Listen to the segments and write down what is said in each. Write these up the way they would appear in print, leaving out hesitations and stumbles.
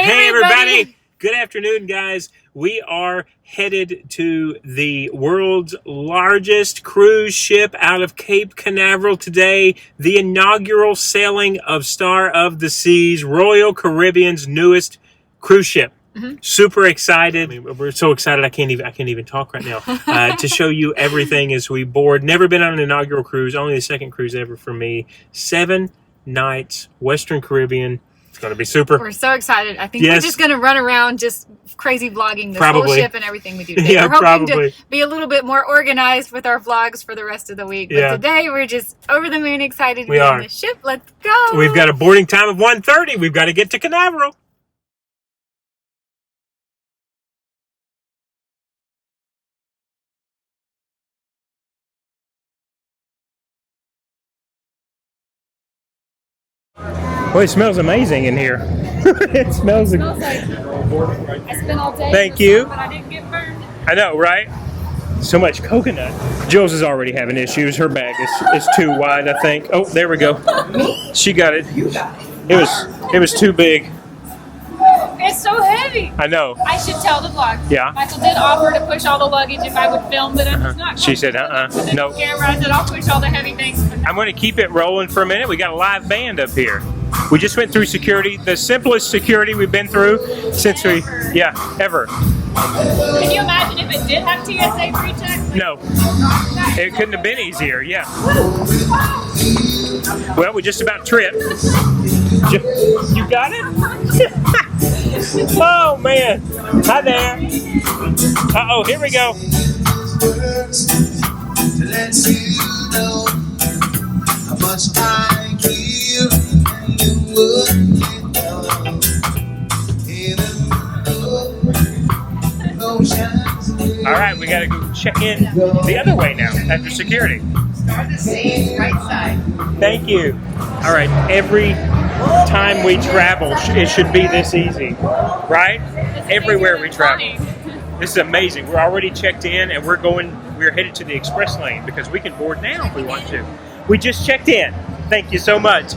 Hey everybody! Good afternoon, guys. We are headed to the world's largest cruise ship out of Cape Canaveral today. The inaugural sailing of Star of the Seas, Royal Caribbean's newest cruise ship. Super excited. I mean, we're so excited I can't even talk right now to show you everything as we board. Never been on an inaugural cruise, only the second cruise ever for me. 7 nights, Western Caribbean. It's going to be super. We're so excited. I think we're just going to run around just crazy vlogging this whole ship and everything we do today. Yeah, we're hoping to be a little bit more organized with our vlogs for the rest of the week. But today we're just over the moon excited to be on the ship. Let's go. We've got a boarding time of 1:30. We've got to get to Canaveral. Well, it smells amazing in here. It smells like I spent all day. Thank you. But I didn't get burned. I know, right? So much coconut. Jules is already having issues. Her bag is too wide, I think. Oh, there we go. She got it. It was too big. It's so heavy. I know. I should tell the vlog. Yeah. Michael did offer to push all the luggage if I would film, but I'm just not. She said, no. Camera, I said I'll push all the heavy things. I'm going to keep it rolling for a minute. We got a live band up here. We just went through security, the simplest security we've been through since ever. Can you imagine if it did have TSA pre-check? No. It couldn't have been easier, yeah. Well, we just about tripped. You got it? Oh, man. Hi there. Uh-oh, here we go. All right, we got to go check in the other way now after security. Start the stage, right side. Thank you. All right, every time we travel, it should be this easy, right? Everywhere we travel. This is amazing. We're already checked in, and we're headed to the express lane because we can board now if we want to. We just checked in. Thank you so much.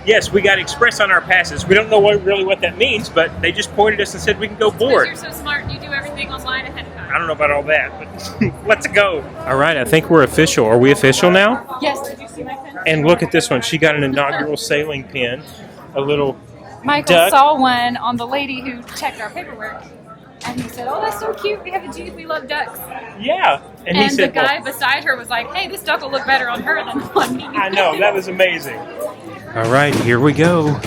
Yes, we got express on our passes. We don't know really what that means, but they just pointed us and said we can go board. You're so smart and you do everything online ahead of time. I don't know about all that, but let's go. All right, I think we're official. Are we official now? Yes, did you see my pen? And look at this one. She got an inaugural sailing pin. A little Michael duck. saw one on the lady who checked our paperwork. And he said, oh, that's so cute. We have a Jeep. We love ducks. Yeah. And he said, the guy beside her was like, hey, this duck will look better on her than on me. I know. That was amazing. All right, here we go.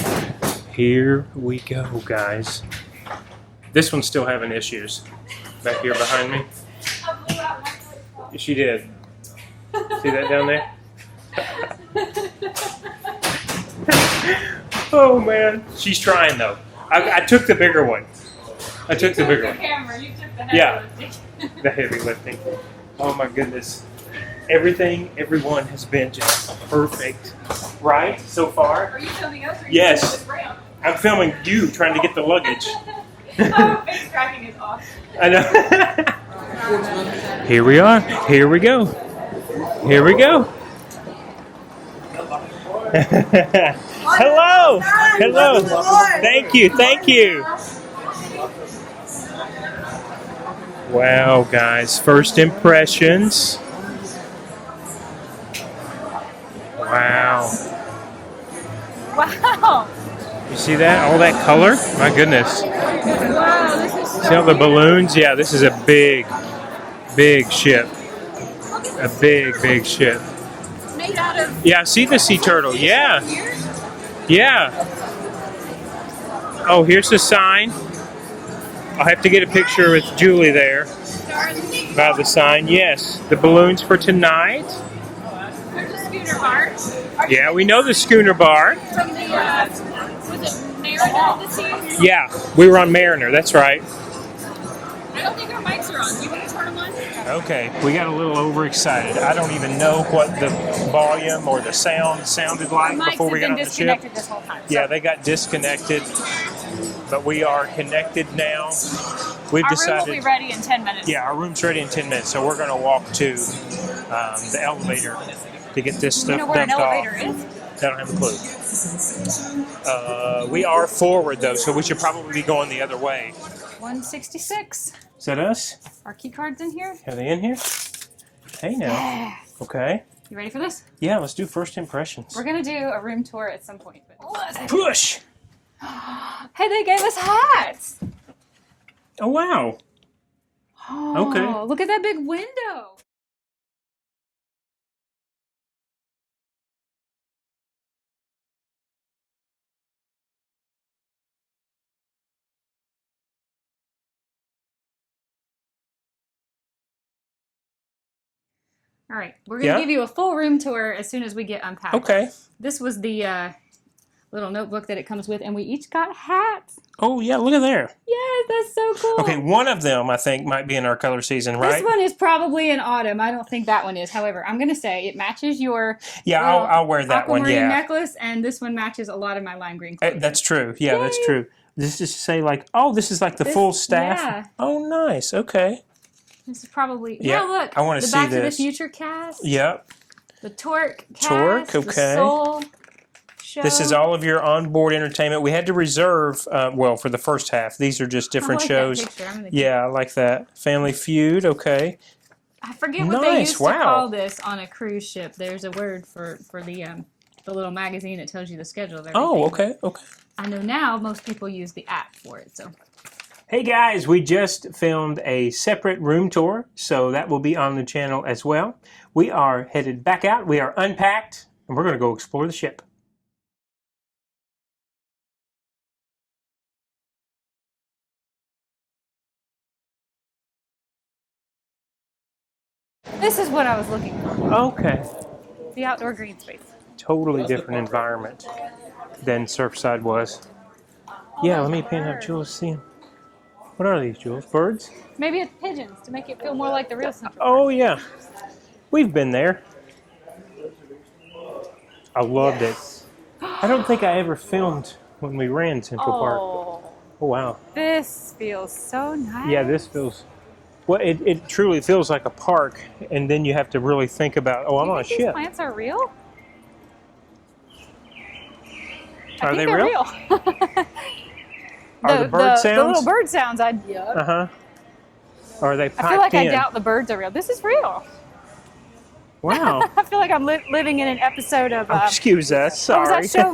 Here we go, guys. This one's still having issues. Back here behind me. She did. See that down there? Oh, man. She's trying, though. I took the bigger one. I took the bigger one. Camera. You took the heavy lifting. The heavy lifting. Oh, my goodness. Everyone has been just perfect. Right? So far? Are you filming us? Or are you yes. filming this I'm filming you trying to get the luggage. Oh, face cracking is awesome. I know. Here we are. Here we go. Here we go. Hello. Hello. Thank you. Thank you. Wow, guys. First impressions. Wow. Wow. You see that? All that color? My goodness. Wow, this is so See all the balloons? Yeah, this is a big ship. A big ship. made out of... Yeah, I see the sea turtle. Yeah. Yeah. Oh, here's the sign. I'll have to get a picture with Julie there about the sign. Yes, the balloons for tonight. There's a schooner bar. Yeah, we know the schooner bar. From the, was it Mariner this year? Yeah, we were on Mariner, that's right. I don't think our mics are on. You want to turn them on? Okay, we got a little overexcited. I don't even know what the volume or the sound sounded like before we got on the ship. This whole time, yeah, they got disconnected, but we are connected now. We've decided. Our room will be ready in 10 minutes. Yeah, our room's ready in 10 minutes, so we're going to walk to the elevator to get this stuff dumped off. You know where an elevator is? don't have a clue. We are forward, though, so we should probably be going the other way. 166. Is that us? Our key cards in here? Are they in here? Hey, now. Yeah. Okay. You ready for this? Yeah, let's do first impressions. We're going to do a room tour at some point. But Push! Hey, they gave us hats! Oh, wow. Oh, Okay. Look at that big window. All right, we're going to give you a full room tour as soon as we get unpacked. Okay. This was the little notebook that it comes with, and we each got hats. Oh, yeah, look at there. Yes, that's so cool. Okay, one of them, I think, might be in our color season, right? This one is probably in autumn. I don't think that one is. However, I'm going to say it matches your I'll wear that one, aquamarine necklace, and this one matches a lot of my lime green clothing. That's true. Yeah, Yay. that's true. This is to say, like, oh, this is like the full staff? Yeah. Oh, nice. Okay. This is probably... Yeah, look. I want to see The Back this. to the Future cast. Yep. The Torque cast. Torque, okay. The Soul show. This is all of your onboard entertainment. We had to reserve, well, for the first half. These are just different shows. That picture. Yeah, I like that. Family Feud, okay. I forget what they used to call this on a cruise ship. There's a word for the little magazine that tells you the schedule of everything. Oh, okay, okay. I know now most people use the app for it, so... Hey guys, we just filmed a separate room tour, so that will be on the channel as well. We are headed back out, we are unpacked, and we're going to go explore the ship. This is what I was looking for. Okay. The outdoor green space. Totally different environment than Surfside was. Yeah, let me pan up Jules, see them. What are these, Jules? Birds? Maybe it's pigeons to make it feel more like the real Central Park. Oh, yeah. We've been there. I loved it. I don't think I ever filmed when we ran Central Park. Oh, wow. This feels so nice. Yeah, this feels... Well, it truly feels like a park, and then you have to really think about, oh, I'm on a ship. These plants are real? Are they real? Are the bird sounds? The little bird sounds, yeah. Uh-huh. Are they piped I feel like in? I doubt the birds are real. This is real. Wow. I feel like I'm living in an episode of... excuse us, sorry. What was that show?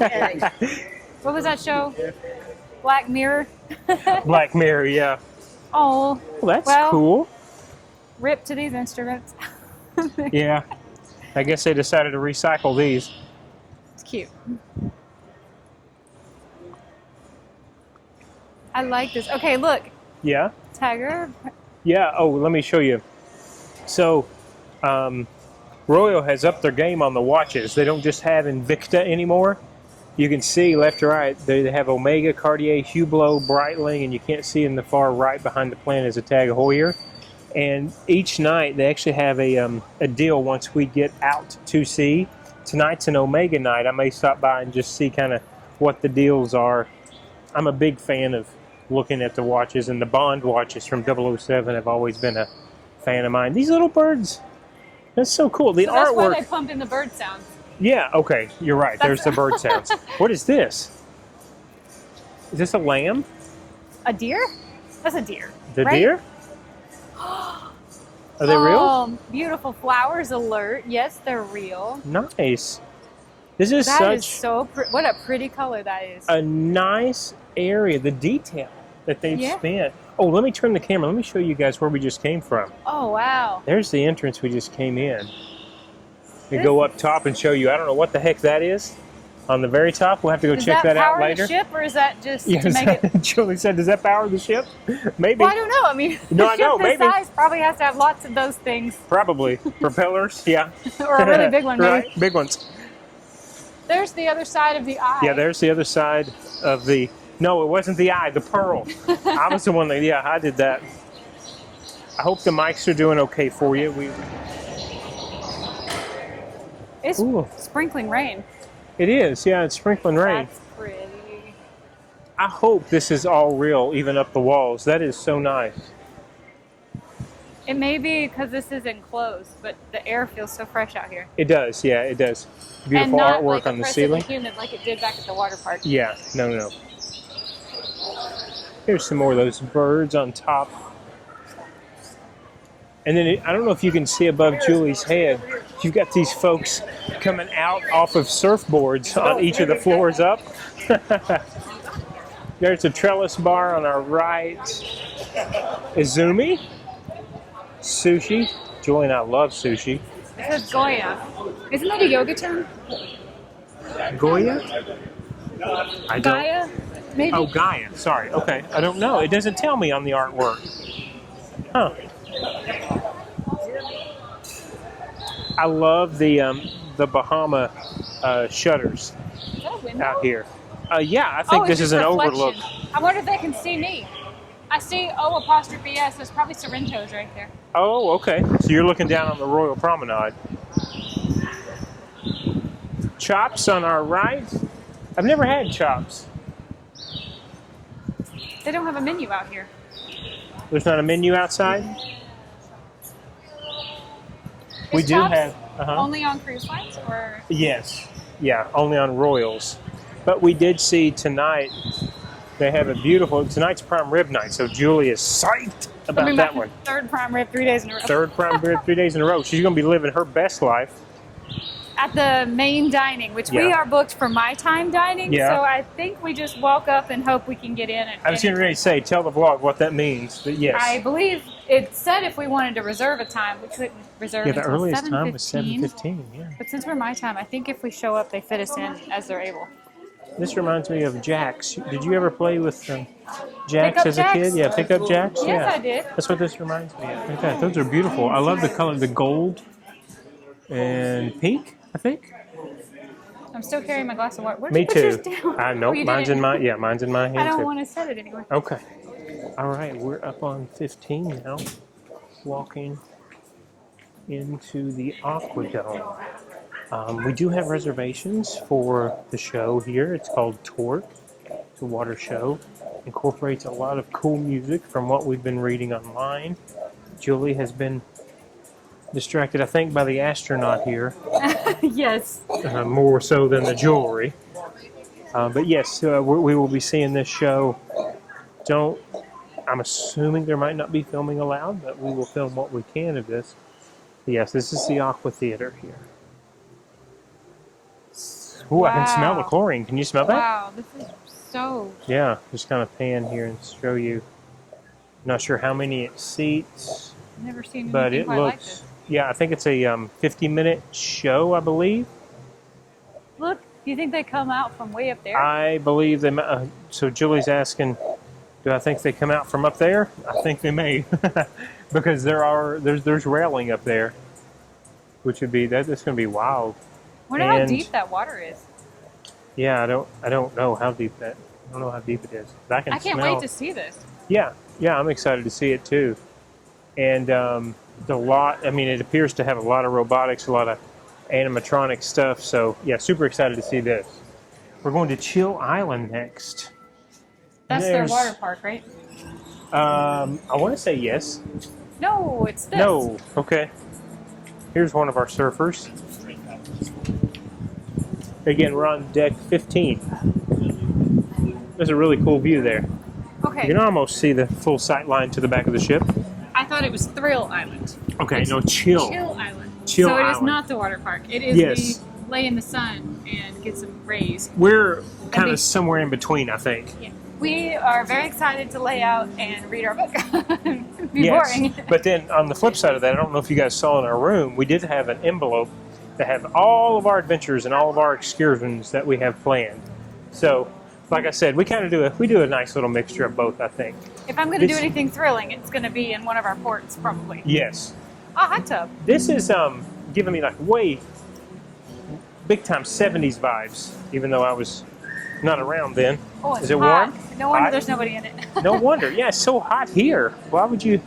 What was that show? Black Mirror? Black Mirror, yeah. Oh. Well, that's cool. Rip to these instruments. Yeah. I guess they decided to recycle these. It's cute. I like this. Okay, look. Yeah? Tiger. Yeah. Oh, let me show you. So, Royal has upped their game on the watches. They don't just have Invicta anymore. You can see left to right, they have Omega, Cartier, Hublot, Breitling, and you can't see in the far right behind the plant is a Tag Heuer. And each night they actually have a deal once we get out to sea. Tonight's an Omega night. I may stop by and just see kind of what the deals are. I'm a big fan of looking at the watches, and the Bond watches from 007 have always been a fan of mine. These little birds, that's so cool. The that's artwork. Why they pump in the bird sounds. Yeah, okay, you're right. There's the bird sounds. What is this? Is this a lamb? A deer? That's a deer. The right? deer? Are they real? Beautiful flowers alert. Yes, they're real. Nice. This is that such is so what a pretty color that is. A nice area. The detail that they've spent. Oh, let me turn the camera. Let me show you guys where we just came from. Oh, wow. There's the entrance we just came in. We go up top and show you. I don't know what the heck that is. On the very top, we'll have to go check that out later. Does that power the ship, or is that just to make it? Julie said, "Does that power the ship?" Maybe. Well, I don't know. I mean, no, a I know. ship this Maybe. size probably has to have lots of those things. Probably propellers. Yeah. Or a really big one, maybe. Right, big ones. There's the other side of the eye. Yeah, there's the other side of the. No, it wasn't the eye. The pearl. I was the one that. Yeah, I did that. I hope the mics are doing okay for you. It's sprinkling rain. It is, yeah, it's sprinkling rain. That's pretty. I hope this is all real, even up the walls. That is so nice. It may be because this is enclosed, but the air feels so fresh out here. It does, yeah, it does. Beautiful and not artwork like on the ceiling. humid like it did back at the water park. Yeah, no. Here's some more of those birds on top. And then I don't know if you can see above Julie's head, you've got these folks coming out off of surfboards on each of the floors up. There's a trellis bar on our right. Izumi. Sushi. Julie and I love sushi. It says Goya. Isn't that a yoga term? Goya? I don't. Gaia? Maybe? Oh, Gaia. Sorry. Okay. I don't know. It doesn't tell me on the artwork. Huh. I love the Bahama shutters Is that a window? out here. Yeah, I think this is an overlook. I wonder if they can see me. I see O''S. There's probably Sorrento's right there. Oh, okay. So you're looking down on the Royal Promenade. Chops on our right. I've never had chops. They don't have a menu out here. There's not a menu outside? We do have. Only on cruise lines, or? Yes. Yeah, only on Royals. But we did see tonight, they have a beautiful, tonight's prime rib night, so Julie is psyched about that one. Third prime rib 3 days in a row. Third prime rib 3 days in a row. She's going to be living her best life. At the main dining, which we are booked for my time dining, so I think we just walk up and hope we can get in. I was getting ready to say, tell the vlog what that means, but yes. I believe it said if we wanted to reserve a time, we couldn't reserve until 7:15. Yeah, the earliest time was 7:15, yeah. But since we're my time, I think if we show up, they fit us in as they're able. This reminds me of Jack's. Did you ever play with Jack's as a kid? Yeah, Pickup Jack's? Yes, I did. That's what this reminds me of. Okay, those are beautiful. I love the color, the gold and pink, I think. I'm still carrying my glass of water. Me too. I know. Mine's in my mine's in my hand. I don't want to set it anywhere. Okay. All right, we're up on 15 now, walking into the Aqua Dome. We do have reservations for the show here. It's called Torque. It's a water show. Incorporates a lot of cool music from what we've been reading online. Julie has been distracted, I think, by the astronaut here. Yes. More so than the jewelry. But yes, we will be seeing this show. I'm assuming there might not be filming allowed, but we will film what we can of this. Yes, this is the Aqua Theater here. Ooh, wow. I can smell the chlorine. Can you smell that? Wow, this is so... Yeah, just kind of pan here and show you. Not sure how many it seats. I've never seen but anything it quite looks, like this. Yeah, I think it's a 50-minute show, I believe. Look, do you think they come out from way up there? I believe they so Julie's asking, do I think they come out from up there? I think they may. Because there's railing up there. Which would be, that's going to be wild. I wonder how deep that water is. Yeah, I don't know how deep I don't know how deep it is. But I can't wait to see this. Yeah, I'm excited to see it too. And it appears to have a lot of robotics, a lot of animatronic stuff. So yeah, super excited to see this. We're going to Chill Island next. That's their water park, right? I want to say yes. No, it's this. No, okay. Here's one of our surfers. Again, we're on deck 15. There's a really cool view there. Okay. You can almost see the full sight line to the back of the ship. I thought it was Thrill Island. Okay, no, Chill. Chill Island. Chill so it Island. is not the water park. It is the lay in the sun and get some rays. We're kind of somewhere in between, I think. Yeah. We are very excited to lay out and read our book. It'd be boring. But then on the flip side of that, I don't know if you guys saw in our room, we did have an envelope that have all of our adventures and all of our excursions that we have planned. So, like I said, we kind of do a nice little mixture of both, I think. If I'm going to do anything thrilling, it's going to be in one of our ports, probably. Yes. A hot tub. This is giving me like way big time 70s vibes, even though I was not around then. Oh, it's is it hot. warm? No wonder there's nobody in it. No wonder. Yeah, it's so hot here. Why would you?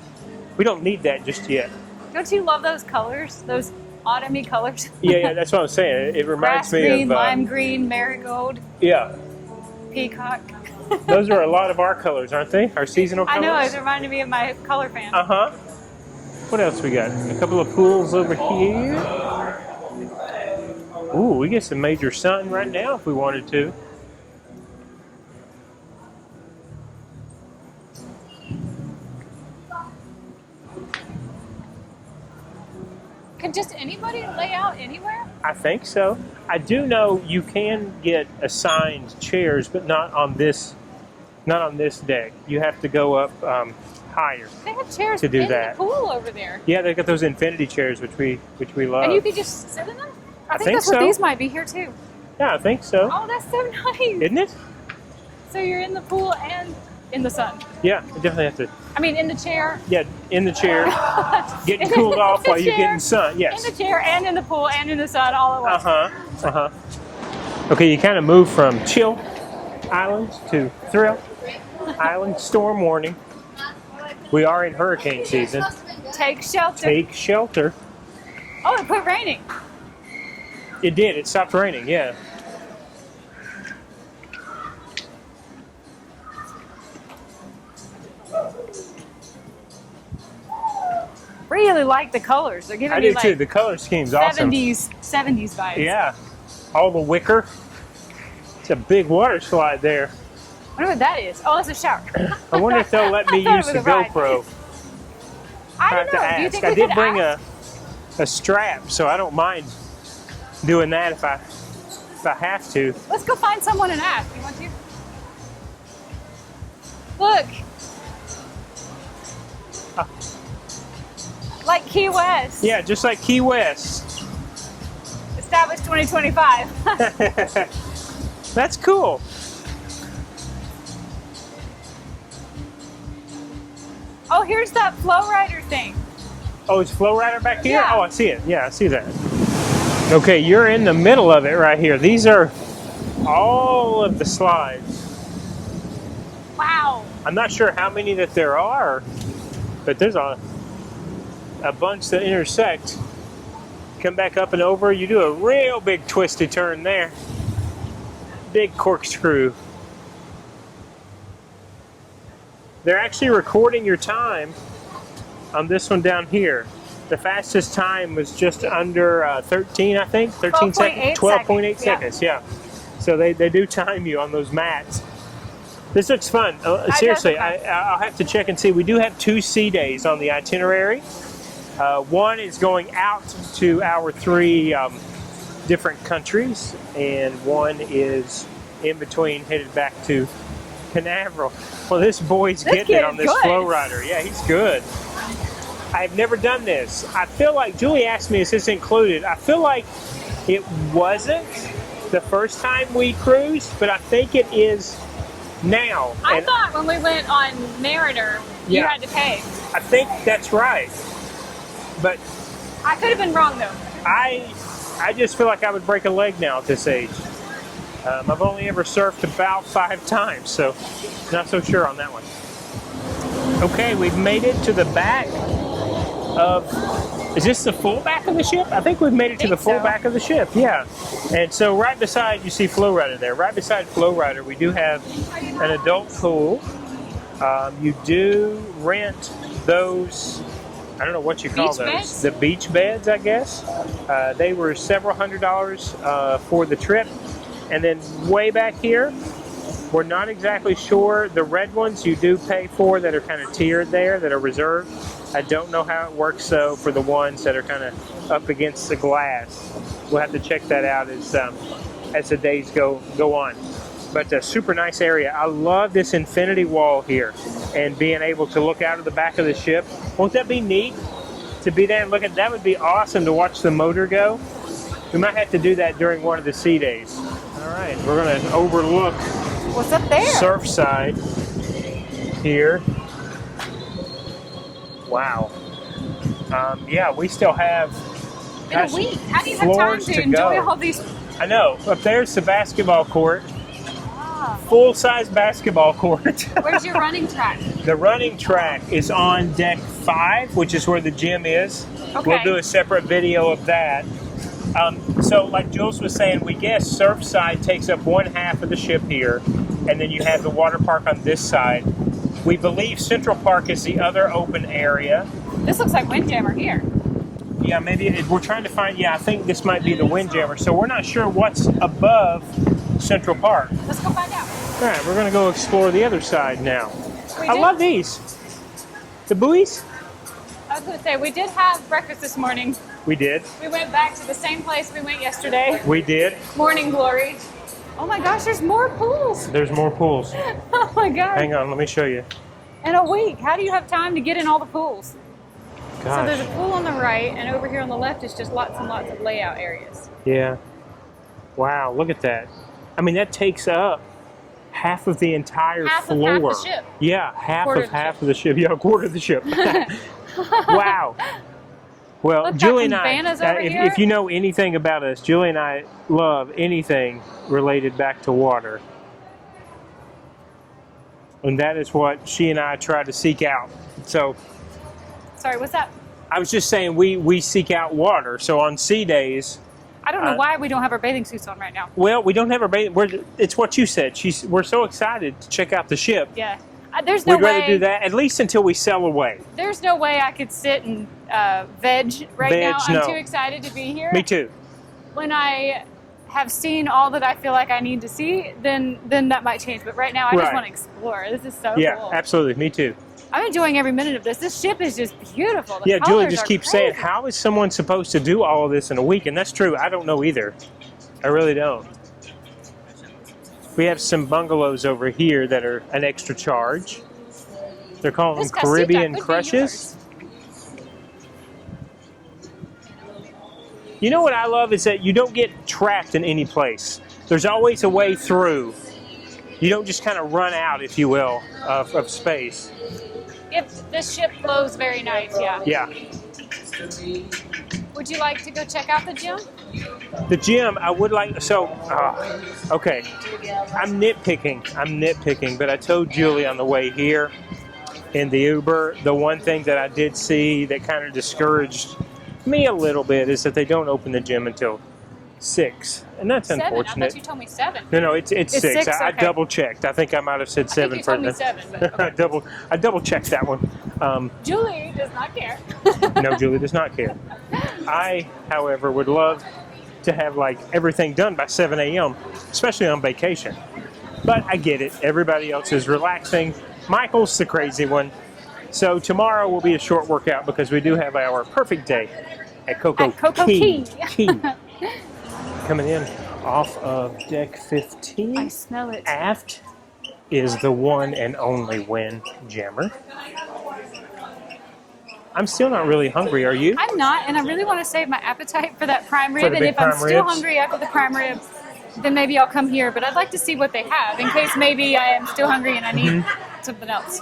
We don't need that just yet. Don't you love those colors? Those autumny colors? Yeah, that's what I'm saying. It reminds me green, of lime green, marigold. Yeah. Peacock. Those are a lot of our colors, aren't they? Our seasonal colors. I know. It reminded me of my color fan. What else we got? A couple of pools over here. Ooh, we get some major sun right now if we wanted to. Can just anybody lay out anywhere? I think so. I do know you can get assigned chairs, but not on this deck. You have to go up higher. They have chairs to do in that. the pool over there. Yeah, they got those infinity chairs, which we love. And you could just sit in them? I think that's so. what these might be here too. Yeah, I think so. Oh, that's so nice. Isn't it? So you're in the pool and in the sun. Yeah, you definitely have to. I mean, in the chair. Yeah, in the chair, getting cooled off while you're getting sun. Yes. In the chair and in the pool and in the sun all at once. Okay, you kind of move from chill islands to thrill island, storm warning. We are in hurricane season. Take shelter. Take shelter. Oh, it quit raining. It did. It stopped raining. Yeah. Really like the colors. They're giving I me do like too. The color scheme's awesome. 70s vibes. Yeah. All the wicker. It's a big water slide there. I wonder what that is. Oh, it's a shower. I wonder if they'll let me I use thought the it was a ride. GoPro. I have don't to know. Do you ask. think I we did could bring ask? a strap, so I don't mind doing that if I have to. Let's go find someone and ask. You want to? Look. Like Key West. Yeah, just like Key West. Established 2025. That's cool. Oh, here's that flow rider thing. Oh, is Flow Rider back here? Yeah. Oh, I see it. Yeah, I see that. Okay, you're in the middle of it right here. These are all of the slides. Wow. I'm not sure how many that there are, but there's a bunch that intersect. Come back up and over. You do a real big twisty turn there. Big corkscrew. They're actually recording your time on this one down here. The fastest time was just under 13, I think. 13 seconds. 12.8 seconds, yeah. So they do time you on those mats. This looks fun. Seriously, I'll have to check and see. We do have 2 sea days on the itinerary. One is going out to our 3 different countries, and one is in between headed back to Canaveral. Well, this boy's getting it on this flow rider. Yeah, he's good. I've never done this. I feel like, Julie asked me, is this included? I feel like it wasn't the first time we cruised, but I think it is now. I thought when we went on Mariner, you had to pay. I think that's right. But I could have been wrong, though. I just feel like I would break a leg now at this age. I've only ever surfed about 5 times, so not so sure on that one. Okay, we've made it to the back of, is this the full back of the ship? I think we've made it to the full back of the ship, yeah. And so right beside, you see Flow Rider there. Right beside Flow Rider, we do have an adult pool. You do rent those, I don't know what you call those. Beds? The beach beds, I guess. They were several $100s for the trip. And then way back here, we're not exactly sure. The red ones you do pay for that are kind of tiered there, that are reserved. I don't know how it works though for the ones that are kind of up against the glass. We'll have to check that out as the days go on. But a super nice area. I love this infinity wall here and being able to look out of the back of the ship. Won't that be neat to be there and look at that? Would be awesome to watch the motor go. We might have to do that during one of the sea days. All right, we're going to overlook what's up there? Surfside here. Wow. Yeah, we still have in a week. How do you have time to enjoy all these? I know. Up there's the basketball court. Full-size basketball court. Where's your running track? The running track is on deck 5, which is where the gym is. Okay. We'll do a separate video of that. So like Jules was saying, we guess Surfside takes up 1/2 of the ship here, and then you have the water park on this side. We believe Central Park is the other open area. This looks like Windjammer here. Yeah, maybe we're trying to find. Yeah, I think this might be the Windjammer. So we're not sure what's above Central Park. Let's go find out. All right, we're gonna go explore the other side now. I love these. The buoys. I was gonna say we did have breakfast this morning. We did. We went back to the same place we went yesterday. We did. Morning glory. Oh my gosh, there's more pools. There's more pools. Oh my gosh. Hang on, let me show you. In a week, how do you have time to get in all the pools? Gosh. So there's a pool on the right, and over here on the left is just lots and lots of layout areas. Yeah. Wow, look at that. I mean, that takes up half of the entire floor. Half of the ship. Yeah, half of the ship. Yeah, a quarter of the ship. Wow. Well, Look, Julie and I, if you know anything about us, Julie and I love anything related back to water. And that is what she and I try to seek out. So, sorry, what's that? I was just saying we seek out water. So on sea days, I don't know why we don't have our bathing suits on right now. well, we don't have our bathing. It's what you said. We're so excited to check out the ship. Yeah. There's no We'd rather do that at least until we sail away. There's no way I could sit and veg now. I'm too excited to be here. Me too. When I have seen all that I feel like I need to see, then that might change. But right now, I just want to explore. This is so cool. Yeah, absolutely. Me too. I'm enjoying every minute of this. This ship is just beautiful. Yeah, Julie just keeps saying, how is someone supposed to do all of this in a week? And that's true. I don't know either. I really don't. We have some bungalows over here that are an extra charge. They're calling them Caribbean Crushes. You know what I love is that you don't get trapped in any place. There's always a way through. You don't just kind of run out, if you will, of space. If the ship flows very nice, yeah. Yeah. Would you like to go check out the gym? The gym, I would like, okay. I'm nitpicking, but I told Julie on the way here in the Uber, the one thing that I did see that kind of discouraged me a little bit is that they don't open the gym until 6, and that's 7. unfortunate. I thought you told me 7. No, it's 6. I Okay. double checked. I think I might have said 7 I think you told me 7, but okay. I double checked that one. Julie does not care. No, Julie does not care. I, however, would love to have like everything done by 7 a.m., especially on vacation. But I get it. Everybody else is relaxing. Michael's the crazy one. So tomorrow will be a short workout because we do have our perfect day at Coco Key. Coming in off of deck 15. I smell it. Aft is the one and only Windjammer. I'm still not really hungry, are you? I'm not, and I really want to save my appetite for that prime rib. And if I'm still hungry after the prime rib, then maybe I'll come here. But I'd like to see what they have in case maybe I am still hungry and I need something else.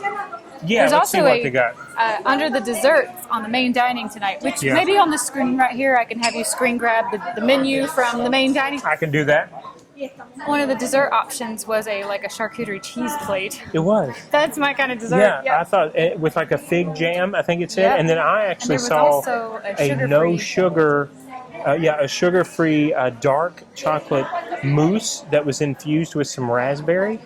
Yeah, there's let's also see what they got. Under the desserts on the main dining tonight, which maybe on the screen right here, I can have you screen grab the menu from the main dining. I can do that. One of the dessert options was a charcuterie cheese plate. It was. That's my kind of dessert. Yeah, I thought with like a fig jam, I think it said. And then I actually saw a no sugar, a sugar-free dark chocolate mousse that was infused with some raspberry.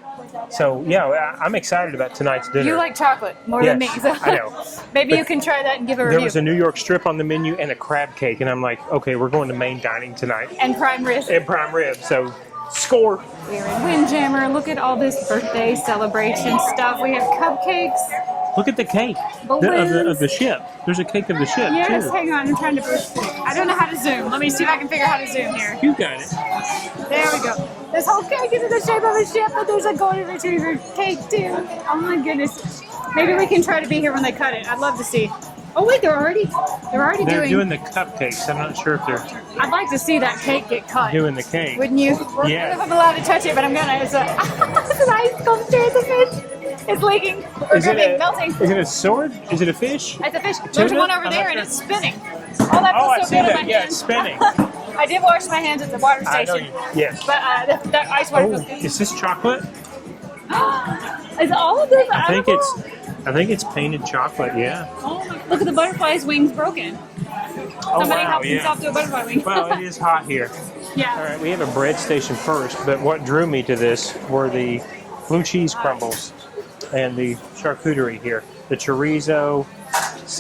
So yeah, I'm excited about tonight's dinner. You like chocolate more than me, so I know. Maybe you can try that and give a review. There was a New York strip on the menu and a crab cake, and I'm like, okay, we're going to main dining tonight. And prime rib. So score. We're in Windjammer. Look at all this birthday celebration stuff. We have cupcakes. Look at the cake of the ship. There's a cake of the ship, yes, too. Hang on. I'm trying to push. I don't know how to zoom. Let me see if I can figure out how to zoom here. You got it. There we go. This whole cake is in the shape of a ship, but there's a golden retriever cake, too. Oh, my goodness. Maybe we can try to be here when they cut it. I'd love to see. Oh, wait, they're already doing the cupcakes. I'm not sure if they're... I'd like to see that cake get cut. Doing the cake. Wouldn't you? Yeah. I don't know if I'm allowed to touch it, but I'm gonna. It's an ice sculpture. It's a fish. It's leaking. Melting. Is it a sword? Is it a fish? It's a fish. There's one over there, and it's spinning. Oh, that feels so good on my hands. Yeah, it's spinning. I did wash my hands at the water station. I know yes. But that ice water feels good. Is this chocolate? Is all of this I think it's painted chocolate, yeah. Oh my, look at the butterfly's wings broken. Somebody help himself to a butterfly wing. Well, it is hot here. Yeah. All right, we have a bread station first, but what drew me to this were the blue cheese crumbles and the charcuterie here. The chorizo,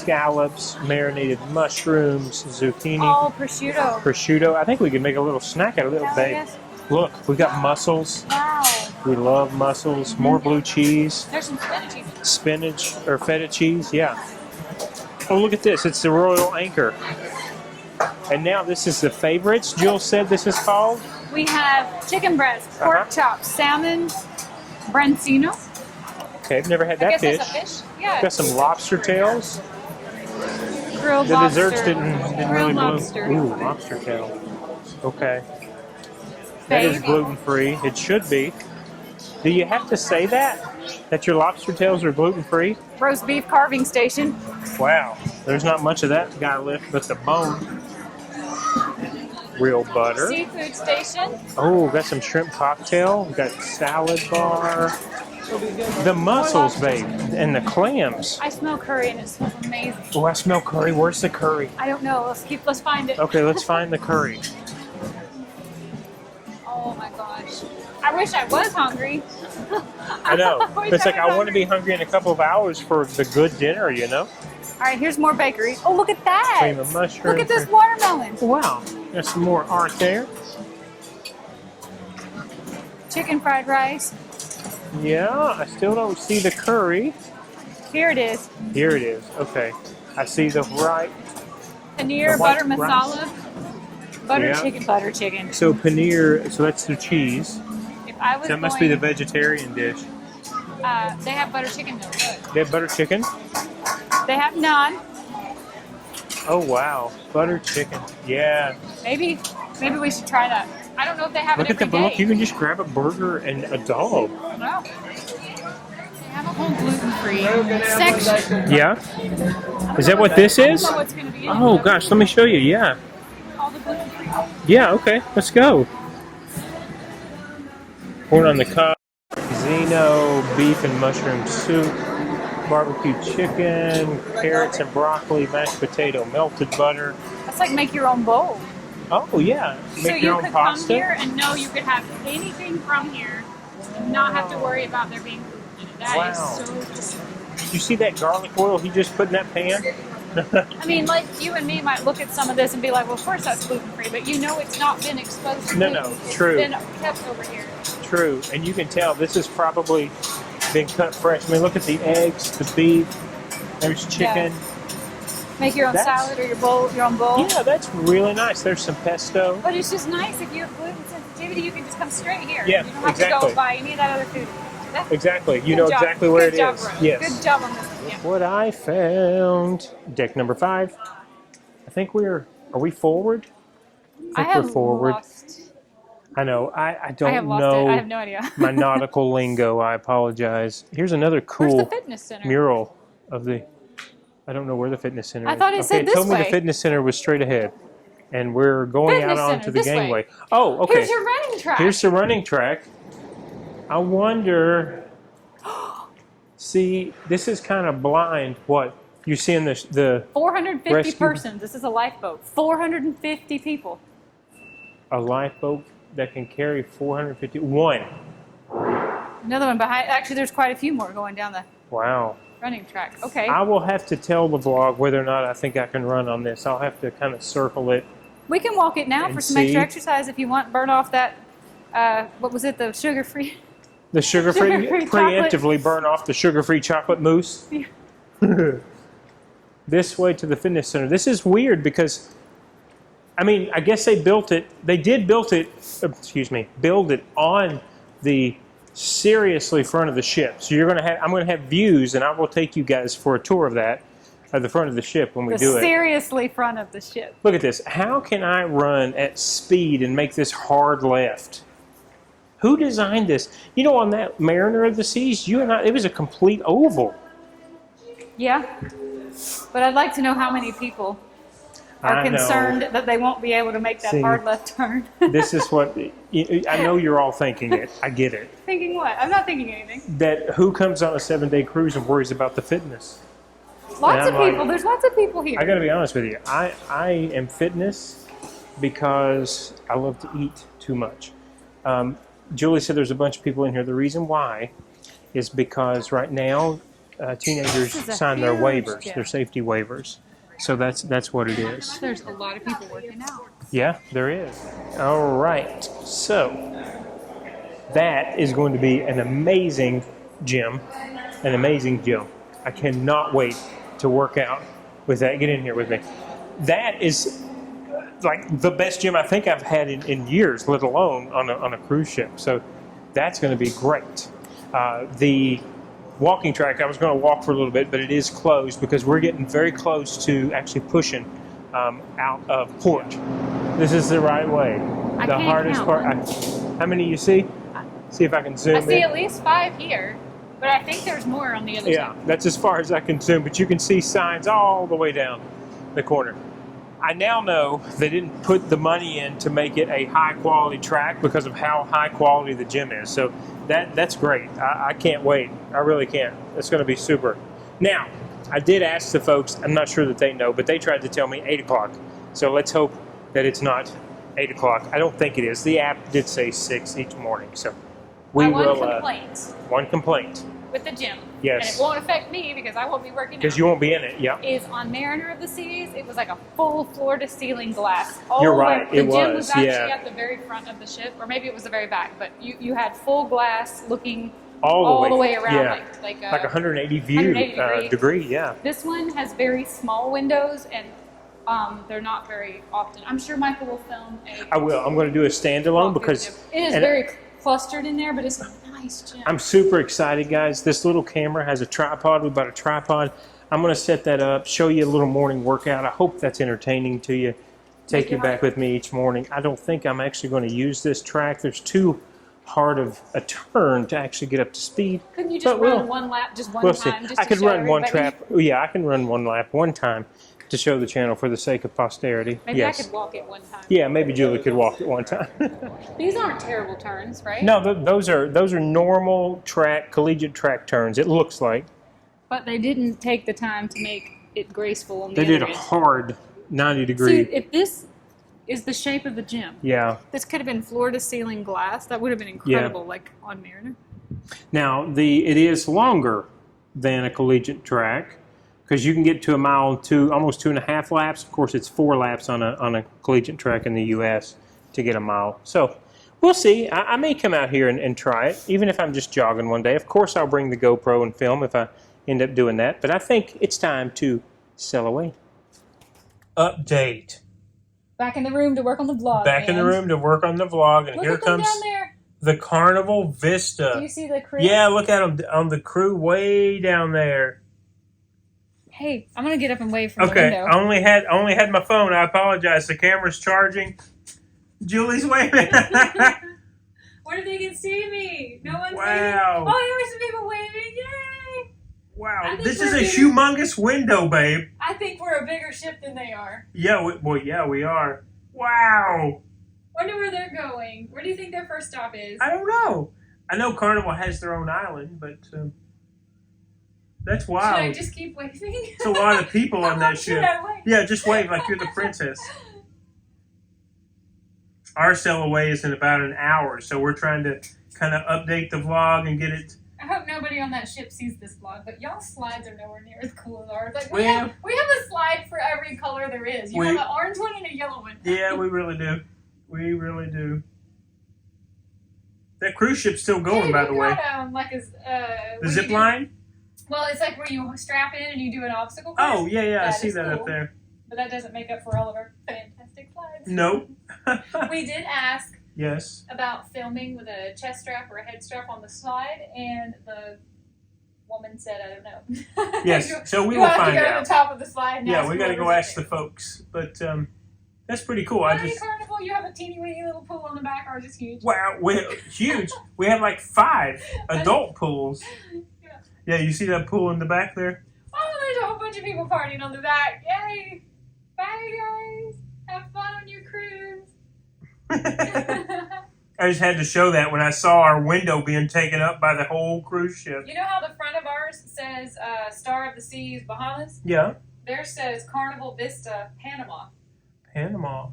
scallops, marinated mushrooms, zucchini, Oh, prosciutto. prosciutto. I think we could make a little snack out of it, Hell babe. yes. Look, we got mussels. Wow. We love mussels. More blue cheese, There's some spinach even. spinach or feta cheese. Yeah. Oh, look at this. It's the Royal Anchor. And now this is the favorites. Jill said this is called. We have chicken breast, pork chops, salmon, branzino. Okay, I've never had I that guess fish. that's a fish. Yeah. Got some lobster tails. Grilled The lobster. desserts didn't really Grilled blow. lobster. Ooh, lobster tail. Okay. That Babe. is gluten free. It should be. Do you have to say that? That your lobster tails are gluten free? Roast beef carving station. Wow. There's not much of that guy left but the bone. Real butter. Seafood station. Oh, got some shrimp cocktail. We got salad bar. The mussels, babe, and the clams. I smell curry and it smells amazing. Oh, I smell curry. Where's the curry? I don't know. Let's find it. Okay, let's find the curry. Oh my gosh. I wish I was hungry. I know. wish It's like was I want to be hungry in a couple of hours for the good dinner, you know? All right, here's more bakery. Oh, look at that. Cream of mushroom. Look at this watermelon. Wow. There's some more art there. Chicken fried rice. Yeah, I still don't see the curry. Here it is. Here it is. Okay. I see the right. Paneer, The white butter masala, butter chicken, butter chicken. So paneer, so that's the cheese. If I was That must be the going, vegetarian dish. they have butter chicken though. Look. They have butter chicken? They have naan. Oh, wow. Butter chicken. Yeah. Maybe we should try that. I don't know if they have Look it at the every day. look. You can just grab a burger and a dog. No. They have a whole gluten-free section. Yeah? Is that what this I don't is? know what's going to be in Oh, it. gosh. Let me show you. Yeah. All the gluten-free. Yeah, okay. Let's go. Corn on the cob. Zeno, beef and mushroom soup. Barbecue chicken, carrots and broccoli, mashed potato, melted butter. That's like make your own bowl. Oh, yeah. Make So your you own could pasta. come here and know you could have anything from here and not have to worry about there being gluten in it. That is Wow. so cool. You see that garlic oil he just put in that pan? I mean, like you and me might look at some of this and be like, well, of course that's gluten-free, but you know it's not been exposed to No, gluten. no, It's true. been kept over here. True. And you can tell this has probably been cut fresh. I mean, look at the eggs, the beef, there's chicken. Make your own That's- salad or your own bowl. Yeah, that's really nice. There's some pesto. But it's just nice if you have gluten sensitivity, you can just come straight here. Yeah, you don't have to exactly. go buy any of that other food. That- Exactly. You good know job. exactly where Good it job, is. Rose. Yes. Good job on this one. Yeah. What I found. Deck number 5. I think are we forward? I think have we're forward. lost. I know. I don't I have lost know it. I have no idea. my nautical lingo. I apologize. Here's another Where's cool the fitness center? mural of the. I don't know where the fitness center is. I thought it said it this told me way. the fitness center was straight ahead, and we're going Fitness out onto center, the this way. gangway. Oh, okay. Here's your running track. Here's the running track. I wonder. See, this is kind of blind. What you see in the 450 rescue- persons. This is a lifeboat. 450 people. a lifeboat that can carry 451. Another one behind. Actually, there's quite a few more going down the Wow. running track. Okay. I will have to tell the vlog whether or not I think I can run on this. I'll have to kind of circle it. We can walk it now And for some see. extra exercise if you want. Burn off that. What was it? The sugar-free. The sugar-free, Sugar-free preemptively burn off the sugar-free chocolate mousse. This way to the fitness center. This is weird because, I mean, I guess they built it. They did build it on the seriously front of the ship. So I'm gonna have views, and I will take you guys for a tour of that at the front of the ship when we do it. Seriously front of the ship. Look at this. How can I run at speed and make this hard left? Who designed this? You know, on that Mariner of the Seas, it was a complete oval. Yeah. But I'd like to know how many people are I know. concerned that they won't be able to make that See. hard left turn. This is what I know. You're all thinking it. I get it. Thinking what? I'm not thinking anything. That who comes on a 7-day cruise and worries about the fitness? Lots And of I'm like- people. There's lots of people here. I got to be honest with you. I am fitness because I love to eat too much. Julie said there's a bunch of people in here. The reason why is because right now teenagers This is a sign their huge waivers, gym. their safety waivers. So that's what it is. There's a lot of people working out. Yeah, there is. All right. So that is going to be an amazing gym. An amazing gym. I cannot wait to work out with that. Get in here with me. That is like the best gym I think I've had in years, let alone on a cruise ship. So that's going to be great. The walking track, I was going to walk for a little bit, but it is closed because we're getting very close to actually pushing out of port. This is the right way. I The can't hardest count part. them. How many you see? See if I can zoom I see in. at least 5 here, but I think there's more on the other Yeah, side. that's as far as I can zoom, but you can see signs all the way down the corner. I now know they didn't put the money in to make it a high quality track because of how high quality the gym is. So that's great. I can't wait. I really can't. It's going to be super. Now, I did ask the folks, I'm not sure that they know, but they tried to tell me 8 o'clock. So let's hope that it's not 8 o'clock. I don't think it is. The app did say 6 each morning. So we My will. one complaint One complaint. with the gym, Yes. and it won't affect me because I won't be working out, Because you won't be in it. Yeah. is on Mariner of the Seas, it was like a full floor-to-ceiling glass. You're the way- right, The it gym was, actually yeah. at the very front of the ship, or maybe it was the very back, but you had full glass looking All the way around, Yeah. like Like 180 view 180 degree. Yeah. This one has very small windows, and they're not very often. I'm sure Michael will film a. I will. I'm going to do a standalone because it is and very clustered in there, but it's a nice gym. I'm super excited, guys. This little camera has a tripod. We bought a tripod. I'm going to set that up, show you a little morning workout. I hope that's entertaining to you. Take you back with me each morning. I don't think I'm actually going to use this track. There's too hard of a turn to actually get up to speed. Couldn't you But just run one lap, just one We'll see. time? Just I to could show run one everybody? trap. Yeah, I can run one lap one time to show the channel for the sake of posterity. Maybe Yes. I could walk it one time. Yeah, maybe Julie could walk at one time. These aren't terrible turns, right? No, those are normal track, collegiate track turns. It looks like But they didn't take the time to make it graceful on the they did a other end. hard 90 See, degree. if this is the shape of the gym, Yeah. this could have been floor-to-ceiling glass. That would have been incredible, like on Mariner. Now it is longer than a collegiate track because you can get to a mile almost 2.5 laps. Of course, it's 4 laps on a collegiate track in the U.S. to get a mile. So we'll see. I may come out here and try it, even if I'm just jogging one day. Of course, I'll bring the GoPro and film if I end up doing that. But I think it's time to sail away. Update. Back in the room to work on the vlog. Back in the room to work on the vlog, and Look here at them comes down there. the Carnival Vista. Do you see the crew? Yeah, look at them on the crew way down there. Hey, I'm gonna get up and wave from the Okay, window. I only had my phone. I apologize. The camera's charging. Julie's waving. What if they can see me? No one's Wow. waving. Oh, there were some people waving. Yay! Wow, I think this we're is a bigger. humongous window, babe. I think we're a bigger ship than they are. Yeah, yeah, we are. Wow. Wonder where they're going. Where do you think their first stop is? I don't know. I know Carnival has their own island, but that's wild. Should I just keep waving? It's a lot of people on that Should ship. I wave? Yeah, just wave like you're the princess. Our sail away is in about an hour, so we're trying to kind of update the vlog and get it. I hope nobody on that ship sees this vlog, but y'all's slides are nowhere near as cool as ours. Like we Well- have a slide for every color there is. You have an orange one and a yellow one. Yeah, we really do. We really do. That cruise ship's still going, Hey, by we the way. got, like The what zip do you do? line? Well, it's like where you strap in and you do an obstacle course. Oh, yeah, I That see is that up cool. there. But that doesn't make up for all of our fantastic slides. Nope. We did ask Yes. about filming with a chest strap or a head strap on the slide, and the woman said, I don't know. Yes, so we you will have find to go to out. the top of the slide and Yeah, ask we got to go whoever's ask up the folks. But that's pretty cool. there. I Hey, just Carnival, you have a teeny weeny little pool on the back, ours is huge. wow, huge. We have like 5 adult pools. Yeah. Yeah, you see that pool in the back there? Oh, there's a whole bunch of people partying on the back. Yay! Bye, guys. Have fun on your cruise. I just had to show that when I saw our window being taken up by the whole cruise ship. You know how the front of ours says Star of the Seas, Bahamas? Yeah, Theirs says Carnival Vista, Panama. Panama.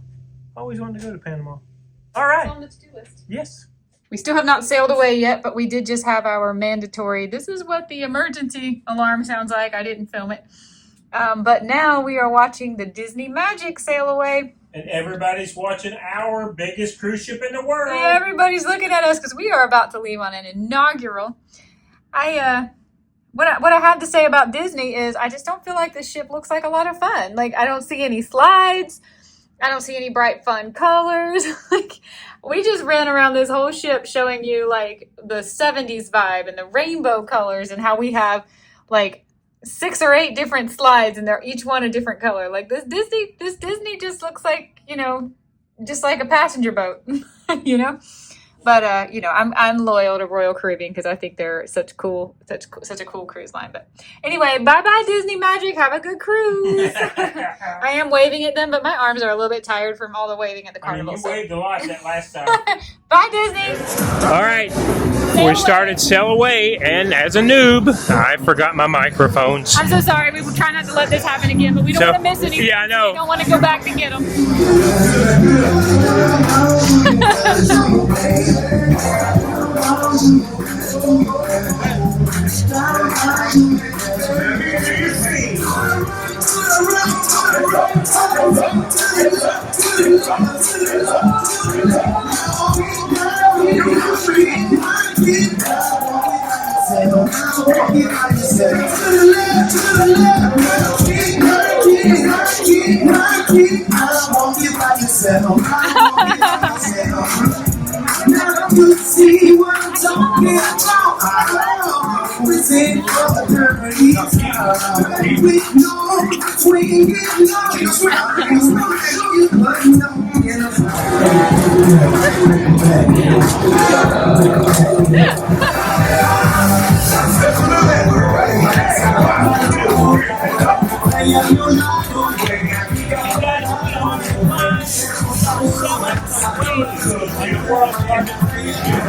Always wanted to go to Panama. All It's right. on the to-do list. Yes. We still have not sailed away yet, but we did just have our mandatory. This is what the emergency alarm sounds like. I didn't film it. But now we are watching the Disney Magic sail away. And everybody's watching our biggest cruise ship in the world. Everybody's looking at us because we are about to leave on an inaugural. What I have to say about Disney is I just don't feel like this ship looks like a lot of fun. Like, I don't see any slides. I don't see any bright, fun colors. Like, we just ran around this whole ship showing you, like, the 70s vibe and the rainbow colors and how we have, like, 6 or 8 different slides and they're each one a different color. Like, this Disney just looks like, you know, just like a passenger boat, you know? But you know, I'm loyal to Royal Caribbean because I think they're such a cool cruise line. But anyway, bye Disney Magic. Have a good cruise. I am waving at them, but my arms are a little bit tired from all the waving at the carnival. You waved a lot that last time. Bye Disney. All right, we started sail away, and as a noob, I forgot my microphones. I'm so sorry. We will try not to let this happen again, but we don't want to miss anything. Yeah, I know. We don't want to go back to get them.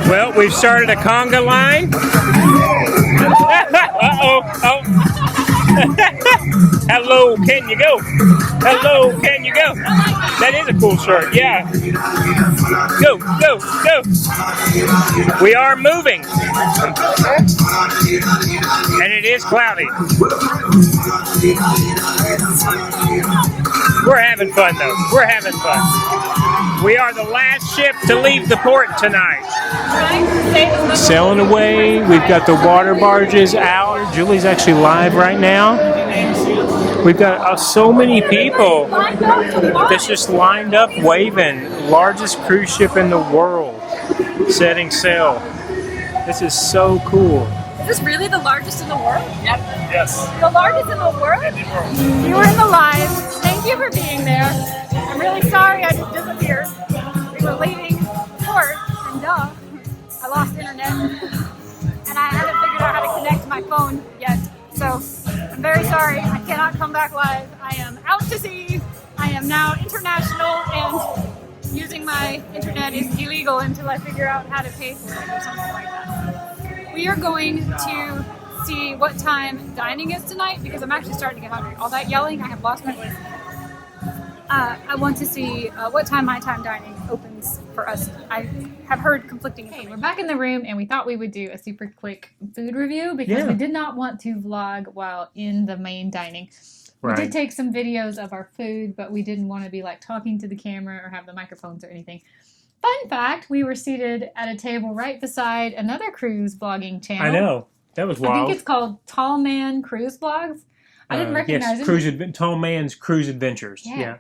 Well, we've started a conga line. Uh-oh. Hello, can you go? Hello, can you go? That is a cool shirt, yeah. Go, go, go. We are moving. And it is cloudy. We're having fun, though. We're having fun. We are the last ship to leave the port tonight. Sailing away. We've got the water barges out. Julie's actually live right now. We've got so many people that's just lined up waving. Largest cruise ship in the world setting sail. This is so cool. Is this really the largest in the world? Yep. Yes. The largest in the world? You were in the live. Thank you for being there. I'm really sorry I just disappeared. We were leaving port and I lost internet and I haven't figured out how to connect to my phone yet. So I'm very sorry. I cannot come back live. I am out to sea. I am now international and using my internet is illegal until I figure out how to pay for it or something like that. We are going to see what time dining is tonight because I'm actually starting to get hungry. All that yelling, I have lost my voice. I want to see what time my time dining opens for us. I have heard conflicting opinions. We're back in the room and we thought we would do a super quick food review because we did not want to vlog while in the main dining. We did take some videos of our food, but we didn't want to be like talking to the camera or have the microphones or anything. Fun fact, we were seated at a table right beside another cruise vlogging channel. I know. That was wild. I think it's called Tall Man Cruise Vlogs. I didn't recognize it. Tall Man's Cruise Adventures. Yeah.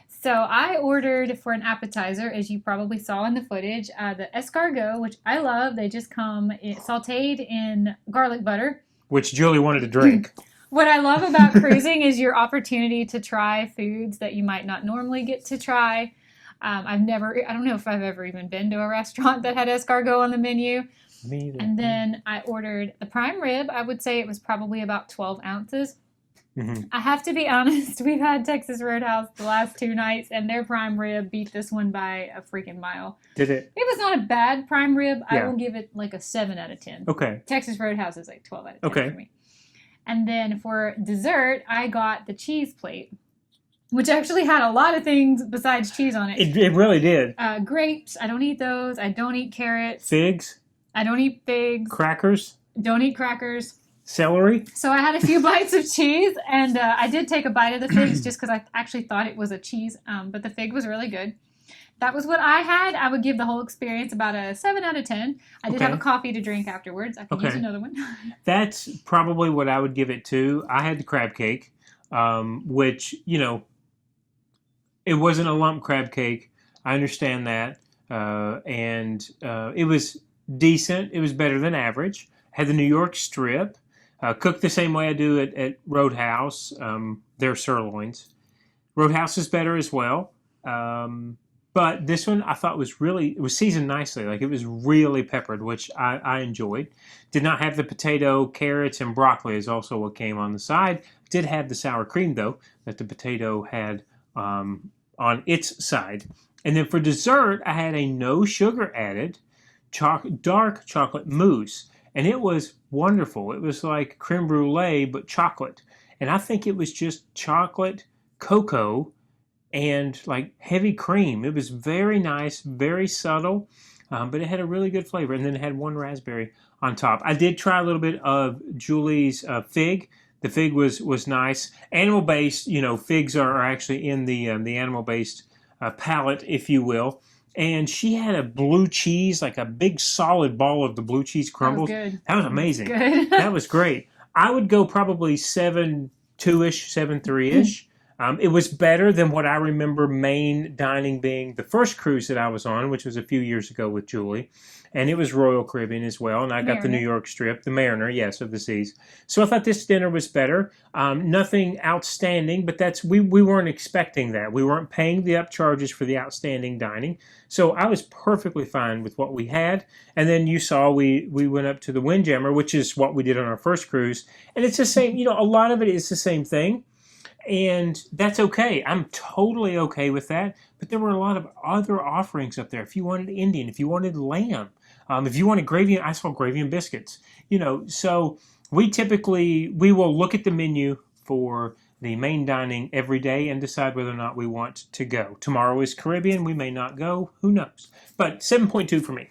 So I ordered for an appetizer, as you probably saw in the footage, the escargot, which I love. They just come sauteed in garlic butter. Which Julie wanted to drink. What I love about cruising is your opportunity to try foods that you might not normally get to try. I don't know if I've ever even been to a restaurant that had escargot on the menu. Me either. And then I ordered the prime rib. I would say it was probably about 12 ounces. Mm-hmm. I have to be honest, we've had Texas Roadhouse the last 2 nights, and their prime rib beat this one by a freaking mile. Did it? It was not a bad prime rib. Yeah. I will give it like a 7 out of 10. Okay. Texas Roadhouse is like 12 out of 10 for me. And then for dessert, I got the cheese plate. which actually had a lot of things besides cheese on it. It really did. Grapes, I don't eat those. I don't eat carrots. Figs. I don't eat figs. Crackers. Don't eat crackers. Celery. So I had a few bites of cheese, and I did take a bite of the figs just because I actually thought it was a cheese, but the fig was really good. That was what I had. I would give the whole experience about a 7 out of 10. I did have a coffee to drink afterwards. I could use another one. That's probably what I would give it to. I had the crab cake, which, you know, it wasn't a lump crab cake. I understand that. And it was decent. It was better than average. Had the New York strip. Cooked the same way I do at Roadhouse. Their sirloins. Roadhouse is better as well. But this one I thought was it was seasoned nicely. Like, it was really peppered, which I enjoyed. Did not have the potato, carrots, and broccoli is also what came on the side. Did have the sour cream, though, that the potato had on its side. And then for dessert, I had a no sugar added dark chocolate mousse. And it was wonderful. It was like creme brulee, but chocolate. And I think it was just chocolate, cocoa, and like heavy cream. It was very nice, very subtle, but it had a really good flavor. And then it had one raspberry on top. I did try a little bit of Julie's fig. The fig was nice. Animal-based, you know, figs are actually in the animal-based palette, if you will. And she had a blue cheese, like a big solid ball of the blue cheese crumbles. That was good. That was amazing. Good. That was great. I would go probably 7.2-ish, 7.3-ish. It was better than what I remember main dining being the first cruise that I was on, which was a few years ago with Julie. And it was Royal Caribbean as well. And I got the New York strip, the Mariner, yes, of the seas. So I thought this dinner was better. Nothing outstanding, but we weren't expecting that. We weren't paying the upcharges for the outstanding dining. So I was perfectly fine with what we had. And then you saw we went up to the Windjammer, which is what we did on our first cruise. And it's the same, you know, a lot of it is the same thing. And that's okay. I'm totally okay with that. But there were a lot of other offerings up there. If you wanted Indian, if you wanted lamb, if you wanted gravy, I saw gravy and biscuits. You know, so we will look at the menu for the main dining every day and decide whether or not we want to go. Tomorrow is Caribbean. We may not go. Who knows? But 7.2 for me.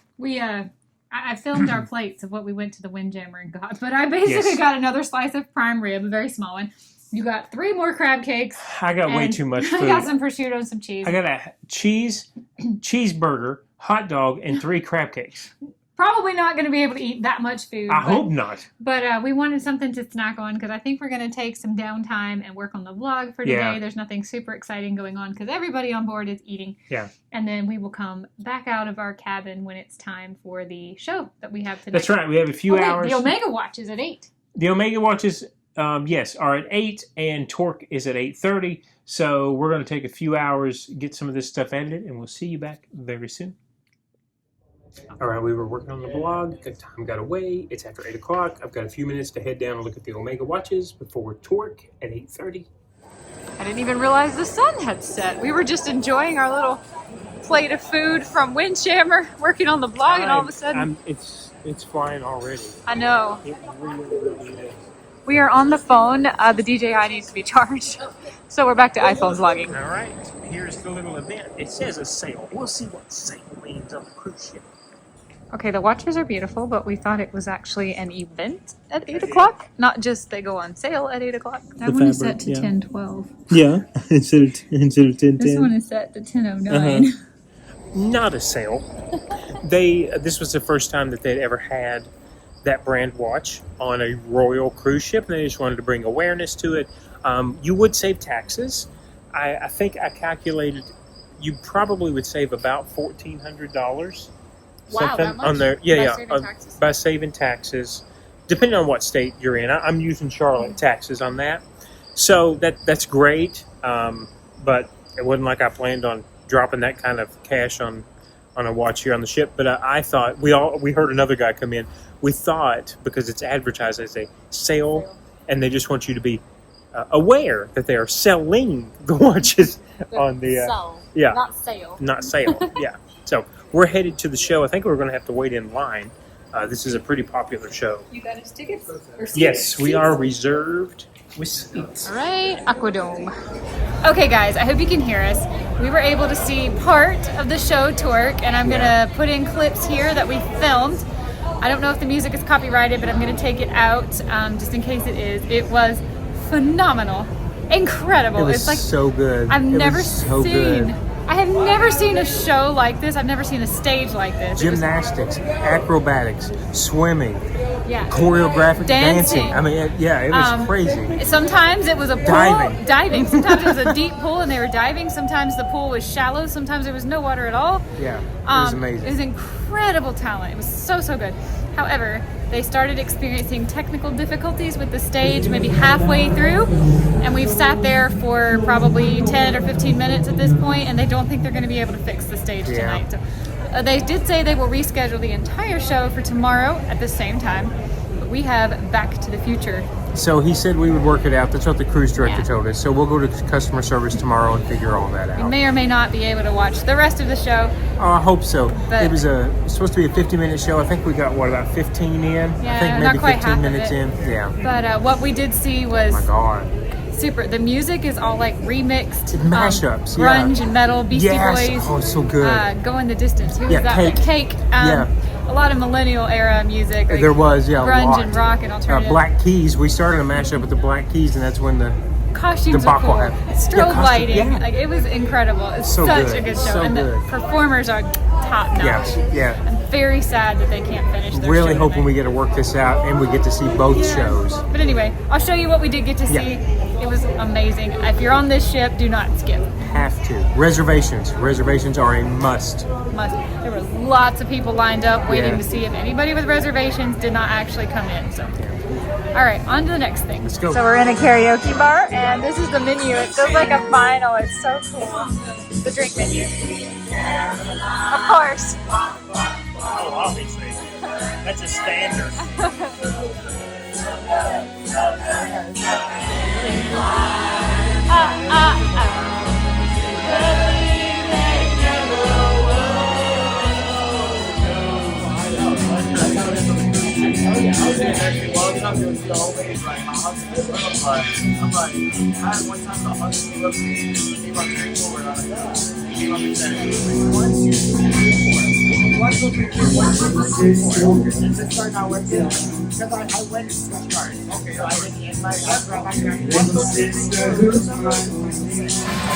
I filmed our plates of what we went to the Windjammer and got. But I basically got another slice of prime rib, a very small one. You got 3 more crab cakes. I got way too much food. I got some prosciutto and some cheese. I got a cheeseburger, hot dog, and 3 crab cakes. Probably not going to be able to eat that much food. I hope not. But we wanted something to snack on because I think we're going to take some downtime and work on the vlog for today. Yeah. There's nothing super exciting going on because everybody on board is eating. Yeah. And then we will come back out of our cabin when it's time for the show that we have today. That's right. We have a few hours. The Omega Watch is at 8. The Omega Watches... yes, are at 8, and Torque is at 8:30. So we're going to take a few hours, get some of this stuff edited, and we'll see you back very soon. All right, we were working on the blog. The time got away. It's after 8 o'clock. I've got a few minutes to head down and look at the Omega Watches before Torque at 8:30. I didn't even realize the sun had set. We were just enjoying our little plate of food from Windjammer, working on the blog, and all of a sudden... It's flying already. I know. It really is. We are on the phone. The DJI needs to be charged. So we're back to iPhone vlogging. All right. Here's the little event. It says a sail. We'll see what sail means on the cruise ship. Okay, the watches are beautiful, but we thought it was actually an event at 8 o'clock. Not just they go on sale at 8 o'clock. That one is set to 10:12. Yeah, instead of 10:10. This one is set to 10:09. Not a sail. This was the first time that they'd ever had that brand watch on a Royal cruise ship, and they just wanted to bring awareness to it. You would save taxes. I think I calculated you probably would save about $1,400. Wow, that much? On their, taxes? By saving taxes, depending on what state you're in. I'm using Charlotte taxes on that, so that's great. But it wasn't like I planned on dropping that kind of cash on a watch here on the ship. But I thought we heard another guy come in. We thought because it's advertised as a sale, and they just want you to be aware that they are selling the watches on the not sale. Yeah. So we're headed to the show. I think we're going to have to wait in line. This is a pretty popular show. You got us tickets? Yes, we are reserved with seats. All right, Aqua Dome. Okay, guys, I hope you can hear us. We were able to see part of the show twerk, and I'm gonna put in clips here that we filmed. I don't know if the music is copyrighted, but I'm gonna take it out just in case it is. It was phenomenal, incredible. It was it's like so good. I have never seen a show like this. I've never seen a stage like this. Gymnastics, acrobatics, swimming, choreographic dancing. I mean, it was crazy. Sometimes it was a pool, diving. Sometimes it was a deep pool and they were diving. Sometimes the pool was shallow. Sometimes there was no water at all. Yeah, it was amazing. It was incredible talent. It was so good. However, they started experiencing technical difficulties with the stage maybe halfway through, and we've sat there for probably 10 or 15 minutes at this point, and they don't think they're going to be able to fix the stage tonight. So, they did say they will reschedule the entire show for tomorrow at the same time, but we have Back to the Future. So he said we would work it out. That's what the cruise director told us. So we'll go to customer service tomorrow and figure all that out. We may or may not be able to watch the rest of the show. Oh, I hope so. But it was supposed to be a 50-minute show. I think we got, about 15 in? Yeah, I think maybe not quite 15 half minutes of it. in. Yeah. But what we did see was... Oh my God. Super. The music is all like remixed. Mashups, grunge and metal, Beastie Boys. Oh, so good. Go in the Distance. Who was that? Cake. A lot of millennial era music. Like there was, grunge and rock and alternative. Black Keys. We started a mashup with the Black Keys, and that's when the costumes were cool. Strobe lighting. Yeah. Like, it was incredible. It's so such good. a good show. So and the good. performers are top notch. Yeah. I'm very sad that they can't finish their Really show hoping tonight. we get to work this out and we get to see both shows. But anyway, I'll show you what we did get to see. It was amazing. If you're on this ship, do not skip. Have to. Reservations. Reservations are a must. There were lots of people lined up waiting to see if anybody with reservations did not actually come in. So, all right, on to the next thing. Let's go. So we're in a karaoke bar, and this is the menu. It feels like a vinyl. It's so cool. The drink menu. Of course. Oh, obviously. That's a standard.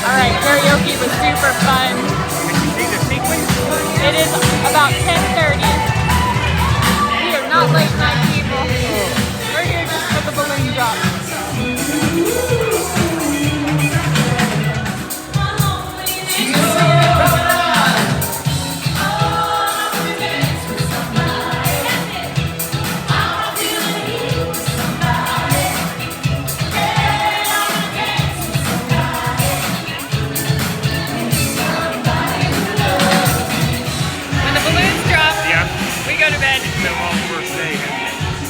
Alright, karaoke was super fun. It is about 10:30. We are not late night people. We're here just for the balloon drop.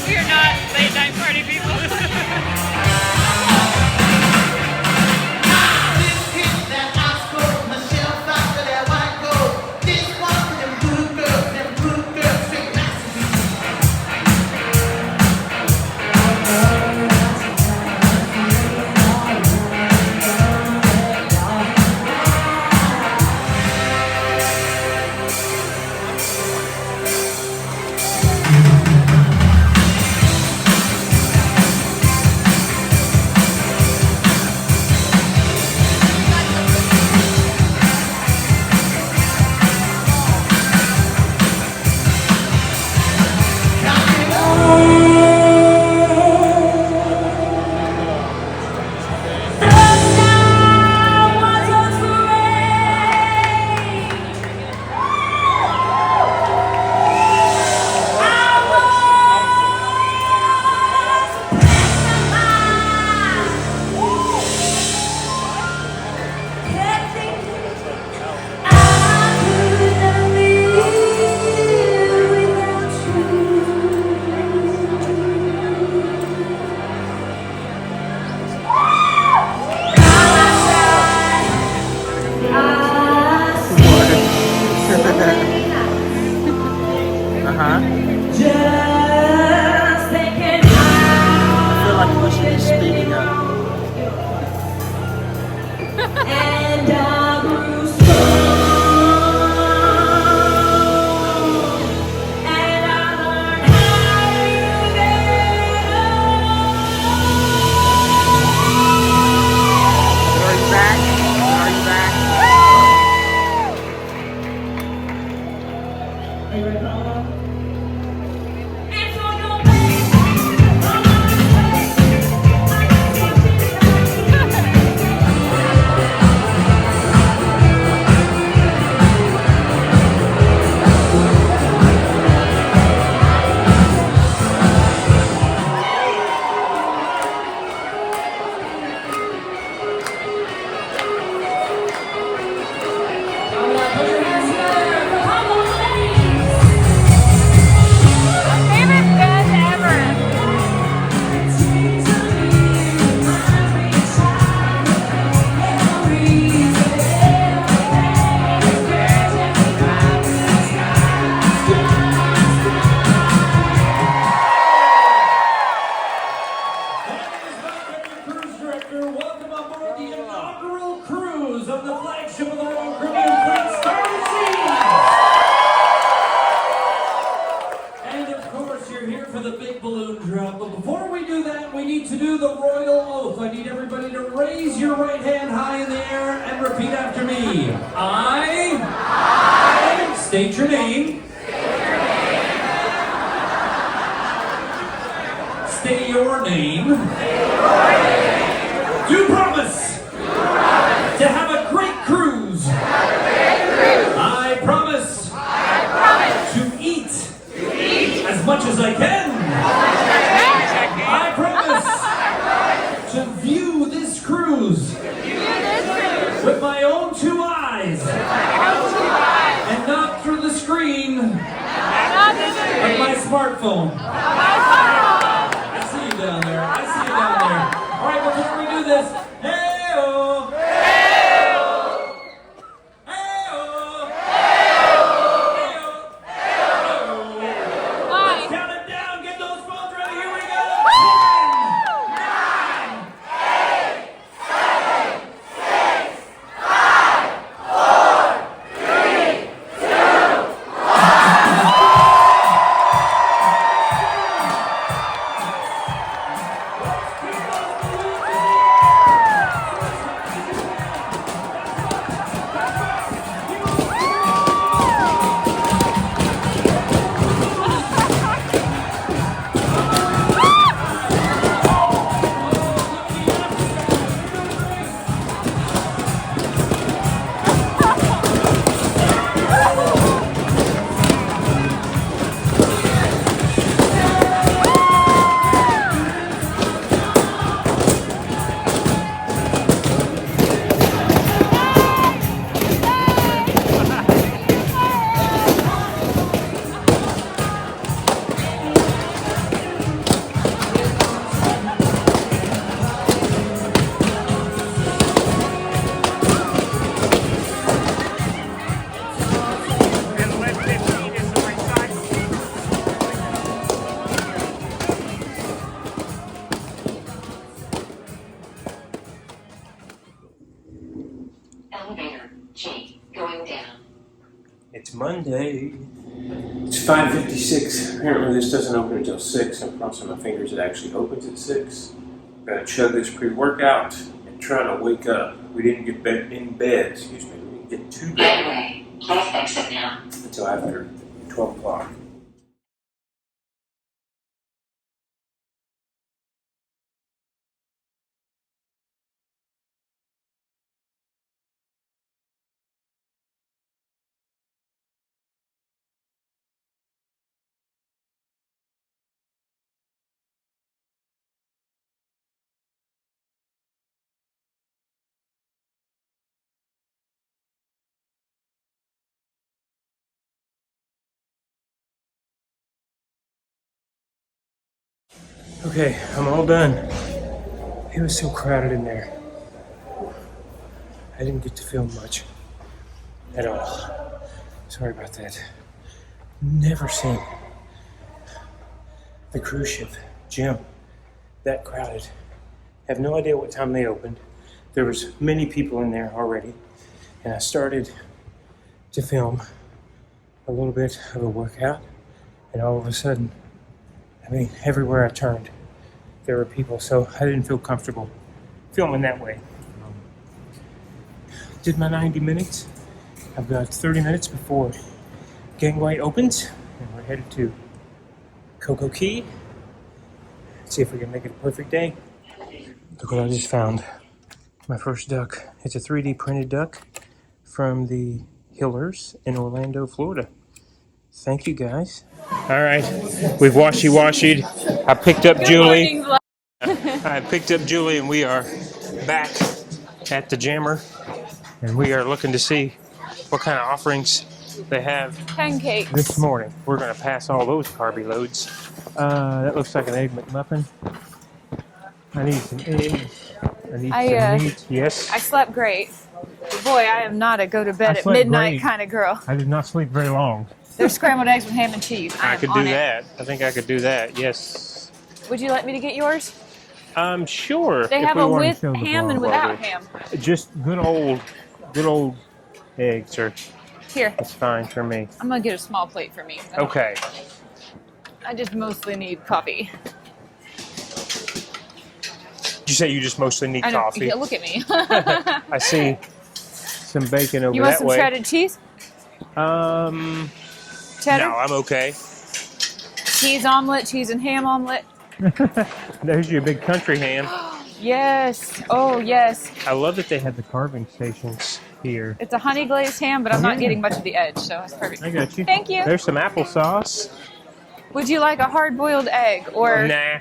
We are not late night party people. cruise on the flagship of the Royal Caribbean Fleet, Starry Seas! And of course, you're here for the big balloon drop. But before we do that, we need to do the royal oath. I need everybody to raise your right hand high in the air and repeat after me. I state your name. State your name. Do promise to have a great cruise. I promise to eat as much as I can. I promise to view this cruise with my own 2 eyes and not through the screen of my smartphone. I see you down there. I see you down there. All right, before we do this, hey-oh! Hey-oh! Hey-oh! Hey-oh! Let's count it down. Get those phones ready. Here we go. 10, 9, 8, 7, 6, 5, 4, 3, 2, Elevator G going down. It's Monday. It's 5:56. Apparently this doesn't open until 6. I'm crossing my fingers it actually opens at 6. Gotta chug this pre-workout and trying to wake up. We didn't get in bed, excuse me. We didn't get to bed Getaway. Please exit now. until after 12 o'clock. Okay, I'm all done. It was so crowded in there. I didn't get to film much at all. Sorry about that. Never seen the cruise ship gym that crowded. Have no idea what time they opened. There was many people in there already, and I started to film a little bit of a workout, and all of a sudden, I mean, everywhere I turned, there were people, so I didn't feel comfortable filming that way. Did my 90 minutes. I've got 30 minutes before gangway opens, and we're headed to Coco Key. See if we can make it a perfect day. Look what I just found. My first duck. It's a 3D printed duck from the Hillers in Orlando, Florida. Thank you, guys. All right, we've washy-washied. I picked up Julie. I picked up Julie, and we are back at the Jammer, and we are looking to see what kind of offerings they have Pancakes. this morning. We're going to pass all those carby loads. That looks like an Egg McMuffin. I need some eggs. I need some meat. Yes. I slept great. Boy, I am not a go to bed at midnight kind of girl. I did not sleep very long. There's scrambled eggs with ham and cheese. I could do that. I think I could do that. Yes. Would you like me to get yours? I'm sure. They have a with ham and without ham. Just good old good old eggs are Here, it's fine for me. I'm gonna get a small plate for me. Okay. I just mostly need coffee. Did you say you just mostly need coffee? Yeah, look at me. I see some bacon over You want that some way. shredded cheese? Cheddar? No, I'm okay. Cheese omelet, cheese and ham omelet. There's your big country ham. Yes. Oh, yes. I love that they have the carving stations here. It's a honey glazed ham, but I'm not getting much of the edge, so it's perfect. I got you. Thank you. There's some applesauce. Would you like a hard-boiled egg or Nah.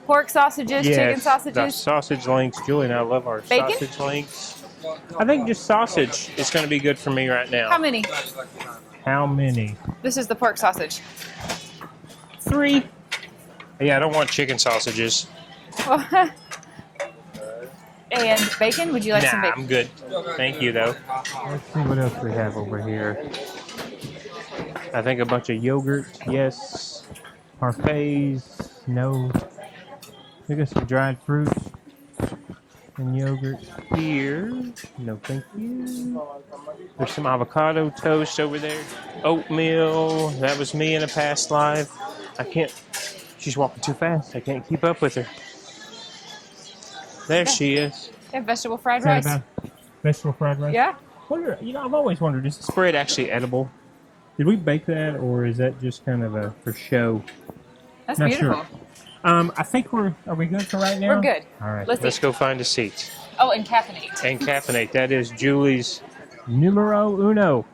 pork sausages, chicken The sausages? sausage links. Julie and I love our Bacon? sausage links. I think just sausage is going to be good for me right now. How many? How many? This is the pork sausage. 3. Yeah, I don't want chicken sausages. And bacon? Would you like some Nah, bacon? I'm good. Thank you, though. Let's see what else we have over here. I think a bunch of yogurt, yes. Parfaits, no. We got some dried fruits and yogurt here. No, thank you. There's some avocado toast over there. Oatmeal. That was me in a past life. I can't. She's walking too fast. I can't keep up with her. There she is. They have vegetable fried rice. Vegetable fried rice? Yeah. Wonder, I've always wondered, is this bread actually edible? Did we bake that, or is that just kind of a for show? That's Not beautiful. sure. I think are we good for right now? We're good. All right, Let's let's eat. go find a seat. Oh, and caffeinate. And caffeinate. That is Julie's numero uno.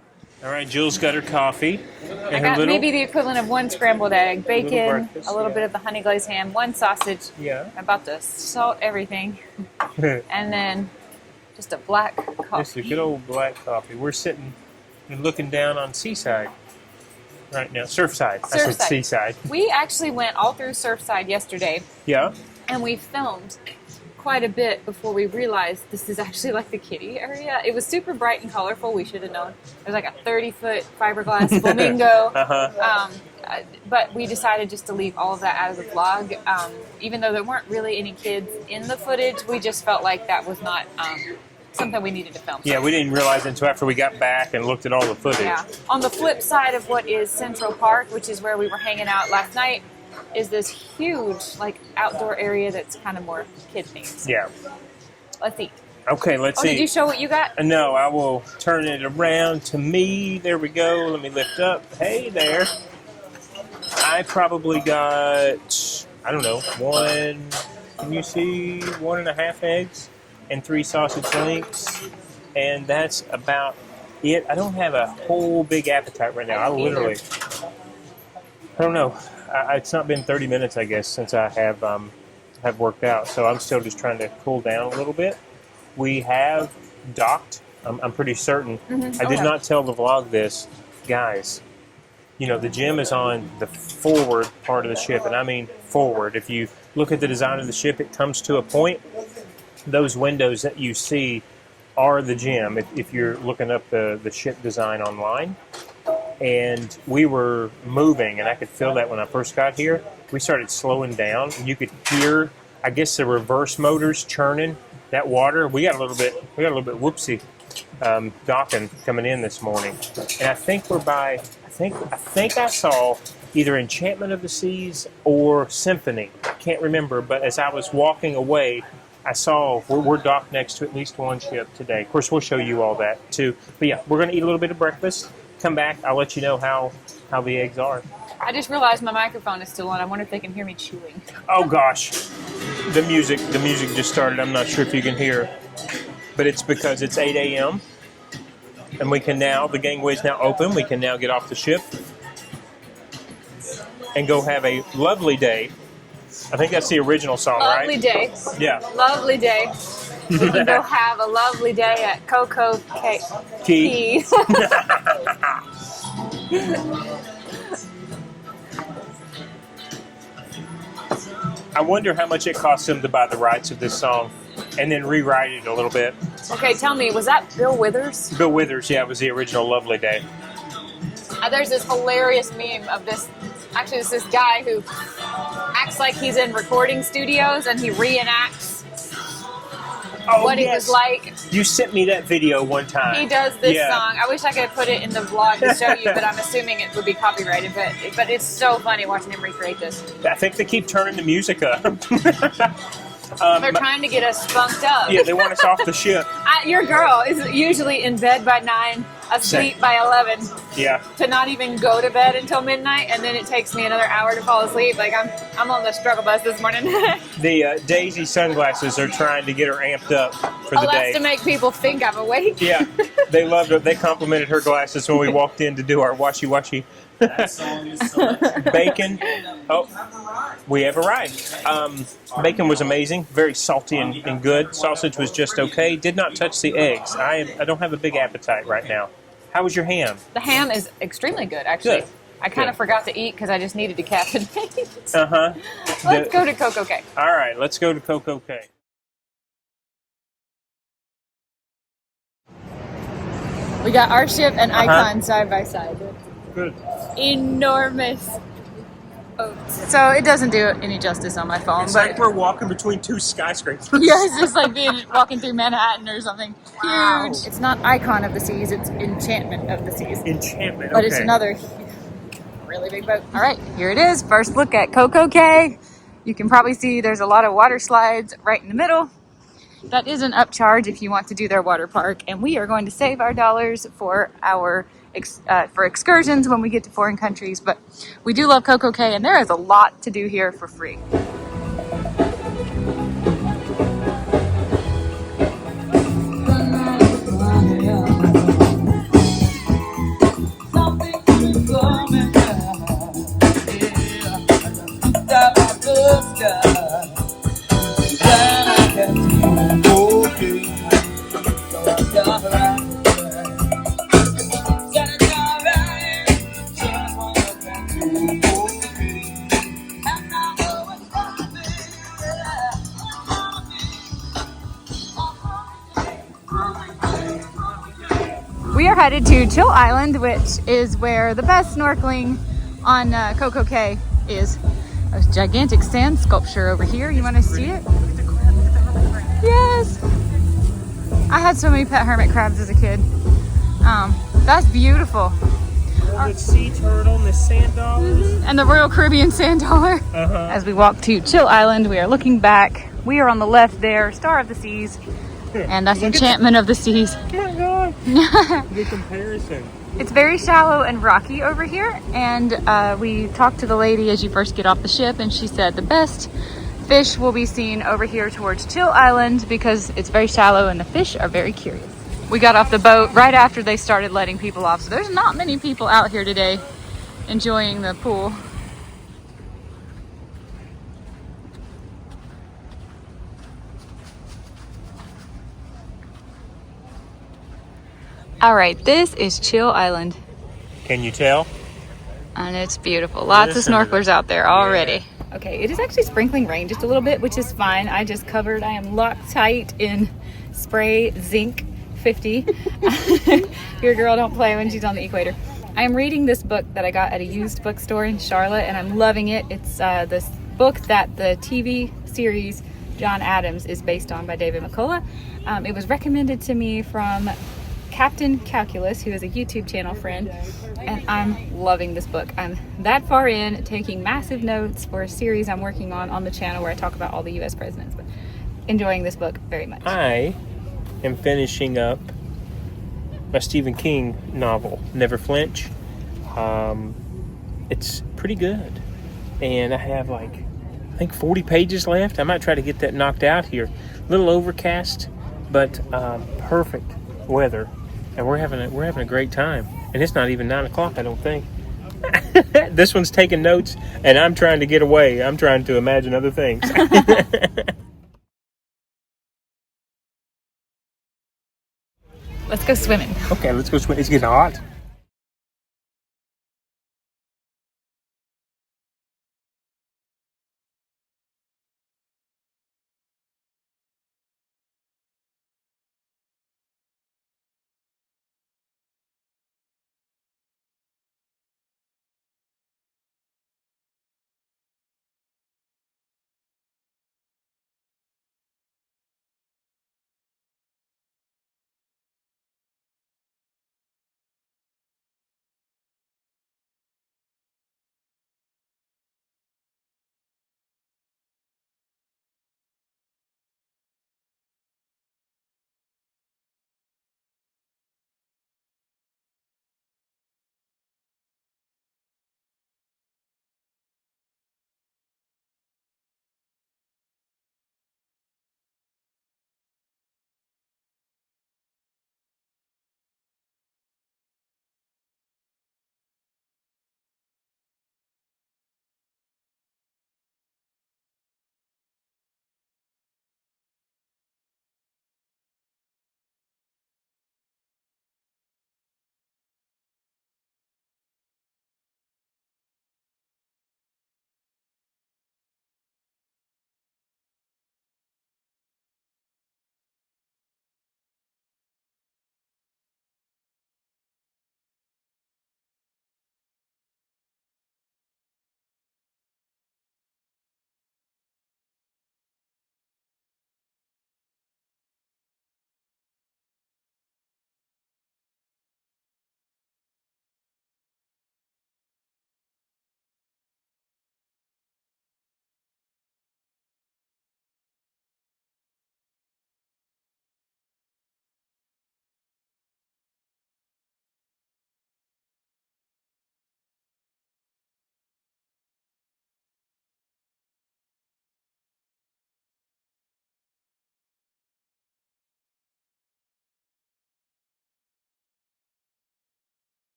All right, Jules got her coffee. I got maybe the equivalent of 1 scrambled egg, bacon, breakfast, a little yeah. bit of the honey glazed ham, 1 sausage. Yeah. I'm about to salt everything. And then just a black coffee. Just a good old black coffee. We're sitting and looking down on Seaside right now. Surfside. I said Surfside. Seaside. We actually went all through Surfside yesterday, Yeah. and we filmed quite a bit before we realized this is actually like the kiddie area. It was super bright and colorful. We should have known. There's like a 30-foot fiberglass flamingo. Uh-huh. But we decided just to leave all of that out of the vlog. Even though there weren't really any kids in the footage, we just felt like that was not something we needed to film. Yeah, we didn't realize until after we got back and looked at all the footage. Yeah. On the flip side of what is Central Park, which is where we were hanging out last night, is this huge like outdoor area that's kind of more kid themed. Yeah. Let's eat. Okay, let's see. Did you show what you got? No, I will turn it around to me. There we go. Let me lift up. Hey there. I probably got, I don't know, 1, can you see, 1.5 eggs and 3 sausage links. And that's about it. I don't have a whole big appetite right now. I literally, I don't know. It's not been 30 minutes, I guess, since I have worked out. So I'm still just trying to cool down a little bit. We have docked. I'm pretty certain. I did not tell the vlog this. Guys, you know, the gym is on the forward part of the ship, and I mean forward. If you look at the design of the ship, it comes to a point. Those windows that you see are the gym, if you're looking up the ship design online. And we were moving, and I could feel that when I first got here. We started slowing down, and you could hear, I guess, the reverse motors churning that water. We got a little bit whoopsie docking coming in this morning, and I think we're by. I think I saw either Enchantment of the Seas or Symphony. I can't remember, but as I was walking away, I saw we're docked next to at least one ship today. Of course, we'll show you all that too. But yeah, we're going to eat a little bit of breakfast. Come back, I'll let you know how the eggs are. I just realized my microphone is still on. I wonder if they can hear me chewing. Oh gosh, the music just started. I'm not sure if you can hear, but it's because it's 8 a.m. and we can now, the gangway is now open. We can now get off the ship and go have a lovely day. I think that's the original song, Lovely right? day. Yeah. Lovely day. We can go have a lovely day at Coco Key. I wonder how much it cost them to buy the rights of this song and then rewrite it a little bit. Okay, tell me, was that Bill Withers? Bill Withers, yeah, it was the original Lovely Day. There's this hilarious meme of this. Actually, it's this guy who acts like he's in recording studios and he reenacts what it was like You sent me that video one time. He does this Yeah. song. I wish I could put it in the vlog to show you, but I'm assuming it would be copyrighted. But it's so funny watching him recreate this. I think they keep turning the music up. They're trying to get us spunked up. Yeah, they want us off the ship. Your girl is usually in bed by 9, asleep by 11. Yeah. To not even go to bed until midnight, and then it takes me another hour to fall asleep. Like I'm on the struggle bus this morning. The Daisy sunglasses are trying to get her amped up for the day. That's to make people think I'm awake. Yeah, they loved it. They complimented her glasses when we walked in to do our washy-washy. That song is so Bacon. Oh, we have arrived. Bacon was amazing, very salty and good. Sausage was just okay. Did not touch the eggs. I don't have a big appetite right now. How was your ham? The ham is extremely good, actually. Good. I kind of forgot to eat because I just needed to caffeinate. Uh-huh. Let's go to Coco Key. All right, let's go to Coco Key. We got our ship and Icon side by side. Good. Enormous boats. So it doesn't do any justice on my phone, It's but like we're walking between two skyscrapers. yeah, it's just like walking through Manhattan or something. Huge. Wow. It's not Icon of the Seas, it's Enchantment of the Seas. Enchantment, But it's another really big boat. All right, here it is. First look at Coco Key. You can probably see there's a lot of water slides right in the middle. That is an upcharge if you want to do their water park, and we are going to save our dollars for our for excursions when we get to foreign countries. But we do love Coco Key, and there is a lot to do here for free. We are headed to Chill Island, which is where the best snorkeling on Coco Key is. A gigantic sand sculpture over here. You want to see it? Yes! I had so many pet hermit crabs as a kid. That's beautiful. The sea turtle and the sand dollars. And the Royal Caribbean sand dollar. As we walk to Chill Island, we are looking back. We are on the left there, Star of the Seas. And that's Enchantment of the Seas. Oh my god. The comparison. It's very shallow and rocky over here, and we talked to the lady as you first get off the ship, and she said the best fish will be seen over here towards Chill Island because it's very shallow and the fish are very curious. We got off the boat right after they started letting people off, so there's not many people out here today enjoying the pool. All right, this is Chill Island. Can you tell? And it's beautiful. Lots of snorkelers out there already. Yeah. Okay, it is actually sprinkling rain just a little bit, which is fine. I just covered, I am locked tight in spray zinc 50. Your girl don't play when she's on the equator. I am reading this book that I got at a used bookstore in Charlotte, and I'm loving it. It's this book that the TV series John Adams is based on by David McCullough. It was recommended to me from Captain Calculus, who is a YouTube channel friend, and I'm loving this book. I'm that far in, taking massive notes for a series I'm working on the channel where I talk about all the US presidents, but enjoying this book very much. I am finishing up my Stephen King novel, Never Flinch. It's pretty good, and I have I think 40 pages left. I might try to get that knocked out here. A little overcast, but perfect weather. And we're having a great time. And it's not even 9 o'clock, I don't think. This one's taking notes, and I'm trying to get away. I'm trying to imagine other things. Let's go swimming. Okay, let's go swim. It's getting hot.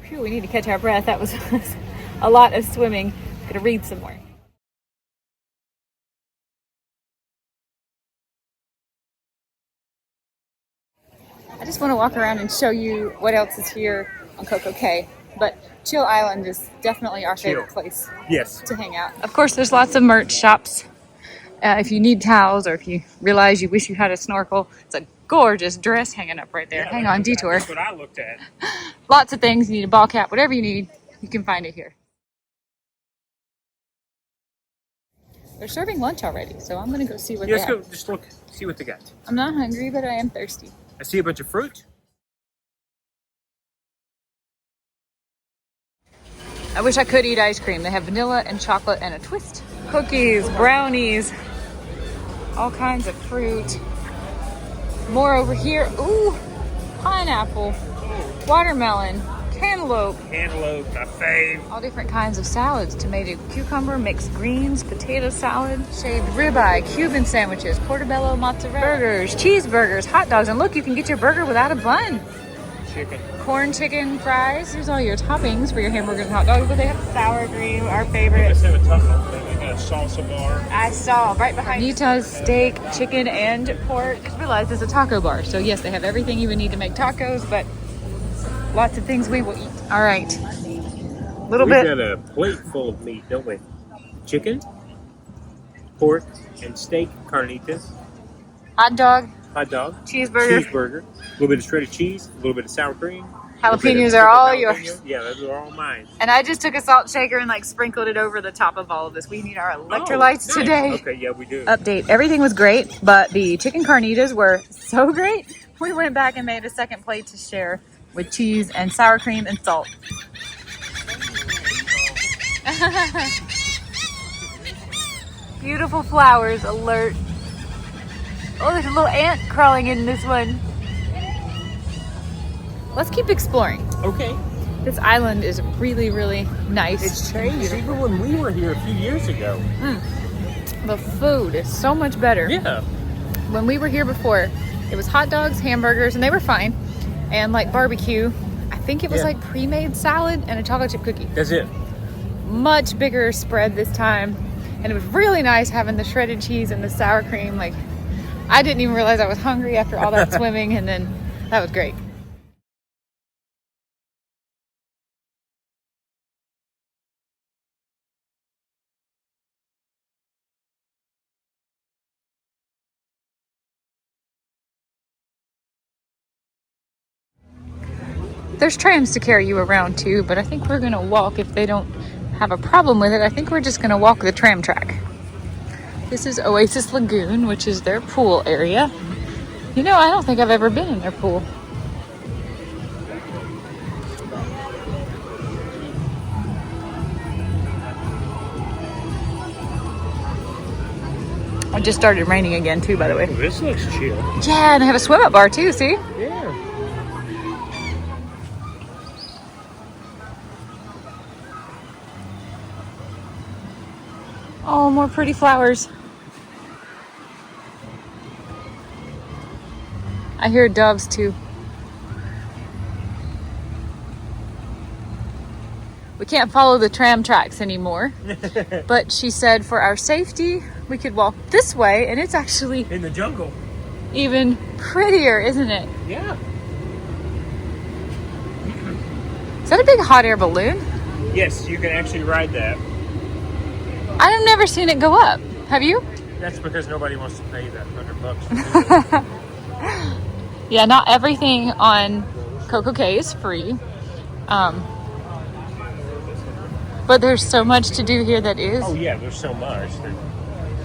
Phew, we need to catch our breath. That was a lot of swimming. Gonna read some more. I just want to walk around and show you what else is here on Coco Key. But Chill Island is definitely our favorite place to hang out. Of course, there's lots of merch shops. If you need towels or if you realize you wish you had a snorkel, it's a gorgeous dress hanging up right there. Yeah, hang on, detour. That's what I looked at. Lots of things. You need a ball cap, whatever you need, you can find it here. They're serving lunch already, so I'm gonna go see what they have. Let's go just look, see what they got. I'm not hungry, but I am thirsty. I see a bunch of fruit. I wish I could eat ice cream. They have vanilla and chocolate and a twist. Cookies, brownies, all kinds of fruit. More over here. Ooh, pineapple, watermelon, cantaloupe. Cantaloupe, my fave. All different kinds of salads. Tomato, cucumber, mixed greens, potato salad, shaved ribeye, Cuban sandwiches, portobello, mozzarella, burgers, cheeseburgers, hot dogs. And look, you can get your burger without a bun. Chicken. Corn, chicken, fries. Here's all your toppings for your hamburgers and hot dogs. But they have sour cream, our favorite. Let's have a taco. They got a salsa bar. I saw right behind Nita's steak, chicken, and pork. I just realized it's a taco bar. So yes, they have everything you would need to make tacos, but lots of things we will eat. All right. We've got a plate full of meat, don't we? Chicken, pork, and steak carnitas. Hot dog, cheeseburger, a little bit of shredded cheese, a little bit of sour cream. jalapenos are all yours. Yeah, those are all mine. And I just took a salt shaker and like sprinkled it over the top of all of this. We need our electrolytes today. Okay, yeah, we do. Update. Everything was great, but the chicken carnitas were so great. We went back and made a second plate to share with cheese and sour cream and salt. Beautiful flowers alert. Oh, there's a little ant crawling in this one. Let's keep exploring. Okay. This island is really, really nice. It's changed even when we were here a few years ago. The food is so much better. Yeah. When we were here before, it was hot dogs, hamburgers, and they were fine. And like barbecue. I think it was like pre-made salad and a chocolate chip cookie. That's it. Much bigger spread this time. And it was really nice having the shredded cheese and the sour cream. Like, I didn't even realize I was hungry after all that swimming, and then that was great. There's trams to carry you around too, but I think we're gonna walk if they don't have a problem with it. I think we're just gonna walk the tram track. This is Oasis Lagoon, which is their pool area. You know, I don't think I've ever been in their pool. It just started raining again too, by the way. Oh, this looks chill. Yeah, and they have a swim up bar too, see? Yeah. Oh, more pretty flowers. I hear doves too. We can't follow the tram tracks anymore, but she said for our safety, we could walk this way, and it's actually in the jungle. Even prettier, isn't it? Yeah. Is that a big hot air balloon? Yes, you can actually ride that. I've never seen it go up. Have you? That's because nobody wants to pay that $100. Yeah, not everything on Coco Key is free. But there's so much to do here that is. Oh yeah, there's so much.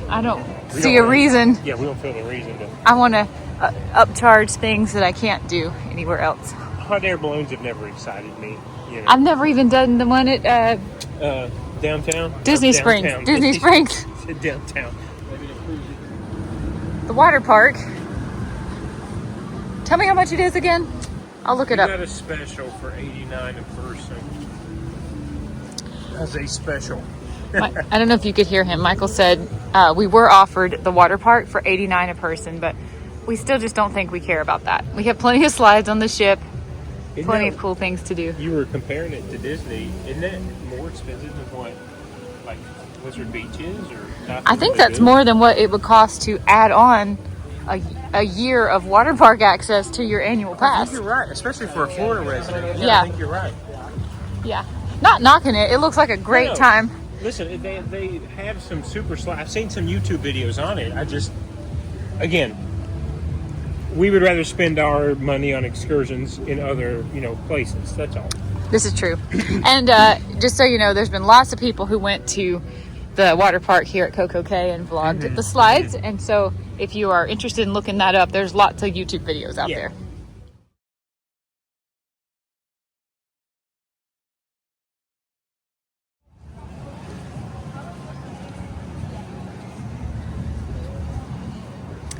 I don't see a reason. Yeah, we don't feel the reason to. I want to upcharge things that I can't do anywhere else. Hot air balloons have never excited me. You know. I've never even done the one at downtown. Disney Springs. Disney Springs. Downtown. The water park. Tell me how much it is again. I'll look it up. We got a special for $89 a person. That's a special. I don't know if you could hear him. Michael said we were offered the water park for $89 a person, but we still just don't think we care about that. We have plenty of slides on the ship. plenty of cool things to do. You were comparing it to Disney. Isn't that more expensive than what, like, Blizzard Beaches or I think that's more than what it would cost to add on a year of water park access to your annual I pass. think you're right, especially for a Florida resident. Yeah. I think you're right. Yeah. Not knocking it. It looks like a great No. time. Listen, they have some super slides. I've seen some YouTube videos on it. Again, we would rather spend our money on excursions in other, places. That's all. This is true. And just so you know, there's been lots of people who went to the water park here at Coco Key and vlogged the slides. And so if you are interested in looking that up, there's lots of YouTube videos out there.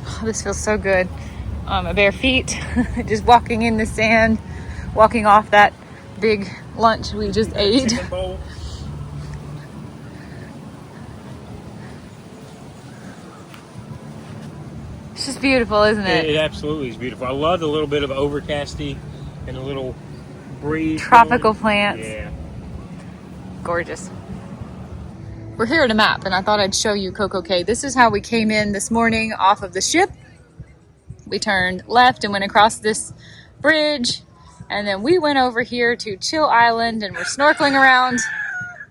Oh, this feels so good. My bare feet, just walking in the sand, walking off that big lunch we just ate. Chicken bowl. It's just beautiful, isn't it? It absolutely is beautiful. I love the little bit of overcasty and a little breeze. Tropical going. plants. Yeah. Gorgeous. We're here at a map, and I thought I'd show you Coco Key. This is how we came in this morning off of the ship. We turned left and went across this bridge, and then we went over here to Chill Island, and we're snorkeling around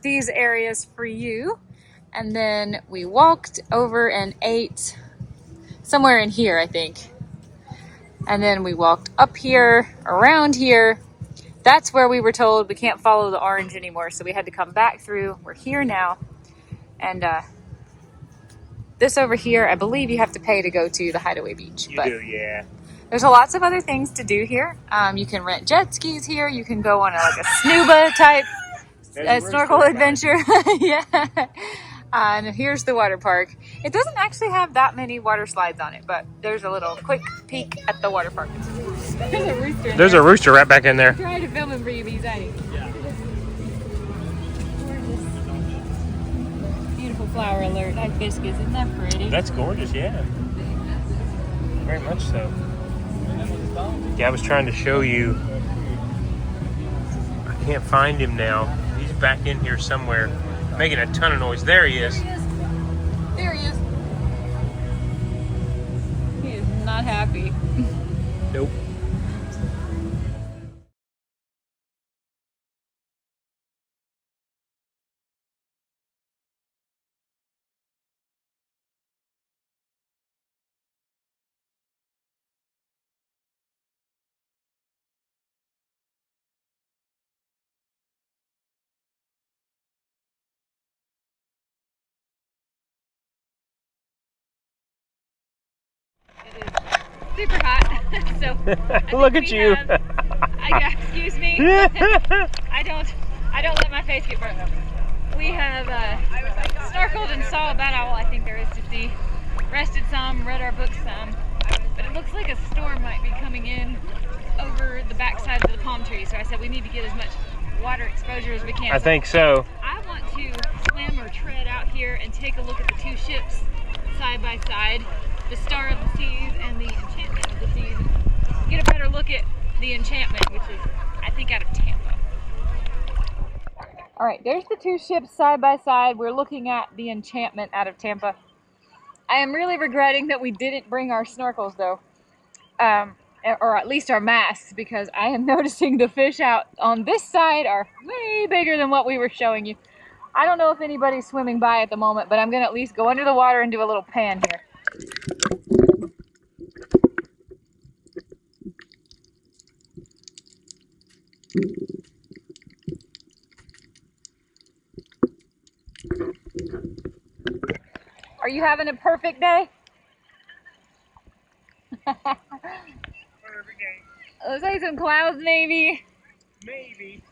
these areas for you. And then we walked over and ate somewhere in here, I think. And then we walked up here, around here. That's where we were told we can't follow the orange anymore, so we had to come back through. We're here now. And this over here, I believe you have to pay to go to the Hideaway Beach. You do, yeah. There's lots of other things to do here. You can rent jet skis here. You can go on a snuba type snorkel adventure. Yeah. And here's the water park. It doesn't actually have that many water slides on it, but there's a little quick peek at the water park. There's a rooster. There's a rooster right back in there. Try to film him for you, but he's hiding. Yeah. Beautiful flower alert. Hibiscus, isn't that pretty? That's gorgeous, yeah. Very much so. Yeah, I was trying to show you. I can't find him now. He's back in here somewhere, making a ton of noise. There he is. There he is. He is not happy. Nope. Super hot. So Look at you. excuse me. I don't let my face get burned. We have snorkeled and saw about all I think there is to see. Rested some, read our books some. But it looks like a storm might be coming in over the backside of the palm tree. So I said we need to get as much water exposure as we can. I think so. I want to swim or tread out here and take a look at the two ships side by side. The Star of the Seas and the Enchantment of the Seas. Get a better look at the Enchantment, which is, I think, out of Tampa. All right, there's the two ships side by side. We're looking at the Enchantment out of Tampa. I am really regretting that we didn't bring our snorkels, though, or at least our masks, because I am noticing the fish out on this side are way bigger than what we were showing you. I don't know if anybody's swimming by at the moment, but I'm going to at least go under the water and do a little pan here. Are you having a perfect day? Perfect day. Looks like some clouds, maybe. Maybe.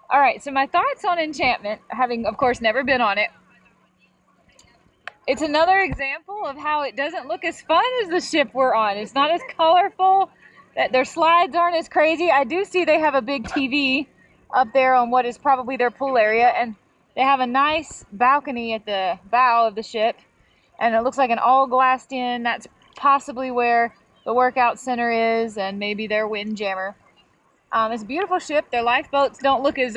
All right, so my thoughts on Enchantment, having, of course, never been on it. It's another example of how it doesn't look as fun as the ship we're on. It's not as colorful. That their slides aren't as crazy. I do see they have a big TV up there on what is probably their pool area, and they have a nice balcony at the bow of the ship, and it looks like an all glassed in. That's possibly where the workout center is, and maybe their Windjammer. It's a beautiful ship. Their lifeboats don't look as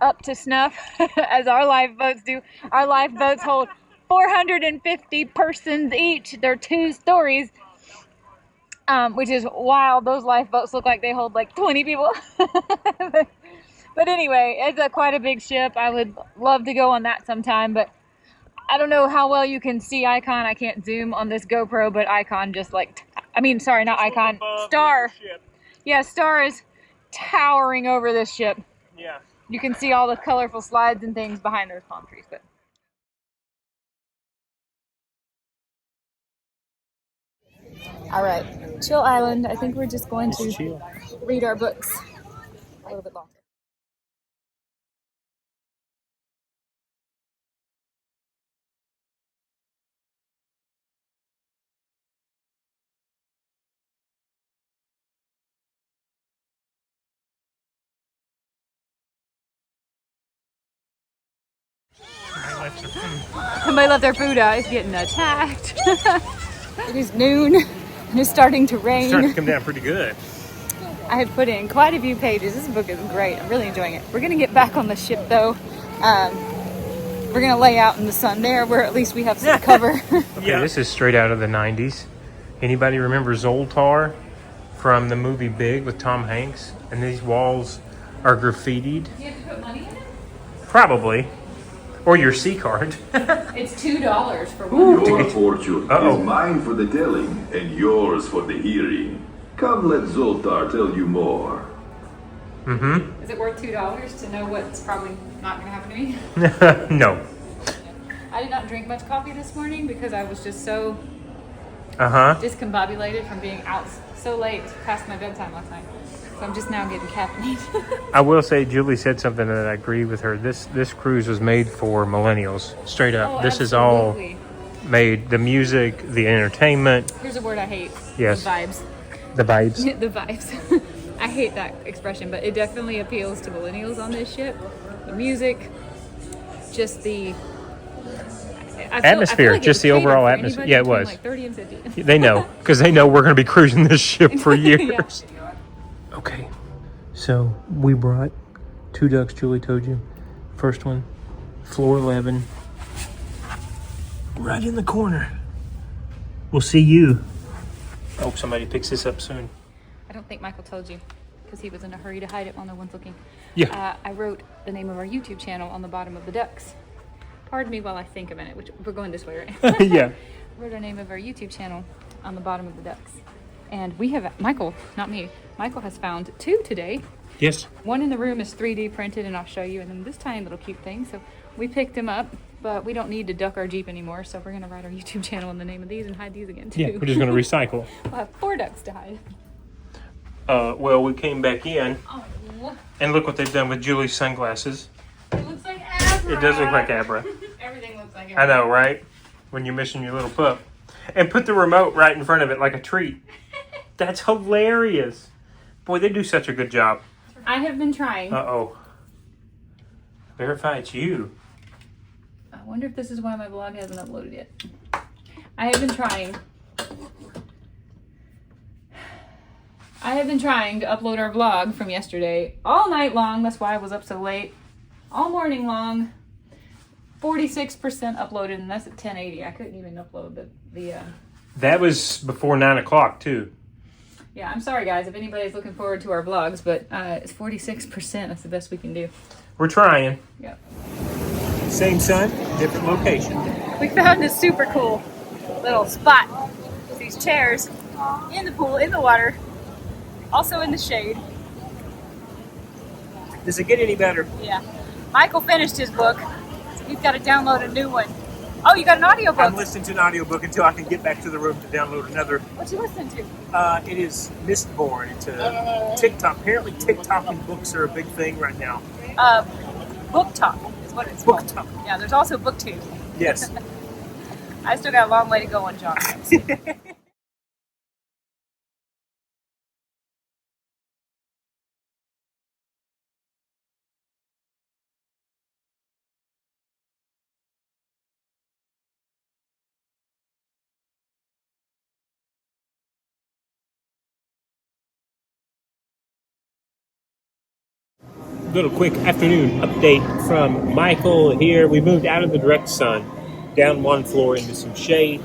up to snuff as our lifeboats do. Our lifeboats hold 450 persons each. They're 2 stories, which is wild. Those lifeboats look like they hold like 20 people. But anyway, it's quite a big ship. I would love to go on that sometime, but I don't know how well you can see Icon. I can't zoom on this GoPro, but Icon just like, I mean, sorry, not Icon, Star. Yeah, Star is towering over this ship. Yeah. You can see all the colorful slides and things behind those palm trees. But all right, Chill Island. I think we're just going to read our books a little bit longer. Somebody left their food out. It's getting attacked. It is noon and it's starting to rain. It's starting to come down pretty good. I have put in quite a few pages. This book is great. I'm really enjoying it. We're going to get back on the ship though. We're going to lay out in the sun there where at least we have some cover. Okay, this is straight out of the 90s. Anybody remember Zoltar from the movie Big with Tom Hanks? And these walls are graffitied. You have to put money in it? Probably. Or your C card. It's $2 for one. Your fortune is mine for the telling and yours for the hearing. Come, let Zoltar tell you more. Mm-hmm. Is it worth $2 to know what's probably not going to happen to me? No. I did not drink much coffee this morning because I was just so discombobulated from being out so late past my bedtime last night. So I'm just now getting caffeinated. I will say Julie said something that I agree with her. This cruise was made for millennials. Straight up. Oh, this is all absolutely. made. The music, the entertainment. Here's a word I hate. Yes. The vibes. The vibes. The vibes. I hate that expression, but it definitely appeals to millennials on this ship. The music, just the Atmosphere, like just the overall atmosphere. Yeah, it was. Like 30 and 50. They know, because they know we're going to be cruising this ship for years. Yeah. Okay, so we brought 2 ducks, Julie told you. First one, floor 11, right in the corner. We'll see you. I hope somebody picks this up soon. I don't think Michael told you because he was in a hurry to hide it while no one's looking. Yeah. I wrote the name of our YouTube channel on the bottom of the ducks. Pardon me while I think a minute, which we're going this way, right? Yeah. Wrote our name of our YouTube channel on the bottom of the ducks. And we have, Michael, not me, Michael has found 2 today. Yes. One in the room is 3D printed, and I'll show you, and then this tiny little cute thing. So we picked him up, but we don't need to duck our Jeep anymore, so we're going to write our YouTube channel in the name of these and hide these again, too. Yeah, we're just going to recycle. We'll have 4 ducks to hide. Well, we came back in, Oh, and look what they've done with Julie's sunglasses. it looks like Abra. It does look like Abra. Everything looks like Abra. I know, right? When you're missing your little pup. And put the remote right in front of it like a treat. That's hilarious. Boy, they do such a good job. I have been trying. Uh-oh. Verify it's you. I wonder if this is why my blog hasn't uploaded yet. I have been trying. I have been trying to upload our vlog from yesterday all night long. That's why I was up so late. All morning long. 46% uploaded, and that's at 1080. I couldn't even upload the That was before 9 o'clock, too. Yeah, I'm sorry, guys, if anybody's looking forward to our vlogs, but it's 46%. That's the best we can do. We're trying. Yep. Same sun, different location. We found this super cool little spot. These chairs in the pool, in the water, also in the shade. Does it get any better? Yeah. Michael finished his book. He's got to download a new one. Oh, you got an audiobook? I'm listening to an audiobook until I can get back to the room to download another. What you listening to? It is Mistborn. It's a TikTok. Apparently TikTok and books are a big thing right now. Book Talk is what it's Book called. Talk. Yeah, there's also BookTube. Yes. I still got a long way to go on John. Little quick afternoon update from Michael here. We moved out of the direct sun, down one floor into some shade.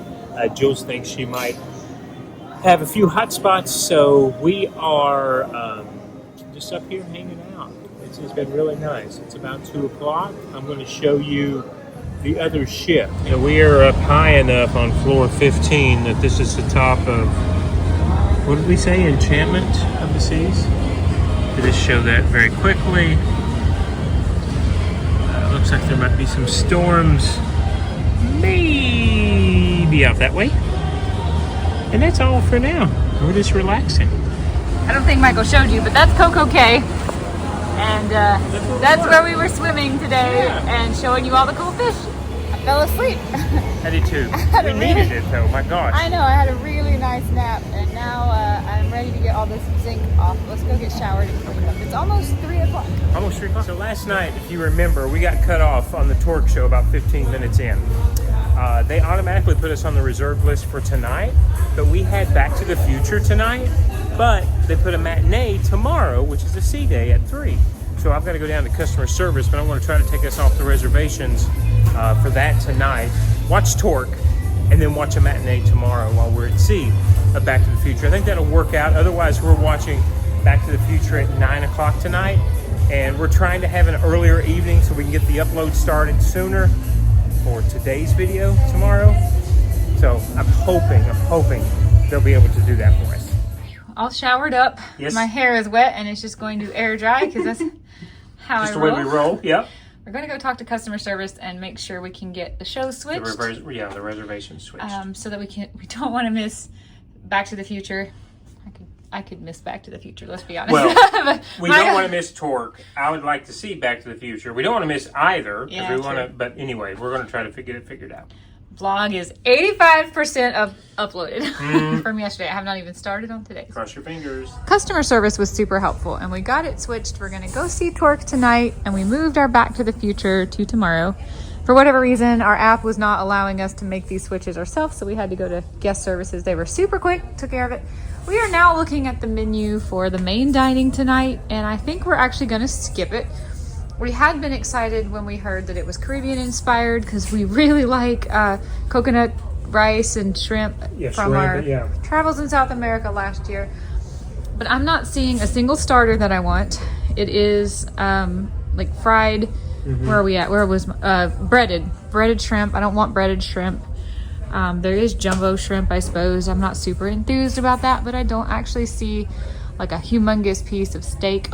Jules thinks she might have a few hot spots, so we are just up here hanging out. It's been really nice. It's about 2 o'clock. I'm going to show you the other ship. You know, we are up high enough on floor 15 that this is the top of, what did we say, Enchantment of the Seas? To just show that very quickly. Looks like there might be some storms, maybe out that way. And that's all for now. We're just relaxing. I don't think Michael showed you, but that's Coco Key. And that's where we were swimming today and showing you all the cool fish. I fell asleep. I did too. We needed it though, my gosh. I know, I had a really nice nap and now I'm ready to get all this zinc off. Let's go get showered and cleaned up. It's almost 3 o'clock. Almost 3 o'clock. So last night, if you remember, we got cut off on the Torque show about 15 minutes in. They automatically put us on the reserve list for tonight, but we had Back to the Future tonight, but they put a matinee tomorrow, which is a sea day at 3. So I've got to go down to customer service, but I'm going to try to take us off the reservations for that tonight. Watch Torque, and then watch a matinee tomorrow while we're at sea of Back to the Future. I think that'll work out. Otherwise, we're watching Back to the Future at 9 o'clock tonight, and we're trying to have an earlier evening so we can get the upload started sooner for today's video tomorrow. So I'm hoping they'll be able to do that for us. All showered up. Yes. My hair is wet and it's just going to air dry because that's how Just I the roll. way we roll, yep. We're going to go talk to customer service and make sure we can get the show switched. The reservation switched. So that we don't want to miss Back to the Future. I could miss Back to the Future, let's be honest. Well, we don't want to miss Torque. I would like to see Back to the Future. We don't want to miss either. Yeah, we want to, but anyway, we're going to try to get it figured out. Vlog is 85% of uploaded from yesterday. I have not even started on today's. Cross your fingers. Customer service was super helpful and we got it switched. We're going to go see Torque tonight and we moved our Back to the Future to tomorrow. For whatever reason, our app was not allowing us to make these switches ourselves, so we had to go to guest services. They were super quick, took care of it. We are now looking at the menu for the main dining tonight, and I think we're actually going to skip it. We had been excited when we heard that it was Caribbean inspired because we really like coconut rice and shrimp from our travels in South America last year. But I'm not seeing a single starter that I want. It is like fried. Where are we at? Where was breaded shrimp? I don't want breaded shrimp. There is jumbo shrimp, I suppose. I'm not super enthused about that, but I don't actually see like a humongous piece of steak.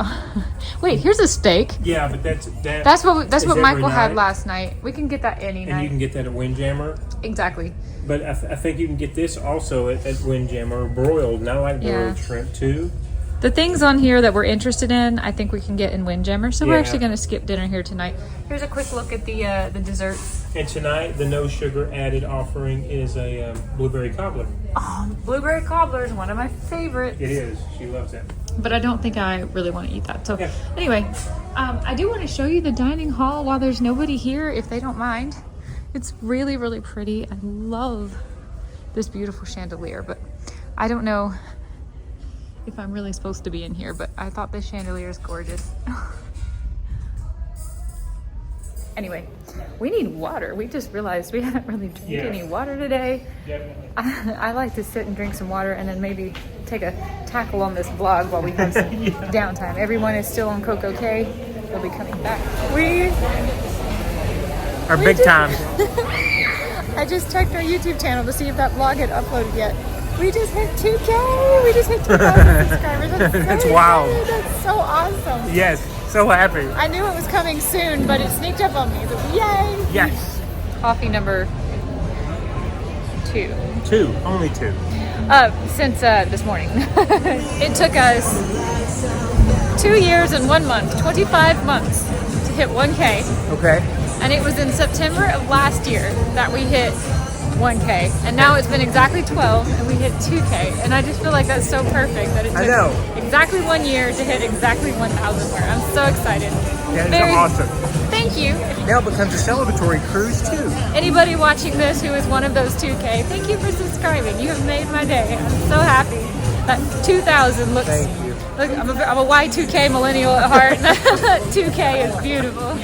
Wait, here's a steak. Yeah, but that's what Michael had last night. We can get that any night. And you can get that at Windjammer. Exactly. But I think you can get this also at Windjammer broiled. And I like broiled shrimp too. The things on here that we're interested in, I think we can get in Windjammer. So we're actually going to skip dinner here tonight. Here's a quick look at the desserts. And tonight, the no sugar added offering is a blueberry cobbler. Oh, blueberry cobbler is one of my favorites. It is. She loves it. But I don't think I really want to eat that. So anyway, I do want to show you the dining hall while there's nobody here, if they don't mind. It's really, really pretty. I love this beautiful chandelier, but I don't know if I'm really supposed to be in here, but I thought this chandelier is gorgeous. Anyway, we need water. We just realized we haven't really drank any water today. Definitely. I like to sit and drink some water and then maybe take a tackle on this vlog while we have some downtime. Everyone is still on Coco Key. We'll be coming back. Our big time. I just checked our YouTube channel to see if that vlog had uploaded yet. We just hit 2K. We just hit 2,000 subscribers. That's wild. That's so awesome. Yes, so happy. I knew it was coming soon, but it sneaked up on me. So yay! Yes. Coffee number 2. Only 2. Since this morning. It took us 2 years and 1 month, 25 months to hit 1K. Okay. And it was in September of last year that we hit 1K, and now it's been exactly 12 and we hit 2K, and I just feel like that's so perfect that it took exactly 1 year to hit exactly 1,000 more. I'm so excited. That is awesome. Thank you. Now it becomes a celebratory cruise too. Anybody watching this who is one of those 2K, thank you for subscribing. You have made my day. I'm so happy. That 2,000 looks Look, I'm a Y2K millennial at heart. 2K is beautiful.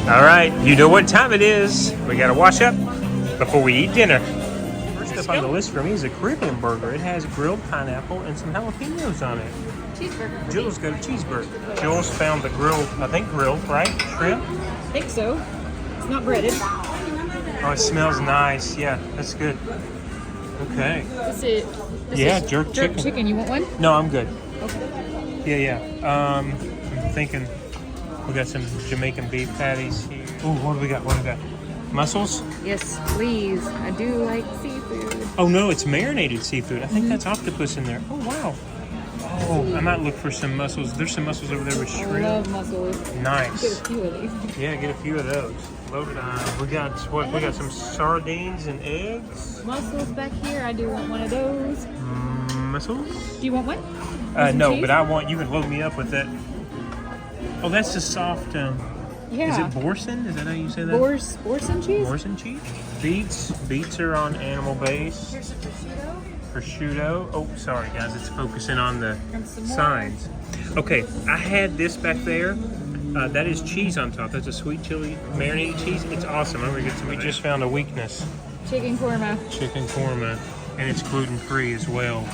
All right, you know what time it is. We gotta wash up before we eat dinner. First up on the list for me is a Caribbean burger. It has grilled pineapple and some jalapenos on it. Cheeseburger. Jules got a cheeseburger. Jules found the grilled, I think grilled, right? Shrimp? I think so. It's not breaded. Oh, it smells nice. Yeah, that's good. Okay. This is Jerk chicken. You want one? No, I'm good. Okay. Yeah. I'm thinking we got some Jamaican beef patties here. Oh, what do we got? Mussels? Yes, please. I do like seafood. Oh no, it's marinated seafood. I think that's octopus in there. Oh wow. Oh, I might look for some mussels. There's some mussels over there with shrimp. I love mussels. Nice. Get a few of these. Yeah, get a few of those. Loaded. We got what? We got some sardines and eggs. Mussels back here. I do want one of those. Mussels? Do you want one? No, cheese? but I want you can load me up with that. Oh, that's the soft. Yeah. Is it Borson? Is that how you say that? Borson cheese? Borson cheese? Beets are on animal base. Here's some prosciutto. Prosciutto. Oh, sorry guys, it's focusing on the And some more. signs. Okay, I had this back there. That is cheese on top. That's a sweet chili marinated cheese. It's awesome. I'm gonna get some. We just found a weakness. Chicken korma. Chicken korma, and it's gluten-free as well.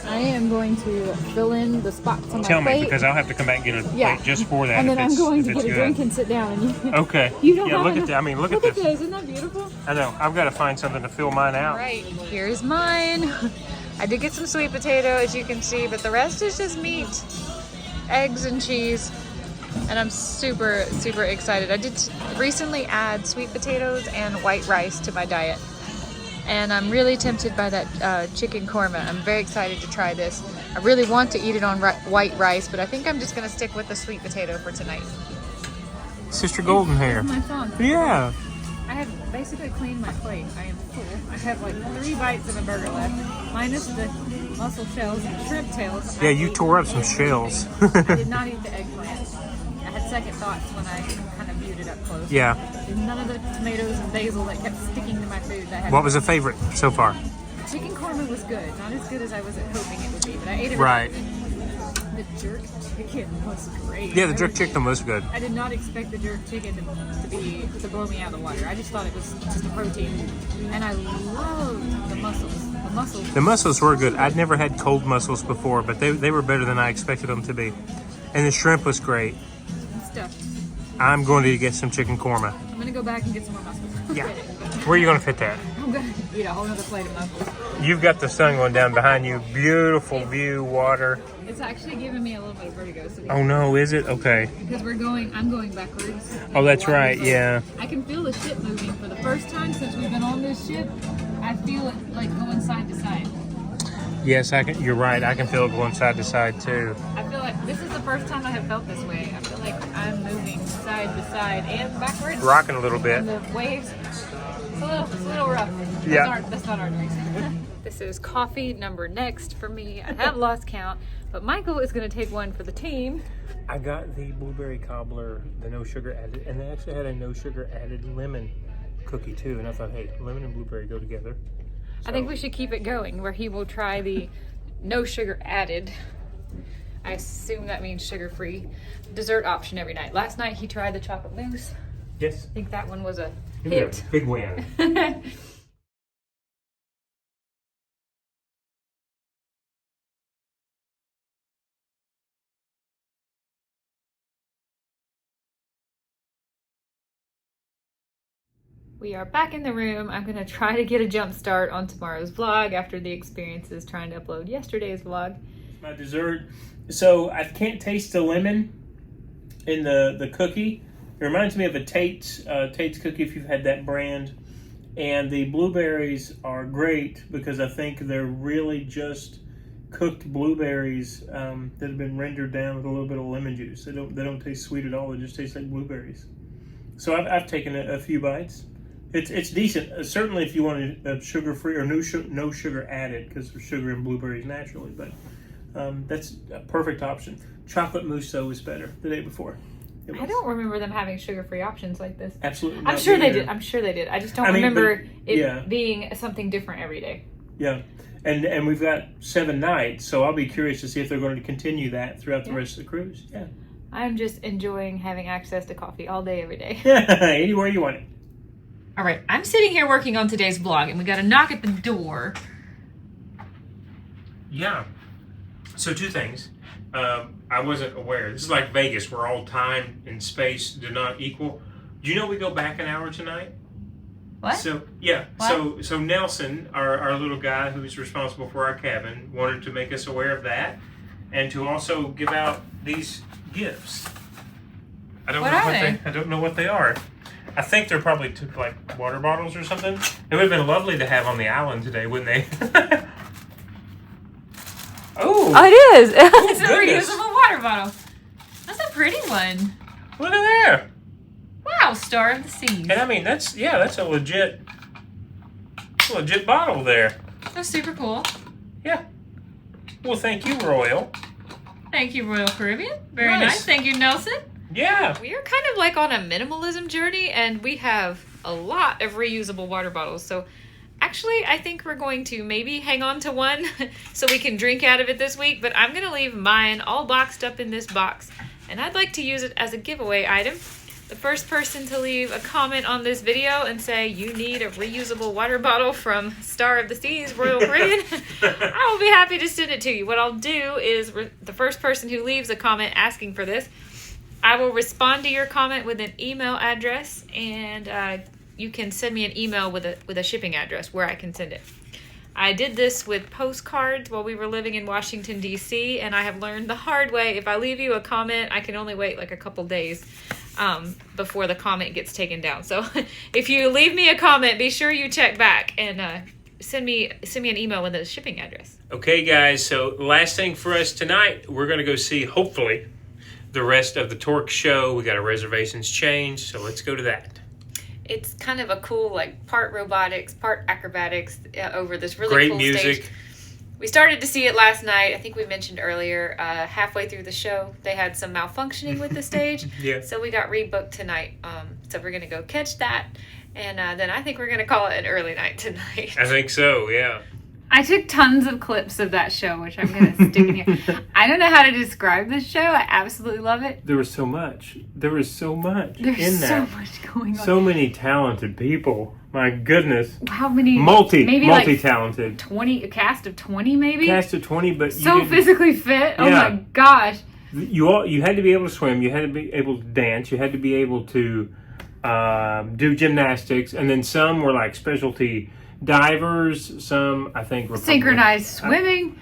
I am going to fill in the spots on my Tell plate. me, because I'll have to come back and get a plate just for that. And then if I'm it's- going if to it's get a good. drink and sit down. And Okay. you don't Yeah, have look enough. at that. I mean, look at Look this. at this. Isn't that beautiful? I know. I've got to find something to fill mine out. All right, here's mine. I did get some sweet potato, as you can see, but the rest is just meat, eggs, and cheese. And I'm super, super excited. I did recently add sweet potatoes and white rice to my diet. And I'm really tempted by that chicken korma. I'm very excited to try this. I really want to eat it on white rice, but I think I'm just gonna stick with the sweet potato for tonight. Sister Golden Hair. My phone. Yeah. I have basically cleaned my plate. I am full. I have like 3 bites of a burger left, minus the mussel shells and shrimp tails. Yeah, you tore up some shells. I did not eat the eggplant. I had second thoughts when I kind of viewed it up close. Yeah. None of the tomatoes and basil that kept sticking to my food. That had What was a favorite so far? chicken korma was good. Not as good as I was hoping it would be, but I ate it. Right. The jerk chicken was great. Yeah, the jerk chicken was good. I did not expect the jerk chicken to blow me out of the water. I just thought it was just a protein, and I loved the mussels. The mussels were good. I'd never had cold mussels before, but they were better than I expected them to be. And the shrimp was great. Stuff. I'm going to get some chicken korma. I'm gonna go back and get some more mussels. Yeah. Where are you going to fit that? I'm gonna eat a whole other plate of mussels. You've got the sun going down behind you. Beautiful view, water. It's actually giving me a little bit of vertigo. So Oh no, is it? Okay. because I'm going backwards. Oh, that's right, yeah. I can feel the ship moving for the first time since we've been on this ship. I feel it like going side to side. Yes, you're right. I can feel it going side to side too. I feel like this is the first time I have felt this way. I feel like I'm moving side to side and backwards. Rocking a little bit. And the waves, it's a little rough. Yeah. That's not our drink. This is coffee number next for me. I have lost count, but Michael is going to take one for the team. I got the blueberry cobbler, the no sugar added, and they actually had a no sugar added lemon cookie too. And I thought, hey, lemon and blueberry go together. I think we should keep it going where he will try the no sugar added. I assume that means sugar-free dessert option every night. Last night he tried the chocolate mousse. Yes. I think that one was a It hit. was a big win. We are back in the room. I'm gonna try to get a jump start on tomorrow's vlog after the experiences trying to upload yesterday's vlog. My dessert. So I can't taste the lemon in the cookie. It reminds me of a Tate's cookie if you've had that brand. And the blueberries are great because I think they're really just cooked blueberries that have been rendered down with a little bit of lemon juice. They don't taste sweet at all. They just taste like blueberries. So I've taken a few bites. It's decent. Certainly if you want a sugar-free or no sugar added, because there's sugar in blueberries naturally. But that's a perfect option. Chocolate mousse though was better the day before. I don't remember them having sugar-free options like this. Absolutely. I'm sure they did. I'm sure they did. I just don't remember it being something different every day. Yeah. And we've got 7 nights, so I'll be curious to see if they're going to continue that throughout the rest of the cruise. Yeah. I'm just enjoying having access to coffee all day, every day. Anywhere you want it. All right, I'm sitting here working on today's vlog, and we got a knock at the door. Yeah. So 2 things. I wasn't aware. This is like Vegas, where all time and space do not equal. Do you know we go back an hour tonight? What? So yeah. What? So Nelson, our little guy who's responsible for our cabin, wanted to make us aware of that, and to also give out these gifts. I don't know what they are. I think they're probably like water bottles or something. It would have been lovely to have on the island today, wouldn't they? Oh, it is. It's a goodness. reusable water bottle. That's a pretty one. Look at there. Wow, Star of the Seas. And I mean, that's a legit bottle there. That's super cool. Yeah. Well, thank you, Royal. Thank you, Royal Caribbean. Very Nice. nice. Thank you, Nelson. Yeah. We are kind of like on a minimalism journey, and we have a lot of reusable water bottles. So actually, I think we're going to maybe hang on to one so we can drink out of it this week, but I'm going to leave mine all boxed up in this box, and I'd like to use it as a giveaway item. The first person to leave a comment on this video and say you need a reusable water bottle from Star of the Seas, Royal Caribbean, I will be happy to send it to you. What I'll do is the first person who leaves a comment asking for this, I will respond to your comment with an email address, and you can send me an email with a shipping address where I can send it. I did this with postcards while we were living in Washington, D.C., and I have learned the hard way. If I leave you a comment, I can only wait like a couple days before the comment gets taken down. So if you leave me a comment, be sure you check back and send me an email with a shipping address. Okay, guys. So last thing for us tonight, we're going to go see, hopefully, the rest of the Torque show. We got our reservations changed, so let's go to that. It's kind of a cool, like, part robotics, part acrobatics over this really Great cool music. stage. We started to see it last night. I think we mentioned earlier, halfway through the show, they had some malfunctioning with the stage. Yeah. So we got rebooked tonight. So we're going to go catch that. And then I think we're going to call it an early night tonight. I think so, yeah. I took tons of clips of that show, which I'm going to stick in here. I don't know how to describe this show. I absolutely love it. There was so much. There's in that. so much going on. So many talented people. My goodness. How many? Multi-talented. 20, a cast of 20 maybe? Cast of 20, but so physically fit. Oh Yeah. my gosh. You had to be able to swim. You had to be able to dance. You had to be able to do gymnastics. And then some were like specialty divers. Some, I think, were Synchronized swimming.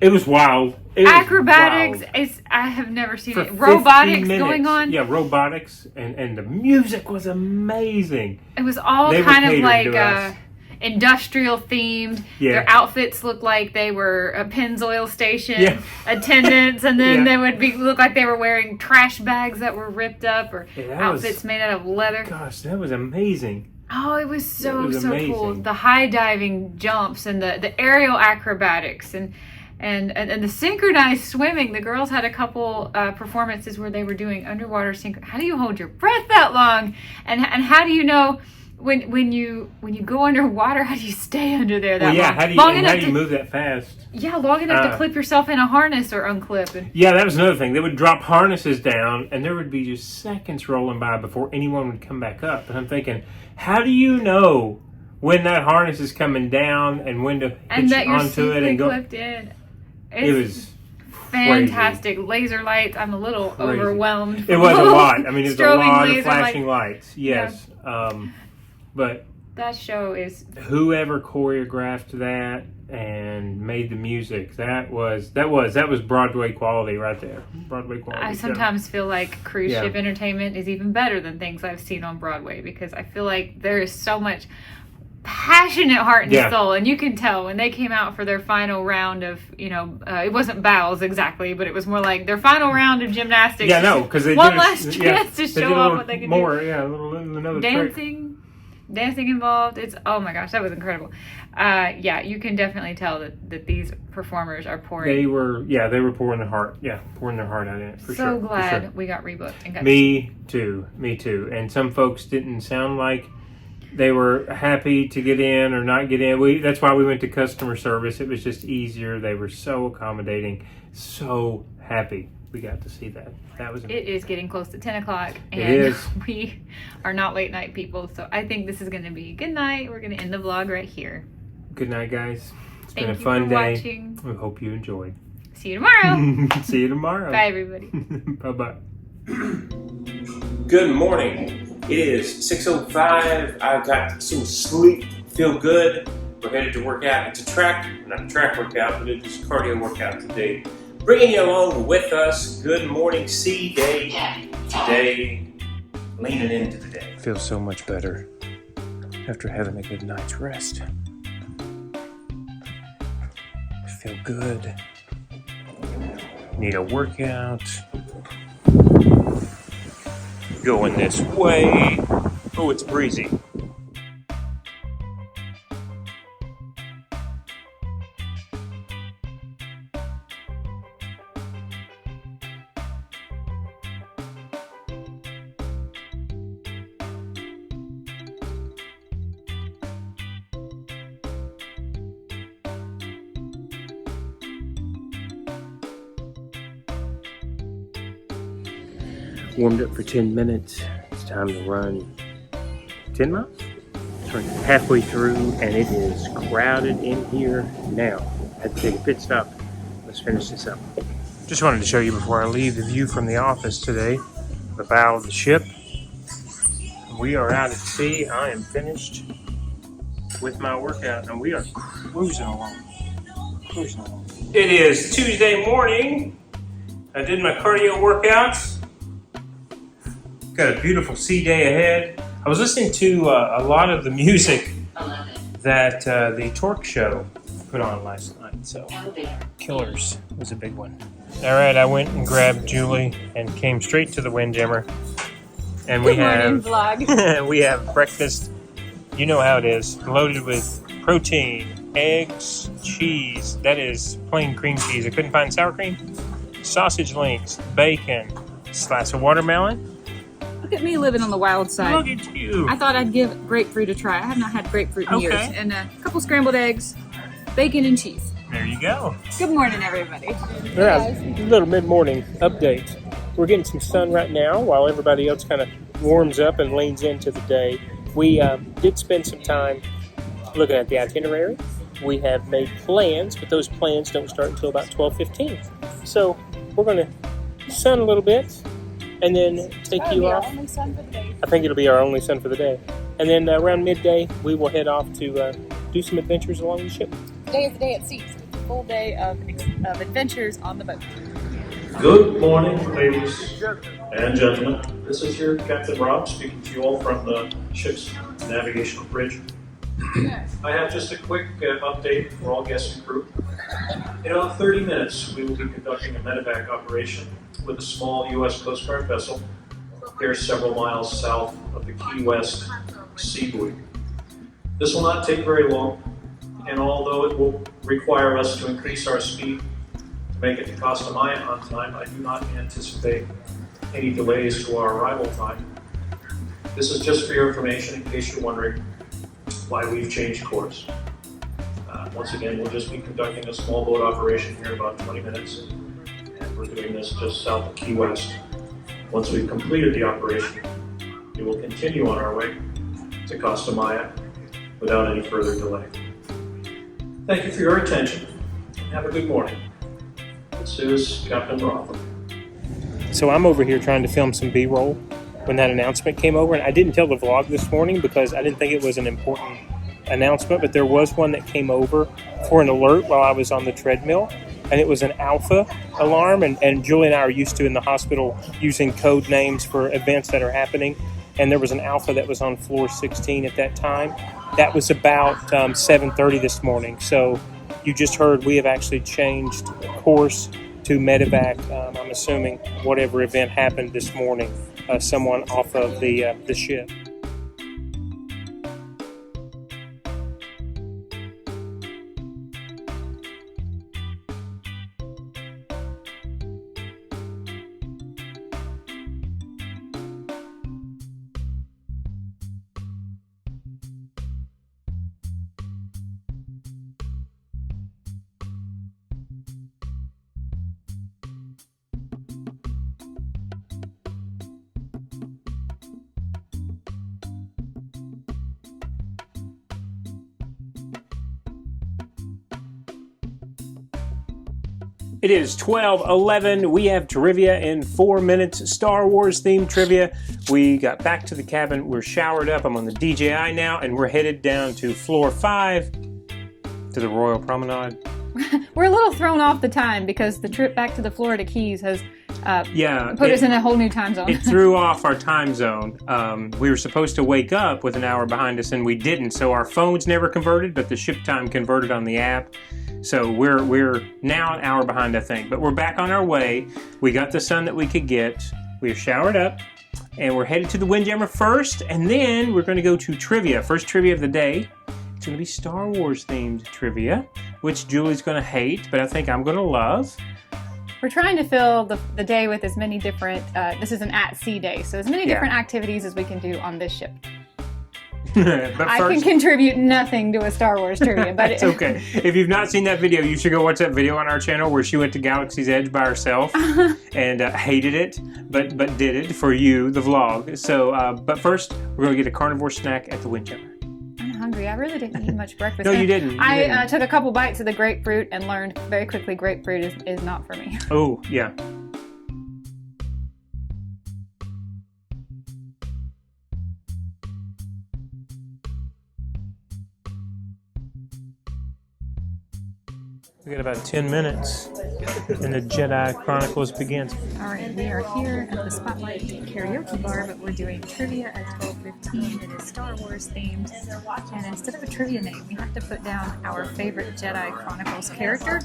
It was wild. Acrobatics. I have never seen it. Robotics going on. Yeah, robotics. And the music was amazing. It was all kind of like industrial themed. Yeah. Their outfits looked like they were a Pennzoil station attendants, and then they would look like they were wearing trash bags that were ripped up, or outfits made out of leather. Gosh, that was amazing. Oh, it was so amazing. cool. The high diving jumps and the aerial acrobatics and the synchronized swimming. The girls had a couple performances where they were doing underwater synchro. How do you hold your breath that long? And how do you know when you go underwater, how do you stay under there that long? How do you move that fast? Yeah, long enough to clip yourself in a harness or unclip. Yeah, that was another thing. They would drop harnesses down, and there would be just seconds rolling by before anyone would come back up. And I'm thinking, how do you know when that harness is coming down and when to hitch onto it and go? Clipped in. It was fantastic. Crazy. Laser lights. I'm a little overwhelmed. It was a lot. I mean, it was a lot of flashing lights. lights. Yes. Yeah. But that show is whoever choreographed that and made the music, that was Broadway quality right there. Broadway quality. I sometimes feel like cruise ship entertainment is even better than things I've seen on Broadway, because I feel like there is so much passionate heart and soul, and you can tell when they came out for their final round of, it wasn't bows exactly, but it was more like their final round of gymnastics. Yeah, no, because they one last chance to show off what they can do. Another dancing. trick. dancing involved. It's, oh my gosh, that was incredible. Yeah, you can definitely tell that these performers are pouring. They were pouring their heart. Yeah, pouring their heart out in it, for sure. So glad for sure. we got rebooked and got Me too. And some folks didn't sound like they were happy to get in or not get in. That's why we went to customer service. It was just easier. They were so accommodating, so happy we got to see that. That was amazing. It is getting close to 10 o'clock, and it is. We are not late night people, so I think this is going to be a good night. We're going to end the vlog right here. Good night, guys. It's Thank been a you fun for day. watching. We hope you enjoyed. See you tomorrow. See you tomorrow. Bye, everybody. Bye-bye. Good morning. It is 6:05. I got some sleep. Feel good. We're headed to work out. It's not a track workout, but it's a cardio workout today. Bringing you along with us. Good morning, sea day. Today, leaning into the day. Feels so much better after having a good night's rest. Feel good. Need a workout. Going this way. Oh, it's breezy. Warmed up for 10 minutes. It's time to run 10 miles. It's running halfway through and it is crowded in here now. I had to take a pit stop. Let's finish this up. Just wanted to show you before I leave the view from the office today. The bow of the ship. We are out at sea. I am finished with my workout and we are cruising along. It is Tuesday morning. I did my cardio workouts. Got a beautiful sea day ahead. I was listening to a lot of the music that the Torque Show put on last night. So, Killers was a big one. All right, I went and grabbed Julie and came straight to the Windjammer. And we we have breakfast. You know how it is, loaded with protein, eggs, cheese. That is plain cream cheese. I couldn't find sour cream. Sausage links, bacon, slice of watermelon. Look at me living on the wild side. Look at you. I thought I'd give grapefruit a try. I have not had grapefruit in years. And a couple scrambled eggs, bacon and cheese. There you go. Good morning, everybody. All right, little mid-morning update. We're getting some sun right now while everybody else kind of warms up and leans into the day. We did spend some time looking at the itinerary. We have made plans, but those plans don't start until about 12:15. So we're going to sun a little bit and then take you off. Only sun for the day. I think it'll be our only sun for the day. And then around midday, we will head off to do some adventures along the ship. Today is the day at sea, so it's a full day of adventures on the boat. Good morning, ladies and gentlemen. This is your Captain Rob speaking to you all from the ship's navigational bridge. I have just a quick update for all guests and crew. In about 30 minutes, we will be conducting a medevac operation with a small U.S. Coast Guard vessel here several miles south of the Key West sea buoy. This will not take very long, and although it will require us to increase our speed to make it to Costa Maya on time, I do not anticipate any delays to our arrival time. This is just for your information in case you're wondering why we've changed course. Once again, we'll just be conducting a small boat operation here in about 20 minutes, and we're doing this just south of Key West. Once we've completed the operation, we will continue on our way to Costa Maya without any further delay. Thank you for your attention, and have a good morning. This is Captain Rotham. So I'm over here trying to film some B-roll when that announcement came over, and I didn't tell the vlog this morning because I didn't think it was an important announcement, but there was one that came over for an alert while I was on the treadmill, and it was an alpha alarm, and Julie and I are used to in the hospital using code names for events that are happening, and there was an alpha that was on floor 16 at that time. That was about 7:30 this morning, so you just heard we have actually changed course to medevac. I'm assuming whatever event happened this morning, someone off of the ship. It is 12:11. We have trivia in 4 minutes. Star Wars themed trivia. We got back to the cabin. We're showered up. I'm on the DJI now, and we're headed down to floor 5 to the Royal Promenade. We're a little thrown off the time because the trip back to the Florida Keys has put us in a whole new time zone. It threw off our time zone. We were supposed to wake up with an hour behind us, and we didn't. So our phones never converted, but the ship time converted on the app. So we're now an hour behind, I think. But we're back on our way. We got the sun that we could get. We're showered up, and we're headed to the Windjammer first, and then we're going to go to trivia. First trivia of the day. It's going to be Star Wars themed trivia, which Julie's going to hate, but I think I'm going to love. We're trying to fill the day with as many different, this is an at-sea day, so as many different activities as we can do on this ship. But I can contribute nothing to a Star Wars trivia, but it's okay. If you've not seen that video, you should go watch that video on our channel where she went to Galaxy's Edge by herself and hated it, but did it for you, the vlog. So, but first, we're going to get a carnivore snack at the Windjammer. I'm hungry. I really didn't eat much breakfast. No, you didn't. I took a couple bites of the grapefruit and learned very quickly grapefruit is not for me. Oh, yeah. We got about 10 minutes and the Jedi Chronicles begins. Alright, we are here at the Spotlight Karaoke Bar, but we're doing trivia at 12:15. It is Star Wars themed, and instead of a trivia name, we have to put down our favorite Jedi Chronicles character.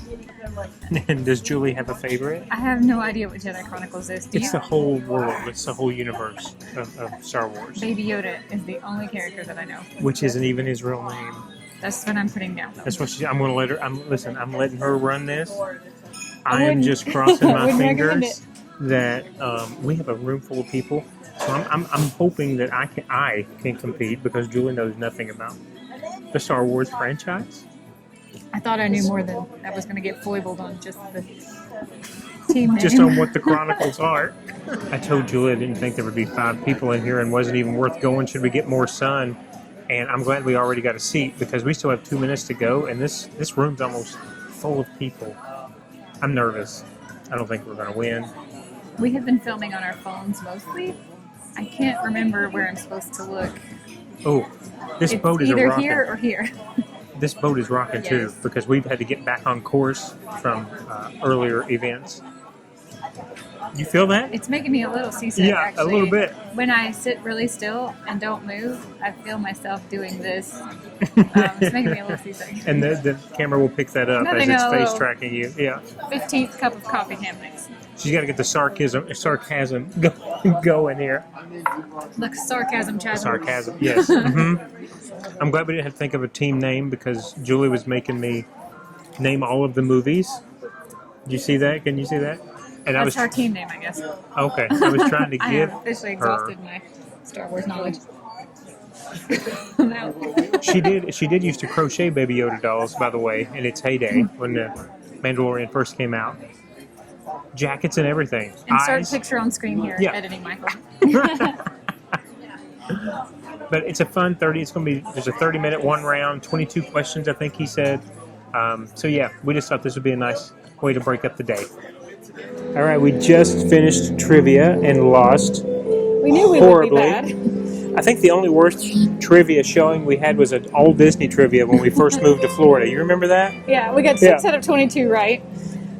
And does Julie have a favorite? I have no idea what Jedi Chronicles is. It's the whole world. It's the whole universe of Star Wars. Baby Yoda is the only character that I know. Which isn't even his real name. That's what I'm putting down, though. That's what I'm going to let her. I'm letting her run this. I am just crossing my fingers that we have a room full of people. So I'm hoping that I can compete because Julie knows nothing about the Star Wars franchise. I thought I knew more than I was going to get foibled on just the team name. Just on what the Chronicles are. I told Julie I didn't think there would be 5 people in here and wasn't even worth going. Should we get more sun? And I'm glad we already got a seat because we still have 2 minutes to go, and this room's almost full of people. I'm nervous. I don't think we're going to win. We have been filming on our phones mostly. I can't remember where I'm supposed to look. Oh, this boat is either rocking. here or here. This boat is rocking too because we've had to get back on course from earlier events. You feel that? It's making me a little seasick, yeah, actually. a little bit. When I sit really still and don't move, I feel myself doing this. It's making me a little seasick. And the camera will pick that up as it's face tracking you. Yeah. 15th cup of coffee hammocks. She's got to get the sarcasm going here. Look, sarcasm. Yes. Mm-hmm. I'm glad we didn't have to think of a team name because Julie was making me name all of the movies. Did you see that? Can you see that? And That's our team name, I guess. Okay. I was trying to give I have officially exhausted my Star Wars knowledge. She did used to crochet Baby Yoda dolls, by the way, in its heyday when the Mandalorian first came out. Jackets and everything. Insert picture on screen here, editing Michael. But it's a fun 30. It's going to be, there's a 30-minute one round, 22 questions, I think he said. So yeah, we just thought this would be a nice way to break up the day. All right, we just finished trivia and lost. We knew we horribly. would be bad. I think the only worst trivia showing we had was an old Disney trivia when we first moved to Florida. You remember that? Yeah, we got 6 out of 22 right.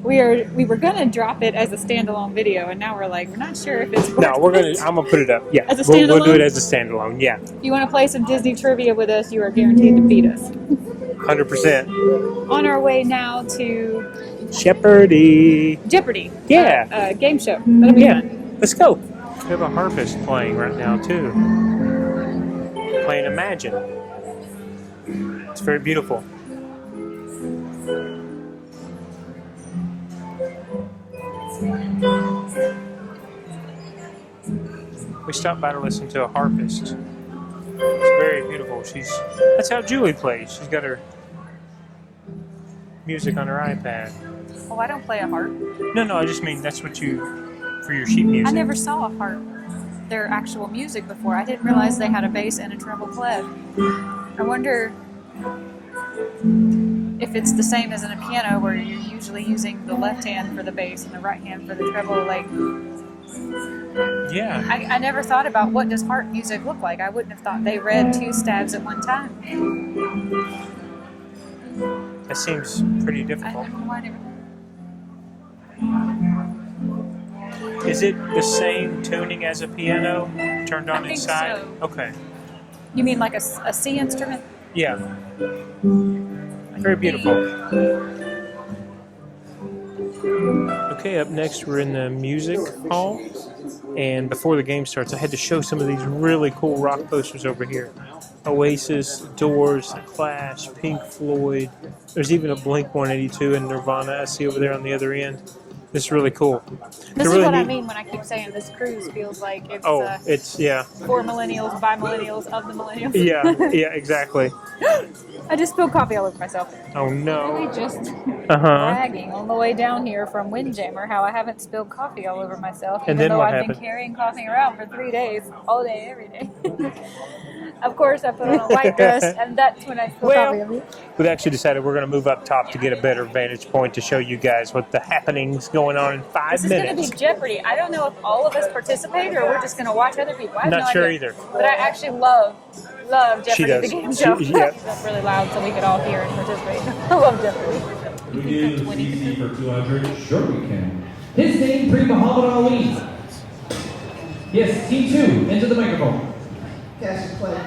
We were gonna drop it as a standalone video, and now we're like, we're not sure if it's worth it. I'm gonna put it up. Yeah, as a standalone. We'll do it as a standalone. Yeah. If you want to play some Disney trivia with us, you are guaranteed to beat us. 100%. On our way now to Jeopardy. Yeah. Game show. That'll be fun. Let's go. We have a harpist playing right now too. Playing Imagine. It's very beautiful. We stopped by to listen to a harpist. It's very beautiful. That's how Julie plays. She's got her music on her iPad. Oh, I don't play a harp. No, I just mean that's what for your sheet music. I never saw a harp, their actual music before. I didn't realize they had a bass and a treble clef. I wonder if it's the same as in a piano where you're usually using the left hand for the bass and the right hand for the treble, like, Yeah. I never thought about what does harp music look like. I wouldn't have thought they read two stabs at one time. That seems pretty I difficult. don't know why I never. Is it the same tuning as a piano, turned on I think its side? so. Okay. You mean like a C instrument? Yeah. Very beautiful. Okay, up next we're in the music hall. And before the game starts, I had to show some of these really cool rock posters over here. Oasis, Doors, The Clash, Pink Floyd. There's even a Blink-182 and Nirvana I see over there on the other end. It's really cool. This is what I mean when I keep saying this cruise feels like it's, it's, yeah. for millennials, by millennials, of the millennials. Yeah, exactly. I just spilled coffee all over myself. Oh, no. Really just bragging on the way down here from Windjammer how I haven't spilled coffee all over myself, And even then though what I've happened? been carrying coffee around for 3 days, all day, every day. Of course, I put on a white dress, and that's when I spilled coffee on me. We've actually decided we're going to move up top to get a better vantage point to show you guys what the happening's going on in 5 This is minutes. going to be Jeopardy. I don't know if all of us participate or we're just going to watch other people. I have Not no sure idea. either. But I actually love She Jeopardy, does. the game show. Yeah. It's up really loud so we could all hear and participate. I love Jeopardy. We do easy for 200. Sure we can. His name, pre-Muhammad Ali. Yes, team 2, into the microphone. Cassius Clay.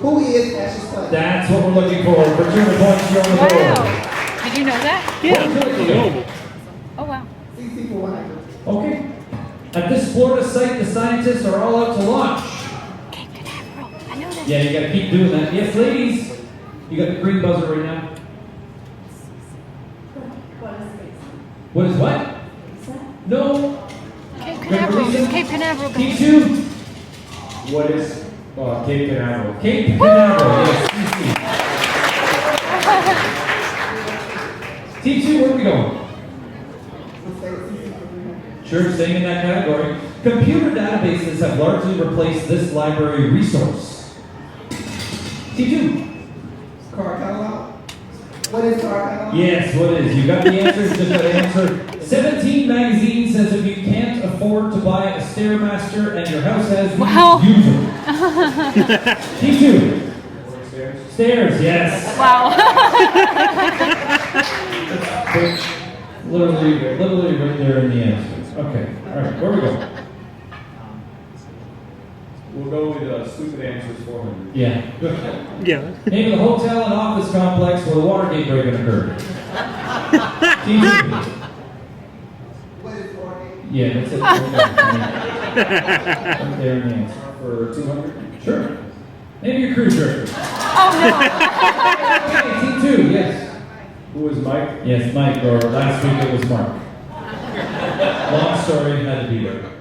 Who is Cassius Clay? That's what we're looking for 200 points here on the board. Wow. Did you know that? Yeah. Oh, wow. These people want to. Okay. At this Florida site, the scientists are all out to launch. Cape Canaveral. I know that. Yeah, you gotta keep doing that. Yes, ladies. You got the green buzzer right now. What is what? No. Cape Canaveral. Revolution? Cape Canaveral. Team 2. What is Cape Canaveral? Cape Canaveral. Yes. Team 2, where are we going? Sure, staying in that category. Computer databases have largely replaced this library resource. Team 2. Car catalog? What is car catalog? Yes, what is? You got the answers, just got to answer. 17 magazine says if you can't afford to buy a Stairmaster and your house has these, Wow. use them. Team 2. Stairs, yes. Wow. Literally right there in the answers. Okay, all right, where we go? We'll go with stupid answers 400. Yeah. Yeah. Name of the hotel and office complex where the Watergate break-in occurred. Team 2. What is Watergate? Yeah, that's it. Right there in the answer. For 200? Sure. Name your cruise director. Oh, Okay, team 2, yes. Who was Mike? Yes, Mike, or last week it was Mark. Long story, had to be there.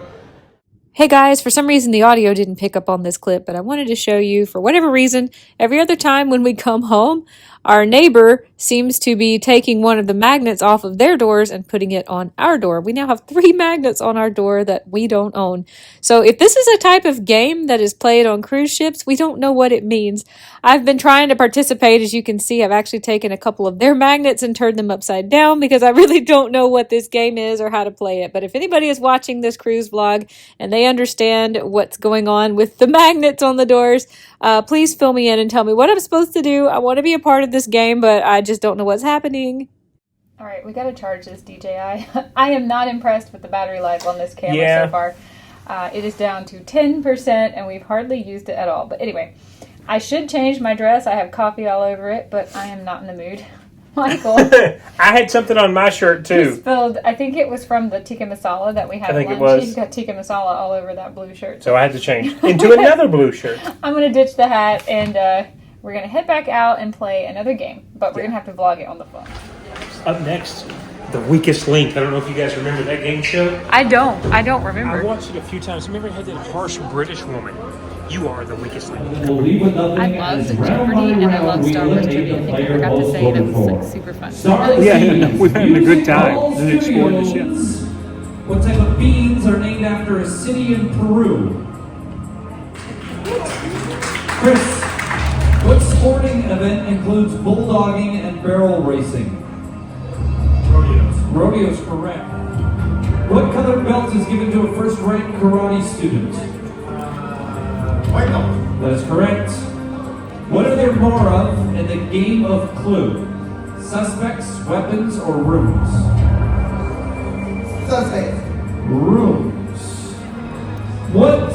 Hey guys, for some reason the audio didn't pick up on this clip, but I wanted to show you, for whatever reason, every other time when we come home, our neighbor seems to be taking one of the magnets off of their doors and putting it on our door. We now have 3 magnets on our door that we don't own. So if this is a type of game that is played on cruise ships, we don't know what it means. I've been trying to participate. As you can see, I've actually taken a couple of their magnets and turned them upside down because I really don't know what this game is or how to play it. But if anybody is watching this cruise vlog and they understand what's going on with the magnets on the doors, please fill me in and tell me what I'm supposed to do. I want to be a part of this game, but I just don't know what's happening. all right, we got to charge this DJI. I am not impressed with the battery life on this camera so far. It is down to 10% and we've hardly used it at all. But anyway, I should change my dress. I have coffee all over it, but I am not in the mood. Michael. I had something on my shirt He too. spilled, I think it was from the tikka masala that we had I think at it lunch. was. He's got tikka masala all over that blue shirt. So I had to change into another blue shirt. I'm going to ditch the hat and we're going to head back out and play another game. But we're going to have to vlog it on the phone. Up next, The Weakest Link. I don't know if you guys remember that game show. I don't I remember. watched it a few times. Remember it had that harsh British woman. You are the weakest link. We'll leave with nothing. I loved as round Jeopardy by and I round loved we Star Wars eliminate trivia. I the think I player forgot to most say that voted was like for. super fun. Star Really Seas, fun. we've had a good Music time Hall and explored the ship. Studios. What type of beans are named after a city in Peru? Chris, what sporting event includes bulldogging and barrel racing? Rodeos. Rodeo's correct. What color belt is given to a first-rate karate student? White belt. That is correct. What are there more of in the game of Clue? Suspects, weapons, or rooms? Suspect. Rooms. What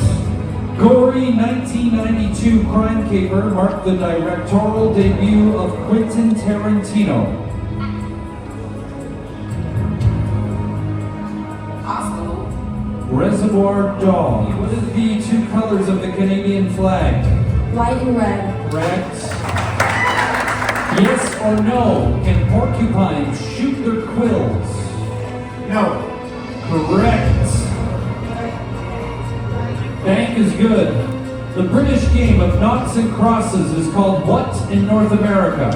gory 1992 crime caper marked the directorial debut of Quentin Tarantino? Hospital. Reservoir Dog. What are the two colors of the Canadian flag? White and red. Correct. Yes or no, can porcupines shoot their quills? No. Correct. Bank is good. The British game of noughts and crosses is called what in North America?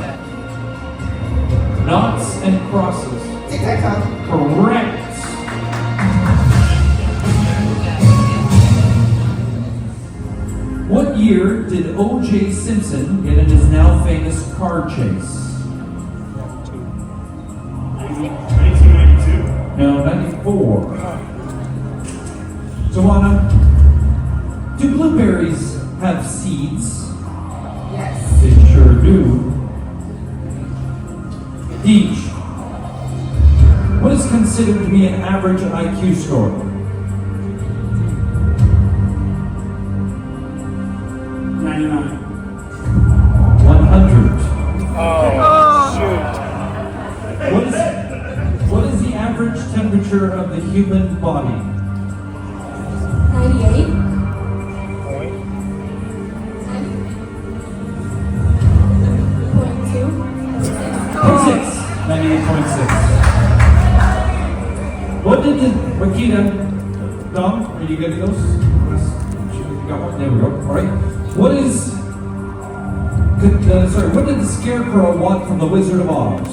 Noughts and crosses. Tic-tac-toe. Correct. What year did O.J. Simpson get in his now famous car chase? 1992. No, 94. Tawana, do blueberries have seeds? Yes. They sure do. Deej, what is considered to be an average IQ score? 99. 100. Shoot. What is the average temperature of the human body? 98. Point. 98.6. 98.6. What did the Wakita? Dom, are you getting those? You got one? There we go. All right. What did the Scarecrow want from the Wizard of Oz?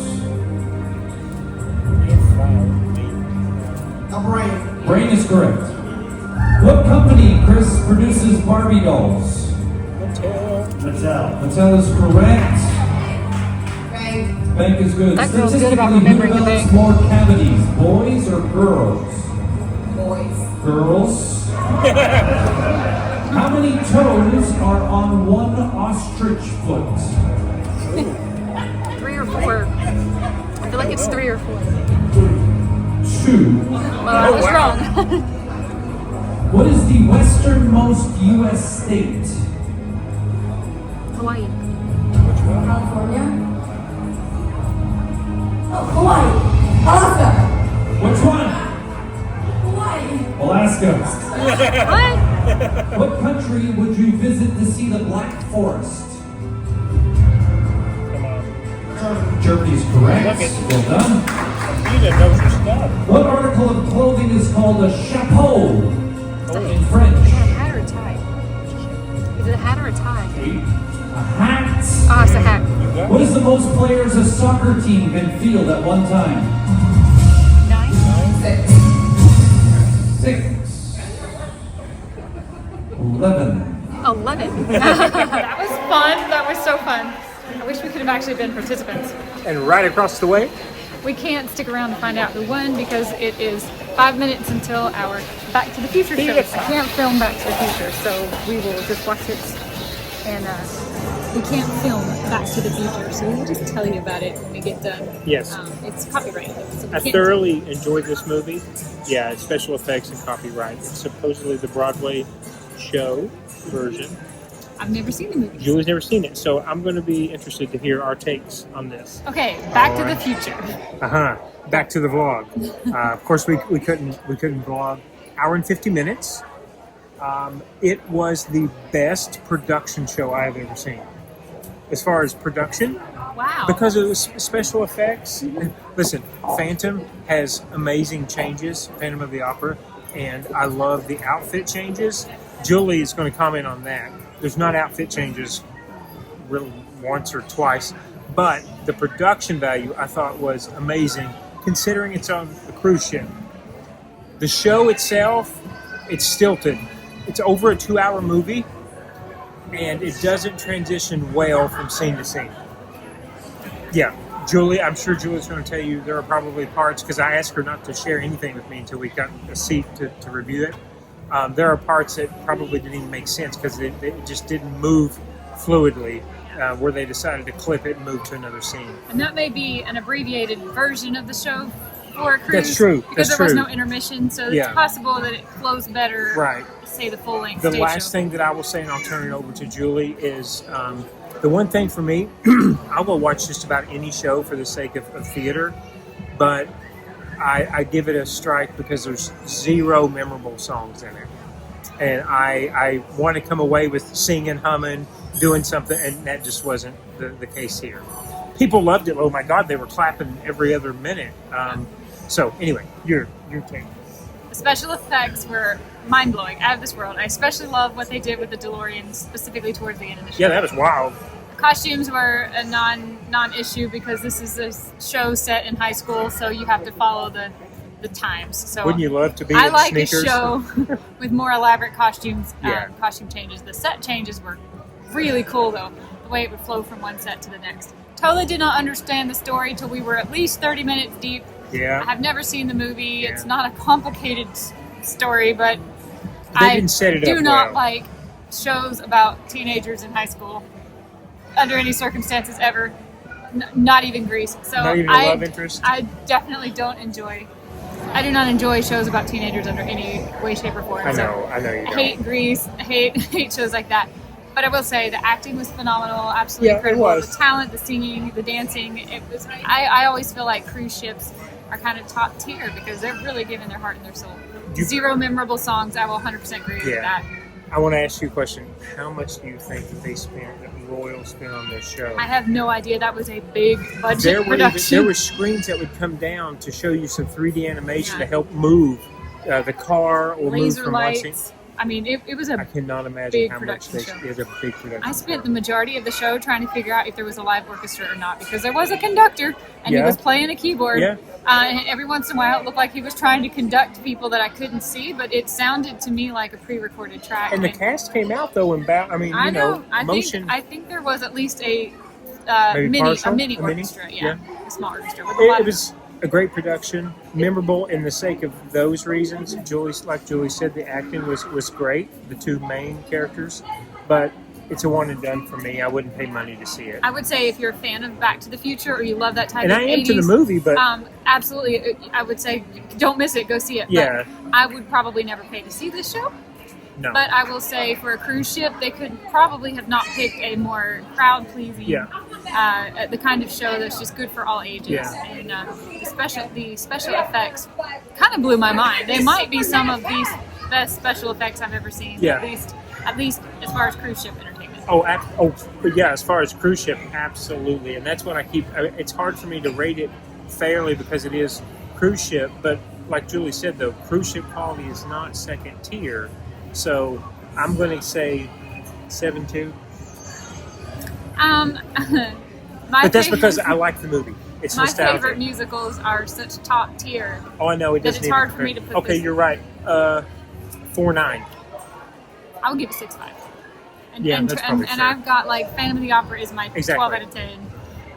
A brain. Brain is correct. What company, Chris, produces Barbie dolls? Mattel. Mattel is correct. Bank. Bank is good. That girl's good about Statistically, who remembering the develops bank. more cavities, boys or girls? Boys. Girls. How many toes are on one ostrich foot? 3 or 4. I feel like it's 3 or 4. 2. Well, I was wrong. What is the westernmost U.S. state? Hawaii. California. Oh, Hawaii. Alaska. Which one? Hawaii. Alaska. What? What country would you visit to see the Black Forest? Germany is correct. Well done. You didn't know your stuff. What article of clothing is called a chapeau in French? A hat or a tie? Is it a hat or a tie? A hat. Oh, it's a hat. What is the most players a soccer team can field at one time? 9? 6. 11. 11. That was fun. That was so fun. I wish we could have actually been participants. And right across the way, We can't stick around to find out who won because it is 5 minutes until our Back to the Future show. I can't film Back to the Future, so we will just watch it. And we can't film Back to the Future, so we'll just tell you about it when we get done. Yes. It's copyrighted. So we I can't- thoroughly enjoyed this movie. Yeah, it's special effects and copyright. It's supposedly the Broadway show version. I've never seen the movie. Julie's never seen it, so I'm going to be interested to hear our takes on this. Okay, Back to the Future. Back to the vlog. Of course, we couldn't vlog. Hour and 50 minutes. It was the best production show I have ever seen. As far as production, Wow. because it was special effects. And listen, Phantom has amazing changes, Phantom of the Opera, and I love the outfit changes. Julie is going to comment on that. There's not outfit changes really once or twice, but the production value I thought was amazing, considering it's on a cruise ship. The show itself, it's stilted. It's over a 2-hour movie, and it doesn't transition well from scene to scene. Yeah, Julie, I'm sure Julie's going to tell you there are probably parts, because I asked her not to share anything with me until we got a seat to review it. There are parts that probably didn't even make sense because it just didn't move fluidly, where they decided to clip it and move to another scene. And that may be an abbreviated version of the show for a cruise. That's true. Because That's there was true. no intermission, so Yeah. it's possible that it flows better. Right. Say the full length. The stage last show. thing that I will say, and I'll turn it over to Julie, is the one thing for me, I will watch just about any show for the sake of theater, but I give it a strike because there's 0 memorable songs in it. And I want to come away with singing, humming, doing something, and that just wasn't the case here. People loved it. Oh my God, they were clapping every other minute. So anyway, your take. The special effects were mind-blowing, out of this world. I especially love what they did with the DeLorean, specifically towards the end of the show. Yeah, that was wild. Costumes were a non-issue because this is a show set in high school, so you have to follow the times. So Wouldn't you love to be I in like sneakers? a show with more elaborate costumes, Yeah. costume changes. The set changes were really cool, though, the way it would flow from one set to the next. Totally did not understand the story till we were at least 30 minutes deep. Yeah. I have never seen the movie. Yeah. It's not a complicated story, but They I didn't set it do up not well. like shows about teenagers in high school under any circumstances ever. Not even Grease. So Not even a love interest? I definitely don't enjoy. I do not enjoy shows about teenagers under any way, shape, or form. I So know you I don't. hate Grease. I hate shows like that. But I will say the acting was phenomenal, absolutely Yeah, it incredible. was. The talent, the singing, the dancing. It was. I always feel like cruise ships are kind of top tier because they're really giving their heart and their soul. 0 memorable songs. I will 100% agree with Yeah. that. I want to ask you a question. How much do you think that they spent, that Royal spent on this show? I have no idea. That was a big budget There production. were screens that would come down to show you some 3D animation Yeah. to help move the car or Laser move from one scene. lights. I mean, it was a I cannot imagine big how much production show. it is a big production. I spent the majority of the show trying to figure out if there was a live orchestra or not because there was a conductor and Yeah. he was playing a keyboard. Yeah. And every once in a while it looked like he was trying to conduct people that I couldn't see, but it sounded to me like a pre-recorded track. And the cast came out though in I know. motion. I think there was at least a Maybe partial? mini A mini? orchestra. Yeah. A small orchestra with a lot It of was a great production, memorable in the sake of those reasons. Like Julie said, the acting was great, the 2 main characters, but it's a one and done for me. I wouldn't pay money to see it. I would say if you're a fan of Back to the Future or you love that type And of I am 80s, to the movie, but absolutely, I would say don't miss it. Go see it. Yeah. But I would probably never pay to see this show. no. But I will say for a cruise ship, they could probably have not picked a more crowd-pleasing, the kind of show that's just good for all ages. Yeah. And the special effects kind of blew my mind. They might be some of the best special effects I've ever seen. Yeah. At least as far as cruise ship entertainment. But yeah, as far as cruise ship, absolutely. And that's when it's hard for me to rate it fairly because it is cruise ship, but like Julie said though, cruise ship quality is not second tier. So I'm going to say 7.2. But that's because I like the movie. It's my nostalgic. favorite musicals are such top tier. Oh, I know. It that doesn't it's even hard for me compare. to put Okay, this- you're right. 4.9. I would give it 6.5. And, Yeah, and, that's and, probably and fair. I've got like Phantom of the Opera is my Exactly. 12 out of 10.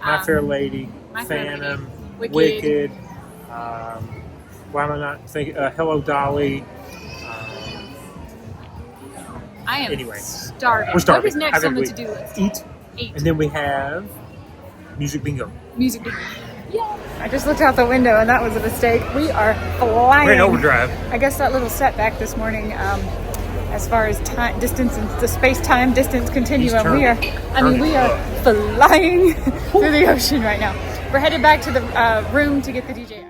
My Fair Lady, My Fair Lady, Phantom, Wicked. why am I not thinking? Hello, Dolly. I am Anyway, starving. we're starving. What is next Have on the every to-do list? Eat. Eat. And then we have music bingo. Music bingo. Yeah. I just looked out the window and that was a mistake. We are flying. We're in overdrive. I guess that little setback this morning, as far as time, distance, and the space-time distance continuum, we are flying through the ocean right now. We're headed back to the room to get the DJ.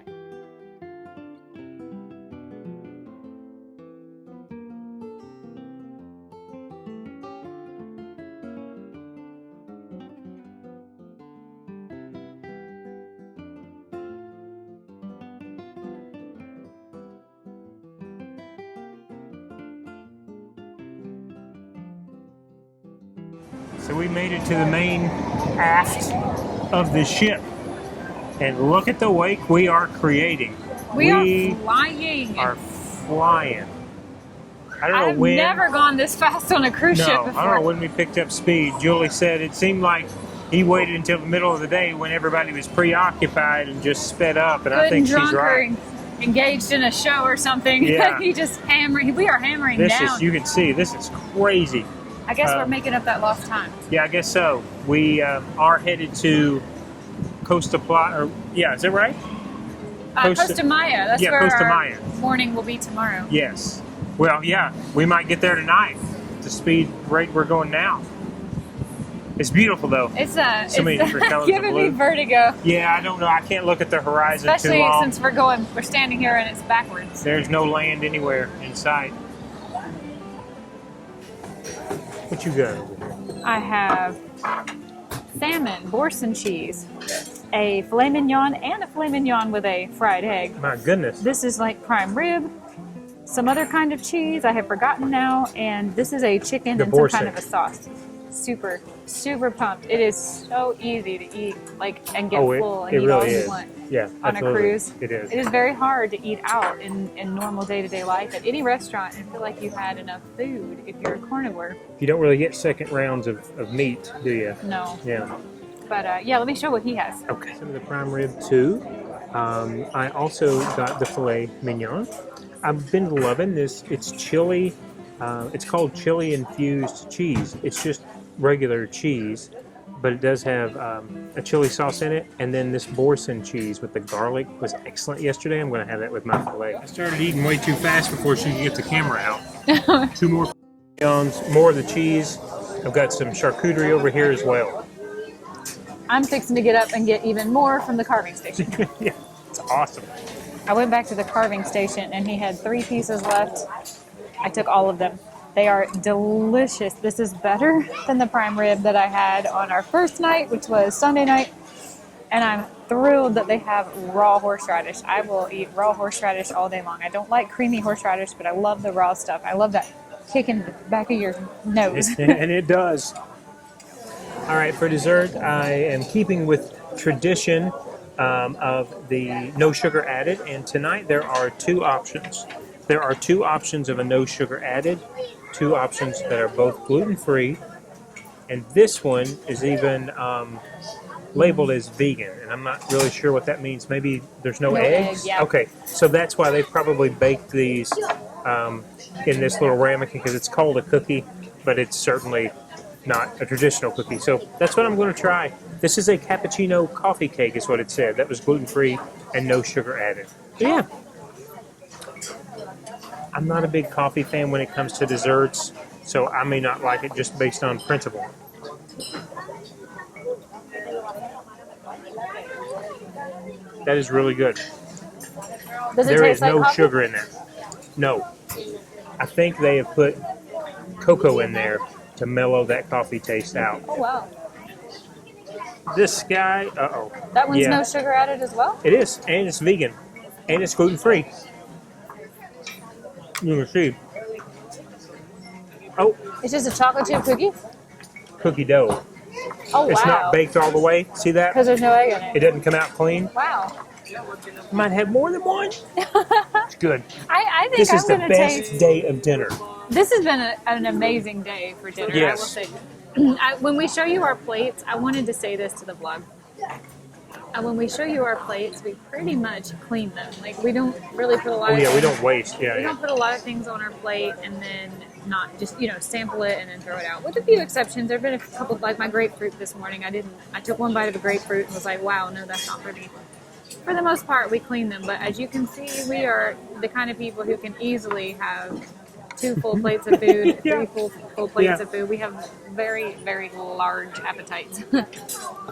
So we made it to the main aft of the ship. And look at the wake we are creating. We are flying. are flying. I don't know I've when. never gone this fast on a cruise ship No, before. I don't know when we picked up speed. Julie said it seemed like he waited until the middle of the day when everybody was preoccupied and just sped up, and I Good think and she's drunk right. or engaged in a show or something. Yeah. He just hammering. We are hammering This down. is, you can see, this is crazy. I guess we're making up that lost time. Yeah, I guess so. We are headed to Costa Playa, yeah, is that right? Costa Maya. That's where Costa our Maya. morning will be tomorrow. Yes. Well, yeah, we might get there tonight. The speed rate we're going now. It's beautiful though. It's many different colors of giving me blue. vertigo. Yeah, I don't know. I can't look at the horizon Especially too long. since we're standing here and it's backwards. There's no land anywhere in sight. What you got over here? I have salmon, Boursin cheese, a filet mignon, and a filet mignon with a fried egg. My goodness. This is like prime rib, some other kind of cheese I have forgotten now, and this is a chicken The and some Boursin. kind of a sauce. Super, super pumped. It is so easy to eat, like, and get full and it eat all really you is. want. Yeah, On absolutely. a cruise. It is. It is very hard to eat out in normal day-to-day life at any restaurant and feel like you had enough food if you're a carnivore. You don't really get second rounds of meat, do you? No. Yeah. But yeah, let me show what he has. Okay. Some of the prime rib too. I also got the filet mignon. I've been loving this. It's chili. It's called chili infused cheese. It's just regular cheese, but it does have a chili sauce in it. And then this Boursin cheese with the garlic was excellent yesterday. I'm going to have that with my filet. I started eating way too fast before she could get the camera out. 2 more mignons, more of the cheese. I've got some charcuterie over here as well. I'm fixing to get up and get even more from the carving station. Yeah, it's awesome. I went back to the carving station and he had 3 pieces left. I took all of them. They are delicious. This is better than the prime rib that I had on our first night, which was Sunday night. And I'm thrilled that they have raw horseradish. I will eat raw horseradish all day long. I don't like creamy horseradish, but I love the raw stuff. I love that kick in the back of your nose. And it does. All right, for dessert, I am keeping with tradition of the no sugar added. And tonight there are 2 options. There are 2 options of a no sugar added, 2 options that are both gluten-free, and this one is even labeled as vegan, and I'm not really sure what that means. Maybe there's no eggs? Egg, yeah. Okay, so that's why they probably baked these in this little ramekin, because it's called a cookie, but it's certainly not a traditional cookie. So that's what I'm going to try. This is a cappuccino coffee cake is what it said. That was gluten-free and no sugar added. So yeah. I'm not a big coffee fan when it comes to desserts, so I may not like it just based on principle. That is really good. Does it There taste is like no coffee? sugar in there. No. I think they have put cocoa in there to mellow that coffee taste out. Oh, wow. This guy, uh-oh. That one's Yeah. no sugar added as well? It is, and it's vegan, and it's gluten-free. You can see. Oh, It's just a chocolate chip cookie? cookie dough. Oh, It's wow. not baked all the way. See that? Because there's no egg in It it. doesn't come out clean. Wow. Might have more than one. It's good. I think This I'm is the going to best taste... day of dinner. This has been an amazing day for dinner, Yes. I will say. When we show you our plates, I wanted to say this to the vlog. When we show you our plates, we pretty much clean them. Like, we don't really put a lot Oh of yeah, we things- don't waste. Yeah, We yeah. don't put a lot of things on our plate and then not just, sample it and then throw it out. With a few exceptions. There have been a couple, like my grapefruit this morning. I took one bite of a grapefruit and was like, wow, no, that's not for me. For the most part, we clean them. But as you can see, we are the kind of people who can easily have 2 full plates of food, Yeah. 3 full plates Yeah. of food. We have very, very large appetites.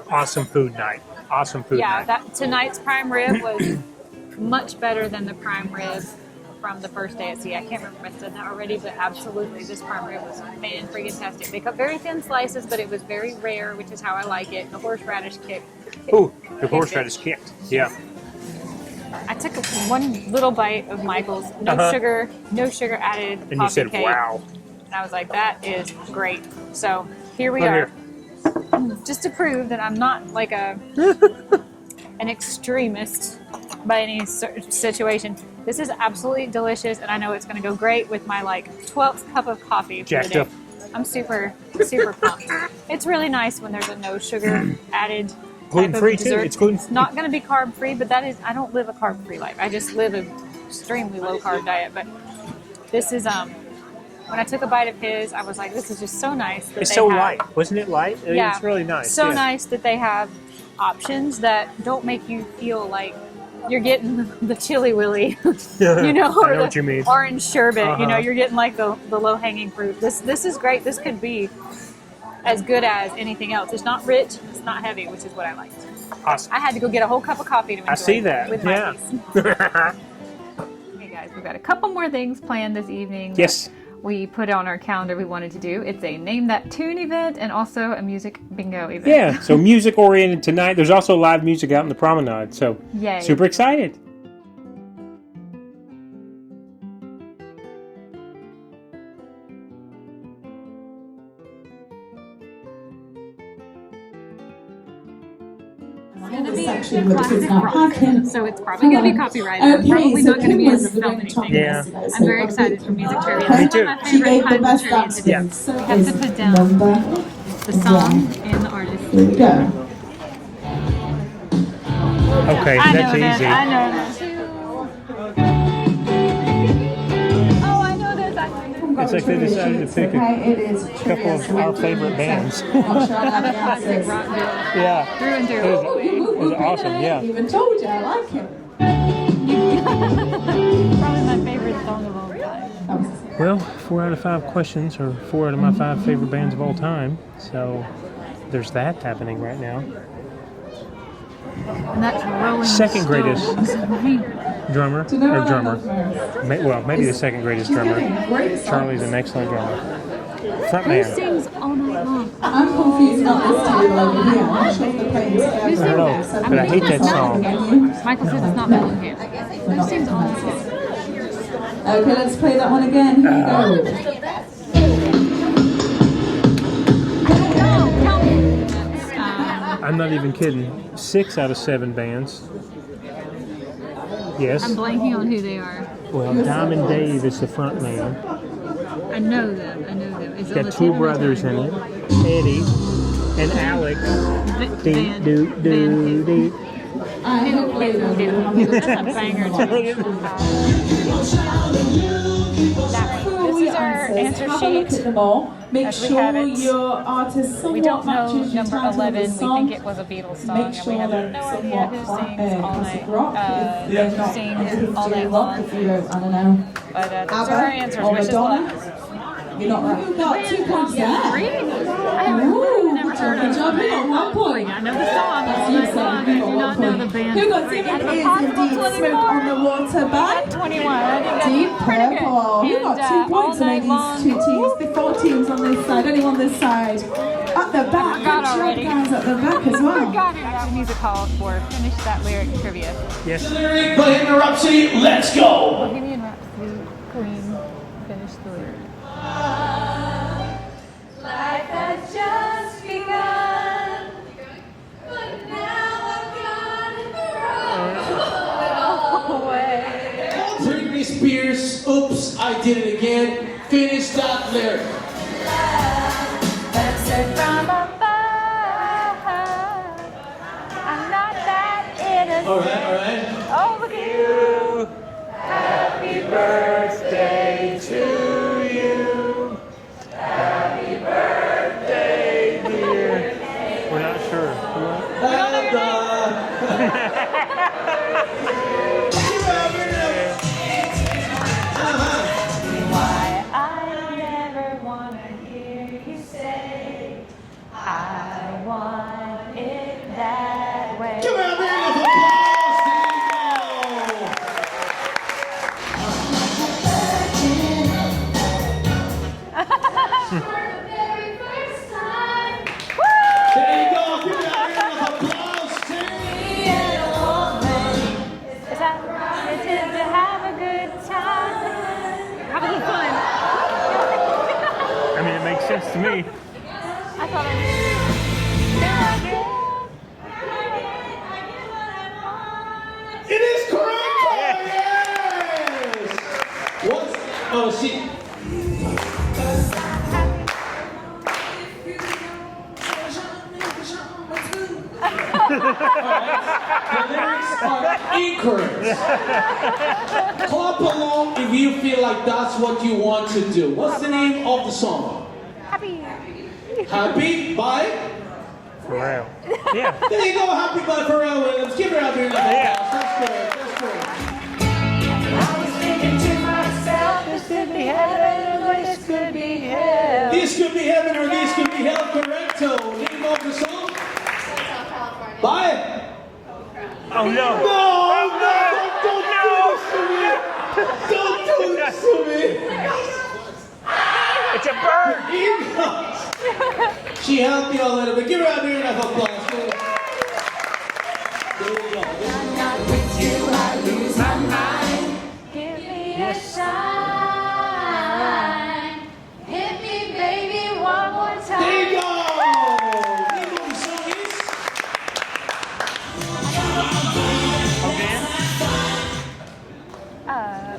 Awesome food night. Awesome food Yeah, night. tonight's prime rib was much better than the prime rib from the first day at sea. I can't remember if I said that already, but absolutely, this prime rib was fan-freaking-tastic. They cut very thin slices, but it was very rare, which is how I like it. The horseradish kick. Ooh, the horseradish kicked. Yeah. I took one little bite of Michael's, no sugar added And you coffee said, cake. wow. And I was like, that is great. So here we Come are. here. Just to prove that I'm not like an extremist. by any situation. This is absolutely delicious, and I know it's going to go great with my like 12th cup of coffee for Jacked the day. up. I'm super pumped. It's really nice when there's a no sugar added type Gluten-free of too. dessert. It's gluten-free. It's not going to be carb free, but that is, I don't live a carb free life. I just live an extremely low carb diet. But this is when I took a bite of his, I was like, this is just so nice. That It's they so have, light, wasn't it? Light. Yeah, It's really nice. So yeah. nice that they have options that don't make you feel like you're getting the chili willy, you know, or I know the what you mean. orange sherbet. You know, Uh-huh. you're getting like the low hanging fruit. This is great. This could be as good as anything else. It's not rich. It's not heavy, which is what I liked. Awesome. I had to go get a whole cup of coffee to enjoy I see it that. with Yeah. my piece. Hey guys, we've got a couple more things planned this evening. Yes. We put on our calendar we wanted to do. It's a Name That Tune event and also a music bingo event. Yeah. So music oriented tonight. There's also live music out in the promenade. So Yay. super excited. It's going to be Section a with the classic kids not rock, parking. so it's probably going to be copyrighted. I'm probably not going to be able to film anything. Yeah. I'm very excited for music trivia. Me This is too. one of my She favorite gave the kinds of best trivia to answer. do. Yeah. So We have to put down number the song and the artist. Here we go. Okay, I that's know that. easy. I know that. Oh, I know this. I know this. It's like they decided to pick a Okay, it is couple of our favorite bands. I'm a classic rock girl. Yeah. Through and through. It was awesome, I yeah. even told you I like him. Probably my favorite song of all time. Well, 4 out of 5 questions are 4 out of my 5 favorite bands of all time. So there's that happening right now. And that's Rolling Second greatest Stones. drummer, Do you know or what I drummer. love most? Well, maybe the second greatest She's drummer. getting great songs. Charlie's an excellent drummer. Who Frontman. sings all night long? I'm confused about this table over here. I'm sure they're playing Who together. sings I don't know, that? but I hate that song. Michael says it's not Mellencamp. Who sings all night long? Okay, let's play that one again. Here we go. I'm not even kidding. 6 out of 7 bands. Yes. I'm blanking on who they are. Well, Diamond Dave is the front man. I know them. I know them. Is It's got 2 brothers in it. Eddie and Alex. Dee doo doo dee. I hope they will do. That's a banger. This is our answer Have a look sheet. at them all. Make as we sure have it. your artist We somewhat don't know matches your number title of 11. the We song. think it was a Beatles song, Make and we sure have they're no idea who somewhat sings all classic night. rock. If they're not Sings all night rock, long. if you don't, I don't know. But those ABBA are our answers. or Wish us Madonna. luck. You're not right. You've got 2 points there. I have Ooh, never heard good of job. You them. got 1 point. I know the song. That's all you night long. saying. I You do got not 1 know point. the band. Who got 2? It is indeed Smoke on the Water by 21. I think that's Deep pretty good. Purple. Who got 2 And, points all among night these 2 long. teams? The 4 teams on this side, only on this side. At the back, I got good job, already. guys, at the back as well. Got it. That music hall for Finish That Lyric Trivia. Yes. Lyric, Bohemian Rhapsody, let's go! Bohemian Rhapsody, Queen, Finish the Lyric. Life has just begun, but now I've got it away. Britney Spears, oops, I did it again. Finish that lyric. That's it from above. I'm not that innocent. Alright. Oh, look at you. Happy birthday to you. Happy birthday, dear. We're not sure. Why I never want to hear you say I want it that way. Give it a round of There you go. Give it a round of applause, It's to have a good time. Have a good fun. I mean, it makes sense to me. I thought I did. It is have a seat. The lyrics are incorrect. Clap along if you feel like that's what you want to do. What's the name of the song? Happy. Happy by? Pharrell. Yeah. There you go, Happy by Pharrell Williams. Give her out here in the house. That's good. That's good. I was thinking to myself, this could be heaven or this could be hell. This could be heaven or this could be hell. Correcto. Name of the song? By? Oh no. No, don't do this to me. It's a bird. She helped you a little bit. Give her out here and have applause. There you go. I'm not with you, I lose my mind. Give me a sign. Hit me, baby, one more time. There you go. Name of the song is?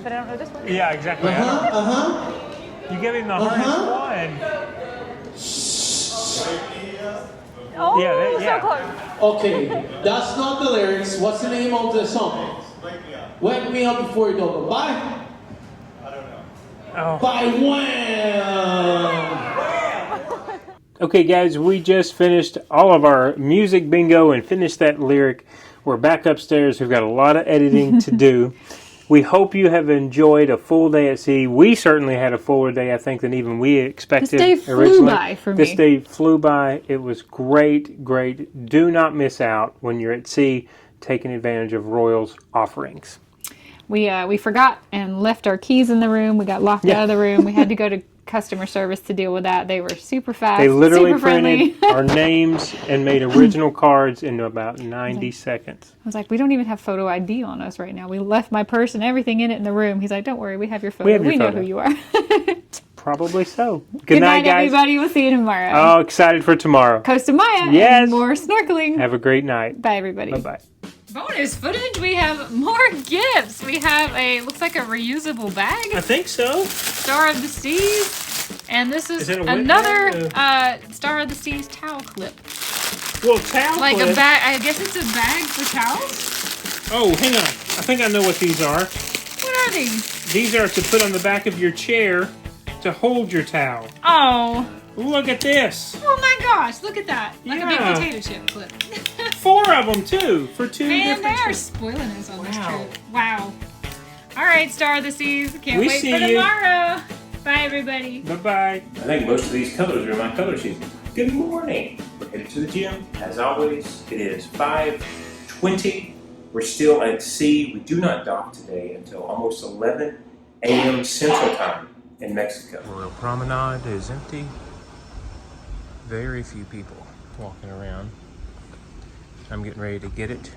But I don't know this one. Yeah, exactly. You give him the hardest one. Oh, Yeah. so close. Okay, that's not the lyrics. What's the name of the song? Wake Me Up Before You Go. By? Oh. By Wham! Okay, guys, we just finished all of our music bingo and finished that lyric. We're back upstairs. We've got a lot of editing to do. We hope you have enjoyed a full day at sea. We certainly had a fuller day, I think, than even we expected. This day flew originally. by for me. This day flew by. It was great, great. Do not miss out when you're at sea taking advantage of Royal's offerings. We forgot and left our keys in the room. We got locked out of the room. We had to go to customer service to deal with that. They were super fast. They literally super printed friendly. our names and made original cards in about 90 seconds. I was like, we don't even have photo ID on us right now. We left my purse and everything in it in the room. He's like, don't worry, we have your photo. We know photo. who you are. Probably so. Good night, guys. everybody. We'll see you tomorrow. Oh, excited for tomorrow. Costa Maya. Yes. And more snorkeling. Have a great night. Bye, everybody. Bye-bye. Bonus footage, we have more gifts. We have looks like a reusable bag, I think so. Star of the Seas, and this is it a another Windjammer? Star of the Seas towel clip. Well, towel Like clip. a bag, I guess it's a bag for towels? Oh, hang on. I think I know what these are. What are these? These are to put on the back of your chair to hold your towel. Oh. Look at this. Oh my gosh, look at that. Like a Yeah. big potato chip clip. 4 of them, too, for 2 Man, different they are trips. spoiling us on this Wow. trip. Wow. All right, Star of the Seas. Can't We wait see for you. tomorrow. Bye, everybody. Bye-bye. I think most of these colors are my color season. Good morning. We're headed to the gym. As always, it is 5:20. We're still at sea. We do not dock today until almost 11 a.m. Central Time in Mexico. Royal Promenade is empty. Very few people walking around. I'm getting ready to get it.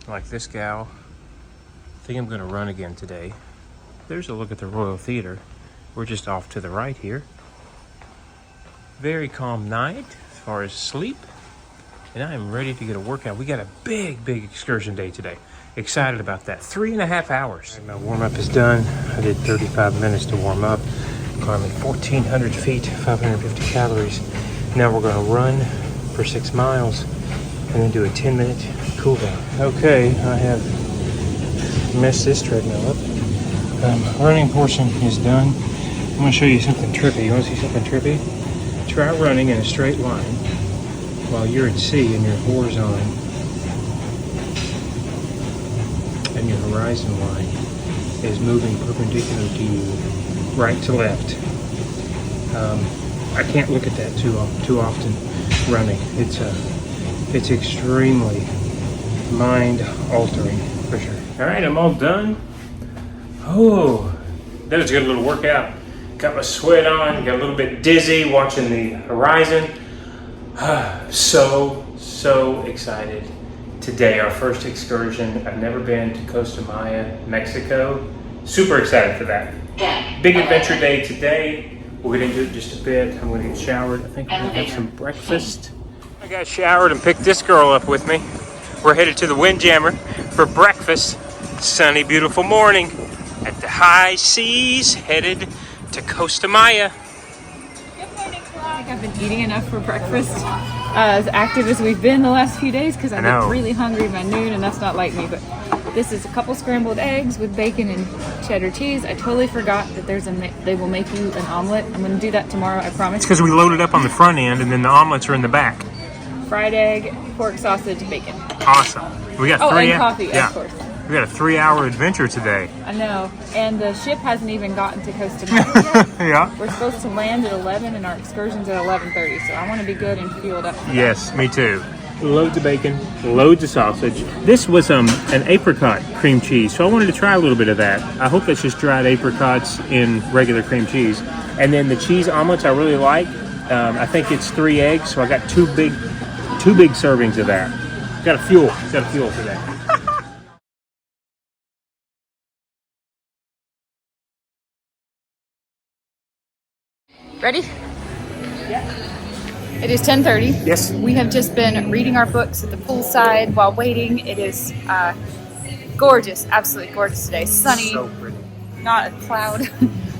Like this gal. I think I'm going to run again today. There's a look at the Royal Theater. We're just off to the right here. Very calm night as far as sleep. And I am ready to get a workout. We got a big, big excursion day today. Excited about that. 3.5 hours. My warm-up is done. I did 35 minutes to warm up. Climbing 1,400 feet, 550 calories. Now we're going to run for 6 miles and then do a 10-minute cool down. Okay, I have messed this treadmill up. Running portion is done. I'm going to show you something trippy. You want to see something trippy? Try running in a straight line while you're at sea and your horizon and your horizon line is moving perpendicular to you, right to left. I can't look at that too often running. It's extremely mind-altering for sure. All right, I'm all done. Oh, that was a good little workout. Got my sweat on, got a little bit dizzy watching the horizon. So excited. Today, our first excursion. I've never been to Costa Maya, Mexico. Super excited for that. Big adventure day today. We'll get into it in just a bit. I'm going to get showered. I think I'm going to have some breakfast. I got showered and picked this girl up with me. We're headed to the Windjammer for breakfast. Sunny, beautiful morning. at the high seas, headed to Costa Maya. I think I've been eating enough for breakfast, as active as we've been the last few days, because I get really hungry by noon, and that's not like me. But this is a couple scrambled eggs with bacon and cheddar cheese. I totally forgot that they will make you an omelet. I'm going to do that tomorrow, I promise. It's because we loaded up on the front end, and then the omelets are in the back. Fried egg, pork sausage, bacon. Awesome. We got and coffee, of course. We got a 3-hour adventure today. I know, and the ship hasn't even gotten to Costa Maya yet. Yeah. We're supposed to land at 11, and our excursion's at 11:30, so I want to be good and fueled up. Yes, me too. Loads of bacon, loads of sausage. This was an apricot cream cheese, so I wanted to try a little bit of that. I hope that's just dried apricots in regular cream cheese. And then the cheese omelets I really like. I think it's 3 eggs, so I got two big servings of that. Got to fuel for that. Ready? Yeah. It is 10:30. Yes. We have just been reading our books at the poolside while waiting. It is gorgeous, absolutely gorgeous today. Sunny, So pretty. not a cloud.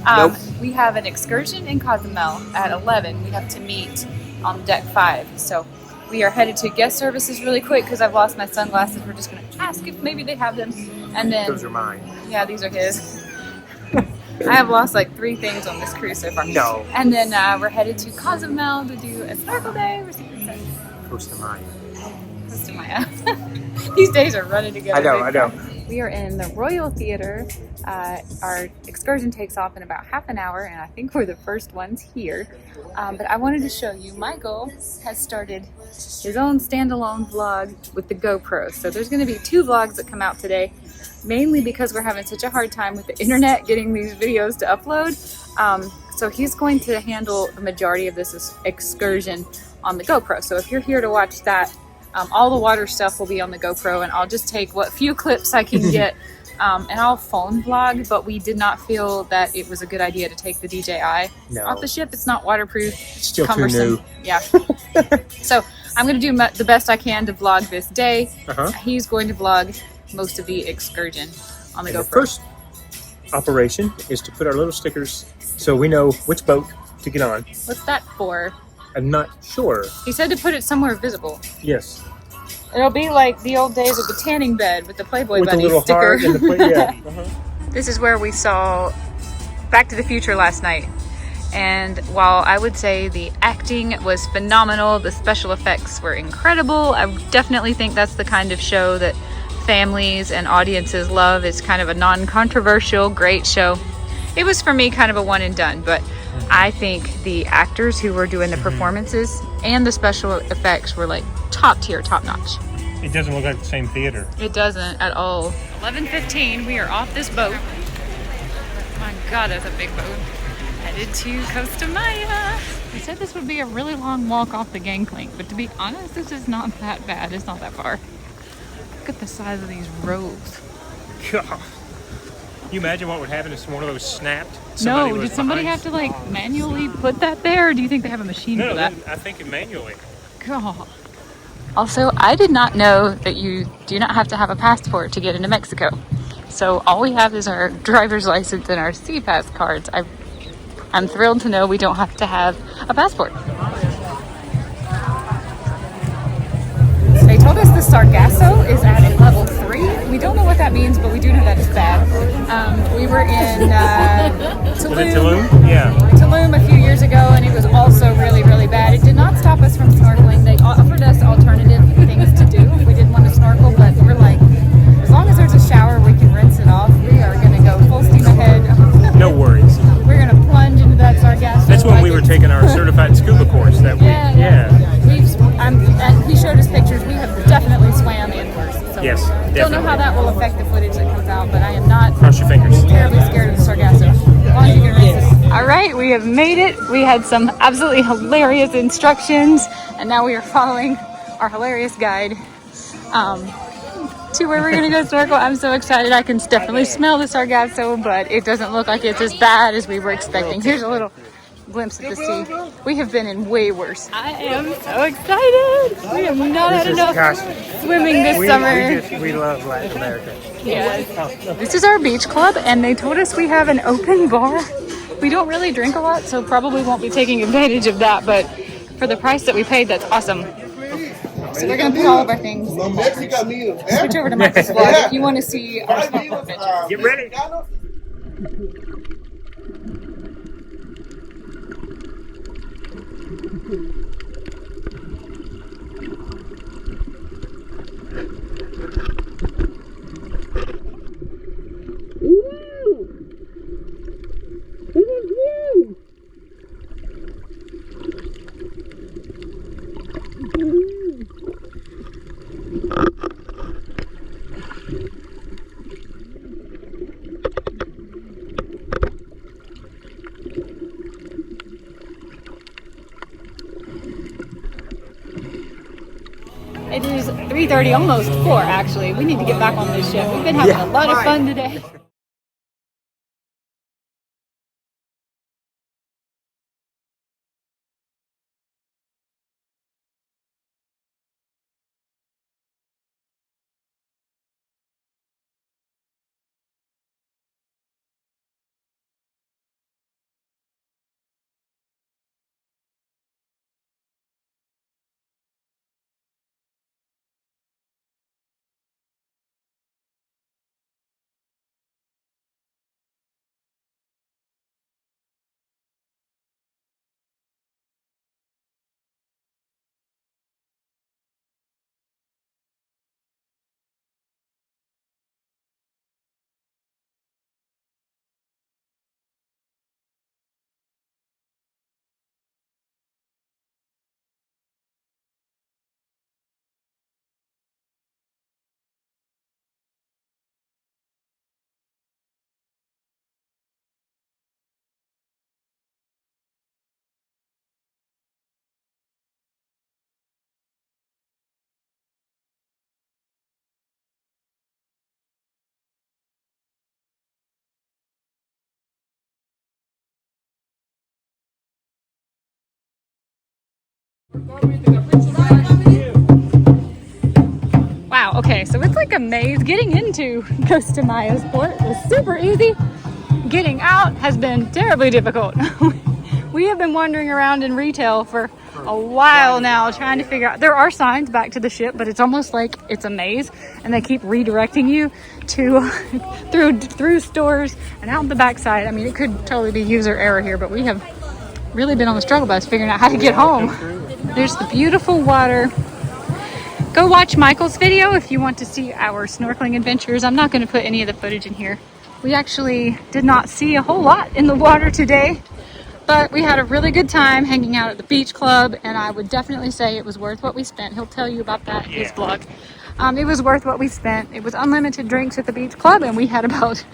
Nope. We have an excursion in Cozumel at 11. We have to meet on deck 5. So we are headed to guest services really quick because I've lost my sunglasses. We're just going to ask if maybe they have them. And then, Those are mine. yeah, these are his. I have lost like 3 things on this cruise so far. No. And then we're headed to Cozumel to do a snorkel day. We're super excited. Costa Maya. Costa Maya. These days are running together. I know. We are in the Royal Theater. Our excursion takes off in about half an hour, and I think we're the first ones here. But I wanted to show you, Michael has started his own standalone vlog with the GoPro. So there's going to be 2 vlogs that come out today, mainly because we're having such a hard time with the internet getting these videos to upload. So he's going to handle the majority of this excursion on the GoPro. So if you're here to watch that, all the water stuff will be on the GoPro, and I'll just take what few clips I can get, and I'll phone vlog. But we did not feel that it was a good idea to take the DJI off the ship. It's not waterproof. It's still cumbersome. too new. Yeah. So I'm going to do the best I can to vlog this day. He's going to vlog most of the excursion on the GoPro. The first operation is to put our little stickers so we know which boat to get on. What's that for? I'm not sure. He said to put it somewhere visible. Yes. It'll be like the old days of the tanning bed with the Playboy With Bunny the little sticker. heart and the yeah. This is where we saw Back to the Future last night. And while I would say the acting was phenomenal, the special effects were incredible, I definitely think that's the kind of show that families and audiences love. It's kind of a non-controversial, great show. It was for me kind of a one and done, but I think the actors who were doing the performances and the special effects were like top tier, top notch. It doesn't look like the same theater. It doesn't at all. 11:15, we are off this boat. My God, that's a big boat. Headed to Costa Maya. They said this would be a really long walk off the gangplank, but to be honest, this is not that bad. It's not that far. Look at the size of these rows. God. Can you imagine what would happen if one of those snapped? Did somebody have to like manually put that there, or do you think they have a machine for that? I think it manually. God. Also, I did not know that you do not have to have a passport to get into Mexico. So all we have is our driver's license and our C-Pass cards. I'm thrilled to know we don't have to have a passport. They told us the Sargasso is at a level 3. We don't know what that means, but we do know that it's bad. We were in Tulum? Yeah. Tulum a few years ago, and it was also really, really bad. It did not stop us from snorkeling. They offered us alternative things to do if we didn't want to snorkel, but we're like, as long as there's a shower, we can rinse it off. We are going to go full steam ahead. No worries. We're going to plunge into that Sargasso. That's when we were taking our certified scuba course that week. Yeah. And he showed us pictures. We have definitely swam indoors. So yes, definitely. Don't know how that will affect the footage that comes out, but I am not Cross your fingers. terribly scared of the Sargasso. As long as you can rinse it. All right, we have made it. We had some absolutely hilarious instructions, and now we are following our hilarious guide to where we're going to go snorkel. I'm so excited. I can definitely smell the Sargasso, but it doesn't look like it's as bad as we were expecting. Here's a little glimpse at the sea. We have been in way worse. I am so excited. We have not had enough swimming this summer. We love Latin America. Yes. This is our beach club, and they told us we have an open bar. We don't really drink a lot, so probably won't be taking advantage of that, but for the price that we paid, that's awesome. So we're going to put all of our things. Switch over to Michael's vlog if you want to see our snorkel adventure. Get ready. It is 3:30, almost 4 actually. We need to get back on this ship. We've been having a lot of fun today. Wow, okay, so it's like a maze. Getting into Costa Maya's port was super easy. Getting out has been terribly difficult. We have been wandering around in retail for a while now trying to figure out. There are signs back to the ship, but it's almost like it's a maze and they keep redirecting you to through stores and out the backside. I mean, it could totally be user error here, but we have really been on the struggle bus figuring out how to get home. There's the beautiful water. Go watch Michael's video if you want to see our snorkeling adventures. I'm not going to put any of the footage in here. We actually did not see a whole lot in the water today, but we had a really good time hanging out at the beach club, and I would definitely say it was worth what we spent. He'll tell you about that in his vlog. It was worth what we spent. It was unlimited drinks at the beach club, and we had about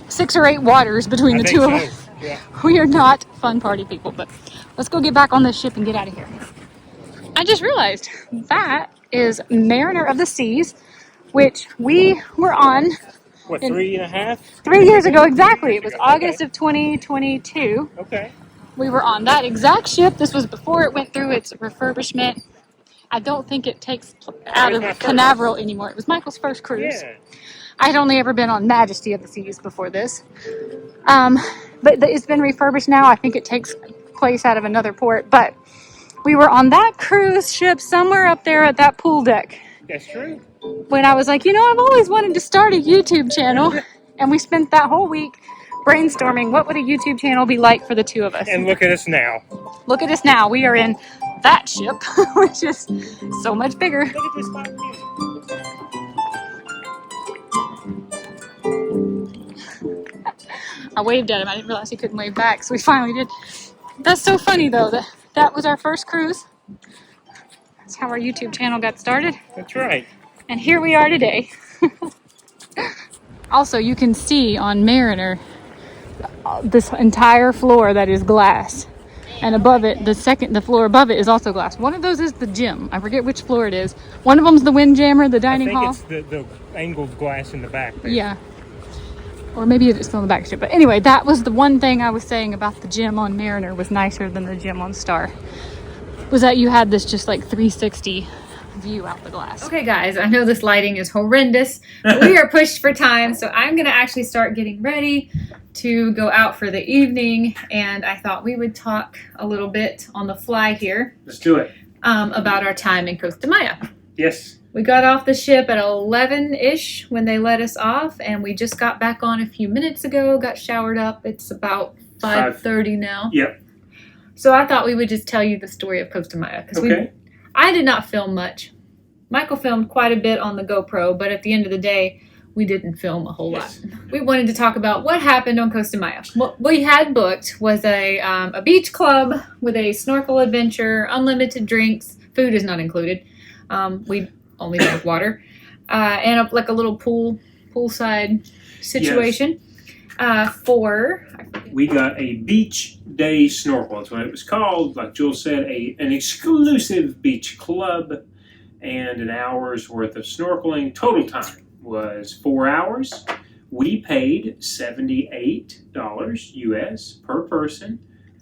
6 or 8 waters between the two of us. Yeah. We are not fun party people, but let's go get back on this ship and get out of here. I just realized that is Mariner of the Seas, which we were on. What, 3.5? 3 years ago, exactly. It was August of 2022. Okay. We were on that exact ship. This was before it went through its refurbishment. I don't think it takes out of Canaveral anymore. It was Michael's first cruise. Yeah. I'd only ever been on Majesty of the Seas before this. But it's been refurbished now. I think it takes place out of another port. But we were on that cruise ship somewhere up there at that pool deck. That's true. When I was like, you know, I've always wanted to start a YouTube channel. And we spent that whole week brainstorming what would a YouTube channel be like for the two of us. And look at us now. Look at us now. We are in that ship, which is so much bigger. Look at this spot. I waved at him. I didn't realize he couldn't wave back, so we finally did. That's so funny, though. That was our first cruise. That's how our YouTube channel got started. That's right. And here we are today. Also, you can see on Mariner this entire floor that is glass. And above it, the floor above it is also glass. One of those is the gym. I forget which floor it is. One of them's the Windjammer, the dining hall. I think it's the angled glass in the back there. Yeah. or maybe it's still in the back strip. But anyway, that was the one thing I was saying about the gym on Mariner was nicer than the gym on Star. Was that you had this just like 360 view out the glass. Okay guys, I know this lighting is horrendous, but we are pushed for time, so I'm gonna actually start getting ready to go out for the evening, and I thought we would talk a little bit on the fly here. Let's do it. About our time in Costa Maya. Yes. We got off the ship at 11-ish when they let us off, and we just got back on a few minutes ago, got showered up. It's about 5:30 now. Yep. So I thought we would just tell you the story of Costa Maya, because I did not film much. Michael filmed quite a bit on the GoPro, but at the end of the day, we didn't film a whole lot. We wanted to talk about what happened on Costa Maya. What we had booked was a beach club with a snorkel adventure, unlimited drinks. Food is not included. We only drank water, and like a little poolside situation. We got a beach day snorkel. That's what it was called. Like Jules said, an exclusive beach club and an hour's worth of snorkeling. Total time was 4 hours. We paid $78 US per person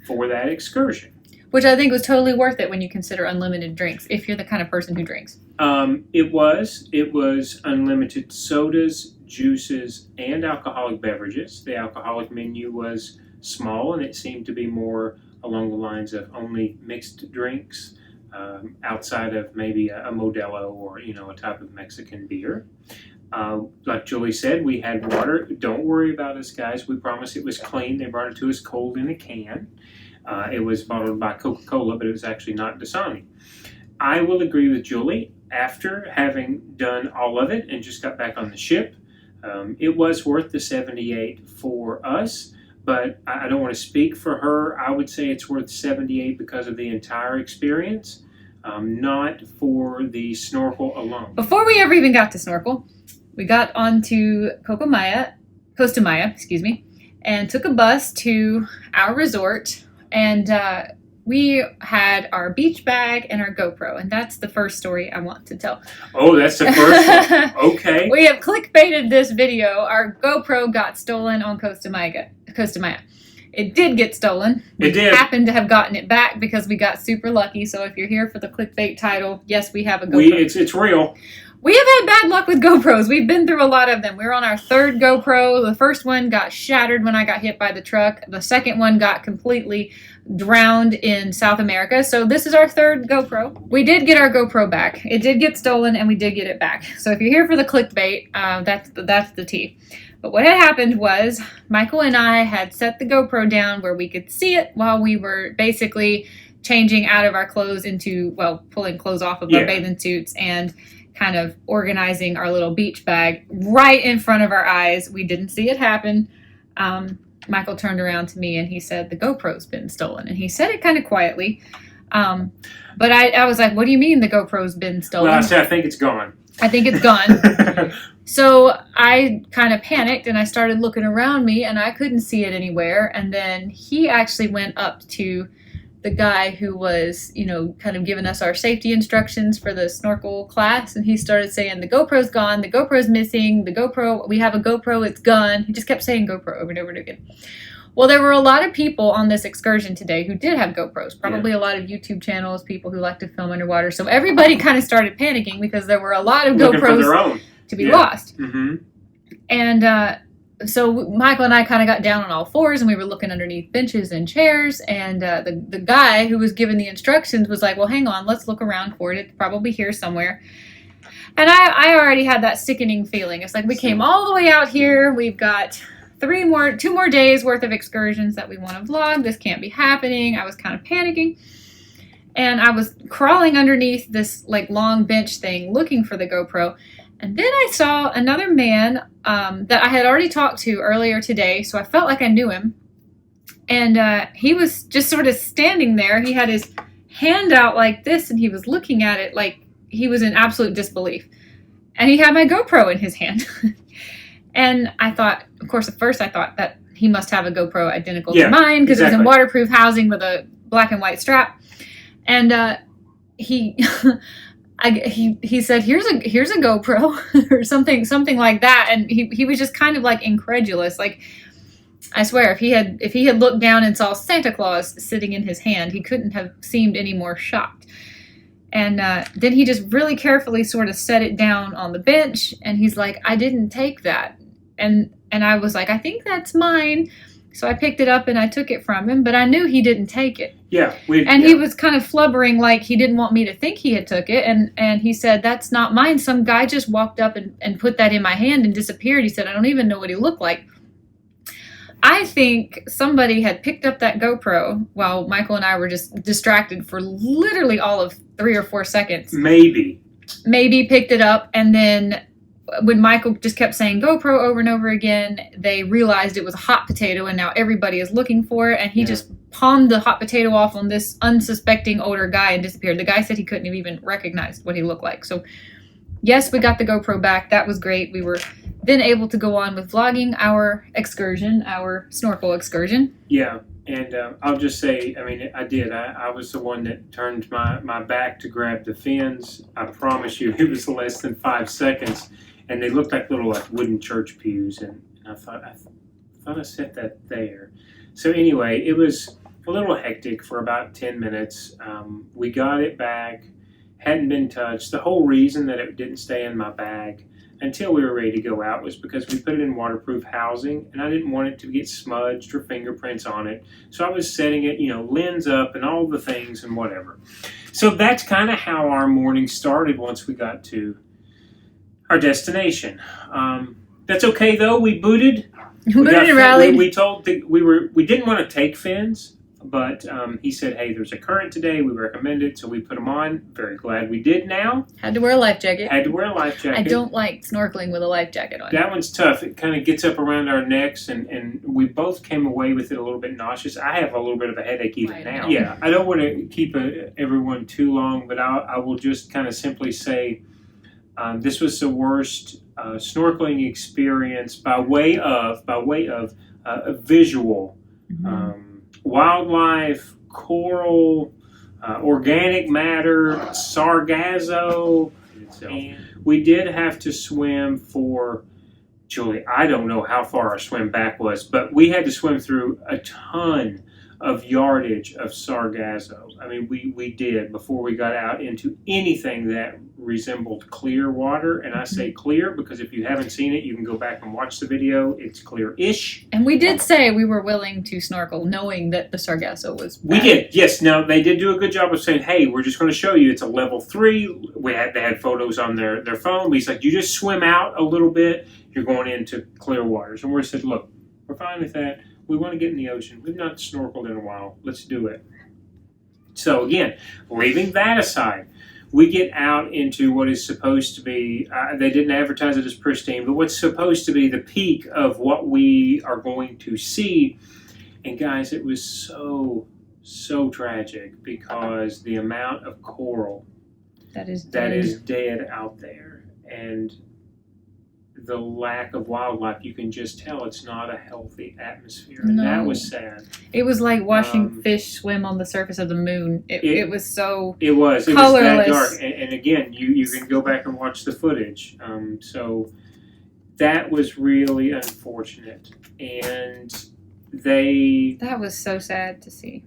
for that excursion. Which I think was totally worth it when you consider unlimited drinks, if you're the kind of person who drinks. It was unlimited sodas, juices, and alcoholic beverages. The alcoholic menu was small, and it seemed to be more along the lines of only mixed drinks, outside of maybe a Modelo or, a type of Mexican beer. Like Julie said, we had water. Don't worry about us, guys. We promise it was clean. They brought it to us cold in a can. It was bottled by Coca-Cola, but it was actually not Dasani. I will agree with Julie. After having done all of it and just got back on the ship, it was worth the $78 for us, but I don't want to speak for her. I would say it's worth $78 because of the entire experience, not for the snorkel alone. Before we ever even got to snorkel, we got onto Costa Maya, and took a bus to our resort. And we had our beach bag and our GoPro, and that's the first story I want to tell. Oh, that's the first one? Okay. We have clickbaited this video. Our GoPro got stolen on Costa Maya. It did get stolen. We happened to have gotten it back because we got super lucky. So if you're here for the clickbait title, yes, we have a GoPro. It's real. We have had bad luck with GoPros. We've been through a lot of them. We're on our third GoPro. The first one got shattered when I got hit by the truck. The second one got completely drowned in South America. So this is our third GoPro. We did get our GoPro back. It did get stolen, and we did get it back. So if you're here for the clickbait, that's the tea. But what had happened was Michael and I had set the GoPro down where we could see it while we were basically changing out of our clothes into, pulling clothes off of our bathing suits and kind of organizing our little beach bag right in front of our eyes. We didn't see it happen. Michael turned around to me and he said, the GoPro's been stolen. And he said it kind of quietly. But I was like, what do you mean the GoPro's been stolen? Well, I said, I think it's gone. I think it's gone. So I kind of panicked and I started looking around me and I couldn't see it anywhere. And then he actually went up to the guy who was, kind of giving us our safety instructions for the snorkel class. And he started saying, the GoPro's gone, the GoPro's missing, we have a GoPro, it's gone. He just kept saying GoPro over and over and again. Well, there were a lot of people on this excursion today who did have GoPros, probably a lot of YouTube channels, people who like to film underwater. So everybody kind of started panicking because there were a lot of GoPros to be lost. Mm-hmm. And so Michael and I kind of got down on all fours and we were looking underneath benches and chairs. And the guy who was giving the instructions was like, well, hang on, let's look around for it. It's probably here somewhere. And I already had that sickening feeling. It's like we came all the way out here. We've got 2 more days worth of excursions that we want to vlog. This can't be happening. I was kind of panicking. And I was crawling underneath this long bench thing looking for the GoPro. And then I saw another man that I had already talked to earlier today, so I felt like I knew him. And he was just sort of standing there. He had his hand out like this, and he was looking at it like he was in absolute disbelief. And he had my GoPro in his hand. And I thought, of course, at first I thought that he must have a GoPro identical to mine because it was in waterproof housing with a black and white strap. And he... he said, here's a GoPro or something like that, and he was just kind of like incredulous. Like, I swear, if he had looked down and saw Santa Claus sitting in his hand, he couldn't have seemed any more shocked. And then he just really carefully sort of set it down on the bench, and he's like, I didn't take that. And I was like, I think that's mine. So I picked it up and I took it from him, but I knew he didn't take it. Yeah. He was kind of flubbering like he didn't want me to think he had took it. And he said, that's not mine. Some guy just walked up and put that in my hand and disappeared. He said, I don't even know what he looked like. I think somebody had picked up that GoPro while Michael and I were just distracted for literally all of 3 or 4 seconds. Maybe Picked it up, and then when Michael just kept saying GoPro over and over again, they realized it was a hot potato, and now everybody is looking for it, and he just palmed the hot potato off on this unsuspecting older guy and disappeared. The guy said he couldn't have even recognized what he looked like. So yes, we got the GoPro back. That was great. We were then able to go on with vlogging our excursion, our snorkel excursion. Yeah, and I'll just say, I mean, I did. I was the one that turned my back to grab the fins. I promise you, it was less than 5 seconds, and they looked like little wooden church pews, and I thought I set that there. So anyway, it was a little hectic for about 10 minutes. We got it back. Hadn't been touched. The whole reason that it didn't stay in my bag until we were ready to go out was because we put it in waterproof housing, and I didn't want it to get smudged or fingerprints on it. So I was setting it, lens up and all the things and whatever. So that's kind of how our morning started once we got to our destination. That's okay though. We booted. And rallied. We told we didn't want to take fins. But he said, hey, there's a current today. We recommend it. So we put them on. Very glad we did now. Had to wear a life jacket. I don't like snorkeling with a life jacket on. That one's tough. It kind of gets up around our necks, and we both came away with it a little bit nauseous. I have a little bit of a headache even now. Yeah, I don't want to keep everyone too long, but I will just kind of simply say this was the worst snorkeling experience by way of a visual. Mm-hmm. Wildlife, coral, organic matter, sargasso. And we did have to swim for, Julie, I don't know how far our swim back was, but we had to swim through a ton of yardage of sargasso. I mean, we did before we got out into anything that resembled clear water. And I say clear because if you haven't seen it, you can go back and watch the video. It's clear-ish. And we did say we were willing to snorkel knowing that the sargasso was bad. We did, yes. Now, they did do a good job of saying, hey, we're just going to show you. It's a level 3. They had photos on their phone. But he's like, you just swim out a little bit. You're going into clear waters. And we said, look, we're fine with that. We want to get in the ocean. We've not snorkeled in a while. Let's do it. So again, leaving that aside, we get out into what is supposed to be, they didn't advertise it as pristine, but what's supposed to be the peak of what we are going to see. And guys, it was so tragic because the amount of coral that is dead out there, and the lack of wildlife, you can just tell it's not a healthy atmosphere. And that was sad. It was like watching fish swim on the surface of the moon. It was so It was colorless. That dark. And again, you can go back and watch the footage. So that was really unfortunate. And that was so sad to see.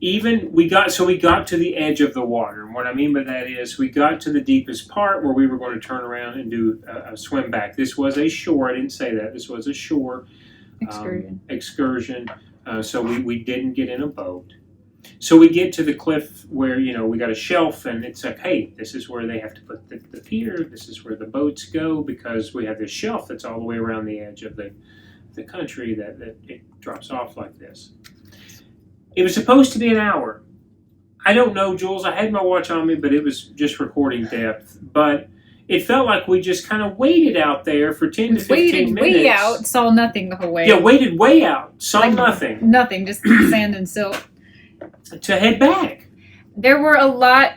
We got to the edge of the water. And what I mean by that is we got to the deepest part where we were going to turn around and do a swim back. This was a shore. I didn't say that. This was a shore excursion. So we didn't get in a boat. So we get to the cliff where, we got a shelf, and it's like, hey, this is where they have to put the pier. This is where the boats go, because we have this shelf that's all the way around the edge of the country that it drops off like this. It was supposed to be an hour. I don't know, Jules. I had my watch on me, but it was just recording depth. But it felt like we just kind of waited out there for 10 to 15 minutes. Waited way out, saw nothing the whole way. Yeah, waited way out, saw nothing. Nothing, just sand and silt. To head back. There were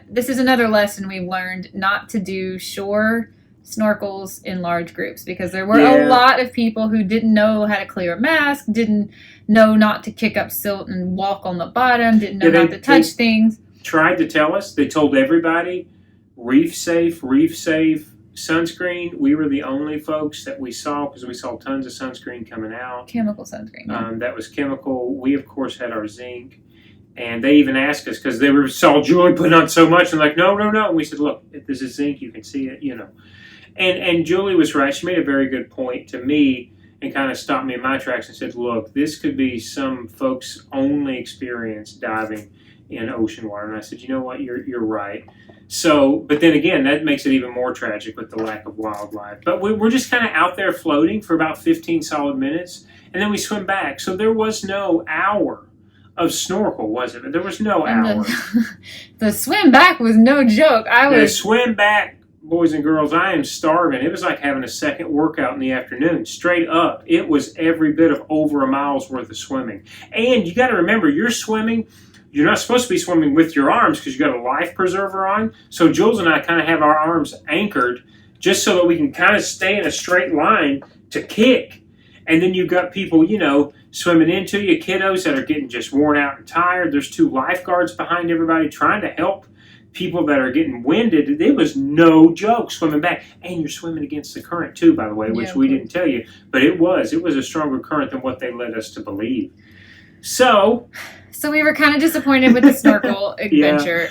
this is another lesson we've learned, not to do shore snorkels in large groups, because there were a lot of people who didn't know how to clear a mask, didn't know not to kick up silt and walk on the bottom, didn't know not to touch things. Tried to tell us. They told everybody, reef safe sunscreen. We were the only folks that we saw, because we saw tons of sunscreen coming out. Chemical sunscreen. Yeah. That was chemical. We, of course, had our zinc. And they even asked us, because they saw Julie putting on so much, and like, no. And we said, look, if this is zinc, you can see it, you know. And Julie was right. She made a very good point to me and kind of stopped me in my tracks and said, look, this could be some folks' only experience diving in ocean water. And I said, you know what, you're right. So, but then again, that makes it even more tragic with the lack of wildlife. But we're just kind of out there floating for about 15 solid minutes, and then we swim back. So there was no hour of snorkel, was it? There was no hour. The swim back was no joke. The swim back, boys and girls, I am starving. It was like having a second workout in the afternoon. Straight up. It was every bit of over a mile's worth of swimming. And you got to remember, you're swimming. You're not supposed to be swimming with your arms because you got a life preserver on. So Jules and I kind of have our arms anchored just so that we can kind of stay in a straight line to kick. And then you've got people, you know, swimming into you, kiddos that are getting just worn out and tired. There's 2 lifeguards behind everybody trying to help people that are getting winded. It was no joke swimming back. And you're swimming against the current too, by the way, which we didn't tell you. But it was a stronger current than what they led us to believe. So we were kind of disappointed with the snorkel adventure.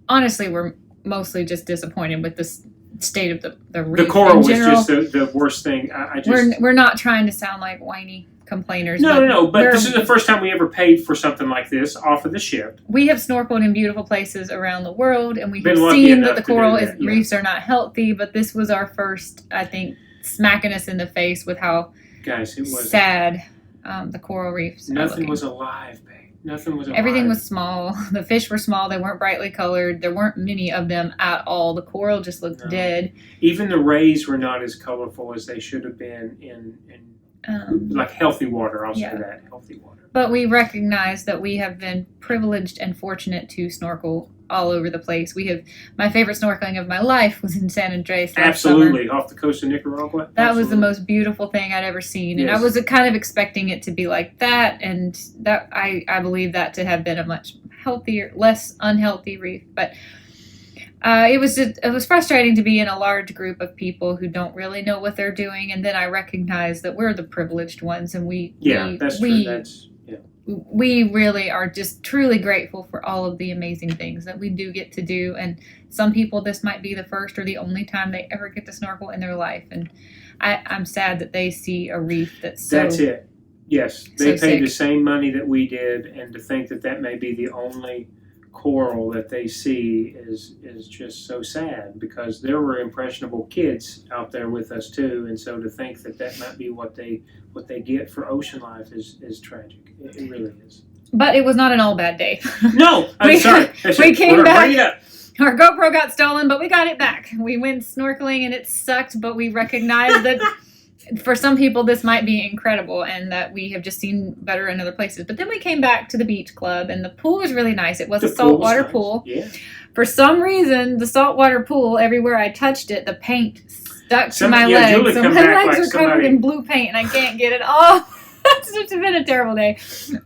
Honestly, we're mostly just disappointed with the state of the reef. The coral was just the worst thing. We're not trying to sound like whiny complainers. No. But this is the first time we ever paid for something like this off of the ship. We have snorkeled in beautiful places around the world, and we have seen that the coral reefs are not healthy. But this was our first, I think, smacking us in the face with how sad the coral reefs. Nothing was alive, babe. Nothing was alive. Everything was small. The fish were small. They weren't brightly colored. There weren't many of them at all. The coral just looked dead. Even the rays were not as colorful as they should have been in like healthy water. I'll say that, healthy water. But we recognize that we have been privileged and fortunate to snorkel all over the place. My favorite snorkeling of my life was in San Andreas last summer. Off the coast of Nicaragua. That was the most beautiful thing I'd ever seen. And I was kind of expecting it to be like that, and that I believe that to have been a much healthier, less unhealthy reef. But it was frustrating to be in a large group of people who don't really know what they're doing, and then I recognize that we're the privileged ones, and we really are just truly grateful for all of the amazing things that we do get to do. And some people, this might be the first or the only time they ever get to snorkel in their life. And I'm sad that they see a reef that's it. Yes. They paid the same money that we did. And to think that may be the only coral that they see is just so sad, because there were impressionable kids out there with us too. And so to think that might be what they get for ocean life is tragic. It really is. But it was not an all bad day. No, I'm sorry. We came back. Our GoPro got stolen, but we got it back. We went snorkeling and it sucked, but we recognized that for some people this might be incredible and that we have just seen better in other places. But then we came back to the beach club and the pool was really nice. It was a saltwater pool. Yeah. For some reason, the saltwater pool, everywhere I touched it, the paint stuck to my legs. So my legs are covered in blue paint and I can't get it off. It's just been a terrible day.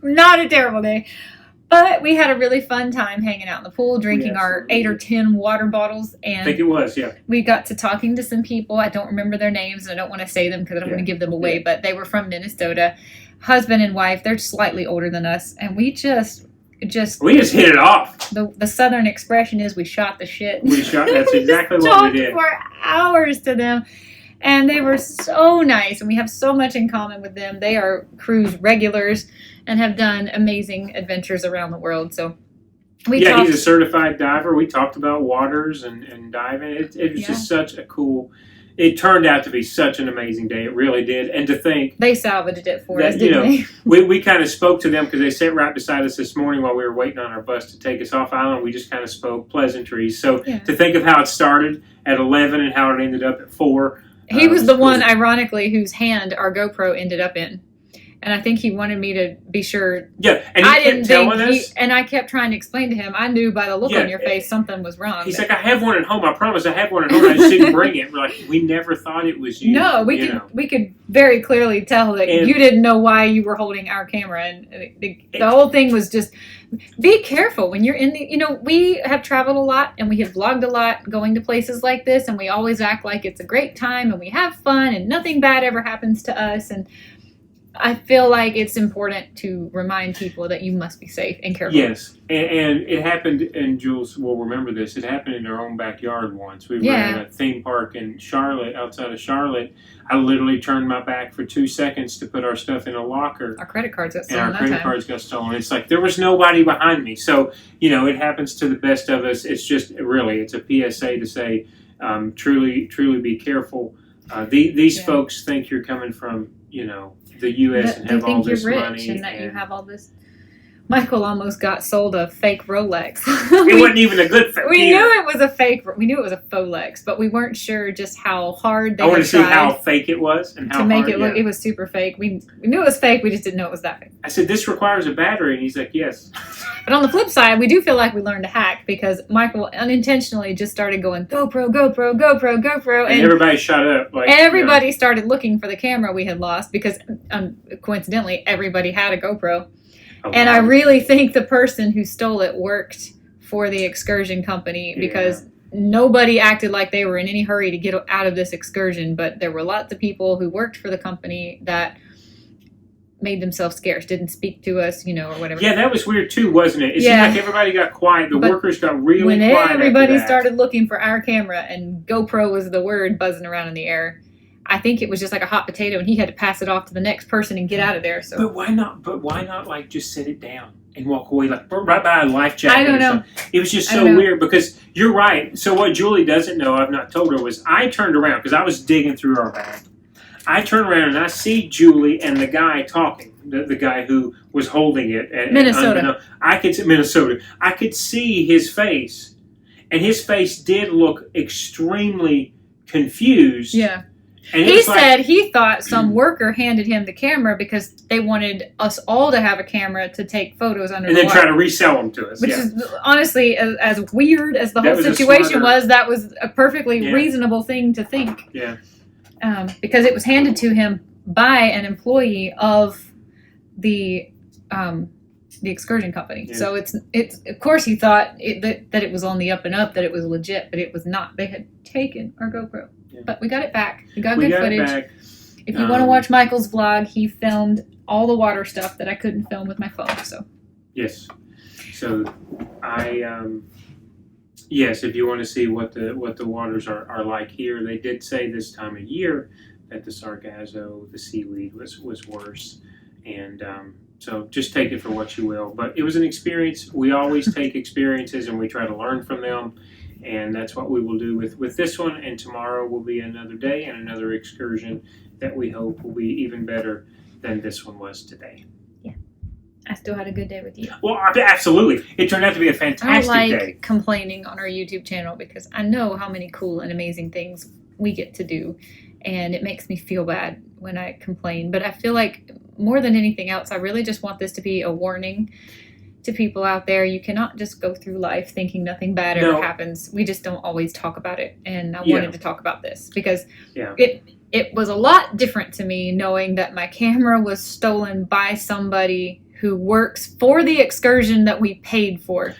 Not a terrible day. But we had a really fun time hanging out in the pool, drinking our 8 or 10 water bottles. And I think it was, we got to talking to some people. I don't remember their names, and I don't want to say them because I don't want to give them away. But they were from Minnesota, husband and wife. They're slightly older than us. And we just hit it off. The Southern expression is we shot the shit. That's exactly what we did. For hours to them. And they were so nice, and we have so much in common with them. They are cruise regulars and have done amazing adventures around the world. So he's a certified diver. We talked about waters and diving. It was just such a cool. It turned out to be such an amazing day. It really did. And to think they salvaged it for us, didn't they? We kind of spoke to them because they sat right beside us this morning while we were waiting on our bus to take us off island. We just kind of spoke pleasantries. So to think of how it started at 11 and how it ended up at 4. He was the one, ironically, whose hand our GoPro ended up in. And I think he wanted me to be sure. Yeah, and he kept telling us. And I kept trying to explain to him. I knew by the look on your face something was wrong. He's like, I have one at home. I promise I have one at home. I just didn't bring it. We're like, we never thought it was you. No, we could very clearly tell that you didn't know why you were holding our camera. And the whole thing was just, be careful when you're in the, we have traveled a lot and we have vlogged a lot going to places like this. And we always act like it's a great time and we have fun and nothing bad ever happens to us. And I feel like it's important to remind people that you must be safe and careful. Yes, and it happened, and Jules will remember this, it happened in our own backyard once. We were at a theme park in Charlotte, outside of Charlotte. I literally turned my back for 2 seconds to put our stuff in a locker. Our credit cards got stolen. And our credit cards got stolen. It's like there was nobody behind me. So, it happens to the best of us. It's just, really, it's a PSA to say, truly be careful. These folks think you're coming from, the U.S. and have all this money. They think you're rich and that you have all this. Michael almost got sold a fake Rolex. It wasn't even a good fake. We knew it was a fake. We knew it was a Folex, but we weren't sure just how hard they. I want to see how fake it was and how to make it look. It was super fake. We knew it was fake. We just didn't know it was that fake. I said, "This requires a battery," and he's like, "Yes." But on the flip side, we do feel like we learned to hack because Michael unintentionally just started going GoPro, and everybody shut up. Like, everybody started looking for the camera we had lost because coincidentally everybody had a GoPro. And I really think the person who stole it worked for the excursion company because nobody acted like they were in any hurry to get out of this excursion. But there were lots of people who worked for the company that made themselves scarce, didn't speak to us, or whatever. Yeah, that was weird too, wasn't it? It seemed like everybody got quiet. The workers got really quiet. When everybody started looking for our camera and GoPro was the word buzzing around in the air, I think it was just like a hot potato, and he had to pass it off to the next person and get out of there. So, but why not? Like just set it down and walk away, like right by a life jacket? I don't know. It was just so weird because you're right. So what Julie doesn't know, I've not told her, was I turned around because I was digging through our bag. I turned around and I see Julie and the guy talking. The guy who was holding it at Minnesota. Minnesota. I could see his face, and his face did look extremely confused. Yeah. And he said he thought some worker handed him the camera because they wanted us all to have a camera to take photos under the water. And then try to resell them to us. Which is honestly, as weird as the whole situation was, that was a perfectly reasonable thing to think. Yeah. Because it was handed to him by an employee of the excursion company. Yeah. So it's of course he thought that it was on the up and up, that it was legit, but it was not. They had taken our GoPro. Yeah. But we got it back. We got good footage. If you want to watch Michael's vlog, he filmed all the water stuff that I couldn't film with my phone. So yes. So yes, if you want to see what the waters are like here, they did say this time of year that the Sargasso, the seaweed, was worse. And so just take it for what you will. But it was an experience. We always take experiences and we try to learn from them. And that's what we will do with this one. And tomorrow will be another day and another excursion that we hope will be even better than this one was today. Yeah. I still had a good day with you. Well, absolutely. It turned out to be a fantastic day. I like complaining on our YouTube channel because I know how many cool and amazing things we get to do. And it makes me feel bad when I complain. But I feel like more than anything else, I really just want this to be a warning to people out there. You cannot just go through life thinking nothing bad ever happens. We just don't always talk about it. And I wanted to talk about this because it was a lot different to me knowing that my camera was stolen by somebody who works for the excursion that we paid for.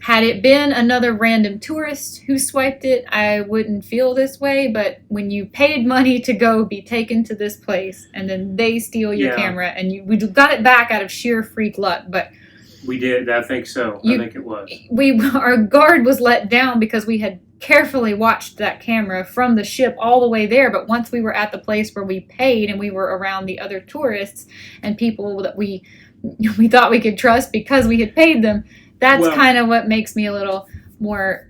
Had it been another random tourist who swiped it, I wouldn't feel this way. But when you paid money to go be taken to this place and then they steal your camera and we got it back out of sheer freak luck. But we did. I think so. I think it was. Our guard was let down because we had carefully watched that camera from the ship all the way there. But once we were at the place where we paid and we were around the other tourists and people that we thought we could trust because we had paid them, that's kind of what makes me a little more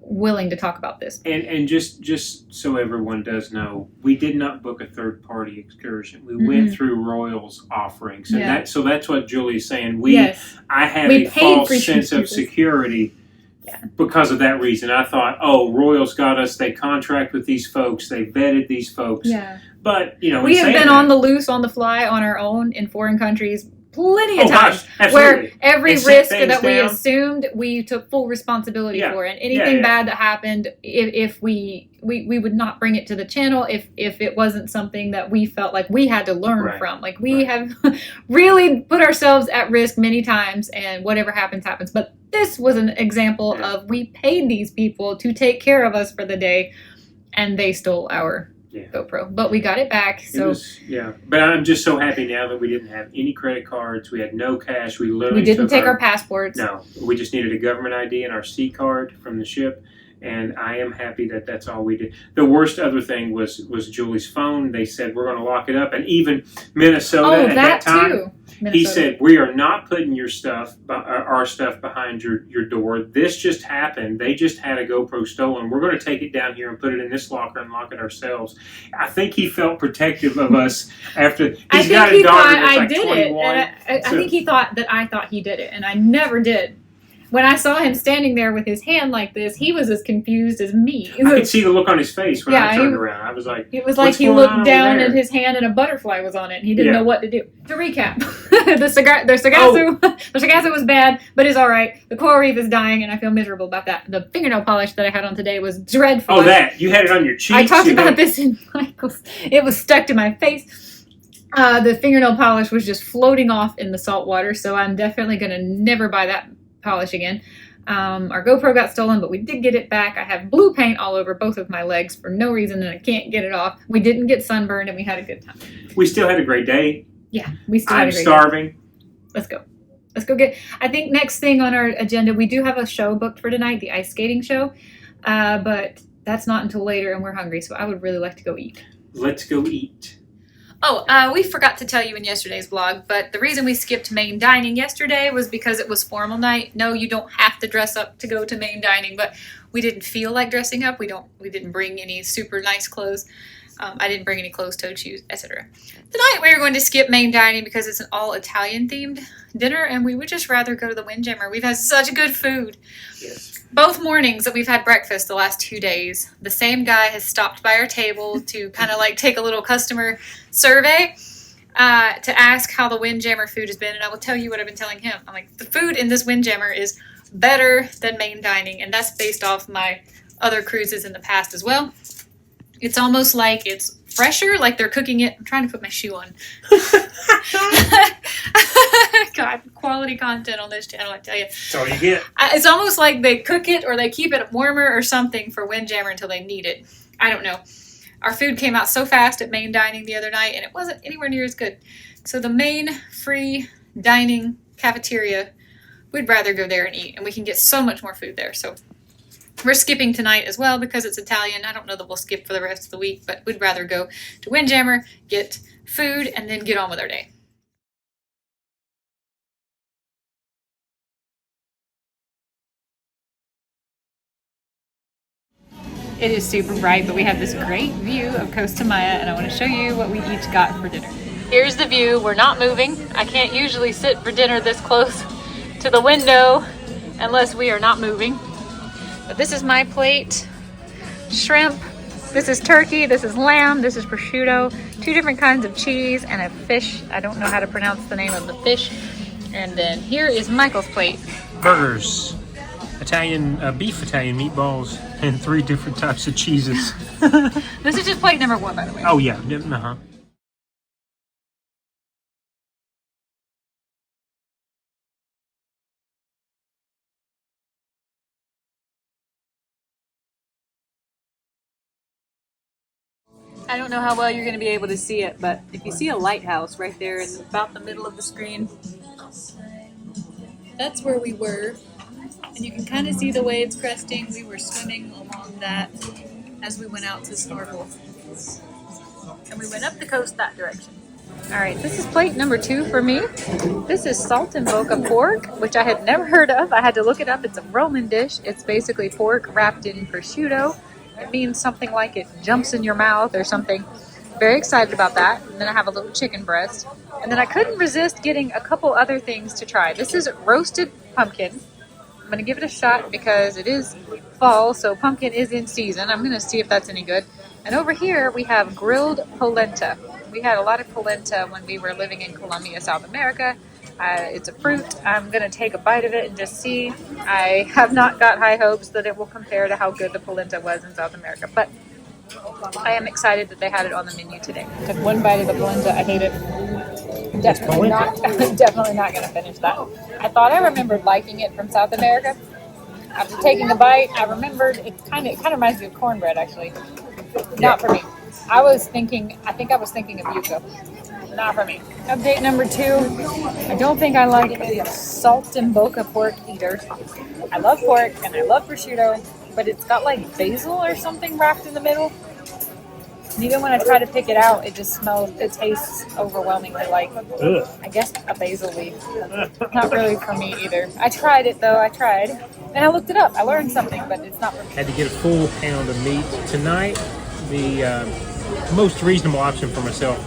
willing to talk about this. And just so everyone does know, we did not book a third-party excursion. We went through Royal's offering. So that's what Julie's saying. I had a false sense of security because of that reason. I thought, Royal's got us. They contract with these folks. They vetted these folks. Yeah. But, you know, we have been on the loose, on the fly, on our own in foreign countries plenty of times, where every risk that we assumed, we took full responsibility for, and anything bad that happened, if we would not bring it to the channel if it wasn't something that we felt like we had to learn from. Like, we have really put ourselves at risk many times, and whatever happens, happens. But this was an example of, we paid these people to take care of us for the day, and they stole our GoPro, but we got it back. So but I'm just so happy now that we didn't have any credit cards. We had no cash. We literally didn't take our passports. No, we just needed a government ID and our C card from the ship. And I am happy that that's all we did. The worst other thing was Julie's phone. They said, we're going to lock it up. And even Minnesota at that time, too. He said, we are not putting your stuff, our stuff behind your door. This just happened. They just had a GoPro stolen. We're going to take it down here and put it in this locker and lock it ourselves. I think he felt protective of us after. He's got a daughter that's like 21. I think he thought that I thought he did it, and I never did. When I saw him standing there with his hand like this, he was as confused as me. I could see the look on his face when I turned around. I was like, it was like he looked down at his hand and a butterfly was on it, and he didn't know what to do. To recap, the Sargasso was bad, but it's all right. The coral reef is dying, and I feel miserable about that. The fingernail polish that I had on today was dreadful. Oh, that. You had it on your cheeks. I talked about this in Michael's. It was stuck to my face. The fingernail polish was just floating off in the salt water, so I'm definitely going to never buy that polish again. Our GoPro got stolen, but we did get it back. I have blue paint all over both of my legs for no reason, and I can't get it off. We didn't get sunburned, and we had a good time. We still had a great day. Yeah, we still had a great day. I'm starving. Let's go. Let's go get... I think next thing on our agenda, we do have a show booked for tonight, the ice skating show, but that's not until later, and we're hungry, so I would really like to go eat. Let's go eat. Oh, we forgot to tell you in yesterday's vlog, but the reason we skipped main dining yesterday was because it was formal night. No, you don't have to dress up to go to main dining, but we didn't feel like dressing up. We didn't bring any super nice clothes. I didn't bring any closed-toed shoes, etc. Tonight we are going to skip main dining because it's an all Italian-themed dinner, and we would just rather go to the Windjammer. We've had such good food. Yes. Both mornings that we've had breakfast the last 2 days, the same guy has stopped by our table to kind of like take a little customer survey to ask how the Windjammer food has been. And I will tell you what I've been telling him. I'm like, the food in this Windjammer is better than main dining. And that's based off my other cruises in the past as well. It's almost like it's fresher, like they're cooking it. I'm trying to put my shoe on. God, quality content on this channel, I tell you. That's all you get. It's almost like they cook it or they keep it warmer or something for Windjammer until they need it. I don't know. Our food came out so fast at main dining the other night, and it wasn't anywhere near as good. So the main free dining cafeteria, we'd rather go there and eat, and we can get so much more food there. So we're skipping tonight as well because it's Italian. I don't know that we'll skip for the rest of the week, but we'd rather go to Windjammer, get food, and then get on with our day. It is super bright, but we have this great view of Costa Maya, and I want to show you what we each got for dinner. Here's the view. We're not moving. I can't usually sit for dinner this close to the window unless we are not moving. But this is my plate. Shrimp. This is turkey. This is lamb. This is prosciutto. 2 different kinds of cheese and a fish. I don't know how to pronounce the name of the fish. And then here is Michael's plate. Burgers. Beef Italian meatballs, and 3 different types of cheeses. This is just plate number 1, by the way. Oh, yeah. Uh-huh. I don't know how well you're going to be able to see it, but if you see a lighthouse right there in about the middle of the screen, that's where we were. And you can kind of see the waves cresting. We were swimming along that as we went out to snorkel. And we went up the coast that direction. All right, this is plate number 2 for me. This is salt and boca pork, which I had never heard of. I had to look it up. It's a Roman dish. It's basically pork wrapped in prosciutto. It means something like it jumps in your mouth or something. Very excited about that. And then I have a little chicken breast. And then I couldn't resist getting a couple other things to try. This is roasted pumpkin. I'm going to give it a shot because it is fall, so pumpkin is in season. I'm going to see if that's any good. And over here we have grilled polenta. We had a lot of polenta when we were living in Colombia, South America. It's a fruit. I'm going to take a bite of it and just see. I have not got high hopes that it will compare to how good the polenta was in South America, but I am excited that they had it on the menu today. Took one bite of the polenta. I hate it. Definitely not going to finish that. I thought I remembered liking it from South America. After taking a bite, I remembered it kind of reminds me of cornbread, actually. Not for me. I think I was thinking of yuca. Not for me. Update number 2. I don't think I like the salt and boca pork either. I love pork and I love prosciutto, but it's got like basil or something wrapped in the middle. And even when I try to pick it out, it tastes overwhelmingly like, I guess, a basil leaf. Not really for me either. I tried it though, And I looked it up. I learned something, but it's not for me. Had to get a full pound of meat. Tonight, the most reasonable option for myself,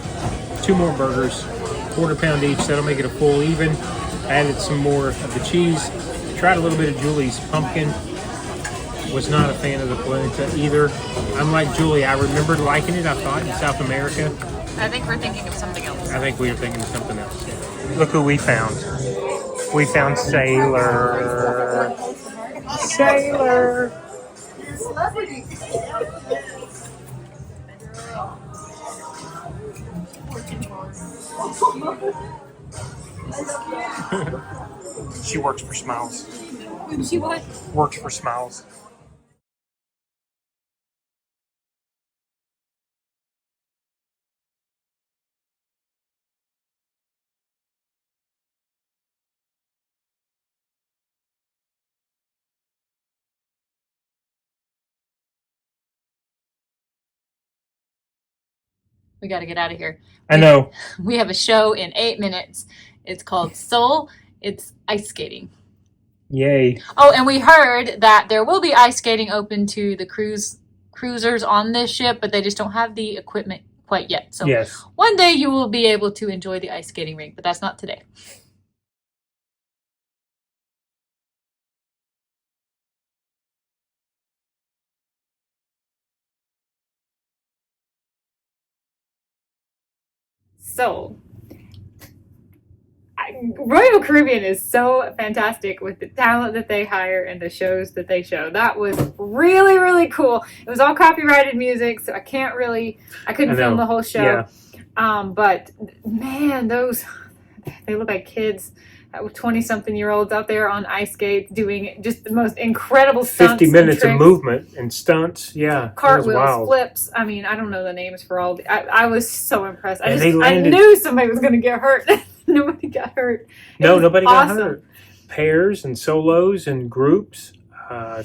2 more burgers, quarter pound each, that'll make it a full even. I added some more of the cheese. Tried a little bit of Julie's pumpkin. Was not a fan of the polenta either. Unlike Julie, I remembered liking it, I thought, in South America. I think we're thinking of something else. I think we were thinking of something else. Look who we found. We found Sailor. Sailor. She works for Smiles. She what? Works for Smiles. We got to get out of here. I know. We have a show in 8 minutes. It's called Soul. It's ice skating. Yay. Oh, and we heard that there will be ice skating open to the cruisers on this ship, but they just don't have the equipment quite yet. So yes. One day you will be able to enjoy the ice skating rink, but that's not today. So, Royal Caribbean is so fantastic with the talent that they hire and the shows that they show. That was really, really cool. It was all copyrighted music, so I couldn't film the whole show. Yeah. But man, they look like kids, 20-something-year-olds out there on ice skates doing just the most incredible stunts. 50 minutes of movement and stunts, yeah. Cartwheels, flips. I mean, I don't know the names for all. I was so impressed. I knew somebody was going to get hurt. Nobody got hurt. Nobody got hurt. Pairs and solos and groups,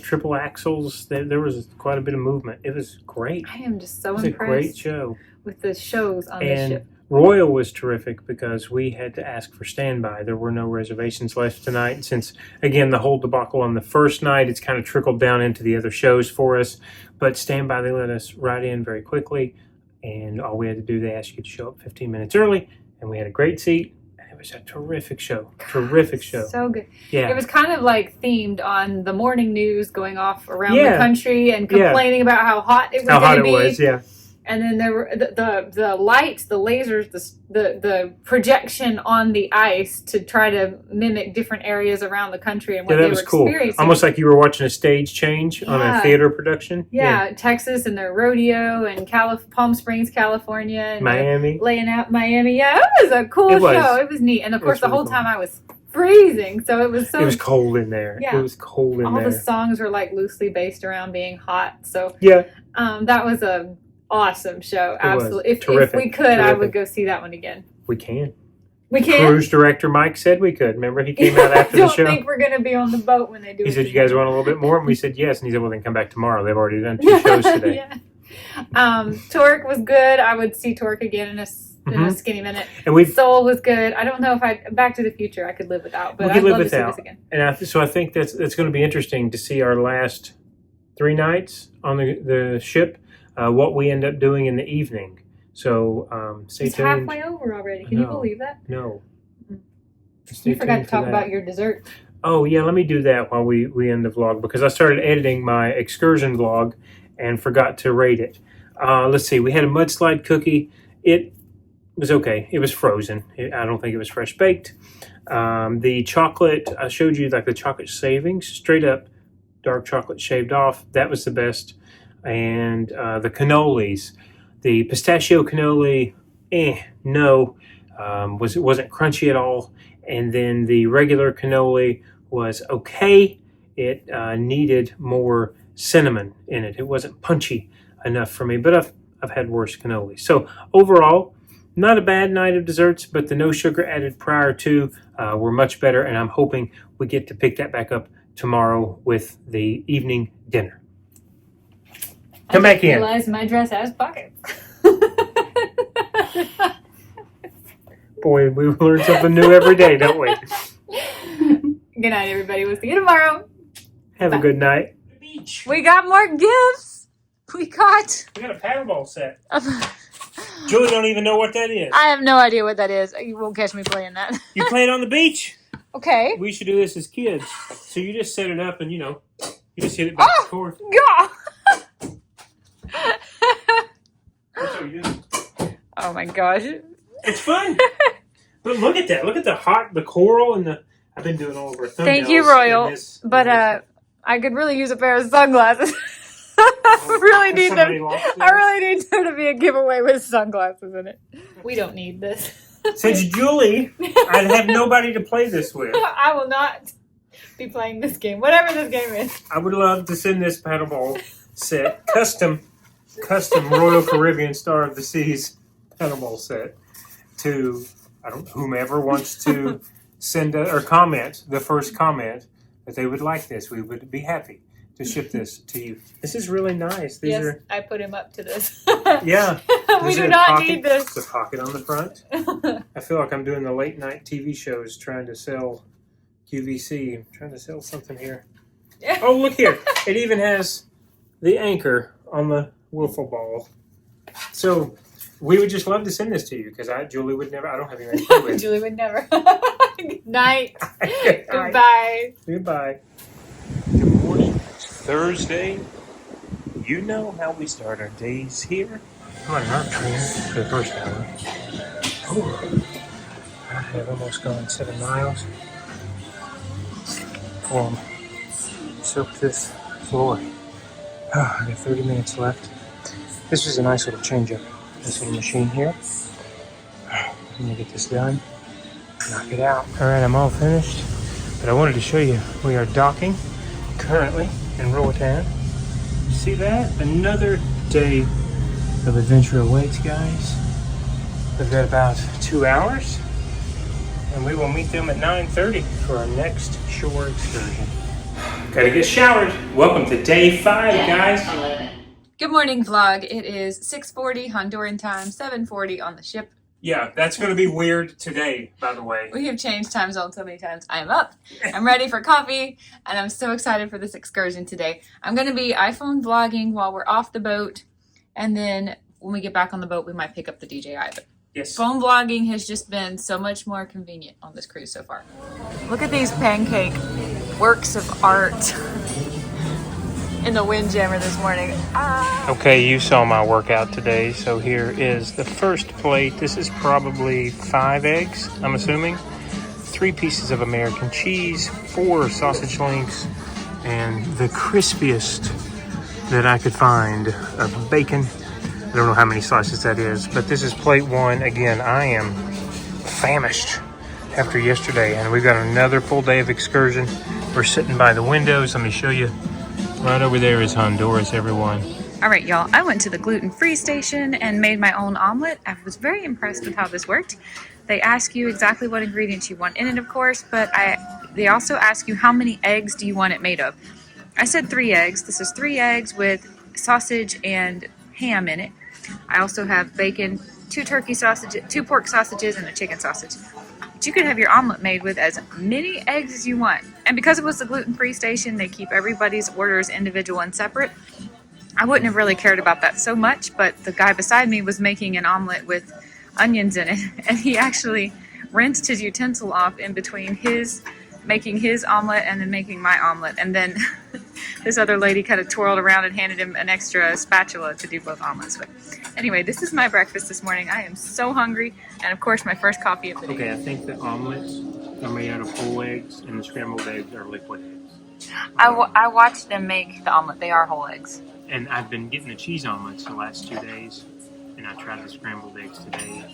triple axles. There was quite a bit of movement. It was great. I am just so impressed. It was a great show. With the shows on this ship. Royal was terrific because we had to ask for standby. There were no reservations left tonight. Since, again, the whole debacle on the first night, it's kind of trickled down into the other shows for us. But standby, they let us right in very quickly. And all we had to do, they asked you to show up 15 minutes early. And we had a great seat. And it was a terrific show. Terrific show. So good. Yeah. It was kind of like themed on the morning news going off around the country and complaining about how hot it was going to be. How hot it was, yeah. And then there were the lights, the lasers, the projection on the ice to try to mimic different areas around the country and what they were experiencing. Cool. Almost like you were watching a stage change on a theater production. Yeah, Texas and their rodeo and Palm Springs, California. And Miami. Laying out Miami. Yeah, it was a cool show. It was neat. And of course, the whole time I was freezing. So it was It was cold in there. Yeah. It was cold in there. All the songs were like loosely based around being hot. So yeah, that was a awesome show. Absolutely. If we could, I would go see that one again. We can. We can. Cruise director Mike said we could. Remember, he came out after the show. I don't think we're going to be on the boat when they do it. He said, you guys want a little bit more? And we said, yes. And he said, well, then come back tomorrow. They've already done 2 shows today. Torque was good. I would see Torque again in a skinny minute. And Soul was good. I don't know if Back to the Future I could live without, but I'd love to see this again. And so I think that's going to be interesting to see our last 3 nights on the ship. What we end up doing in the evening. So stay tuned. It's halfway over already. Can you believe that? No. You forgot to talk about your dessert. Oh, yeah. Let me do that while we end the vlog because I started editing my excursion vlog and forgot to rate it. Let's see. We had a mudslide cookie. It was okay. It was frozen. I don't think it was fresh baked. The chocolate, I showed you like the chocolate shavings, straight up dark chocolate shaved off. That was the best. And the cannolis, the pistachio cannoli, no. It wasn't crunchy at all. And then the regular cannoli was okay. It needed more cinnamon in it. It wasn't punchy enough for me, but I've had worse cannolis. So overall, not a bad night of desserts, but the no sugar added prior to were much better, and I'm hoping we get to pick that back up tomorrow with the evening dinner. Come back in. I realized my dress has pockets. Boy, we learn something new every day, don't we? Good night, everybody. We'll see you tomorrow. Have a good night. We got more gifts. We got a paddleball set. Julie don't even know what that is. I have no idea what that is. You won't catch me playing that. You play it on the beach? Okay. We should do this as kids. So you just set it up and, you just hit it back and forth. God. That's what you do. Oh my gosh. It's fun. But look at that. Look at the coral and I've been doing all over thumbnails. Thank you, Royal. But I could really use a pair of sunglasses. I really need them. I really need there to be a giveaway with sunglasses in it. We don't need this. Since Julie, I'd have nobody to play this with. I will not be playing this game, whatever this game is. I would love to send this paddleball set, custom Royal Caribbean Star of the Seas paddleball set to whomever wants to send or comment the first comment that they would like this. We would be happy to ship this to you. This is really nice. These are, I put him up to this. Yeah. We do not need this. The pocket on the front. I feel like I'm doing the late night TV shows trying to sell QVC. I'm trying to sell something here. Oh, look here. It even has the anchor on the wiffle ball. So we would just love to send this to you because Julie would never, I don't have anything to play with. Julie would never. Good night. Goodbye. Goodbye. Good morning. It's Thursday. You know how we start our days here. I'm on an arc train for the first hour. Oh, I have almost gone 7 miles. Soak this floor. Oh, I got 30 minutes left. This was a nice little change up. This little machine here. I'm gonna get this done. Knock it out. All right, I'm all finished. But I wanted to show you, we are docking currently in Roatan. See that? Another day of adventure awaits, guys. We've got about 2 hours, and we will meet them at 9:30 for our next shore excursion. Gotta get showered. Welcome to day 5, guys. Good morning, vlog. It is 6:40 Honduran time, 7:40 on the ship. Yeah, that's going to be weird today, by the way. We have changed time zones so many times. I am up. I'm ready for coffee, and I'm so excited for this excursion today. I'm going to be iPhone vlogging while we're off the boat, and then when we get back on the boat, we might pick up the DJI. But yes, phone vlogging has just been so much more convenient on this cruise so far. Look at these pancake works of art in the Windjammer this morning. Okay, you saw my workout today, so here is the first plate. This is probably 5 eggs, I'm assuming. 3 pieces of American cheese, 4 sausage links, and the crispiest that I could find of bacon. I don't know how many slices that is, but this is plate 1. Again, I am famished after yesterday, and we've got another full day of excursion. We're sitting by the windows. Let me show you. Right over there is Honduras, everyone. All right, y'all, I went to the gluten-free station and made my own omelet. I was very impressed with how this worked. They ask you exactly what ingredients you want in it, of course, but they also ask you how many eggs do you want it made of. I said 3 eggs. This is 3 eggs with sausage and ham in it. I also have bacon, 2 turkey sausages, 2 pork sausages, and a chicken sausage. But you could have your omelet made with as many eggs as you want. And because it was the gluten-free station, they keep everybody's orders individual and separate. I wouldn't have really cared about that so much, but the guy beside me was making an omelet with onions in it, and he actually rinsed his utensil off in between making his omelet and then making my omelet. And then this other lady kind of twirled around and handed him an extra spatula to do both omelets with. Anyway, this is my breakfast this morning. I am so hungry, and of course my first coffee of the day. Okay, I think the omelets are made out of whole eggs and the scrambled eggs are liquid eggs. I watched them make the omelet. They are whole eggs. And I've been getting the cheese omelets the last 2 days, and I tried the scrambled eggs today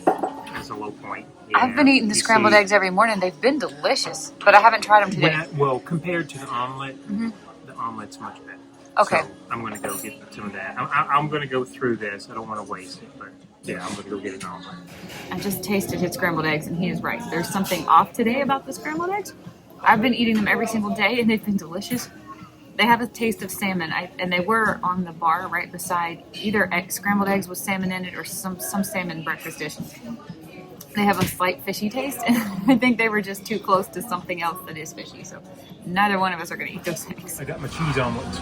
as a low point. Yeah, I've been eating the scrambled eggs every morning. They've been delicious, but I haven't tried them today. Well, compared to the omelet, the omelet's much better. Okay. So I'm going to go get some of that. I'm going to go through this. I don't want to waste it, but yeah, I'm going to go get an omelet. I just tasted his scrambled eggs, and he is right. There's something off today about the scrambled eggs. I've been eating them every single day, and they've been delicious. They have a taste of salmon, and they were on the bar right beside either scrambled eggs with salmon in it or some salmon breakfast dish. They have a slight fishy taste, and I think they were just too close to something else that is fishy, so neither one of us are going to eat those eggs. I got my cheese omelets.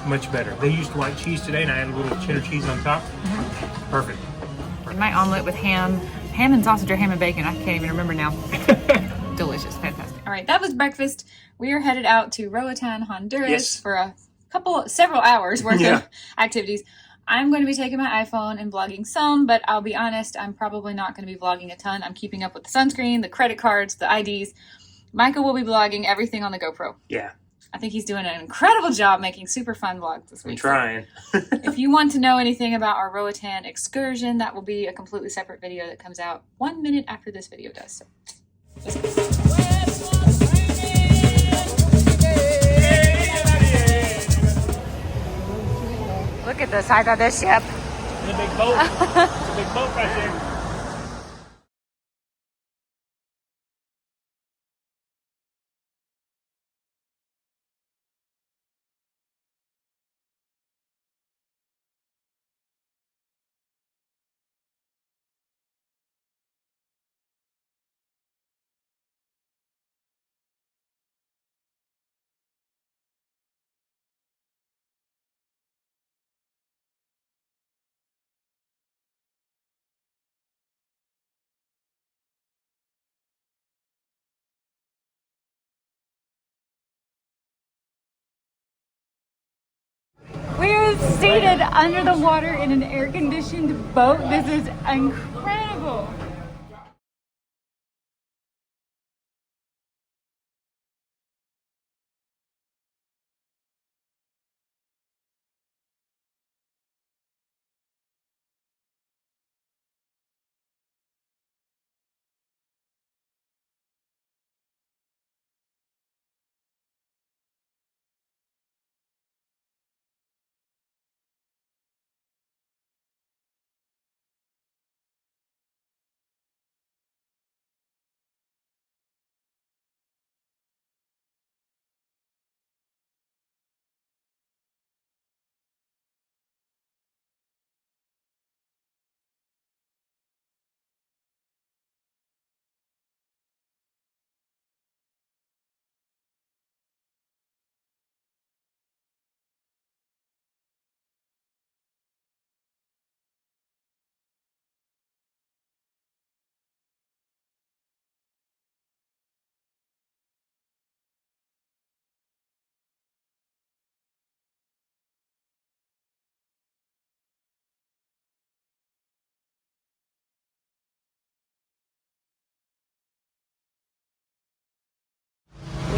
Much better. They used white cheese today, and I added a little cheddar cheese on top. Perfect. My omelet with ham and sausage or ham and bacon, I can't even remember now. Delicious, fantastic. All right, that was breakfast. We are headed out to Roatan, Honduras for several hours worth of activities. I'm going to be taking my iPhone and vlogging some, but I'll be honest, I'm probably not going to be vlogging a ton. I'm keeping up with the sunscreen, the credit cards, the IDs. Michael will be vlogging everything on the GoPro. Yeah. I think he's doing an incredible job making super fun vlogs this week. I'm trying. If you want to know anything about our Roatan excursion, that will be a completely separate video that comes out 1 minute after this video does. So. Look at the size of this ship. It's a big boat. It's a big boat right there. We are seated under the water in an air-conditioned boat. This is incredible.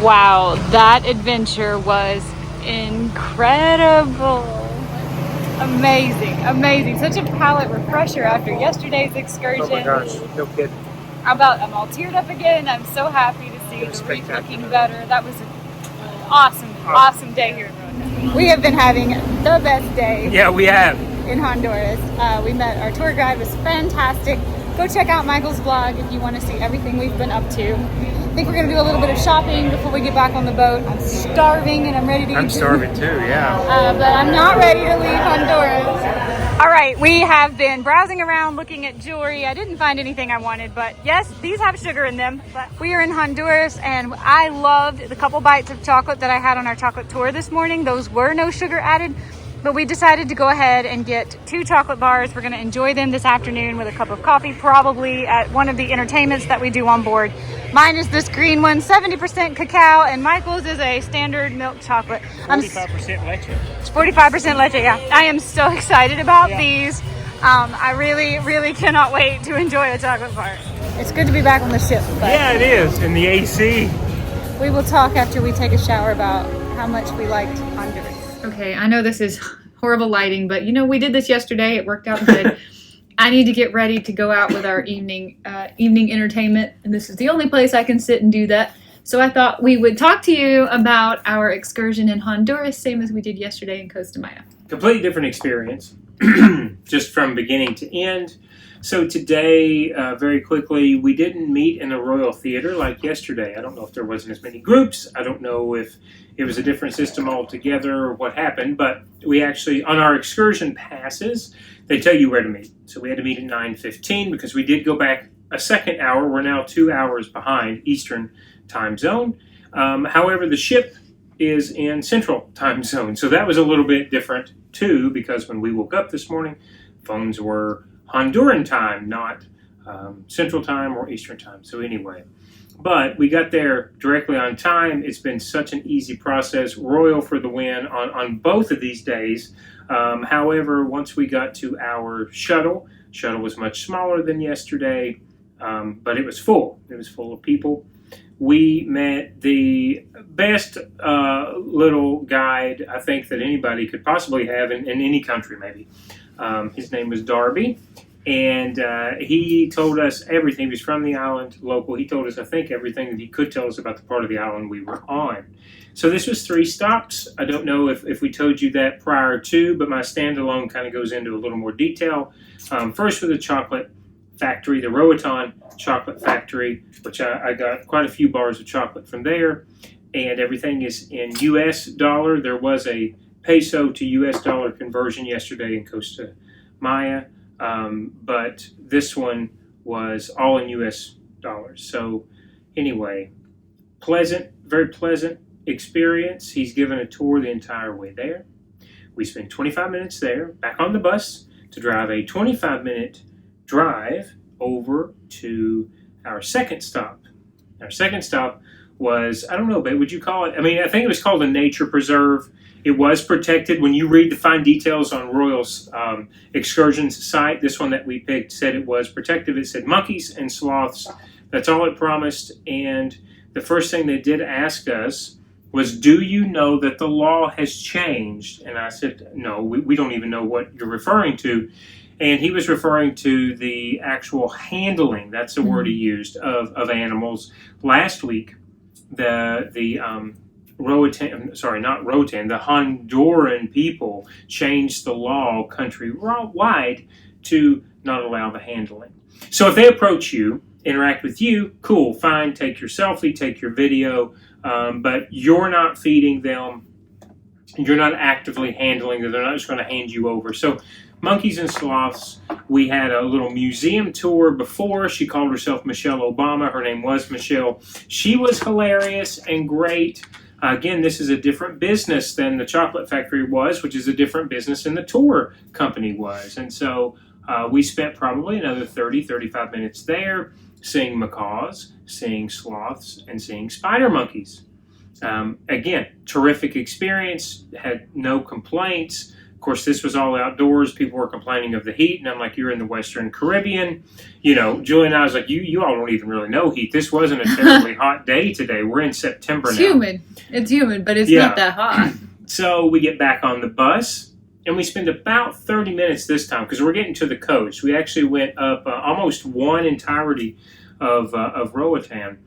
Wow, that adventure was incredible. Amazing, amazing. Such a palate refresher after yesterday's excursion. Oh my gosh, no kidding. I'm all teared up again. I'm so happy to see the reef looking better. That was an awesome day here in Roatan. We have been having the best day. Yeah, we have. In Honduras. We met our tour guide, was fantastic. Go check out Michael's vlog if you want to see everything we've been up to. I think we're going to do a little bit of shopping before we get back on the boat. I'm starving and I'm ready to eat. I'm starving too, yeah. But I'm not ready to leave Honduras. All right, we have been browsing around looking at jewelry. I didn't find anything I wanted, but yes, these have sugar in them. But we are in Honduras and I loved the couple bites of chocolate that I had on our chocolate tour this morning. Those were no sugar added. But we decided to go ahead and get 2 chocolate bars. We're going to enjoy them this afternoon with a cup of coffee, probably at one of the entertainments that we do on board. Mine is this green one, 70% cacao, and Michael's is a standard milk chocolate. 45% leche. It's 45% leche, yeah. I am so excited about these. I really cannot wait to enjoy a chocolate bar. It's good to be back on the ship. But Yeah, it is, in the AC. we will talk after we take a shower about how much we liked Honduras. Okay, I know this is horrible lighting, but you know, we did this yesterday. It worked out good. I need to get ready to go out with our evening entertainment, and this is the only place I can sit and do that. So I thought we would talk to you about our excursion in Honduras, same as we did yesterday in Costa Maya. Completely different experience, just from beginning to end. So today, very quickly, we didn't meet in the Royal Theater like yesterday. I don't know if there wasn't as many groups. I don't know if it was a different system altogether or what happened, but we actually, on our excursion passes, they tell you where to meet. So we had to meet at 9:15 because we did go back a second hour. We're now 2 hours behind Eastern time zone. However, the ship is in Central time zone. So that was a little bit different too, because when we woke up this morning, phones were Honduran time, not Central time or Eastern time. So anyway, but we got there directly on time. It's been such an easy process. Royal for the win on both of these days. However, once we got to our shuttle was much smaller than yesterday, but it was full. It was full of people. We met the best little guide, I think, that anybody could possibly have in any country, maybe. His name was Darby, and he told us everything. He was from the island, local. He told us, I think, everything that he could tell us about the part of the island we were on. So this was 3 stops. I don't know if we told you that prior to, but my standalone kind of goes into a little more detail. First with the chocolate factory, the Roatan chocolate factory, which I got quite a few bars of chocolate from there, and everything is in US dollar. There was a peso to US dollar conversion yesterday in Costa Maya, but this one was all in US dollars. So anyway, very pleasant experience. He's given a tour the entire way there. We spent 25 minutes there, back on the bus to drive a 25-minute drive over to our second stop. Our second stop was, I don't know, but would you call it, I mean, I think it was called a nature preserve. It was protected. When you read the fine details on Royal's excursions site, this one that we picked said it was protective. It said monkeys and sloths. That's all it promised. And the first thing they did ask us was, do you know that the law has changed? And I said, no, we don't even know what you're referring to. And he was referring to the actual handling, that's the word he used, of animals. Last week, the Honduran people changed the law countrywide to not allow the handling. So if they approach you, interact with you, cool, fine, take your selfie, take your video, but you're not feeding them, you're not actively handling them, they're not just going to hand you over. So monkeys and sloths, we had a little museum tour before. She called herself Michelle Obama. Her name was Michelle. She was hilarious and great. Again, this is a different business than the chocolate factory was, which is a different business than the tour company was. And so we spent probably another 30-35 minutes there seeing macaws, seeing sloths, and seeing spider monkeys. Again, terrific experience, had no complaints. Of course, this was all outdoors. People were complaining of the heat, and I'm like, you're in the Western Caribbean. You know, Julie and I was like, you all don't even really know heat. This wasn't a terribly hot day today. We're in September now. It's humid, but it's not that hot. So we get back on the bus, and we spend about 30 minutes this time, because we're getting to the coast. We actually went up almost one entirety of Roatan,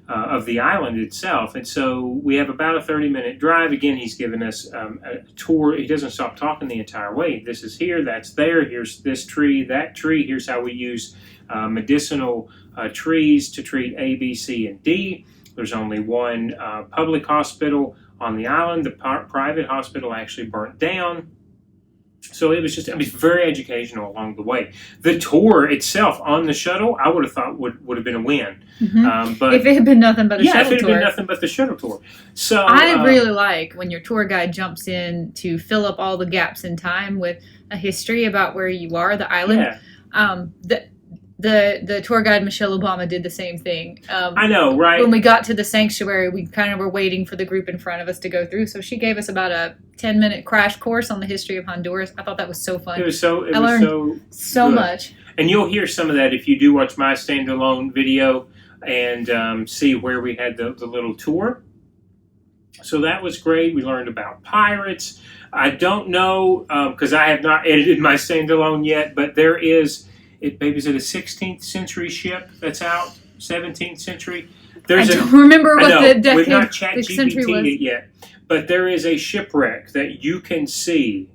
of the island itself. And so we have about a 30-minute drive. Again, he's given us a tour. He doesn't stop talking the entire way. This is here, that's there, here's this tree, that tree, here's how we use medicinal trees to treat A, B, C, and D. There's only one public hospital on the island. The private hospital actually burnt down. So it was just, I mean, very educational along the way. The tour itself on the shuttle, I would have thought would have been a win. But if it had been nothing but a shuttle if it had tour. been nothing but the shuttle tour. So I really like when your tour guide jumps in to fill up all the gaps in time with a history about where you are, the island. The tour guide Michelle Obama did the same thing. I know, right? When we got to the sanctuary, we kind of were waiting for the group in front of us to go through. So she gave us about a 10-minute crash course on the history of Honduras. I thought that was so fun. It was so. I learned so good. much. And you'll hear some of that if you do watch my standalone video and see where we had the little tour. So that was great. We learned about pirates. I don't know because I have not edited my standalone yet, but there is. Maybe is it a 16th century ship that's out? 17th century? I don't remember what the decade, we've not the century was. it yet. But there is a shipwreck that you can see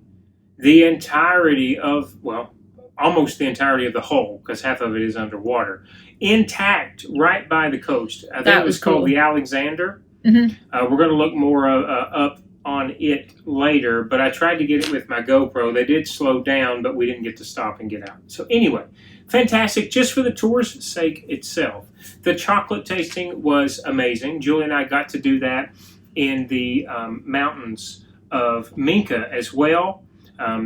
the entirety of, well, almost the entirety of the hull, because half of it is underwater, intact right by the coast. I think it was called the Alexander. We're going to look more up on it later, but I tried to get it with my GoPro. They did slow down, but we didn't get to stop and get out. So anyway, fantastic, just for the tour's sake itself. The chocolate tasting was amazing. Julie and I got to do that in the mountains of Minca as well.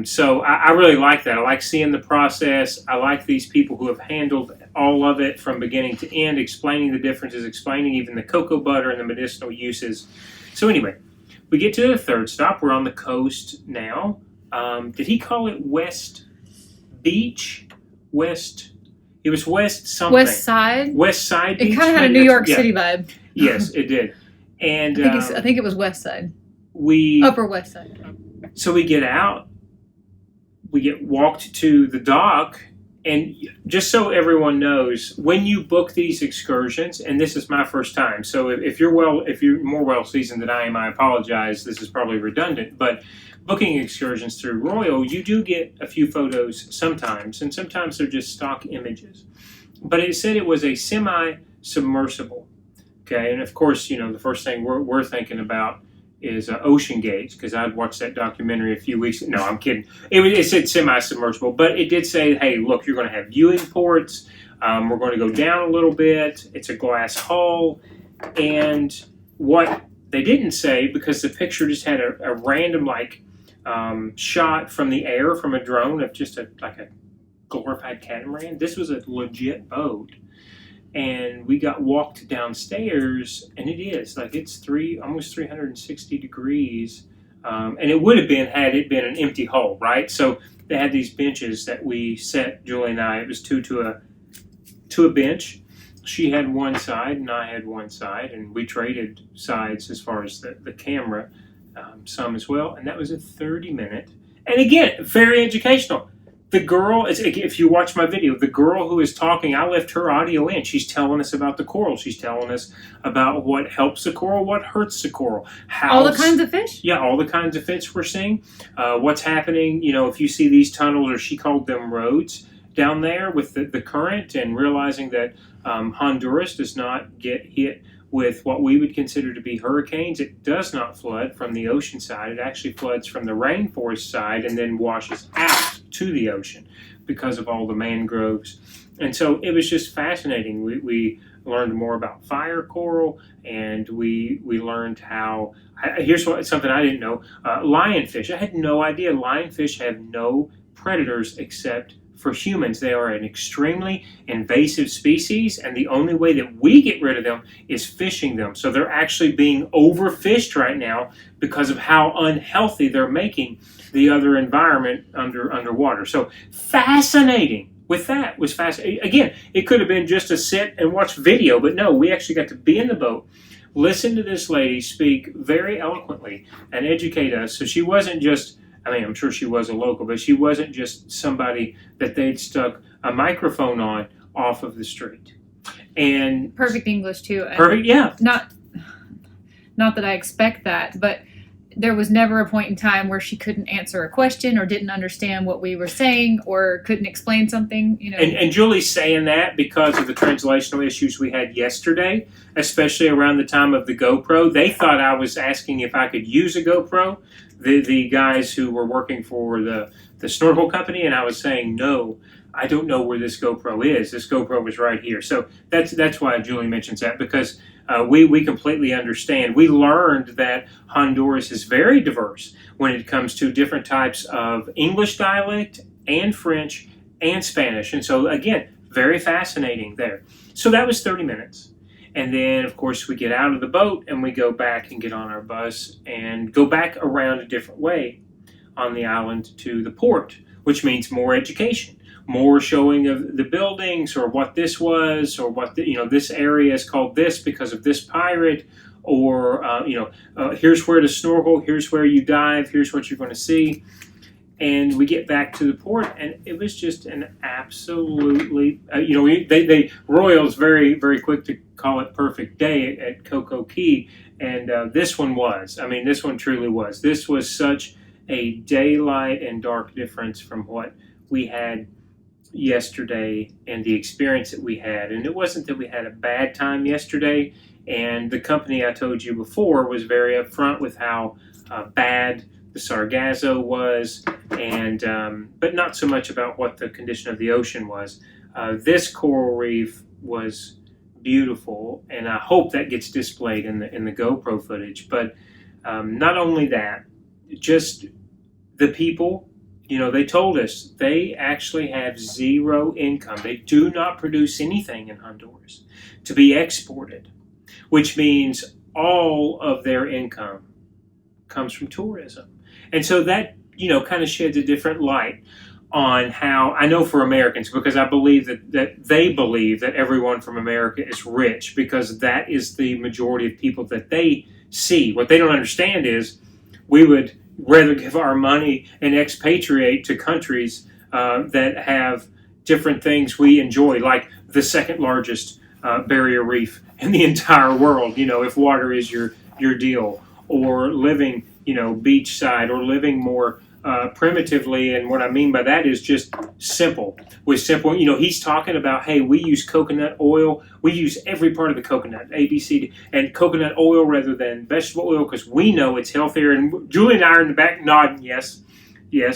So I really like that. I like seeing the process. I like these people who have handled all of it from beginning to end, explaining the differences, explaining even the cocoa butter and the medicinal uses. So anyway, we get to the third stop. We're on the coast now. Did he call it West Beach? It was West something. West Side? West Side Beach? It kind of had a New York City vibe. Yes, it did. And I think it was West Side. Upper West Side. So we get out. We get walked to the dock. And just so everyone knows, when you book these excursions, and this is my first time, so if you're more well seasoned than I am, I apologize. This is probably redundant, but booking excursions through Royal, you do get a few photos sometimes, and sometimes they're just stock images. But it said it was a semi-submersible, okay? And of course, you know, the first thing we're thinking about is Ocean Gate, because I'd watched that documentary a few weeks ago. No, I'm kidding. It said semi-submersible, but it did say, hey, look, you're going to have viewing ports. We're going to go down a little bit. It's a glass hull. And what they didn't say, because the picture just had a random shot from the air from a drone of just like a glorified catamaran. This was a legit boat. And we got walked downstairs, and it is like it's almost 360 degrees, and it would have been had it been an empty hull, right? So they had these benches that we set, Julie and I. It was two to a bench. She had one side, and I had one side, and we traded sides as far as the camera, some as well. And that was a 30-minute, and again, very educational. The girl, if you watch my video, the girl who is talking, I left her audio in. She's telling us about the coral. She's telling us about what helps the coral, what hurts the coral. All the kinds of fish? Yeah, all the kinds of fish we're seeing. What's happening, you know, if you see these tunnels, or she called them roads, down there with the current, and realizing that Honduras does not get hit with what we would consider to be hurricanes. It does not flood from the ocean side. It actually floods from the rainforest side and then washes out to the ocean because of all the mangroves. And so it was just fascinating. We learned more about fire coral, and we learned how, here's something I didn't know, lionfish. I had no idea lionfish have no predators except for humans. They are an extremely invasive species, and the only way that we get rid of them is fishing them. So they're actually being overfished right now because of how unhealthy they're making the other environment underwater. So fascinating. With that was fascinating. Again, it could have been just a sit and watch video, but no, we actually got to be in the boat, listen to this lady speak very eloquently and educate us. So she wasn't just, I mean, I'm sure she was a local, but she wasn't just somebody that they'd stuck a microphone on off of the street. And perfect English too. Perfect, yeah. Not that I expect that, but there was never a point in time where she couldn't answer a question or didn't understand what we were saying or couldn't explain something, you know. And Julie's saying that because of the translational issues we had yesterday, especially around the time of the GoPro. They thought I was asking if I could use a GoPro. The guys who were working for the the snorkel company, and I was saying, no, I don't know where this GoPro is. This GoPro was right here. So that's why Julie mentions that, because we completely understand. We learned that Honduras is very diverse when it comes to different types of English dialect and French and Spanish. And so, again, very fascinating there. So that was 30 minutes. And then, of course, we get out of the boat and we go back and get on our bus and go back around a different way on the island to the port, which means more education, more showing of the buildings, or what this was, or what this area is called this because of this pirate, or here's where to snorkel, here's where you dive, here's what you're going to see. And we get back to the port, and it was just an absolutely, Royal's very, very quick to call it perfect day at Coco Key, and this one was. I mean, this one truly was. This was such a daylight and dark difference from what we had yesterday and the experience that we had. And it wasn't that we had a bad time yesterday, and the company I told you before was very upfront with how bad the Sargasso was, and but not so much about what the condition of the ocean was. This coral reef was beautiful, and I hope that gets displayed in the GoPro footage. But not only that, just the people, they told us they actually have zero income. They do not produce anything in Honduras to be exported, which means all of their income comes from tourism. And so that, kind of sheds a different light on how, I know for Americans, because I believe that they believe that everyone from America is rich, because that is the majority of people that they see. What they don't understand is we would rather give our money and expatriate to countries that have different things we enjoy, like the second largest barrier reef in the entire world, if water is your deal, or living beachside, or living more primitively. And what I mean by that is just simple. He's talking about, hey, we use coconut oil. We use every part of the coconut, A, B, C, D, and coconut oil rather than vegetable oil, because we know it's healthier. And Julie and I are in the back nodding, yes,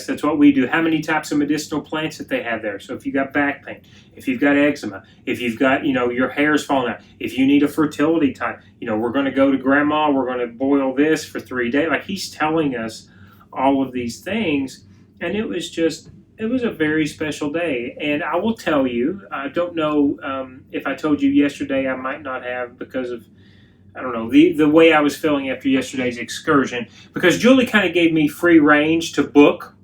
that's what we do. How many types of medicinal plants that they have there? So if you've got back pain, if you've got eczema, if you've got, your hair's falling out, if you need a fertility type, we're going to go to grandma, we're going to boil this for 3 days. Like, he's telling us all of these things, and it was a very special day. And I will tell you, I don't know if I told you yesterday, I might not have, because of, I don't know, the way I was feeling after yesterday's excursion, because Julie kind of gave me free range to book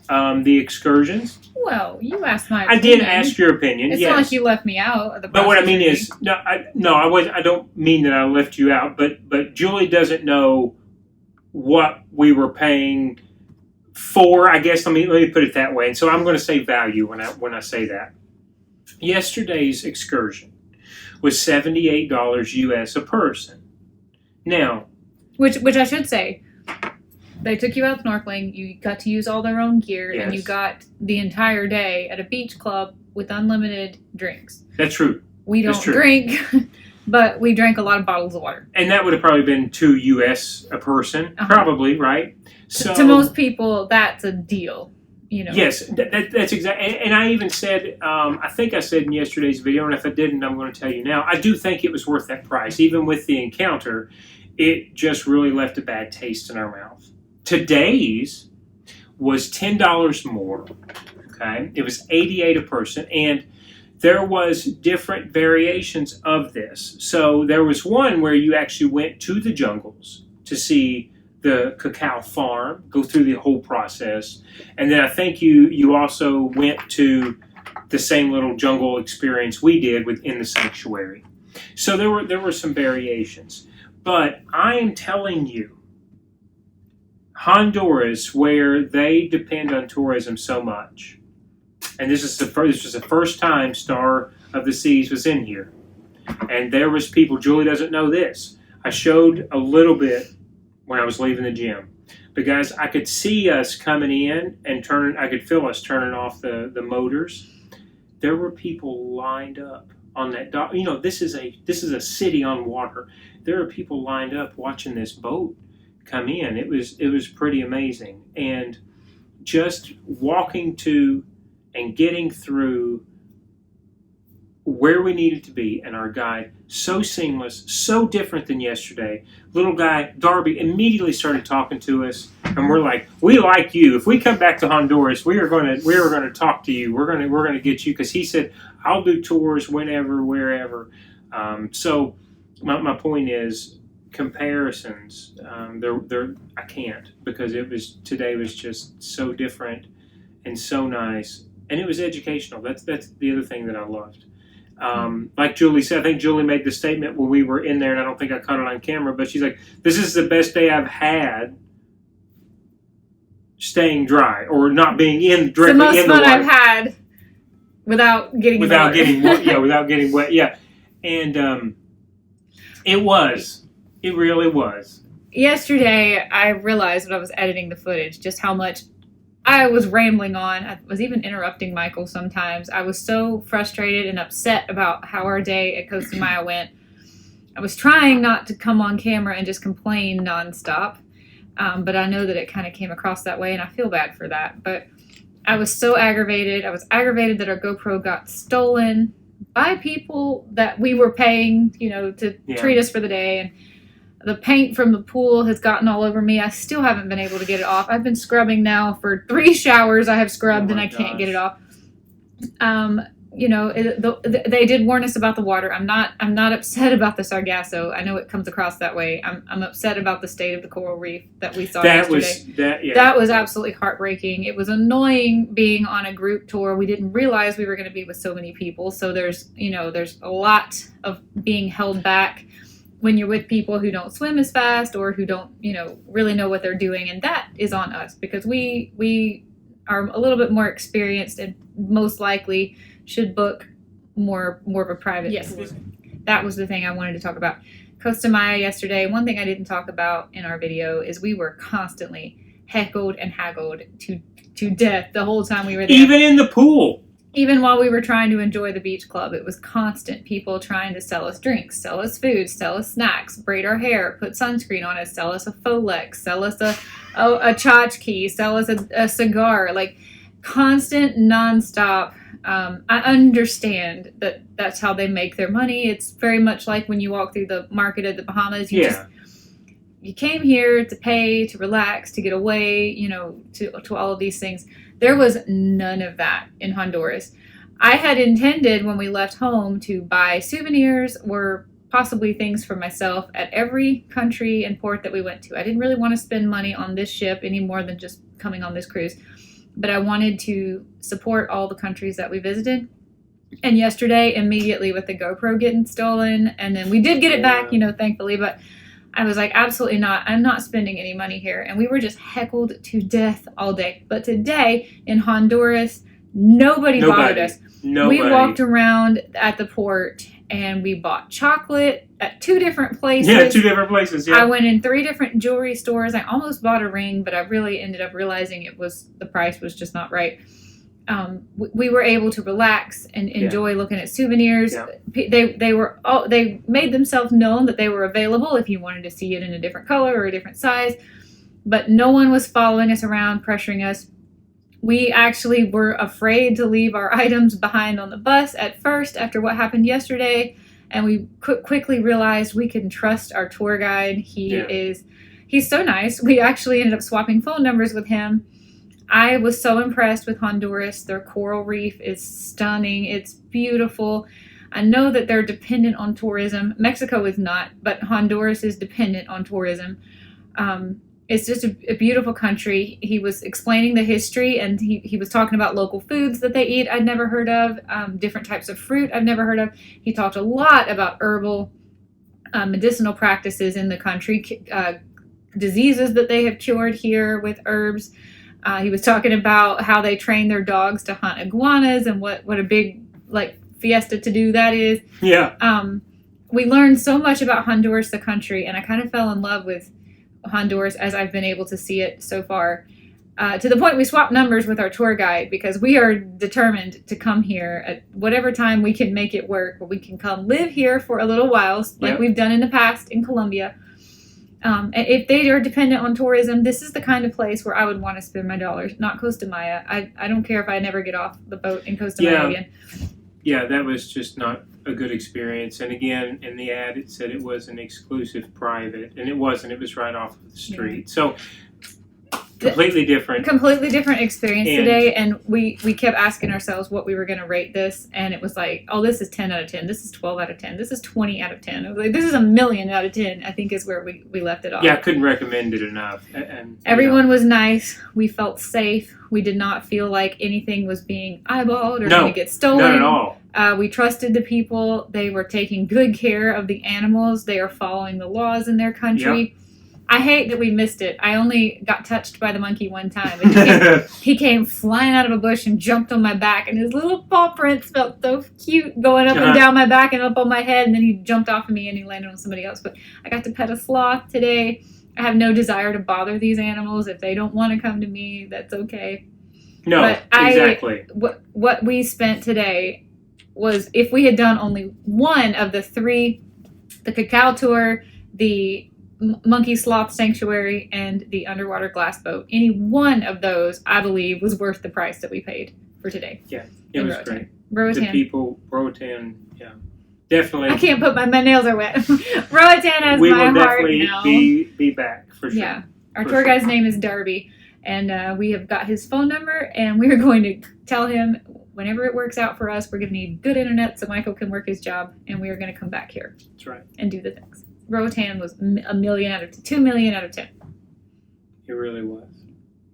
the excursions. Well, you asked my opinion. I did ask your opinion, it's yes. not like you left me out of the process. But what I mean is, I don't mean that I left you out, but Julie doesn't know what we were paying for, I guess. Let me put it that way. And so I'm going to say value when I say that. Yesterday's excursion was $78 US a person. Now, which I should say, they took you out snorkeling. You got to use all their own gear, yes. And you got the entire day at a beach club with unlimited drinks. That's true. We don't drink, but we drank a lot of bottles of water. And that would have probably been $2 US a person, probably, right? So to most people, that's a deal. Yes, that's exactly. And I even said, I think I said in yesterday's video, and if I didn't, I'm going to tell you now, I do think it was worth that price. Even with the encounter, it just really left a bad taste in our mouth. Today's was $10 more, okay? It was $88 a person, and there was different variations of this. So there was one where you actually went to the jungles to see the cacao farm, go through the whole process. And then I think you also went to the same little jungle experience we did within the sanctuary. So there were some variations. But I am telling you, Honduras, where they depend on tourism so much, and this was the first time Star of the Seas was in here, and there was people. Julie doesn't know this. I showed a little bit when I was leaving the gym, but guys, I could see us coming in and turning. I could feel us turning off the motors. There were people lined up on that dock. This is a city on water. There are people lined up watching this boat come in. It was pretty amazing. And just walking to and getting through where we needed to be, and our guide, so seamless, so different than yesterday. Little guy, Darby, immediately started talking to us, and we're like, we like you. If we come back to Honduras, we are going to talk to you. We're going to get you, because he said, I'll do tours whenever, wherever. So my point is, comparisons, I can't, because today was just so different and so nice, and it was educational. That's the other thing that I loved. Like Julie said, I think Julie made the statement when we were in there, and I don't think I caught it on camera, but she's like, this is the best day I've had staying dry, or not being directly in the water. It's the most fun I've had without getting wet. Yeah, without getting wet. Yeah. And it really was. Yesterday, I realized when I was editing the footage just how much I was rambling on. I was even interrupting Michael sometimes. I was so frustrated and upset about how our day at Costa Maya went. I was trying not to come on camera and just complain nonstop, but I know that it kind of came across that way, and I feel bad for that. But I was so aggravated. I was aggravated that our GoPro got stolen by people that we were paying, to treat us for the day, and the paint from the pool has gotten all over me. I still haven't been able to get it off. I've been scrubbing now for 3 showers I have scrubbed, and I can't get it off. They did warn us about the water. I'm not upset about the Sargasso. I know it comes across that way. I'm upset about the state of the coral reef that we saw yesterday. That was absolutely heartbreaking. It was annoying being on a group tour. We didn't realize we were going to be with so many people. So there's a lot of being held back when you're with people who don't swim as fast, or who don't, really know what they're doing. And that is on us, because we are a little bit more experienced, and most likely should book more of a private tour. That was the thing I wanted to talk about. Costa Maya yesterday, one thing I didn't talk about in our video is we were constantly heckled and haggled to death the whole time we were there. Even in the pool. Even while we were trying to enjoy the beach club, it was constant people trying to sell us drinks, sell us food, sell us snacks, braid our hair, put sunscreen on us, sell us a faux legs, sell us a tchotchke, sell us a cigar, like constant, nonstop. I understand that that's how they make their money. It's very much like when you walk through the market of the Bahamas. You came here to pay, to relax, to get away, to all of these things. There was none of that in Honduras. I had intended when we left home to buy souvenirs or possibly things for myself at every country and port that we went to. I didn't really want to spend money on this ship any more than just coming on this cruise, but I wanted to support all the countries that we visited. And yesterday, immediately with the GoPro getting stolen, and then we did get it back, thankfully, but I was like, absolutely not. I'm not spending any money here. And we were just heckled to death all day. But today in Honduras, nobody bothered us. We walked around at the port, and we bought chocolate at 2 different places. Yeah, 2 different places, yeah. I went in 3 different jewelry stores. I almost bought a ring, but I really ended up realizing the price was just not right. We were able to relax and enjoy looking at souvenirs. Yeah. They made themselves known that they were available if you wanted to see it in a different color or a different size, but no one was following us around, pressuring us. We actually were afraid to leave our items behind on the bus at first after what happened yesterday, and we quickly realized we can trust our tour guide. He's so nice. We actually ended up swapping phone numbers with him. I was so impressed with Honduras. Their coral reef is stunning. It's beautiful. I know that they're dependent on tourism. Mexico is not, but Honduras is dependent on tourism. It's just a beautiful country. He was explaining the history, and he was talking about local foods that they eat I'd never heard of, different types of fruit I've never heard of. He talked a lot about herbal medicinal practices in the country, diseases that they have cured here with herbs. He was talking about how they train their dogs to hunt iguanas, and what a big fiesta to do that is. Yeah. We learned so much about Honduras, the country, and I kind of fell in love with Honduras as I've been able to see it so far. To the point we swapped numbers with our tour guide, because we are determined to come here at whatever time we can make it work, where we can come live here for a little while, like we've done in the past in Colombia. If they are dependent on tourism, this is the kind of place where I would want to spend my dollars, not Costa Maya. I don't care if I never get off the boat in Costa Maya again. Yeah, that was just not a good experience. And again, in the ad, it said it was an exclusive private, and it wasn't. It was right off of the street. Yeah. So completely different experience today, and we kept asking ourselves what we were going to rate this, and it was like, oh, this is 10 out of 10, this is 12 out of 10, this is 20 out of 10. I was like, this is a million out of 10, I think is where we left it off. Yeah, I couldn't recommend it enough. And everyone was nice. We felt safe. We did not feel like anything was being eyeballed or going to get stolen. Not at all. We trusted the people. They were taking good care of the animals. They are following the laws in their country. Yep. I hate that we missed it. I only got touched by the monkey one time. He came flying out of a bush and jumped on my back, and his little paw prints felt so cute going up and down my back and up on my head, and then he jumped off of me and he landed on somebody else. But I got to pet a sloth today. I have no desire to bother these animals. If they don't want to come to me, that's okay. No, but exactly. What we spent today was, if we had done only one of the three, the cacao tour, the monkey sloth sanctuary, and the underwater glass boat, any one of those, I believe, was worth the price that we paid for today. Yeah, it was great. Roatan. The people, Roatan, yeah, definitely. I can't put my nails are wet. Roatan has we my will heart definitely now. be back for sure. Yeah, our tour guide's name is Darby, and we have got his phone number, and we are going to tell him whenever it works out for us, we're going to need good internet so Michael can work his job, and we are going to come back here. That's right. And do the things. Roatan was a million out of 10, 2 million out of 10. It really was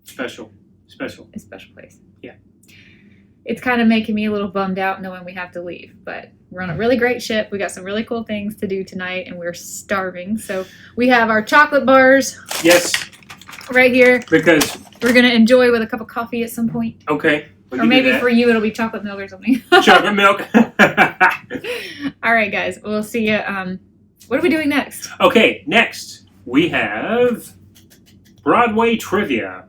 special. A special place. Yeah. It's kind of making me a little bummed out knowing we have to leave, but we're on a really great ship. We got some really cool things to do tonight, and we're starving. So we have our chocolate bars. Yes. Right here. Because we're gonna enjoy with a cup of coffee at some point. Okay. Or maybe for you it'll be chocolate milk or something. Chocolate milk. All right, guys. We'll see you. What are we doing next? Okay, next we have Broadway trivia.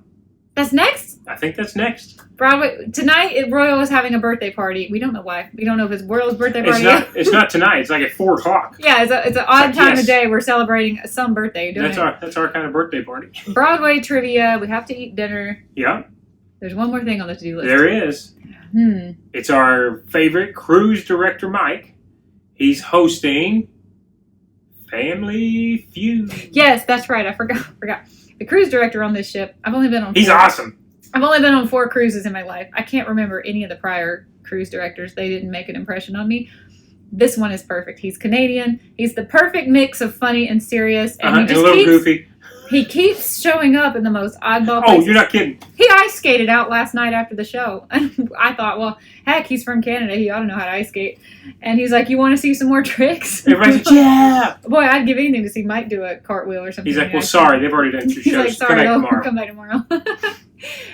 That's next? I think that's next. Broadway tonight. Royal is having a birthday party. We don't know why. We don't know if it's Royal's birthday party. It's not tonight. It's like at 4 o'clock. Yeah, it's an odd time of day. We're celebrating some birthday. That's our kind of birthday party. Broadway trivia. We have to eat dinner. Yeah. There's one more thing on the to-do list. There is. It's our favorite cruise director, Mike. He's hosting Family Feud. Yes, that's right. I forgot. The cruise director on this ship. I've only been on. He's awesome. I've only been on 4 cruises in my life. I can't remember any of the prior cruise directors. They didn't make an impression on me. This one is perfect. He's Canadian. He's the perfect mix of funny and serious, and he just a little goofy. He keeps showing up in the most oddball places. Oh, you're not kidding. He ice skated out last night after the show. I thought, well, heck, he's from Canada. He ought to know how to ice skate. And he's like, you want to see some more tricks? Everybody's like, yeah. Boy, I'd give anything to see Mike do a cartwheel or something. He's like, well, sorry, they've already done 2 shows. He's like, sorry, come back tomorrow.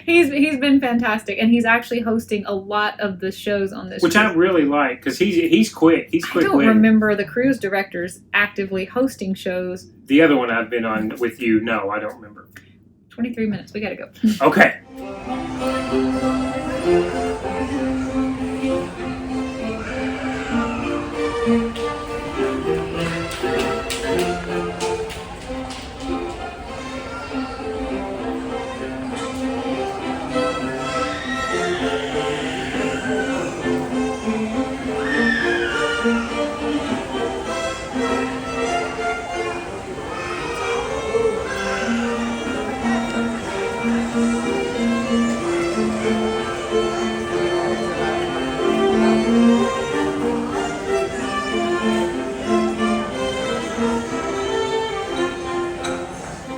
He's been fantastic, and he's actually hosting a lot of the shows on this. Which I really like, because he's quick. He's quick. I don't remember the cruise directors actively hosting shows. The other one I've been on with you, no, I don't remember. 23 minutes. We gotta go. Okay.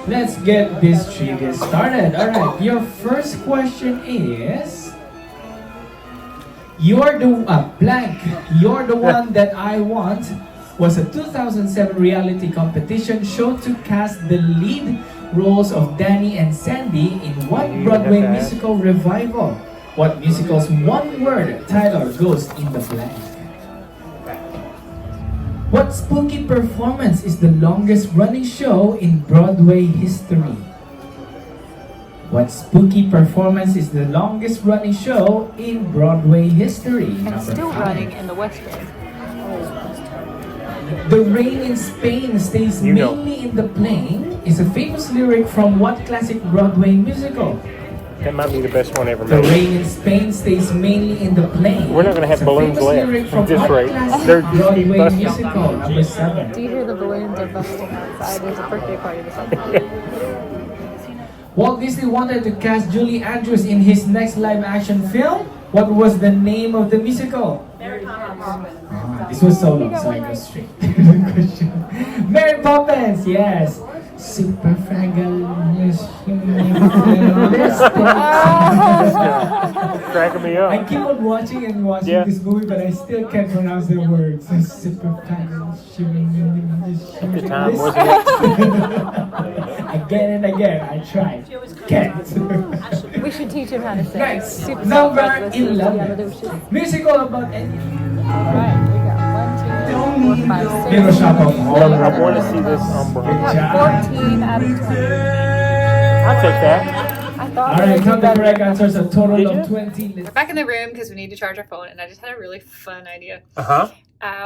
Let's get this trivia started. Alright, your first question is... You're the one that I want was a 2007 reality competition show to cast the lead roles of Danny and Sandy in what Broadway musical revival? What musical's one-word title goes in the blank? What spooky performance is the longest running show in Broadway history? What spooky performance is the longest running show in Broadway history? And still running in the West End. The rain in Spain stays mainly in the plane is a famous lyric from what classic Broadway musical? That might be the best one ever The made. rain in Spain stays mainly in the plane. We're not going to have balloons left at this rate. They're just Broadway busting. musical number 7. Do you hear the balloons are busting outside? There's a birthday party this afternoon. Walt Disney wanted to cast Julie Andrews in his next live-action film. What was the name of the musical? This was so long, so I go straight to the question. Mary Poppins, yes. Cracking me up. I keep on watching and watching this movie, but I still can't pronounce the words. At the time, wasn't it? Again and again, I tried. Can't. We should teach him how to say it. Next, Super number self-restless. 11. Musical about any. Alright, we got 1, 2, 3, 4, 5, 6. Little shop of I want to see this umbrella. We have 14 out of 20. I'll take that. I thought Alright, count the correct answers, a total of 20. We're back in the room because we need to charge our phone, and I just had a really fun idea.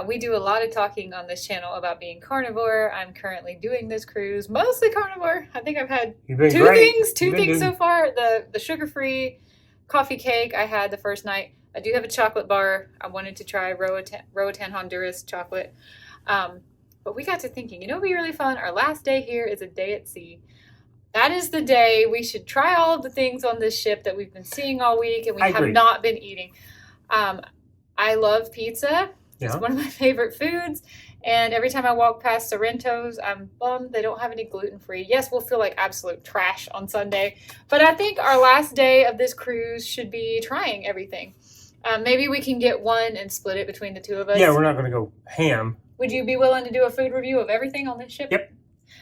We do a lot of talking on this channel about being carnivore. I'm currently doing this cruise, mostly carnivore. I think I've had two things so far. The sugar-free coffee cake I had the first night. I do have a chocolate bar. I wanted to try Roatan Honduras chocolate. But we got to thinking, you know what would be really fun? Our last day here is a day at sea. That is the day we should try all of the things on this ship that we've been seeing all week and we have not been eating. I love pizza. It's one of my favorite foods. And every time I walk past Sorrento's, I'm bummed they don't have any gluten-free. Yes, we'll feel like absolute trash on Sunday. But I think our last day of this cruise should be trying everything. Maybe we can get one and split it between the two of us. Yeah, we're not going to go ham. Would you be willing to do a food review of everything on this ship? Yep.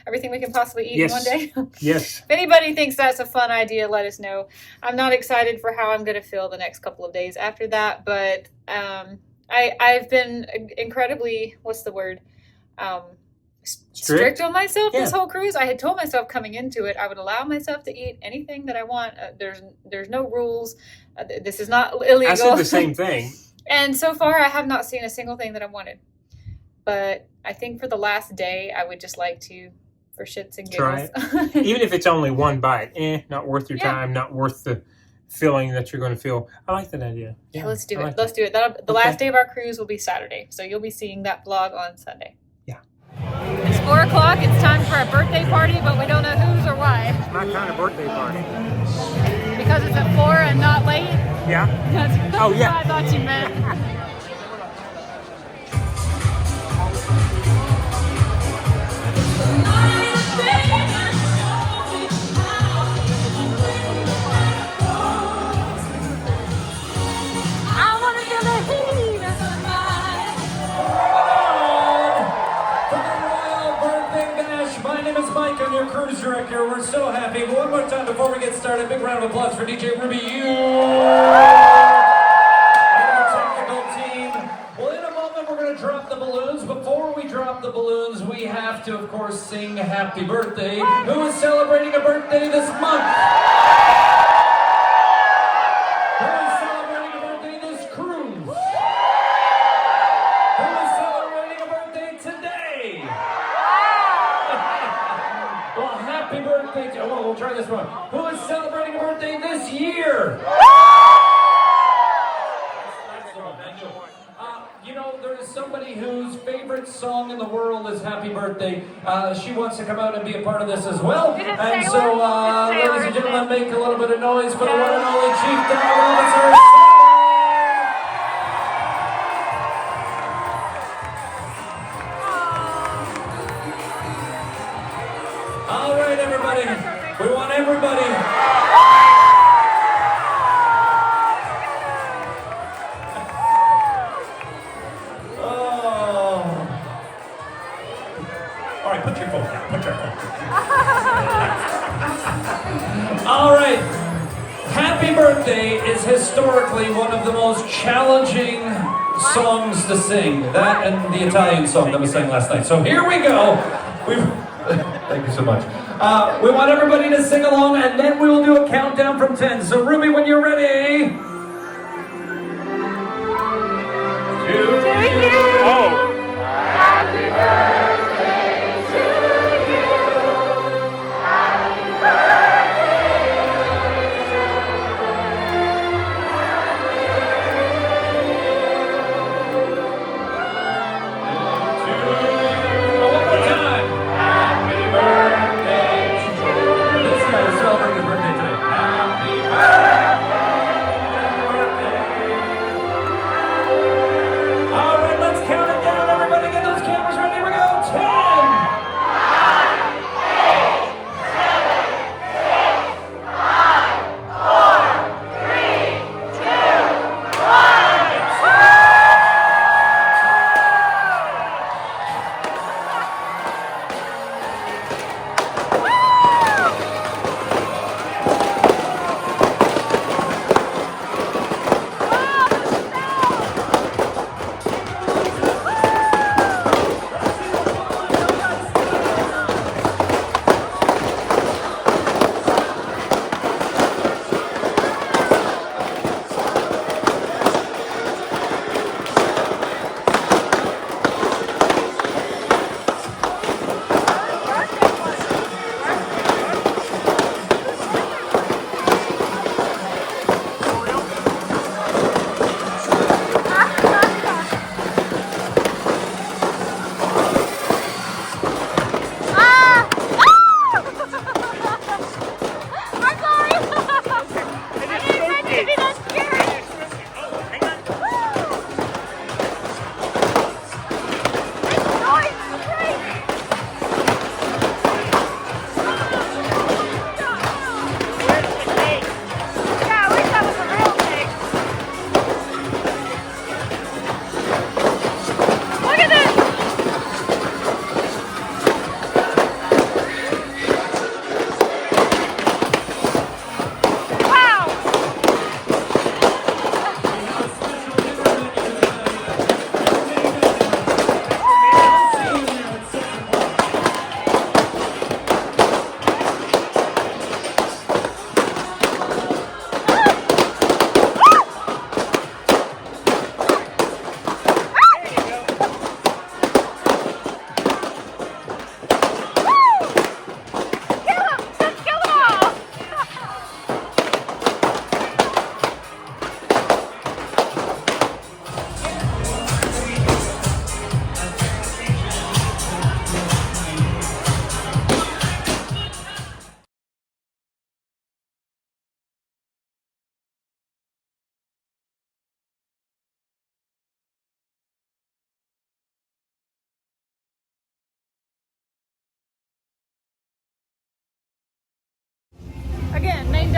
Everything we can possibly eat in one day? Yes. If anybody thinks that's a fun idea, let us know. I'm not excited for how I'm going to feel the next couple of days after that, but I've been incredibly, what's the word? Strict on myself this whole cruise. I had told myself coming into it I would allow myself to eat anything that I want. There's no rules. This is not illegal. I said the same thing. And so far I have not seen a single thing that I wanted. But I think for the last day I would just like to, for shits and giggles. Try it. Even if it's only one bite. Not worth your time, not worth the feeling that you're going to feel. I like that idea. Yeah, let's do it. Let's do it. The last day of our cruise will be Saturday. So you'll be seeing that vlog on Sunday. It's 4 o'clock. It's time for a birthday party, but we don't know whose or why. It's my kind of birthday party. Because it's at 4 and not late? Yeah. That's oh, yeah. what I thought you meant. Cruise director, we're so happy. One more time before we get started, big round of applause for DJ Ruby and our technical team. Well, in a moment we're going to drop the balloons. Before we drop the balloons, we have to, of course, sing Happy Birthday. Who is celebrating a birthday this month? Who is celebrating a birthday this cruise? Who is celebrating a birthday today? Well, happy birthday to, we'll try this one. Who is celebrating a birthday this year? You know, there is somebody whose favorite song in the world is Happy Birthday. She wants to come out and be a part of this as well. And so, ladies and gentlemen, make a little bit of noise for the one and only Chief Dog Officer. All right, everybody. We want everybody. Oh. All right, put your phone down. Put your phone down. All right. Happy Birthday is historically one of the most challenging songs to sing. That and the Italian song that we sang last night. So here we go. Thank you so much. We want everybody to sing along, and then we will do a countdown from 10. So, Ruby, when you're ready. 2, 2, 3. Oh. Happy birthday.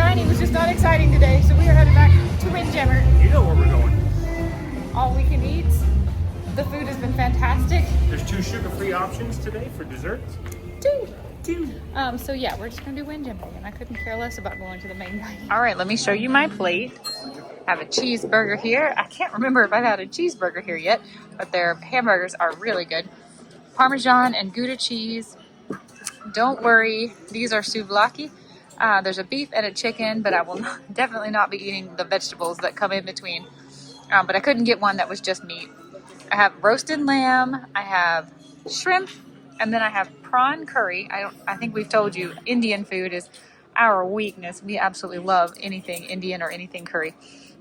dining was just not exciting today, so we are headed back to Windjammer. You know where we're going. All we can eat. The food has been fantastic. There's 2 sugar-free options today for desserts. Two. So yeah, we're just gonna do Windjammer, and I couldn't care less about going to the main dining. All right, let me show you my plate. I have a cheeseburger here. I can't remember if I've had a cheeseburger here yet, but their hamburgers are really good. Parmesan and Gouda cheese. Don't worry, these are souvlaki. There's a beef and a chicken, but I will definitely not be eating the vegetables that come in between. But I couldn't get one that was just meat. I have roasted lamb, I have shrimp, and then I have prawn curry. I think we've told you Indian food is our weakness. We absolutely love anything Indian or anything curry.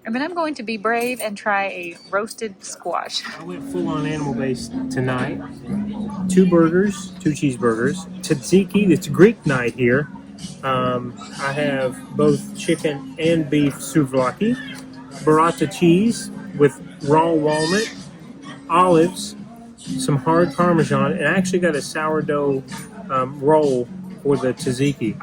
And then I'm going to be brave and try a roasted squash. I went full-on animal-based tonight. 2 burgers, 2 cheeseburgers. Tzatziki, it's Greek night here. I have both chicken and beef souvlaki. Burrata cheese with raw walnut, olives, some hard Parmesan, and I actually got a sourdough roll for the tzatziki.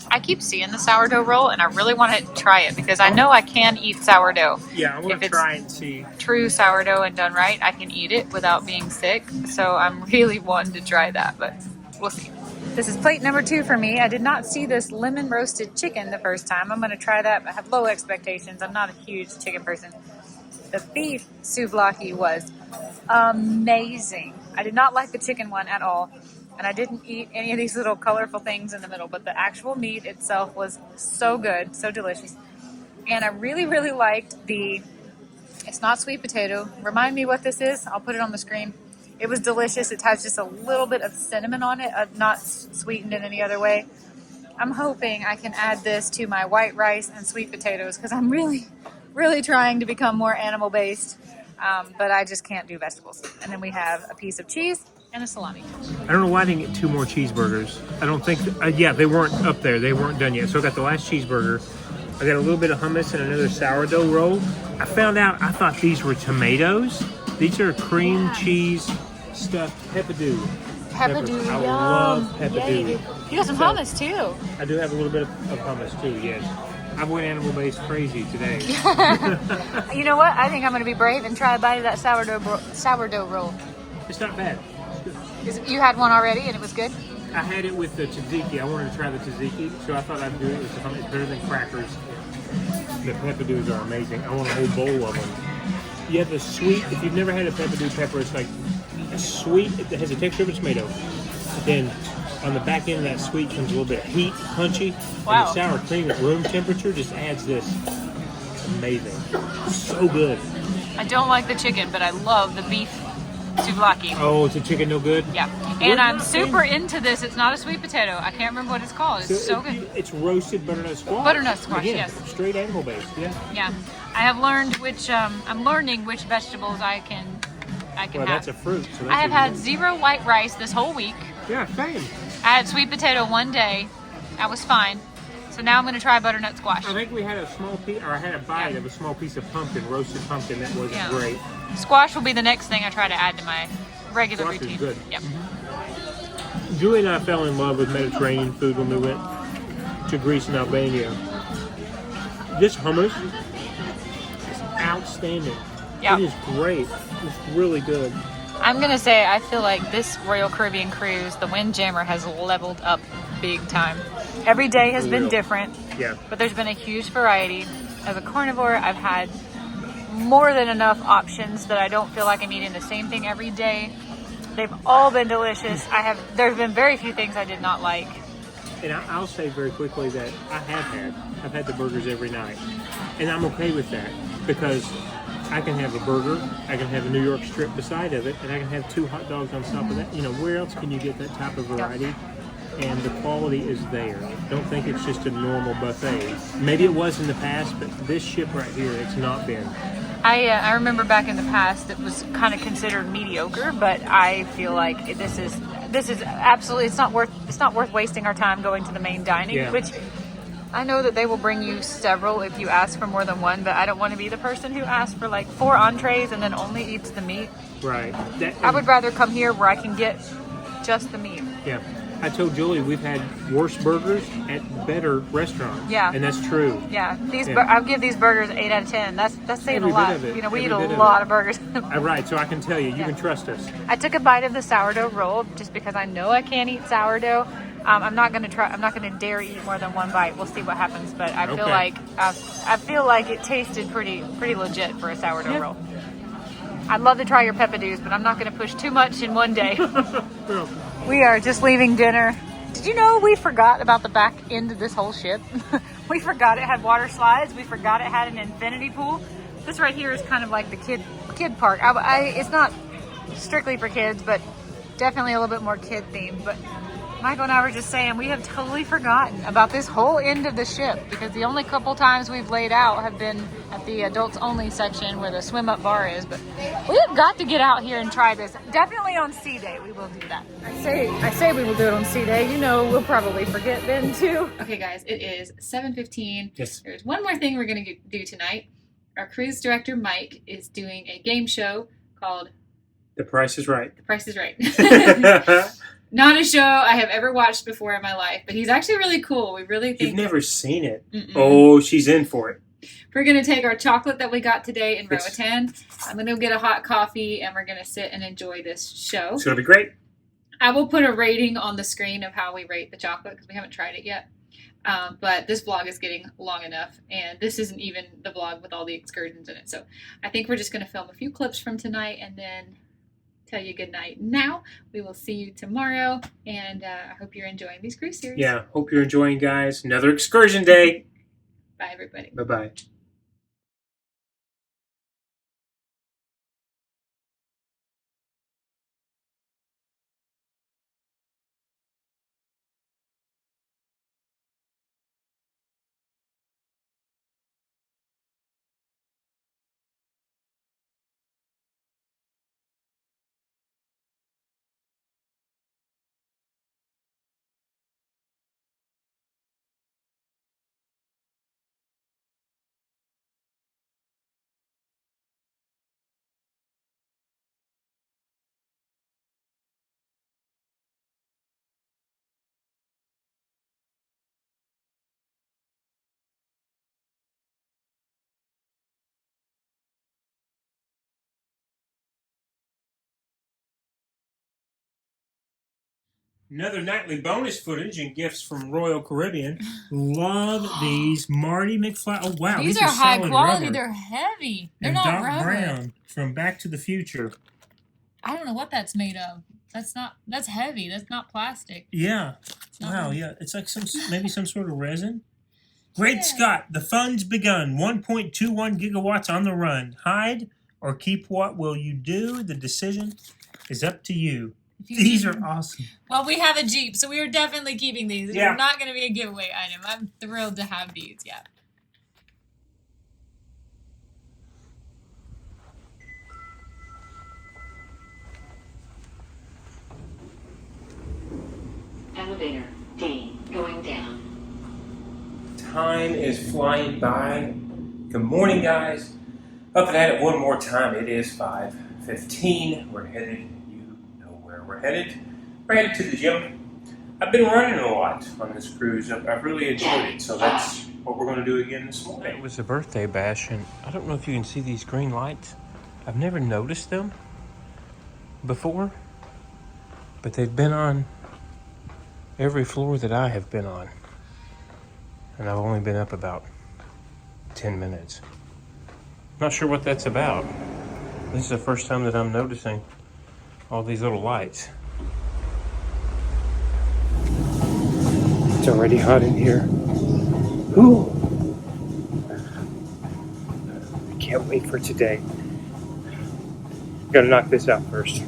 I keep seeing the sourdough roll, and I really want to try it because I know I can eat sourdough. Yeah, I want to try and see. True sourdough and done right, I can eat it without being sick. So I'm really wanting to try that, but we'll see. This is plate number 2 for me. I did not see this lemon roasted chicken the first time. I'm going to try that. I have low expectations. I'm not a huge chicken person. The beef souvlaki was amazing. I did not like the chicken one at all. And I didn't eat any of these little colorful things in the middle, but the actual meat itself was so good, so delicious. And I really, really liked it's not sweet potato. Remind me what this is. I'll put it on the screen. It was delicious. It has just a little bit of cinnamon on it, not sweetened in any other way. I'm hoping I can add this to my white rice and sweet potatoes because I'm really, really trying to become more animal-based, but I just can't do vegetables. And then we have a piece of cheese and a salami. I don't know why I didn't get 2 more cheeseburgers. I don't think, yeah, they weren't up there. They weren't done yet. So I got the last cheeseburger. I got a little bit of hummus and another sourdough roll. I found out, I thought these were tomatoes. These are cream cheese stuffed peppadew. Peppadew, I yum. love peppadew. Yeah, you got some hummus too. I do have a little bit of hummus too, yes. I went animal-based crazy today. You know what? I think I'm going to be brave and try a bite of that sourdough roll. It's not bad. You had one already and it was good? I had it with the tzatziki. I wanted to try the tzatziki, so I thought I'd do it with the hummus. It's better than crackers. The peppadews are amazing. I want a whole bowl of them. You have the sweet, if you've never had a peppadew pepper, it's like a sweet, it has the texture of a tomato. But then on the back end of that sweet comes a little bit of heat, punchy. Wow. And the sour cream at room temperature just adds this. Amazing. So good. I don't like the chicken, but I love the beef souvlaki. Oh, is the chicken no good? Yeah. And I'm super into this. It's not a sweet potato. I can't remember what it's called. It's so good. It's roasted butternut squash. Butternut squash, Again, yes. Straight animal based, yeah. Yeah. I have learned which, I'm learning which vegetables I can Well, have. that's a fruit. So that's I have had 0 white rice this whole week. Yeah, same. I had sweet potato one day. That was fine. So now I'm going to try butternut squash. I think we had a small piece, or I had a bite of a small piece of pumpkin, roasted pumpkin. That wasn't great. Squash will be the next thing I try to add to my regular Squash routine. is good. Yep. Julie and I fell in love with Mediterranean food when we went to Greece and Albania. This hummus is outstanding. Yep. It is great. It's really good. I'm going to say I feel like this Royal Caribbean cruise, the Windjammer, has leveled up big time. Every day has been different, but there's been a huge variety. As a carnivore, I've had more than enough options that I don't feel like I'm eating the same thing every day. They've all been delicious. There's been very few things I did not like. And I'll say very quickly that I've had the burgers every night. And I'm okay with that because I can have a burger, I can have a New York strip beside of it, and I can have 2 hot dogs on top of that. You know, where else can you get that type of variety? And the quality is there. Don't think it's just a normal buffet. Maybe it was in the past, but this ship right here, it's not been. I remember back in the past it was kind of considered mediocre, but I feel like this is absolutely it's not worth wasting our time going to the main dining, which I know that they will bring you several if you ask for more than one, but I don't want to be the person who asks for like 4 entrees and then only eats the meat. Right. I would rather come here where I can get just the meat. Yeah. I told Julie we've had worse burgers at better restaurants. Yeah. And that's true. Yeah. I'll give these burgers 8 out of 10. That's saying Every a lot. bit of it. You know, we eat Every a bit lot of of burgers. Right, so I can tell you, you can trust us. I took a bite of the sourdough roll just because I know I can't eat sourdough. I'm not gonna dare eat more than one bite. We'll see what happens, but I feel like it tasted pretty legit for a sourdough roll. I'd love to try your peppadews, but I'm not gonna push too much in one day. We are just leaving dinner. Did you know we forgot about the back end of this whole ship? We forgot it had water slides. We forgot it had an infinity pool. This right here is kind of like the kid park. It's not strictly for kids, but definitely a little bit more kid themed. But Michael and I were just saying we have totally forgotten about this whole end of the ship because the only couple times we've laid out have been at the adults only section where the swim up bar is. But we have got to get out here and try this. Definitely on sea day we will do that. I say we will do it on sea day. You know, we'll probably forget then too. Okay guys, it is 7:15. Yes. There's one more thing we're gonna do tonight. Our cruise director Mike is doing a game show called The Price is Right. The Price is Right. Not a show I have ever watched before in my life, but he's actually really cool. We really think... You've never seen it? Mm-mm. Oh, she's in for it. We're going to take our chocolate that we got today in Roatan. I'm going to go get a hot coffee, and we're going to sit and enjoy this show. It's going to be great. I will put a rating on the screen of how we rate the chocolate, because we haven't tried it yet. But this vlog is getting long enough, and this isn't even the vlog with all the excursions in it. So I think we're just going to film a few clips from tonight, and then... tell you good night now. We will see you tomorrow, and I hope you're enjoying these cruise series. Yeah, hope you're enjoying, guys. Another excursion day. Bye, everybody. Bye-bye. Another nightly bonus footage and gifts from Royal Caribbean. Love these Marty McFly. Oh wow, these are high quality. Rubber. They're heavy. They're and not Doc rubber. Brown from Back to the Future. I don't know what that's made of. That's heavy. That's not plastic. Yeah. Wow. Yeah. It's like maybe some sort of resin. Great Scott, the fun's begun. 1.21 gigawatts on the run. Hide or keep what will you do? The decision is up to you. These are awesome. Well, we have a Jeep, so we are definitely keeping these. Yeah. It's not going to be a giveaway item. I'm thrilled to have these, yeah. Elevator D going down. Time is flying by. Good morning, guys. Up and at it one more time. It is 5:15. We're headed, you know where we're headed. We're headed to the gym. I've been running a lot on this cruise. I've really enjoyed it, so that's what we're going to do again this morning. It was a birthday bash, and I don't know if you can see these green lights. I've never noticed them before, but they've been on every floor that I have been on, and I've only been up about 10 minutes. Not sure what that's about. This is the first time that I'm noticing all these little lights. It's already hot in here. Ooh. I can't wait for today. Gotta knock this out first.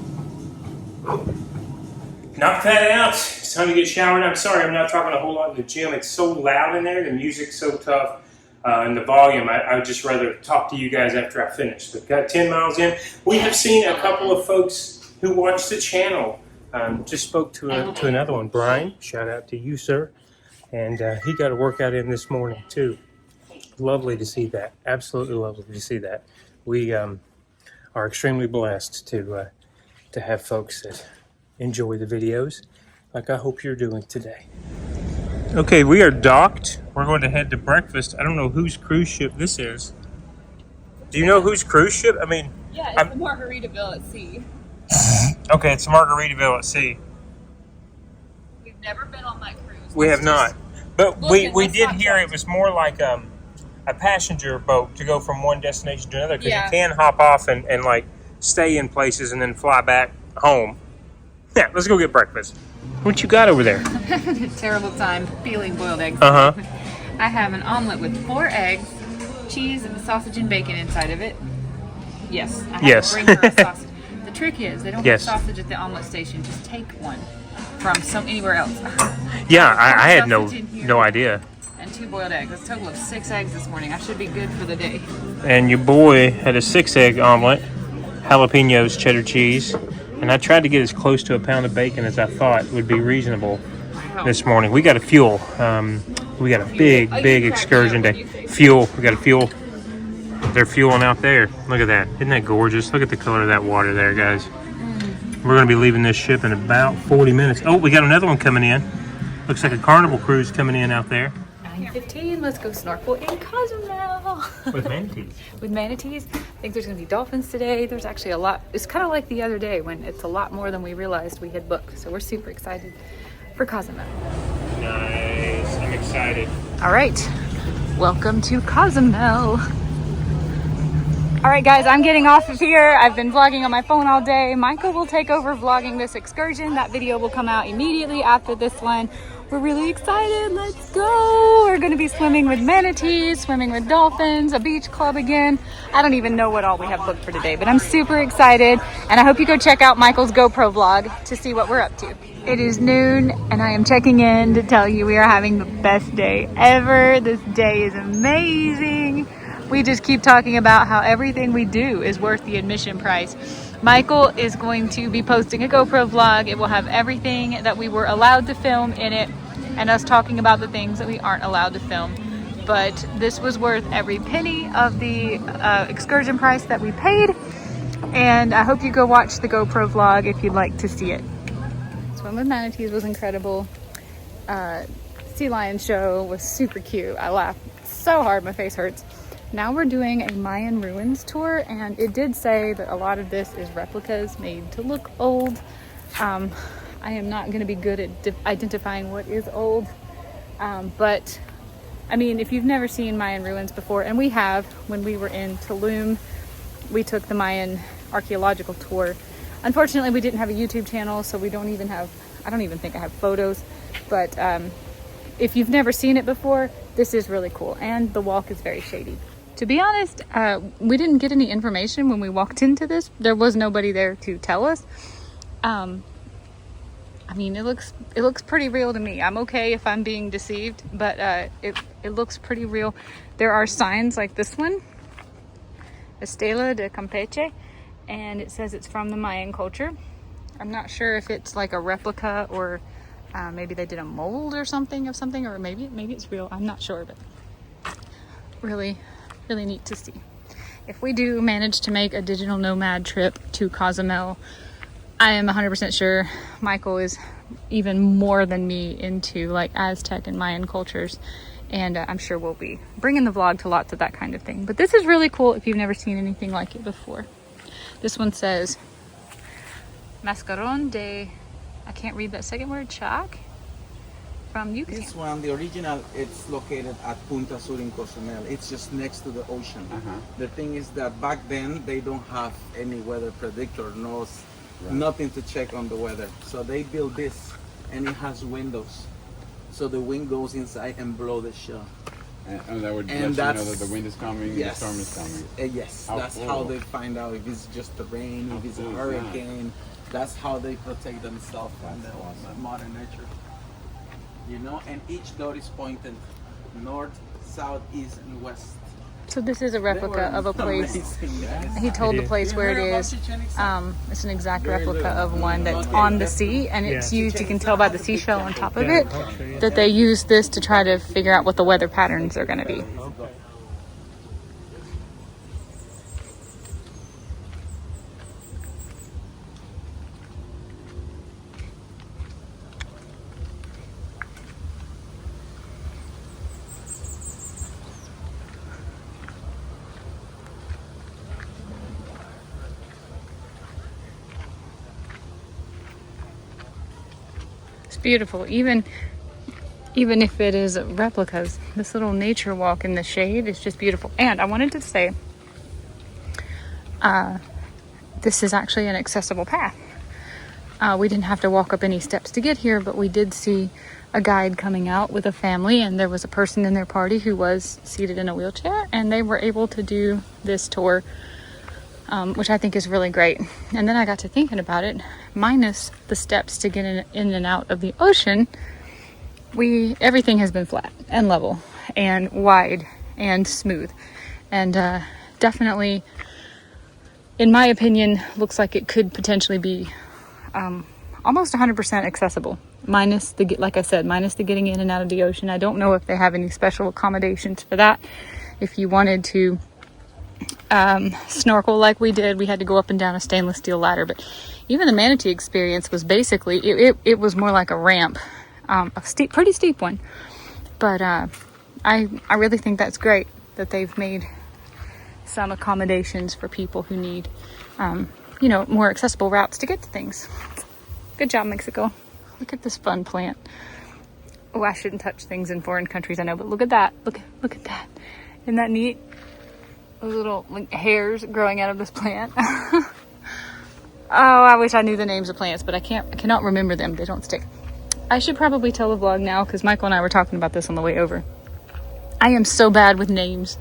Knock that out. It's time to get showered. I'm sorry I'm not talking a whole lot in the gym. It's so loud in there. The music's so tough. And the volume, I would just rather talk to you guys after I finish. But got 10 miles in. We have seen a couple of folks who watch the channel. Just spoke to another one, Brian. Shout out to you, sir. And he got a workout in this morning, too. Lovely to see that. Absolutely lovely to see that. We are extremely blessed to have folks that enjoy the videos like I hope you're doing today. Okay, we are docked. We're going to head to breakfast. I don't know whose cruise ship this is. Do you know whose cruise ship? I mean, Yeah, it's the Margaritaville at sea. okay, it's Margaritaville at sea. We've never been on my cruise. We have not. But Look, we did hear it was more like a passenger boat to go from one destination to another, because you can hop off and like stay in places and then fly back home. Yeah, let's go get breakfast. What you got over there? I'm having a terrible time peeling boiled eggs. Uh-huh. I have an omelet with 4 eggs, cheese, sausage, and bacon inside of it. Yes. I have to bring her a sausage. The trick is they don't have sausage at the omelet station. Just take one from anywhere else. Yeah, I had no idea. And 2 boiled eggs. That's a total of 6 eggs this morning. I should be good for the day. And your boy had a 6-egg omelet, jalapenos, cheddar cheese, and I tried to get as close to a pound of bacon as I thought would be reasonable this morning. We got to fuel. We got a big excursion day. Fuel. We got to fuel. They're fueling out there. Look at that. Isn't that gorgeous? Look at the color of that water there, guys. We're going to be leaving this ship in about 40 minutes. Oh, we got another one coming in. Looks like a Carnival cruise coming in out there. 9:15. Let's go snorkel in Cozumel. With manatees. With manatees. I think there's going to be dolphins today. There's actually a lot. It's kind of like the other day when it's a lot more than we realized we had booked. So we're super excited for Cozumel. Nice. I'm excited. All right. Welcome to Cozumel. All right, guys, I'm getting off of here. I've been vlogging on my phone all day. Michael will take over vlogging this excursion. That video will come out immediately after this one. We're really excited. Let's go. We're going to be swimming with manatees, swimming with dolphins, a beach club again. I don't even know what all we have booked for today, but I'm super excited. And I hope you go check out Michael's GoPro vlog to see what we're up to. It is noon, and I am checking in to tell you we are having the best day ever. This day is amazing. We just keep talking about how everything we do is worth the admission price. Michael is going to be posting a GoPro vlog. It will have everything that we were allowed to film in it, and us talking about the things that we aren't allowed to film. But this was worth every penny of the excursion price that we paid. And I hope you go watch the GoPro vlog if you'd like to see it. Swim with manatees was incredible. Sea lion show was super cute. I laughed so hard, my face hurts. Now we're doing a Mayan ruins tour, and it did say that a lot of this is replicas made to look old. I am not going to be good at identifying what is old, but I mean, if you've never seen Mayan ruins before, and we have, when we were in Tulum, we took the Mayan archaeological tour. Unfortunately, we didn't have a YouTube channel, so we don't even have, I don't even think I have photos, but if you've never seen it before, this is really cool, and the walk is very shady. To be honest, we didn't get any information when we walked into this. There was nobody there to tell us. I mean, it looks pretty real to me. I'm okay if I'm being deceived, but it looks pretty real. There are signs like this one, Estela de Campeche, and it says it's from the Mayan culture. I'm not sure if it's like a replica or maybe they did a mold or something of something, or maybe it's real. I'm not sure, but really neat to see. If we do manage to make a digital nomad trip to Cozumel, I am 100% sure Michael is even more than me into like Aztec and Mayan cultures, and I'm sure we'll be bringing the vlog to lots of that kind of thing. But this is really cool if you've never seen anything like it before. This one says Mascaron de, I can't read that second word, Chac, from Yucatan. This one, the original, it's located at Punta Sur in Cozumel. It's just next to the ocean. The thing is that back then they don't have any weather predictor, nothing to check on the weather. So they built this, and it has windows. So the wind goes inside and blow the shell. And that would let you know that the wind is coming, the storm is coming. Yes, that's how they find out if it's just the rain, if it's a hurricane. That's how they protect themselves from the modern nature. You know, and each dot is pointed north, south, east, and west. So this is a replica of a place. He told the place where it is. It's an exact replica of one that's on the sea, and it's used, you can tell by the seashell on top of it, that they use this to try to figure out what the weather patterns are going to be. beautiful. Even if it is replicas, this little nature walk in the shade is just beautiful. And I wanted to say, this is actually an accessible path. We didn't have to walk up any steps to get here, but we did see a guide coming out with a family, and there was a person in their party who was seated in a wheelchair, and they were able to do this tour, which I think is really great. And then I got to thinking about it, minus the steps to get in and out of the ocean, everything has been flat and level and wide and smooth, and definitely, in my opinion, looks like it could potentially be almost 100% accessible, minus the getting in and out of the ocean. I don't know if they have any special accommodations for that. If you wanted to snorkel like we did, we had to go up and down a stainless steel ladder. But even the manatee experience was basically, it was more like a ramp, pretty steep one. But I really think that's great that they've made some accommodations for people who need more accessible routes to get to things. Good job, Mexico. Look at this fun plant. Oh, I shouldn't touch things in foreign countries, I know, but look at that. Look at that. Isn't that neat? Those little hairs growing out of this plant. Oh, I wish I knew the names of plants, but I cannot remember them. They don't stick. I should probably tell the vlog now, because Michael and I were talking about this on the way over. I am so bad with names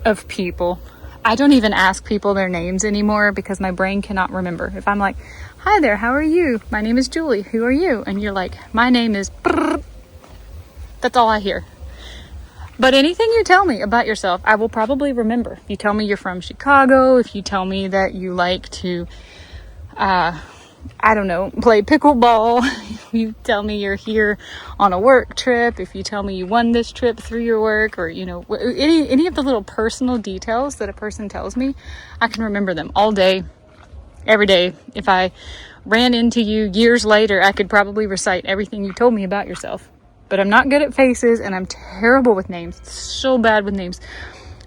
of people. I don't even ask people their names anymore because my brain cannot remember. If I'm like, hi there, how are you? My name is Julie. Who are you? And you're like, my name is brrr. That's all I hear. But anything you tell me about yourself, I will probably remember. If you tell me you're from Chicago, if you tell me that you like to, play pickleball, if you tell me you're here on a work trip, if you tell me you won this trip through your work, or, any of the little personal details that a person tells me, I can remember them all day, every day. If I ran into you years later, I could probably recite everything you told me about yourself. But I'm not good at faces, and I'm terrible with names. So bad with names.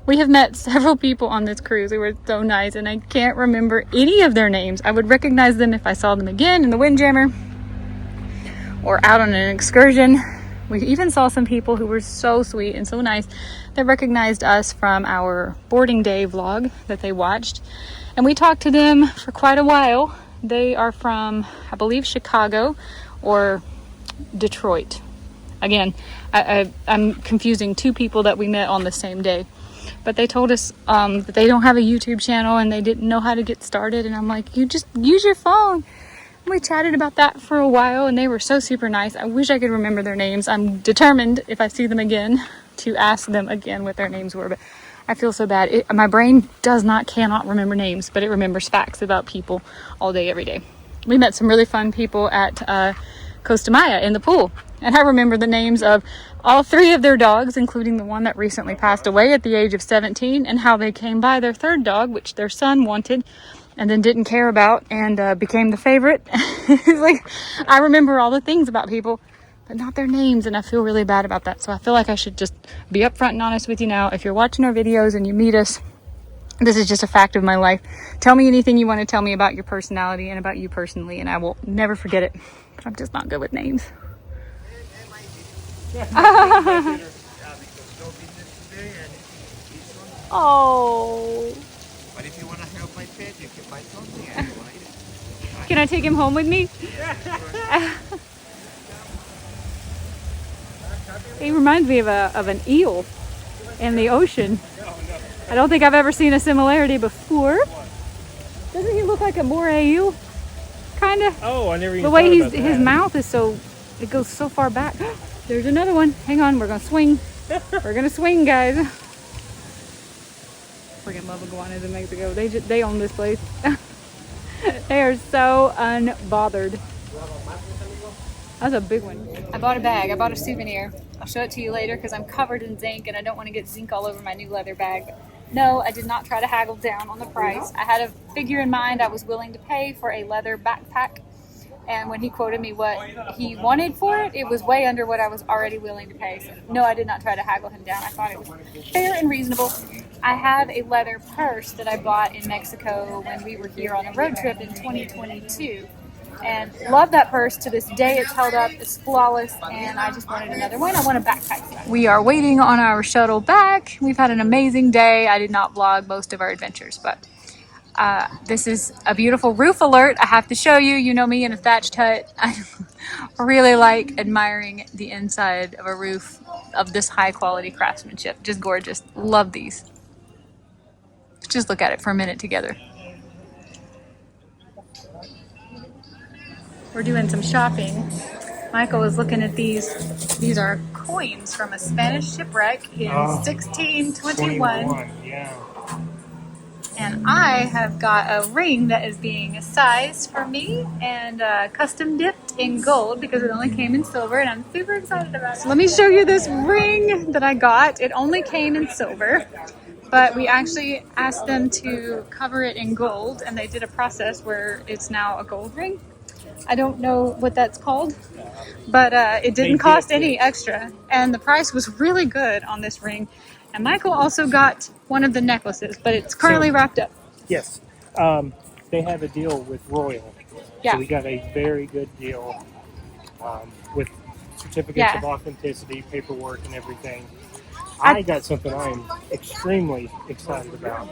We have met several people on this cruise who were so nice, and I can't remember any of their names. I would recognize them if I saw them again in the Windjammer or out on an excursion. We even saw some people who were so sweet and so nice that recognized us from our boarding day vlog that they watched. And we talked to them for quite a while. They are from, I believe, Chicago or Detroit. Again, I'm confusing two people that we met on the same day. But they told us that they don't have a YouTube channel and they didn't know how to get started. And I'm like, you just use your phone. And we chatted about that for a while, and they were so super nice. I wish I could remember their names. I'm determined, if I see them again, to ask them again what their names were. But I feel so bad. My brain cannot remember names, but it remembers facts about people all day, every day. We met some really fun people at Costa Maya in the pool. And I remember the names of all three of their dogs, including the one that recently passed away at the age of 17, and how they came by their third dog, which their son wanted and then didn't care about, and became the favorite. It's like, I remember all the things about people, but not their names, and I feel really bad about that. So I feel like I should just be upfront and honest with you now. If you're watching our videos and you meet us, this is just a fact of my life. Tell me anything you want to tell me about your personality and about you personally, and I will never forget it. But I'm just not good with names. Oh. But if you want to help my pet, you can buy something and you want to eat it. Can I take him home with me? He reminds me of an eel in the ocean. I don't think I've ever seen a similarity before. Doesn't he look like a moray eel? Kind of. Oh, I never even The way thought about his that. mouth is it goes so far back. There's another one. Hang on, we're gonna swing. We're gonna swing, guys. Freaking love iguanas in Mexico. They own this place. They are so unbothered. That's a big one. I bought a bag. I bought a souvenir. I'll show it to you later because I'm covered in zinc and I don't want to get zinc all over my new leather bag. No, I did not try to haggle down on the price. I had a figure in mind I was willing to pay for a leather backpack. And when he quoted me what he wanted for it, it was way under what I was already willing to pay. So no, I did not try to haggle him down. I thought it was fair and reasonable. I have a leather purse that I bought in Mexico when we were here on a road trip in 2022. and love that purse. To this day, it's held up. It's flawless, and I just wanted another one. I want a backpack set. We are waiting on our shuttle back. We've had an amazing day. I did not vlog most of our adventures, but this is a beautiful roof alert. I have to show you. You know me in a thatched hut. I really like admiring the inside of a roof of this high quality craftsmanship. Just gorgeous. Love these. Just look at it for a minute together. We're doing some shopping. Michael was looking at these. These are coins from a Spanish shipwreck in 1621. Yeah. And I have got a ring that is being sized for me and custom dipped in gold because it only came in silver, and I'm super excited about it. So let me show you this ring that I got. It only came in silver, but we actually asked them to cover it in gold, and they did a process where it's now a gold ring. I don't know what that's called, but it didn't cost any extra, and the price was really good on this ring. And Michael also got one of the necklaces, but it's currently wrapped up. Yes. They have a deal with Royal. Yeah. So we got a very good deal with certificates of authenticity, paperwork, and everything. I got something I am extremely excited about.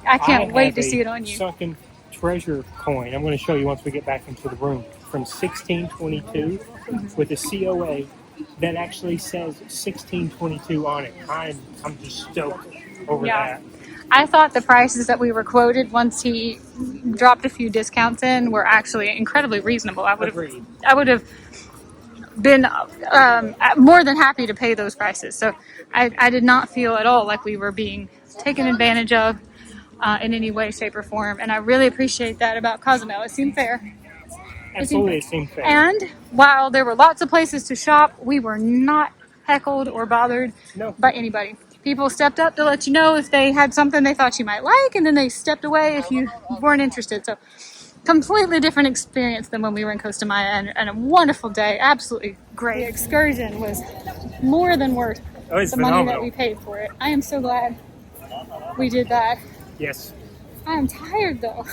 I can't wait to see it on you. Sunken treasure coin. I'm going to show you once we get back into the room. From 1622 with a COA that actually says 1622 on it. I'm just stoked over that. I thought the prices that we were quoted once he dropped a few discounts in were actually incredibly reasonable. I would have been more than happy to pay those prices. So I did not feel at all like we were being taken advantage of in any way, shape, or form. And I really appreciate that about Cozumel. It seemed fair. Absolutely, it seemed fair. And while there were lots of places to shop, we were not heckled or bothered by anybody. People stepped up to let you know if they had something they thought you might like, and then they stepped away if you weren't interested. So completely different experience than when we were in Costa Maya, and a wonderful day. Absolutely great. The excursion was more than worth the money that we paid for it. I am so glad we did that. Yes. I am tired though.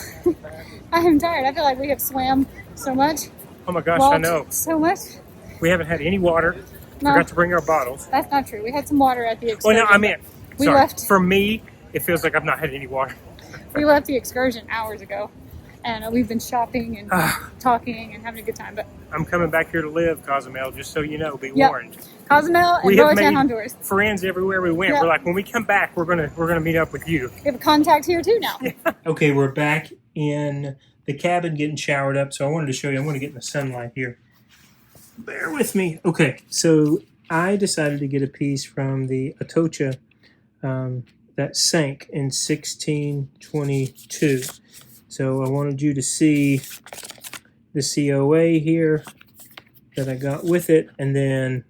I am tired. I feel like we have swam so much. Oh my gosh, I know. So much. We haven't had any water. No, forgot to bring our bottles. That's not true. We had some water at the excursion. Well, no, I mean, we left. For me, it feels like I've not had any water. We left the excursion hours ago, and we've been shopping and talking and having a good time. But I'm coming back here to live, Cozumel, just so you know, be warned. Cozumel and Roatan, Honduras. Friends everywhere we went. We're like, when we come back, we're gonna meet up with you. We have a contact here too now. Okay, we're back in the cabin getting showered up. So I wanted to show you. I'm going to get in the sunlight here. Bear with me. Okay, so I decided to get a piece from the Atocha that sank in 1622. So I wanted you to see the COA here that I got with it, and then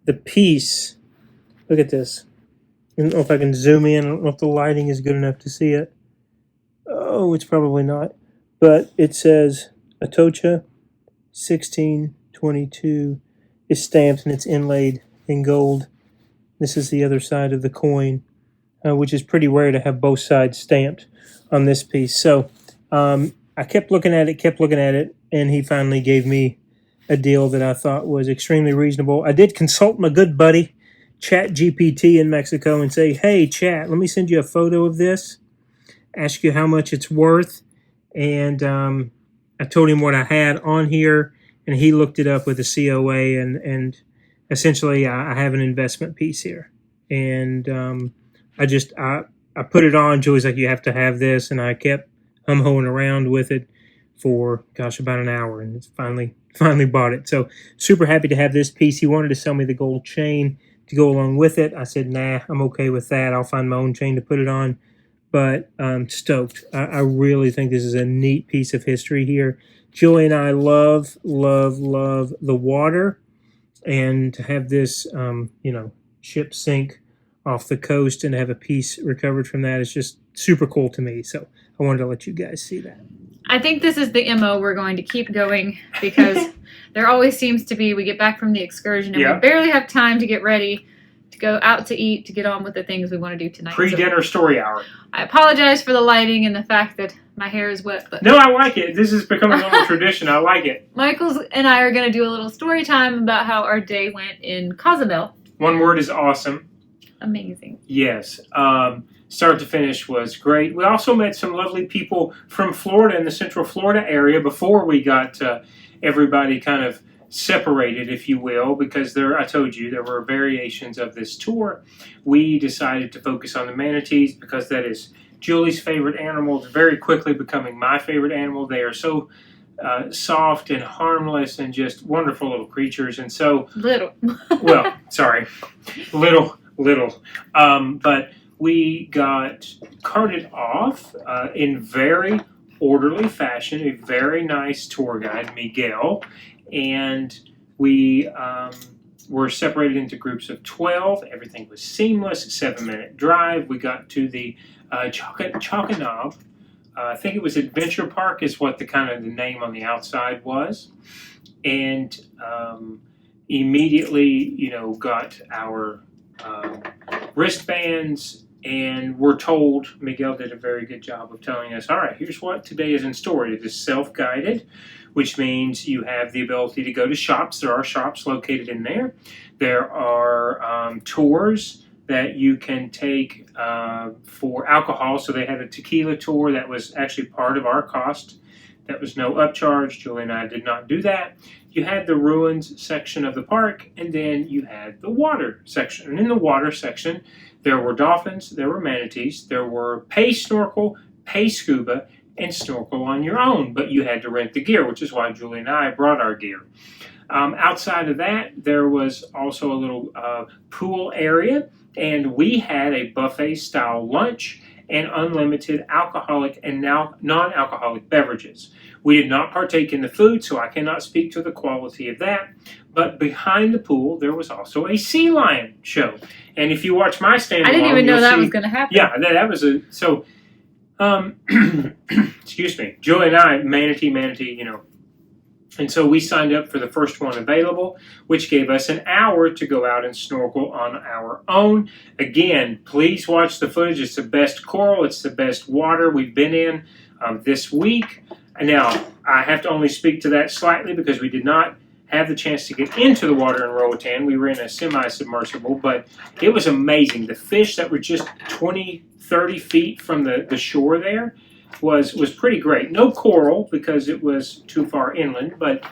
the piece. Look at this. I don't know if I can zoom in. I don't know if the lighting is good enough to see it. Oh, it's probably not. But it says Atocha 1622 is stamped, and it's inlaid in gold. This is the other side of the coin, which is pretty rare to have both sides stamped on this piece. So I kept looking at it, and he finally gave me a deal that I thought was extremely reasonable. I did consult my good buddy, ChatGPT in Mexico, and say, hey, Chat, let me send you a photo of this, ask you how much it's worth. And I told him what I had on here, and he looked it up with a COA, and essentially I have an investment piece here. And I put it on. Joey's like, you have to have this, and I kept hum-hoing around with it for, gosh, about an hour, and it's finally bought it. So super happy to have this piece. He wanted to sell me the gold chain to go along with it. I said, nah, I'm okay with that. I'll find my own chain to put it on. But I'm stoked. I really think this is a neat piece of history here. Joey and I love the water, and to have this, ship sink off the coast and have a piece recovered from that is just super cool to me. So I wanted to let you guys see that. I think this is the MO we're going to keep going, because there always seems to be, we get back from the excursion and we barely have time to get ready to go out to eat to get on with the things we want to do tonight. Pre-dinner story hour. I apologize for the lighting and the fact that my hair is wet, but no, I like it. This is becoming a little tradition. I like it. Michael and I are going to do a little story time about how our day went in Cozumel. One word is awesome. Amazing. Yes. Start to finish was great. We also met some lovely people from Florida in the Central Florida area before we got everybody kind of separated, if you will, because I told you there were variations of this tour. We decided to focus on the manatees because that is Julie's favorite animal. It's very quickly becoming my favorite animal. They are so soft and harmless and just wonderful little creatures. And so little. Well, sorry, little. But we got carted off in very orderly fashion. A very nice tour guide, Miguel. And we were separated into groups of 12. Everything was seamless. 7-minute drive. We got to the Chocanab. I think it was Adventure Park is what the name on the outside was. And immediately, got our wristbands, and we're told, Miguel did a very good job of telling us, all right, here's what today is in store. It is self-guided, which means you have the ability to go to shops. There are shops located in there. There are tours that you can take for alcohol. So they had a tequila tour that was actually part of our cost. That was no upcharge. Julie and I did not do that. You had the ruins section of the park, and then you had the water section. And in the water section, there were dolphins, there were manatees, there were pay snorkel, pay scuba, and snorkel on your own. But you had to rent the gear, which is why Julie and I brought our gear. Outside of that, there was also a little pool area, and we had a buffet-style lunch and unlimited alcoholic and non-alcoholic beverages. We did not partake in the food, so I cannot speak to the quality of that. But behind the pool, there was also a sea lion show. And if you watch my standalone, I didn't even know that was going to happen. Yeah, that was excuse me, Julie and I, manatee, And so we signed up for the first one available, which gave us an hour to go out and snorkel on our own. Again, please watch the footage. It's the best coral. It's the best water we've been in this week. Now, I have to only speak to that slightly because we did not have the chance to get into the water in Roatan. We were in a semi-submersible, but it was amazing. The fish that were just 20, 30 feet from the shore there was pretty great. No coral because it was too far inland, but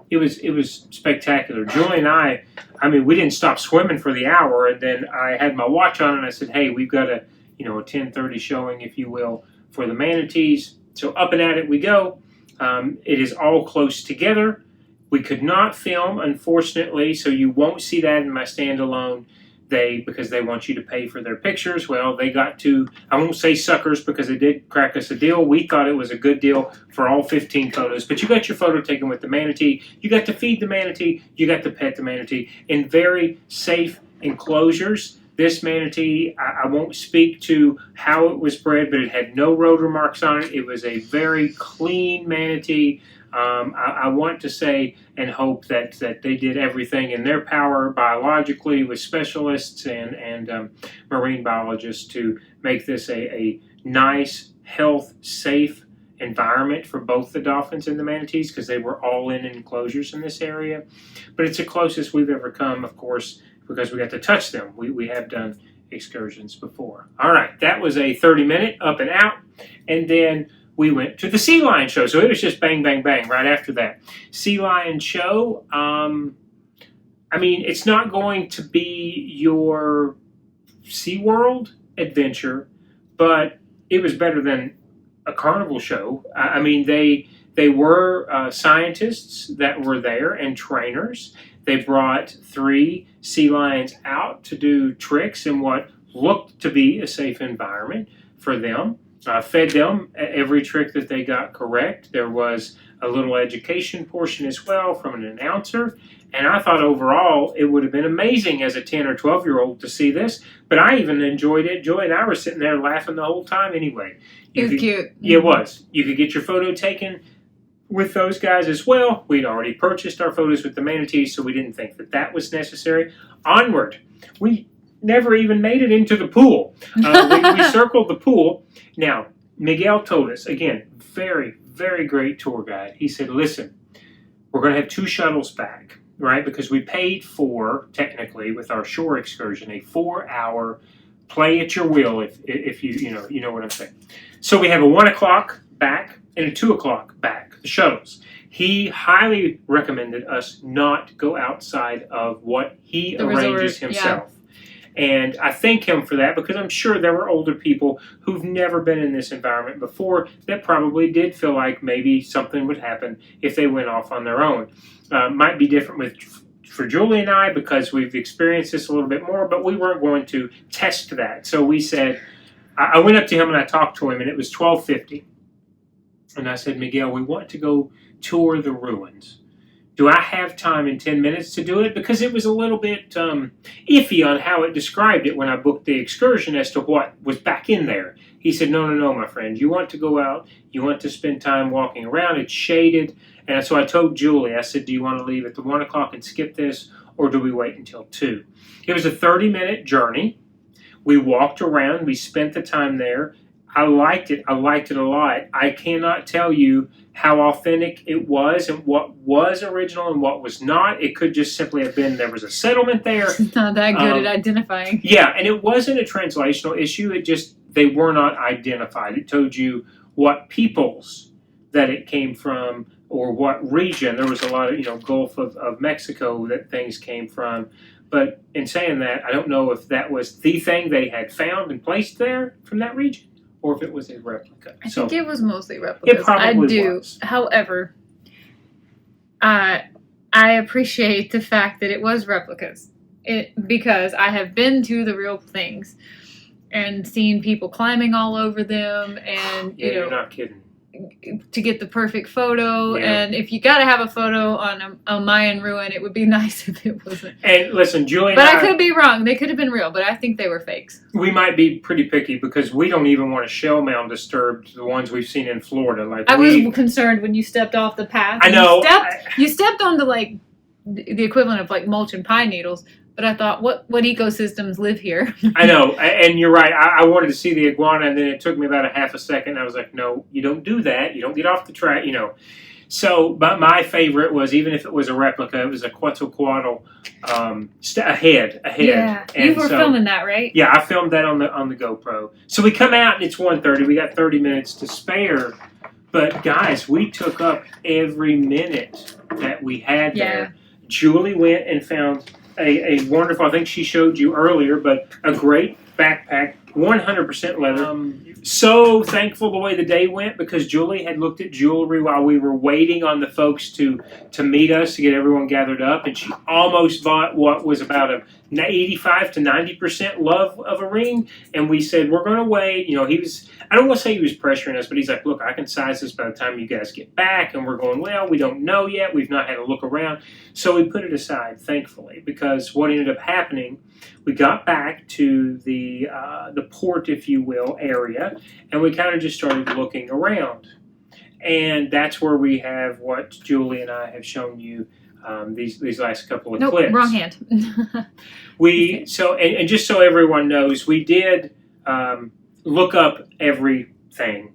it was spectacular. Julie and I mean, we didn't stop swimming for the hour, and then I had my watch on, and I said, hey, we've got a 10:30 showing, if you will, for the manatees. So up and at it we go. It is all close together. We could not film, unfortunately, so you won't see that in my standalone. Because they want you to pay for their pictures. Well, they got to, I won't say suckers because they did crack us a deal. We thought it was a good deal for all 15 photos. But you got your photo taken with the manatee. You got to feed the manatee. You got to pet the manatee in very safe enclosures. This manatee, I won't speak to how it was bred, but it had no rotor marks on it. It was a very clean manatee. I want to say and hope that they did everything in their power biologically with specialists and marine biologists to make this a nice, health, safe environment for both the dolphins and the manatees because they were all in enclosures in this area. But it's the closest we've ever come, of course, because we got to touch them. We have done excursions before. All right, that was a 30-minute up and out. And then we went to the sea lion show. So it was just bang, bang, bang right after that. Sea lion show, I mean, it's not going to be your SeaWorld adventure, but it was better than a carnival show. I mean, they were scientists that were there and trainers. They brought 3 sea lions out to do tricks in what looked to be a safe environment for them. Fed them every trick that they got correct. There was a little education portion as well from an announcer. And I thought overall it would have been amazing as a 10 or 12-year-old to see this. But I even enjoyed it. Joy and I were sitting there laughing the whole time anyway. It was cute. Yeah, it was. You could get your photo taken with those guys as well. We'd already purchased our photos with the manatees, so we didn't think that was necessary. Onward. We never even made it into the pool. We circled the pool. Now, Miguel told us, again, very, very great tour guide. He said, listen, we're going to have 2 shuttles back, right? Because we paid for, technically, with our shore excursion, a 4-hour play at your will, if you know what I'm saying. So we have a 1 o'clock back and a 2 o'clock back, the shuttles. He highly recommended us not go outside of what he arranges himself. Yeah. And I thank him for that, because I'm sure there were older people who've never been in this environment before that probably did feel like maybe something would happen if they went off on their own. Might be different for Julie and I, because we've experienced this a little bit more, but we weren't going to test that. So we said, I went up to him and I talked to him, and it was 12:50. And I said, Miguel, we want to go tour the ruins. Do I have time in 10 minutes to do it? Because it was a little bit iffy on how it described it when I booked the excursion as to what was back in there. He said, no, my friend. You want to go out. You want to spend time walking around. It's shaded. And so I told Julie, I said, do you want to leave at the 1 o'clock and skip this, or do we wait until 2? It was a 30-minute journey. We walked around. We spent the time there. I liked it. I liked it a lot. I cannot tell you how authentic it was and what was original and what was not. It could just simply have been there was a settlement there. It's not that good at identifying. Yeah, and it wasn't a translational issue. It just, they were not identified. It told you what peoples that it came from or what region. There was a lot of, Gulf of Mexico that things came from. But in saying that, I don't know if that was the thing they had found and placed there from that region, or if it was a replica. I think it was mostly replicas. It probably was. However, I appreciate the fact that it was replicas. Because I have been to the real things and seen people climbing all over them, and you're not kidding. To get the perfect photo. Yeah. And if you got to have a photo on a Mayan ruin, it would be nice if it wasn't. And listen, Julie, but I could be wrong. They could have been real, but I think they were fakes. We might be pretty picky because we don't even want a shell mound disturbed, the ones we've seen in Florida. Like I was concerned when you stepped off the path. I know. You stepped onto like the equivalent of like mulch and pine needles. But I thought, what ecosystems live here? I know, and you're right. I wanted to see the iguana, and then it took me about a half a second. I was like, no, you don't do that. You don't get off the track, So, but my favorite was, even if it was a replica, it was a Quetzalcoatl ahead. Yeah, and you were filming that, right? Yeah, I filmed that on the GoPro. So we come out, and it's 1:30. We got 30 minutes to spare. But, guys, we took up every minute that we had there. Julie went and found a wonderful, I think she showed you earlier, but a great backpack, 100% leather. So thankful the way the day went, because Julie had looked at jewelry while we were waiting on the folks to meet us, to get everyone gathered up, and she almost bought what was about a 85 to 90% love of a ring. And we said, we're going to wait. He was, I don't want to say he was pressuring us, but he's like, look, I can size this by the time you guys get back. And we're going, well, we don't know yet. We've not had a look around. So we put it aside, thankfully, because what ended up happening, we got back to the port, if you will, area, and we kind of just started looking around. And that's where we have what Julie and I have shown you these last couple of clips. Wrong hand. And just so everyone knows, we did look up everything.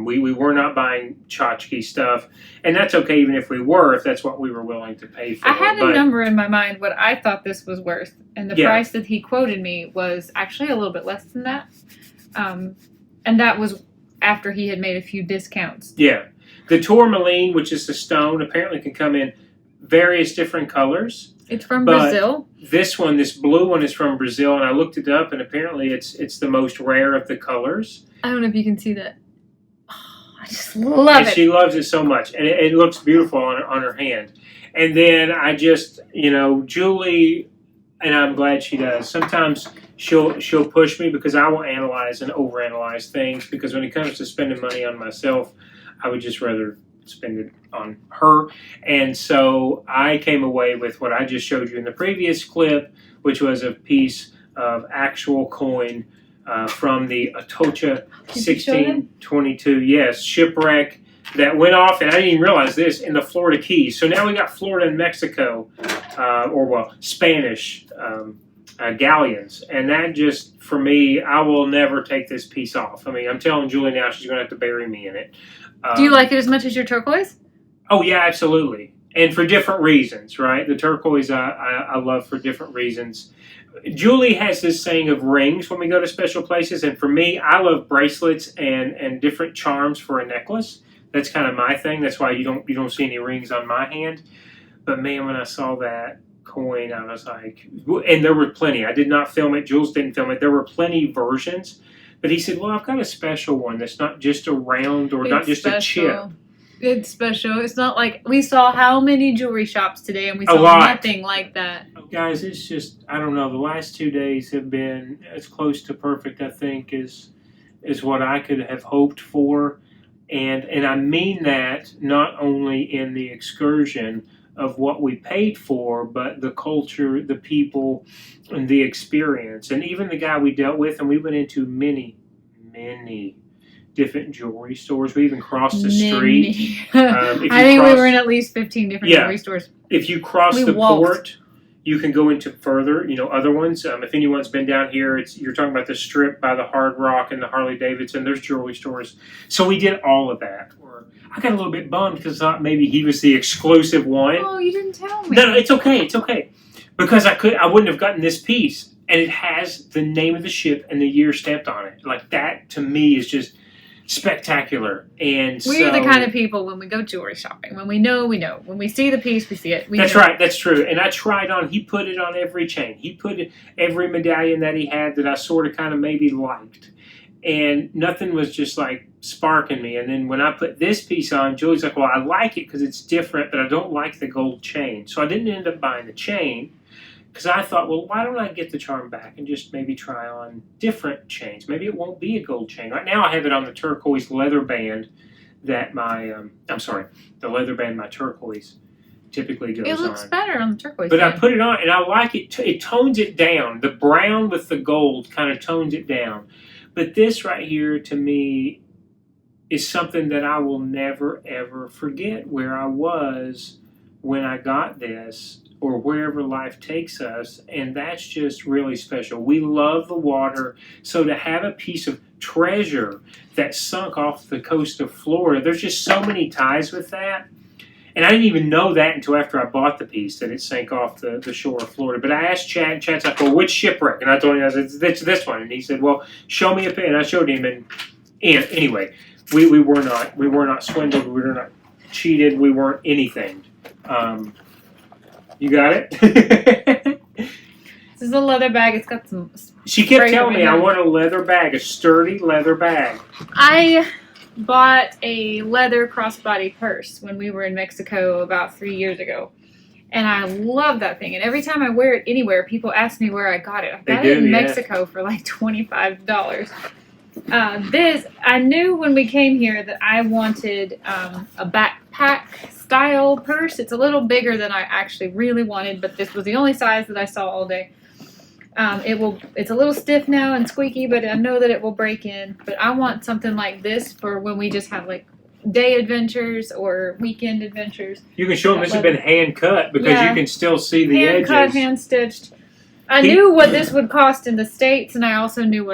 We were not buying tchotchke stuff, and that's okay even if we were, if that's what we were willing to pay for. I had a number in my mind what I thought this was worth, and the price that he quoted me was actually a little bit less than that. And that was after he had made a few discounts. Yeah. The tourmaline, which is the stone, apparently can come in various different colors. It's from Brazil. This blue one is from Brazil, and I looked it up, and apparently it's the most rare of the colors. I don't know if you can see that. Oh, I just love it. She loves it so much, and it looks beautiful on her hand. And then I just, Julie, and I'm glad she does. Sometimes she'll push me because I will analyze and overanalyze things, because when it comes to spending money on myself, I would just rather spend it on her. And so I came away with what I just showed you in the previous clip, which was a piece of actual coin from the Atocha 1622. Yes, shipwreck that went off, and I didn't even realize this, in the Florida Keys. So now we got Florida and Mexico, Spanish galleons, and that just, for me, I will never take this piece off. I mean, I'm telling Julie now she's going to have to bury me in it. Do you like it as much as your turquoise? Oh yeah, absolutely, and for different reasons, right? The turquoise I love for different reasons. Julie has this saying of rings when we go to special places, and for me, I love bracelets and different charms for a necklace. That's kind of my thing. That's why you don't see any rings on my hand. But man, when I saw that coin, I was like, and there were plenty. I did not film it. Jules didn't film it. There were plenty versions. But he said, well, I've got a special one that's not just a round or not just a chip. It's special. It's not like we saw how many jewelry shops today and we saw nothing like that. Guys, it's just, I don't know. The last 2 days have been as close to perfect, I think, as what I could have hoped for. And I mean that not only in the excursion of what we paid for, but the culture, the people, and the experience. And even the guy we dealt with, and we went into many different jewelry stores. We even crossed the street. I think we were in at least 15 different jewelry stores. If you cross the port, you can go into further, other ones. If anyone's been down here, you're talking about the strip by the Hard Rock and the Harley Davidson. There's jewelry stores. So we did all of that. I got a little bit bummed because I thought maybe he was the exclusive one. Oh, you didn't tell me. No, it's okay. It's okay. Because I wouldn't have gotten this piece. And it has the name of the ship and the year stamped on it. Like, that, to me, is just spectacular. And we're the kind of people, when we go jewelry shopping, when we know, we know. When we see the piece, we see it. That's right. That's true. And I tried on, he put it on every chain. He put every medallion that he had that I sort of kind of maybe liked. And nothing was just like sparking me. And then when I put this piece on, Julie's like, well, I like it because it's different, but I don't like the gold chain. So I didn't end up buying the chain because I thought, well, why don't I get the charm back and just maybe try on different chains? Maybe it won't be a gold chain. Right now I have it on the turquoise leather band that the leather band my turquoise typically goes on. It looks better on the turquoise. But I put it on and I like it. It tones it down. The brown with the gold kind of tones it down. But this right here, to me, is something that I will never, ever forget where I was when I got this or wherever life takes us. And that's just really special. We love the water. So to have a piece of treasure that sunk off the coast of Florida, there's just so many ties with that. And I didn't even know that until after I bought the piece, that it sank off the shore of Florida. But I asked Chad, and Chad's like, well, which shipwreck? And I told him, I said, it's this one. And he said, well, show me a picture. And I showed him. And anyway, we were not swindled. We were not cheated. We weren't anything. You got it? This is a leather bag. It's got some... She kept telling me, I want a leather bag, a sturdy leather bag. I bought a leather crossbody purse when we were in Mexico about 3 years ago. And I love that thing. And every time I wear it anywhere, people ask me where I got it. I got it in Mexico for like $25. I knew when we came here that I wanted a backpack style purse. It's a little bigger than I actually really wanted, but this was the only size that I saw all day. It's a little stiff now and squeaky, but I know that it will break in. But I want something like this for when we just have like day adventures or weekend adventures. You can show them this has been hand cut because you can still see the edges. Hand cut, hand stitched. I knew what this would cost in the States, and I also knew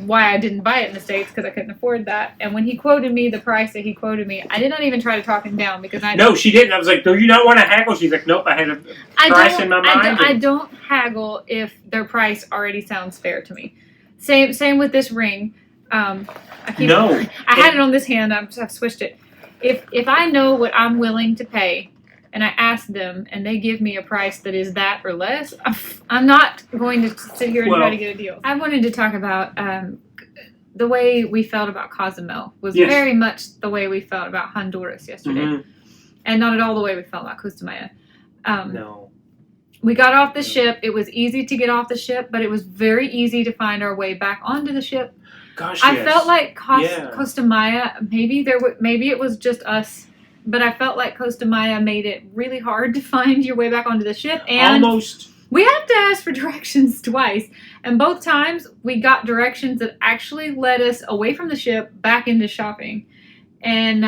why I didn't buy it in the States, because I couldn't afford that. And when he quoted me the price that he quoted me, I did not even try to talk him down because No, she didn't. I was like, do you not want to haggle? She's like, nope, I had a price in my mind. I don't haggle if their price already sounds fair to me. Same with this ring. I had it on this hand. I've switched it. If I know what I'm willing to pay, and I ask them, and they give me a price that is that or less, I'm not going to sit here and try to get a deal. I wanted to talk about the way we felt about Cozumel was very much the way we felt about Honduras yesterday. And not at all the way we felt about Costa Maya. No. We got off the ship. It was easy to get off the ship, but it was very easy to find our way back onto the ship. Gosh, I felt like Costa Maya, maybe it was just us, but I felt like Costa Maya made it really hard to find your way back onto the ship. And we had to ask for directions twice. And both times we got directions that actually led us away from the ship back into shopping. And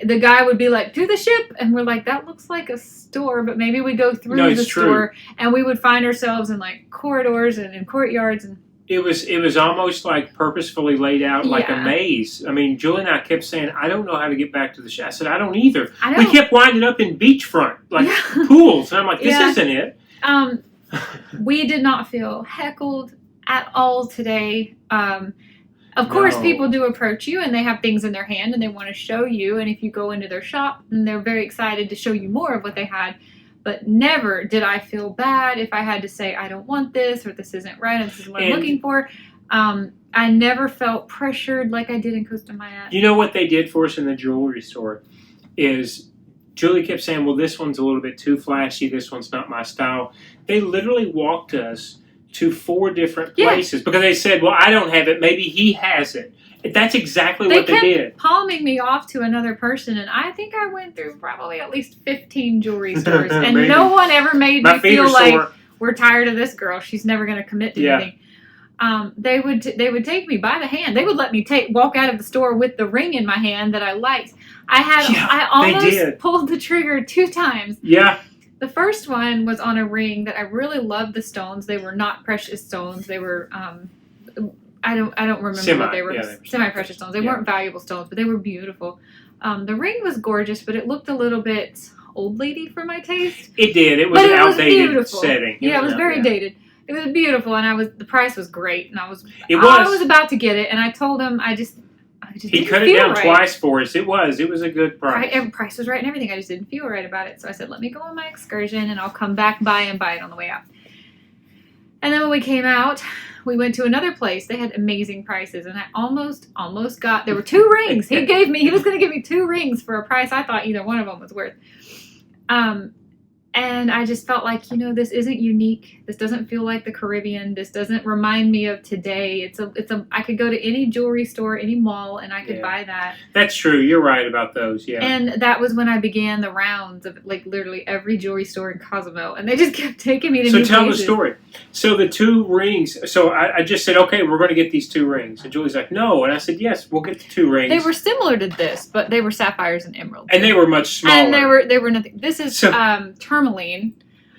the guy would be like, through the ship, and we're like, that looks like a store, but maybe we go through the store, and we would find ourselves in like corridors and in courtyards, and it was almost like purposefully laid out like a maze. I mean, Julie and I kept saying, I don't know how to get back to the ship. I said, I don't either. We kept winding up in beachfront, like pools, and I'm like, this isn't it. We did not feel heckled at all today. Of course, people do approach you, and they have things in their hand, and they want to show you. And if you go into their shop, then they're very excited to show you more of what they had. But never did I feel bad if I had to say, I don't want this, or this isn't right, and this is what I'm looking for. I never felt pressured like I did in Costa Maya. You know what they did for us in the jewelry store is Julie kept saying, well, this one's a little bit too flashy. This one's not my style. They literally walked us to 4 different places because they said, well, I don't have it. Maybe he has it. That's exactly what they did. They kept palming me off to another person, and I think I went through probably at least 15 jewelry stores, and no one ever made me feel like, we're tired of this girl. She's never going to commit to anything. They would take me by the hand. They would let me walk out of the store with the ring in my hand that I liked. I almost pulled the trigger 2 times. Yeah. The first one was on a ring that I really loved the stones. They were not precious stones. They were I don't remember what they were. Semi-precious stones. They weren't valuable stones, but they were beautiful. The ring was gorgeous, but it looked a little bit old lady for my taste. It did. It was an outdated setting. Yeah, it was very dated. It was beautiful, and the price was great, and I was about to get it, and I told him I just he cut it down twice for us. It was a good price. Price was right and everything. I just didn't feel right about it. So I said, let me go on my excursion and I'll come back by and buy it on the way out. And then when we came out, we went to another place. They had amazing prices, and I almost got, there were 2 rings. He was going to give me 2 rings for a price I thought either one of them was worth. And I just felt like, this isn't unique. This doesn't feel like the Caribbean. This doesn't remind me of today. I could go to any jewelry store, any mall, and I could buy that. That's true. You're right about those. Yeah. And that was when I began the rounds of like literally every jewelry store in Cozumel, and they just kept taking me to new places. So tell the story. So the 2 rings. So I just said, okay, we're going to get these 2 rings, and Julie's like, no, and I said, yes, we'll get the 2 rings. They were similar to this, but they were sapphires and emeralds, and they were much smaller. And they were nothing. This is tourmaline.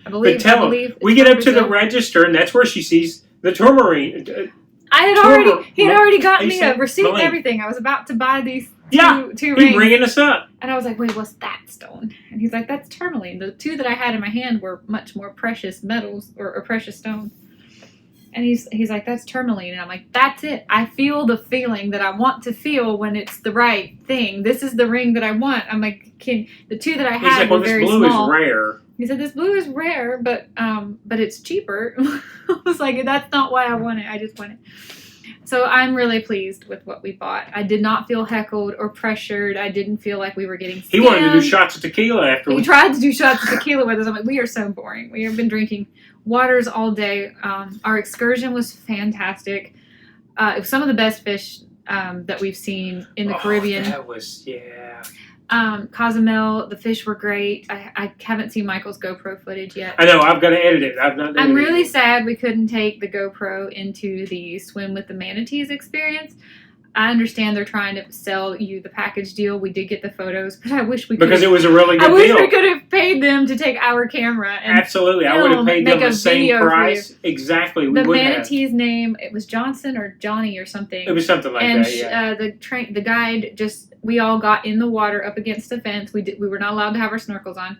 I believe. But tell them, we get up to the register, and that's where she sees the tourmaline. He had already got me a receipt and everything. I was about to buy these two rings. He's ringing us up. And I was like, wait, what's that stone? And he's like, that's tourmaline. The 2 that I had in my hand were much more precious metals or precious stones. And he's like, that's tourmaline. And I'm like, that's it. I feel the feeling that I want to feel when it's the right thing. This is the ring that I want. I'm like, the 2 that I had were very small. This blue is rare. He said, this blue is rare, but it's cheaper. I was like, that's not why I want it. I just want it. So I'm really pleased with what we bought. I did not feel heckled or pressured. I didn't feel like we were getting scammed. He wanted to do shots of tequila afterwards. He tried to do shots of tequila with us. I'm like, we are so boring. We have been drinking waters all day. Our excursion was fantastic. It was some of the best fish that we've seen in the Caribbean. That was, Cozumel, the fish were great. I haven't seen Michael's GoPro footage yet. I know, I've got to edit it. I'm really sad we couldn't take the GoPro into the swim with the manatees experience. I understand they're trying to sell you the package deal. We did get the photos, but I wish we could. Because it was a really good deal. I wish we could have paid them to take our camera. And absolutely. I would have paid them the same price. Exactly. The manatee's name, it was Johnson or Johnny or something. It was something like that, yeah. The guide we all got in the water up against the fence. We were not allowed to have our snorkels on.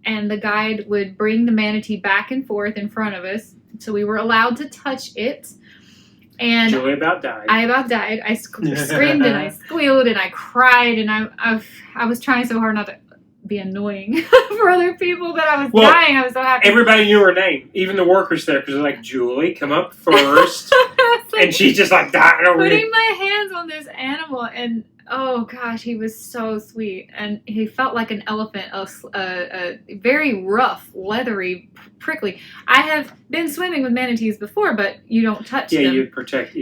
And the guide would bring the manatee back and forth in front of us. So we were allowed to touch it. And Julie about died. I about died. I screamed and I squealed and I cried, and I was trying so hard not to be annoying for other people, but I was dying. I was so happy. Everybody knew her name, even the workers there, because they're like, Julie, come up first. Like, and she's just like dying over putting my hands on this animal, and oh gosh, he was so sweet, and he felt like an elephant, a very rough, leathery, prickly. I have been swimming with manatees before, but you don't touch them. Yeah, you protect.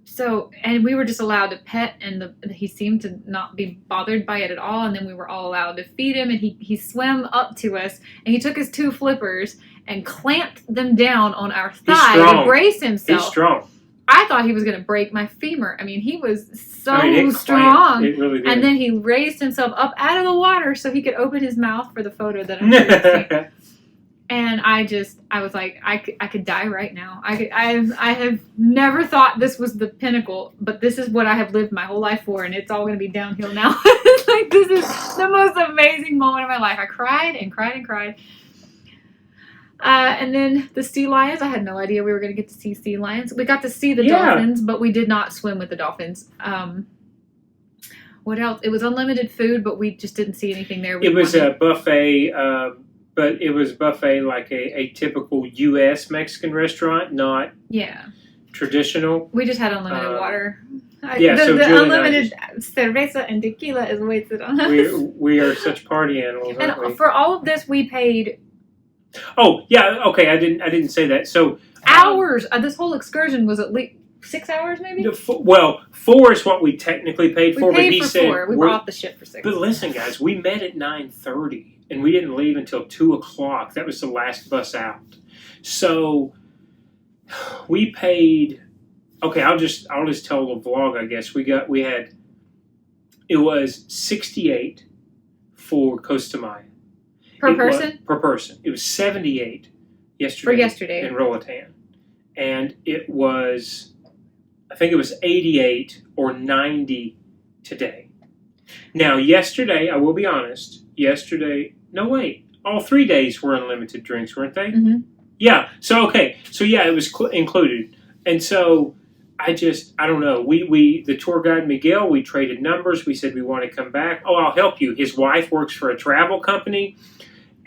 So, and we were just allowed to pet, and he seemed to not be bothered by it at all. And then we were all allowed to feed him, and he swam up to us, and he took his 2 flippers and clamped them down on our thigh to brace himself. He's strong. I thought he was going to break my femur. I mean, he was so it strong. It really did. And then he raised himself up out of the water so he could open his mouth for the photo that I'm sure you've seen. And I was like, I could die right now. I have never thought this was the pinnacle, but this is what I have lived my whole life for, and it's all going to be downhill now. It's like, this is the most amazing moment of my life. I cried and cried and cried. And then the sea lions, I had no idea we were going to get to see sea lions. We got to see the dolphins, but we did not swim with the dolphins. What else? It was unlimited food, but we just didn't see anything there. It was a buffet, but it was buffet like a typical U.S. Mexican restaurant, not traditional. We just had unlimited water. The unlimited cerveza and tequila is wasted on us. We are such party animals, aren't we? For all of this, we paid... Oh, yeah, okay, I didn't say that. So hours. This whole excursion was at least 6 hours, maybe? Well, 4 is what we technically paid for. We paid but he for said 4. We were off the ship for 6. But listen, guys, we met at 9:30, and we didn't leave until 2 o'clock. That was the last bus out. So we paid. Okay, I'll just tell the vlog. I guess we had. It was $68 for Costa Maya. Per person? Per person. It was $78 yesterday in Roatan. And it was, I think it was $88 or $90 today. Now, yesterday, I will be honest, all 3 days were unlimited drinks, weren't they? Mm-hmm. Yeah. So, okay. So, yeah, it was included. And so, I don't know. The tour guide, Miguel, we traded numbers. We said we want to come back. Oh, I'll help you. His wife works for a travel company.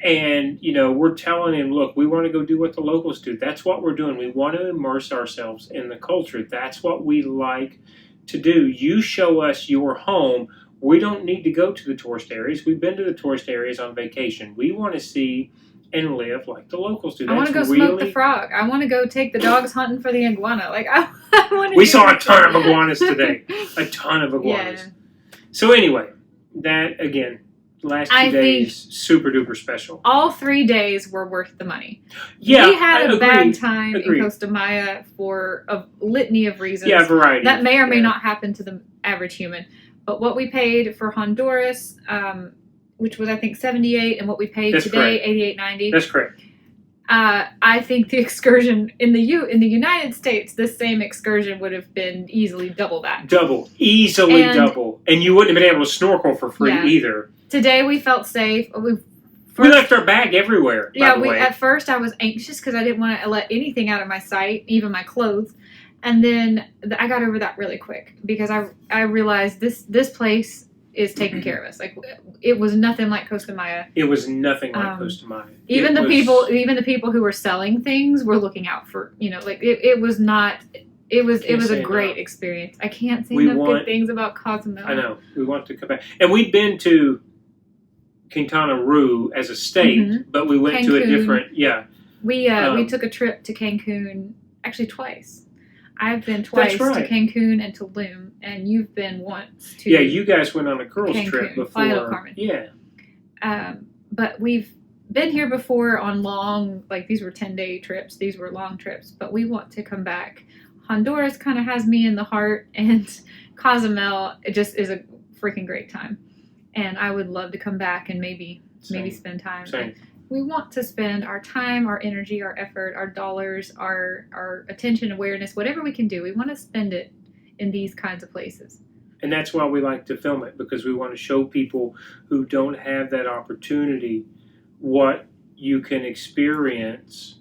And, we're telling him, look, we want to go do what the locals do. That's what we're doing. We want to immerse ourselves in the culture. That's what we like to do. You show us your home. We don't need to go to the tourist areas. We've been to the tourist areas on vacation. We want to see and live like the locals do. I want to go smoke the frog. I want to go take the dogs hunting for the iguana. Like, I want to. We saw a ton of iguanas today. A ton of iguanas. Yeah. So anyway, that again, last 2 days, super duper special. All 3 days were worth the money. Yeah, we had a bad time in Costa Maya for a litany of reasons. Yeah, variety. That may or may not happen to the average human. But what we paid for Honduras, which was I think $78, and what we paid today, $88.90. That's correct. I think the excursion in the United States, the same excursion would have been easily double that. Easily double, and you wouldn't have been able to snorkel for free either. Today we felt safe. We left our bag everywhere. Yeah, at first I was anxious because I didn't want to let anything out of my sight, even my clothes. And then I got over that really quick because I realized this place is taking care of us. Like, it was nothing like Costa Maya. It was nothing like Costa Maya. Even the people who were selling things were looking out for, it was not. It was a great experience. I can't say enough good things about Cozumel. I know. We want to come back. And we'd been to Quintana Roo as a state, but we went to a different, We took a trip to Cancun, actually twice. I've been twice to Cancun and Tulum, and you've been once to you guys went on a girls' trip before. Playa del Carmen. Yeah. But we've been here before on long, these were 10-day trips. These were long trips, but we want to come back. Honduras kind of has me in the heart, and Cozumel, it just is a freaking great time. And I would love to come back and maybe spend time. Same. We want to spend our time, our energy, our effort, our dollars, our attention, awareness, whatever we can do. We want to spend it in these kinds of places. And that's why we like to film it, because we want to show people who don't have that opportunity what you can experience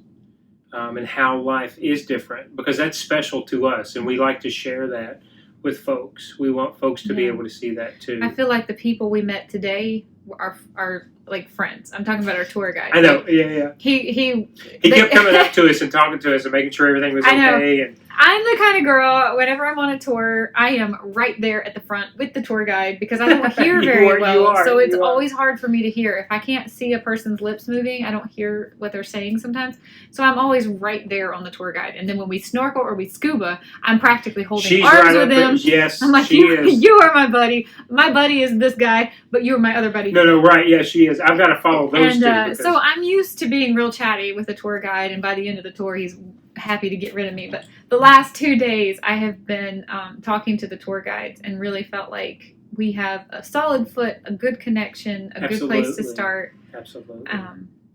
and how life is different, because that's special to us, and we like to share that with folks. We want folks to be able to see that too. I feel like the people we met today are like friends. I'm talking about our tour guide. I know, yeah. He kept coming up to us and talking to us and making sure everything was okay. And I'm the kind of girl, whenever I'm on a tour, I am right there at the front with the tour guide because I don't hear very well. So it's always hard for me to hear. If I can't see a person's lips moving, I don't hear what they're saying sometimes. So I'm always right there on the tour guide. And then when we snorkel or we scuba, I'm practically holding arms with him. Yes, I'm like, you are my buddy. My buddy is this guy, but you are my other buddy. No, right. Yeah, she is. I've got to follow those two. So I'm used to being real chatty with a tour guide. And by the end of the tour, he's happy to get rid of me. But the last 2 days, I have been talking to the tour guides and really felt like we have a solid foot, a good connection, a good place to start. Absolutely.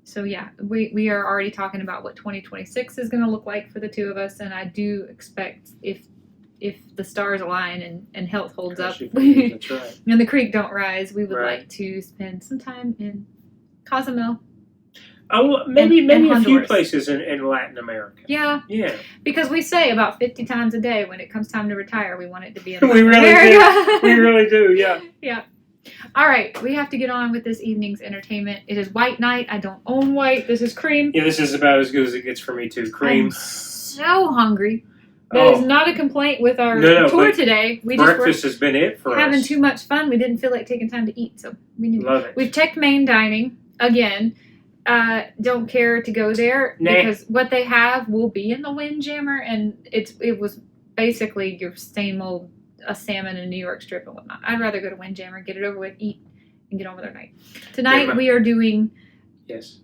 So yeah, we are already talking about what 2026 is going to look like for the two of us, and I do expect if the stars align and health holds up, That's right. and the creek don't rise, we would like to spend some time in Cozumel. Oh, maybe a few Honduras. places in Latin America. Yeah. Yeah. Because we say about 50 times a day when it comes time to retire, we want it to be in We Latin really America. do. We really do. Yeah. Yeah. All right, we have to get on with this evening's entertainment. It is white night. I don't own white. This is cream. Yeah, this is about as good as it gets for me too. Cream. I'm so hungry. That is not a complaint with our tour today. We breakfast has been it for having us. too much fun. We didn't feel like taking time to eat, so we need. Love it. We've checked main dining again. Don't care to go there because what they have will be in the Windjammer, and it was basically your same old a salmon and New York strip and whatnot. I'd rather go to Windjammer, get it over with, eat, and get on with our night. Tonight we are doing. Yes.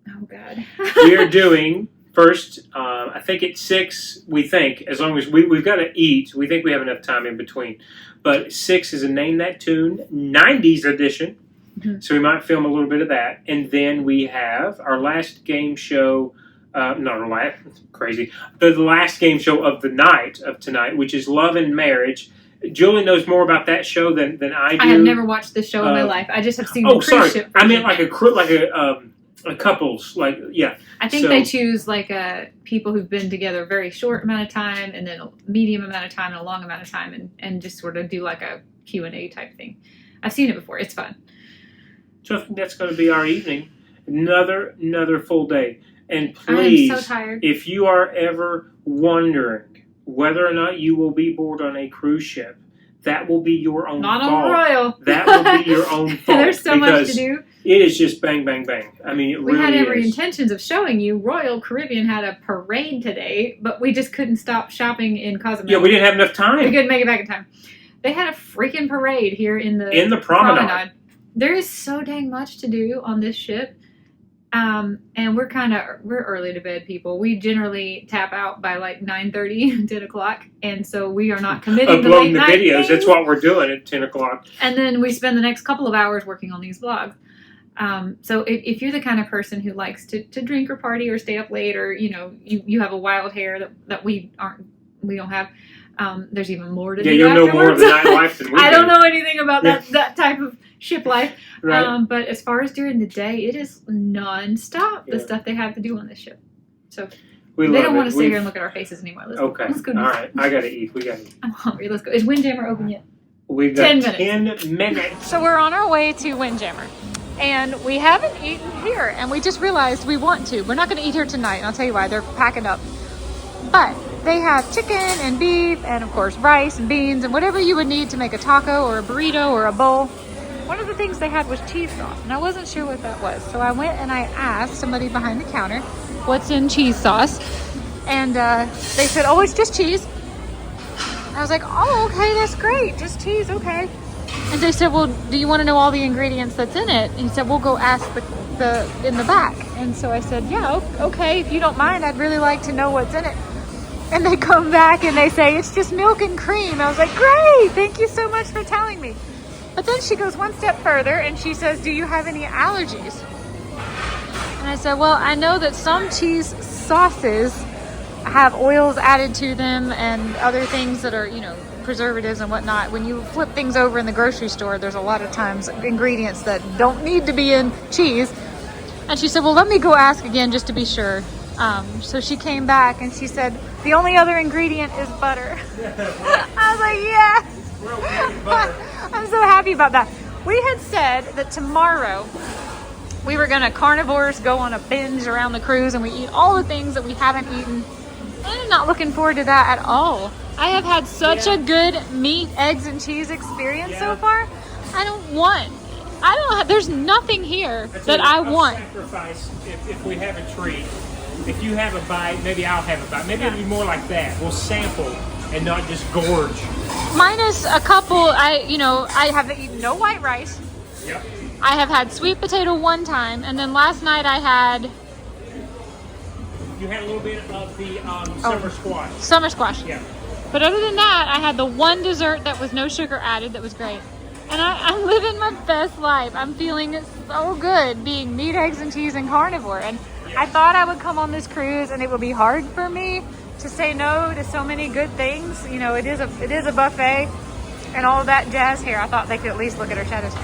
Oh God. We are doing first. I think at 6. We think as long as we've got to eat, we think we have enough time in between. But 6 is a Name That Tune 90s edition. Mm-hmm. So we might film a little bit of that. And then we have our last game show, not our last, crazy, the last game show of the night of tonight, which is Love and Marriage. Julie knows more about that show than I do. I have never watched this show in my life. I just have seen the cruise ship version. I meant like a couples, like, yeah. I think they choose like people who've been together a very short amount of time and then a medium amount of time and a long amount of time and just sort of do like a Q&A type thing. I've seen it before. It's fun. So I think that's going to be our evening. Another full day. And please, I am so tired. If you are ever wondering whether or not you will be board on a cruise ship, that will be your own fault. Not on Royal. That will be your own fault. There's so much to do. It is just bang, bang, bang. I mean, it really is. We had every intentions of showing you. Royal Caribbean had a parade today, but we just couldn't stop shopping in Cozumel. Yeah, we didn't have enough time. We couldn't make it back in time. They had a freaking parade here in the promenade. There is so dang much to do on this ship. And we're early to bed people. We generally tap out by like 9:30, 10 o'clock. And so we are not committing to late night videos. things. That's what we're doing at 10 o'clock. And then we spend the next couple of hours working on these vlogs. So if you're the kind of person who likes to drink or party or stay up late, or, you have a wild hair that we don't have, there's even more to do you'll afterwards. know more of the nightlife than we do. I don't know anything about that type of ship life. Right. But as far as during the day, it is non-stop, the stuff they have to do on this ship. So they don't want to sit here and look at our faces anymore. Let's go. All right. I got to eat. We got to eat. I'm hungry. Let's go. Is Windjammer open yet? We've got 10 minutes. So we're on our way to Windjammer. And we haven't eaten here. And we just realized we want to. We're not going to eat here tonight. And I'll tell you why. They're packing up. But they have chicken and beef and, of course, rice and beans and whatever you would need to make a taco or a burrito or a bowl. One of the things they had was cheese sauce, and I wasn't sure what that was. So I went and I asked somebody behind the counter, what's in cheese sauce? And they said, oh, it's just cheese. And I was like, oh, okay, that's great. Just cheese, okay. And they said, well, do you want to know all the ingredients that's in it? And he said, we'll go ask the in the back. And so I said, yeah, okay, if you don't mind, I'd really like to know what's in it. And they come back and they say, it's just milk and cream. I was like, great, thank you so much for telling me. But then she goes one step further and she says, do you have any allergies? And I said, well, I know that some cheese sauces have oils added to them and other things that are, preservatives and whatnot. When you flip things over in the grocery store, there's a lot of times ingredients that don't need to be in cheese. And she said, well, let me go ask again just to be sure. So she came back and she said, the only other ingredient is butter. I was like, yes. I'm so happy about that. We had said that tomorrow we were going to carnivores, go on a binge around the cruise, and we eat all the things that we haven't eaten. I'm not looking forward to that at all. I have had such a good meat, eggs, and cheese experience so far. There's nothing here that I want. Sacrifice if we have a treat. If you have a bite, maybe I'll have a bite. Maybe it'll be more like that. We'll sample and not just gorge. Minus a couple, I have eaten no white rice. Yep. I have had sweet potato one time, and then last night I had You had a little bit of the summer squash. Summer squash. Yeah. But other than that, I had the one dessert that was no sugar added that was great. And I'm living my best life. I'm feeling so good being meat, eggs, and cheese and carnivore. And I thought I would come on this cruise and it would be hard for me to say no to so many good things. You know, it is a buffet and all of that jazz here. I thought they could at least look at our shadows.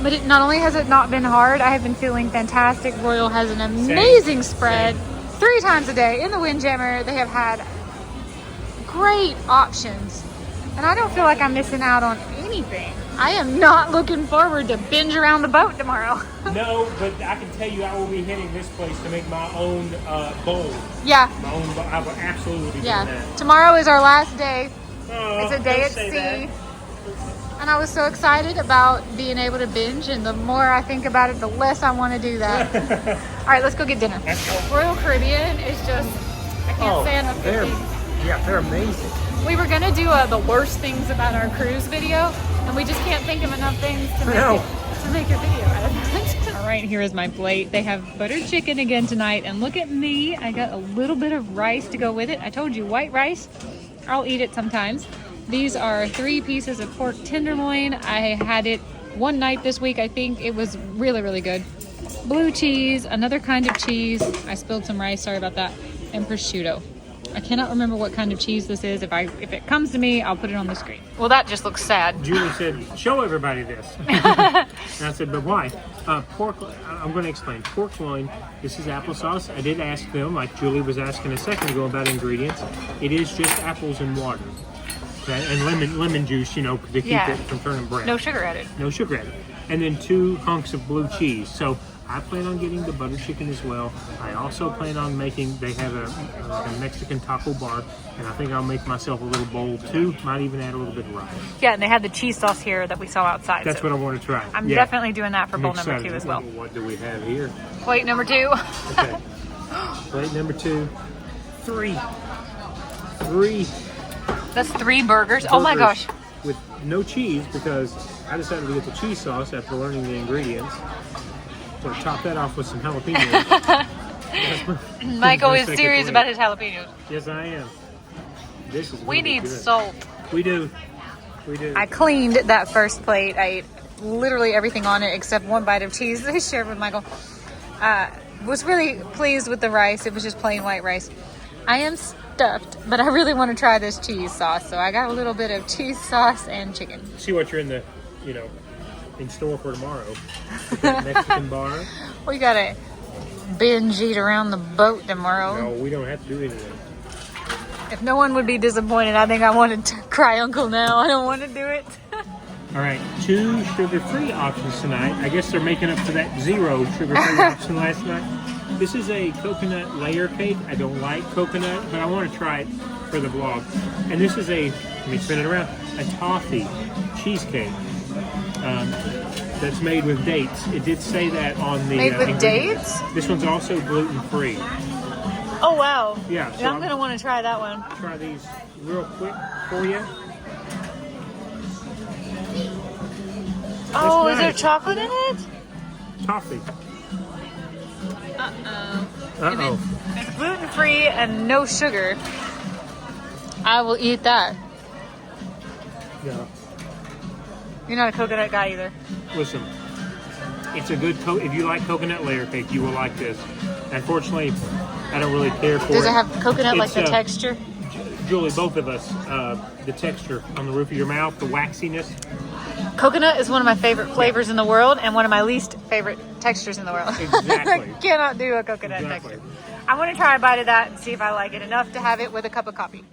But it, not only has it not been hard, I have been feeling fantastic. Royal has an amazing spread. 3 times a day in the Windjammer. They have had great options. And I don't feel like I'm missing out on anything. I am not looking forward to binge around the boat tomorrow. No, but I can tell you I will be hitting this place to make my own bowl. Yeah. My own bowl. I will absolutely be doing that. Tomorrow is our last day. Oh, it's a day at sea. And I was so excited about being able to binge, and the more I think about it, the less I want to do that. All right, let's go get dinner. Royal Caribbean is just, I can't say enough good things. Yeah, they're amazing. We were gonna do the worst things about our cruise video, and we just can't think of enough things to make a video out of that. All right, here is my plate. They have buttered chicken again tonight, and look at me. I got a little bit of rice to go with it. I told you, white rice. I'll eat it sometimes. These are 3 pieces of pork tenderloin. I had it one night this week, I think. It was really, really good. Blue cheese, another kind of cheese. I spilled some rice, sorry about that. And prosciutto. I cannot remember what kind of cheese this is. If it comes to me, I'll put it on the screen. Well, that just looks sad. Julie said, show everybody this. And I said, but why? Pork, I'm going to explain. Pork loin, this is applesauce. I did ask them, like Julie was asking a second ago about ingredients. It is just apples and water. Okay? And lemon juice, you know, to keep it from turning brown. No sugar added. No sugar added. And then 2 hunks of blue cheese. So I plan on getting the butter chicken as well. I also plan on making, they have a Mexican taco bar, and I think I'll make myself a little bowl too. Might even add a little bit of rice. Yeah, and they had the cheese sauce here that we saw outside. That's what I want to try. I'm definitely doing that for bowl number 2 as well. What do we have here? Plate number 2. Okay. Plate number 2. 3. That's 3 burgers. Oh my gosh. With no cheese, because I decided to get the cheese sauce after learning the ingredients. So top that off with some jalapenos. Michael is serious about his jalapenos. Yes, I am. This is we need salt. We do. We do. I cleaned that first plate. I ate literally everything on it except 1 bite of cheese that I shared with Michael. Was really pleased with the rice. It was just plain white rice. I am stuffed, but I really want to try this cheese sauce. So I got a little bit of cheese sauce and chicken. See what you're in the, in store for tomorrow. That Mexican bar. We gotta binge eat around the boat tomorrow. No, we don't have to do anything. If no one would be disappointed, I think I wanted to cry uncle now. I don't want to do it. All right, 2 sugar-free options tonight. I guess they're making up for that 0 sugar-free option last night. This is a coconut layer cake. I don't like coconut, but I want to try it for the vlog. And this is let me spin it around, a toffee cheesecake that's made with dates. It did say that on the made with dates? This one's also gluten-free. Oh, wow. Yeah. So I'm going to want to try that one. Try these real quick for you. Oh, nice. Is there chocolate in it? Toffee. If it's gluten-free and no sugar, I will eat that. Yeah. You're not a coconut guy either. Listen, it's a good if you like coconut layer cake, you will like this. Unfortunately, I don't really care for it. Does it have coconut, like the texture? Julie, both of us, the texture on the roof of your mouth, the waxiness. Coconut is one of my favorite flavors in the world and one of my least favorite textures in the world. Exactly. I cannot do a coconut texture. I want to try a bite of that and see if I like it enough to have it with a cup of coffee.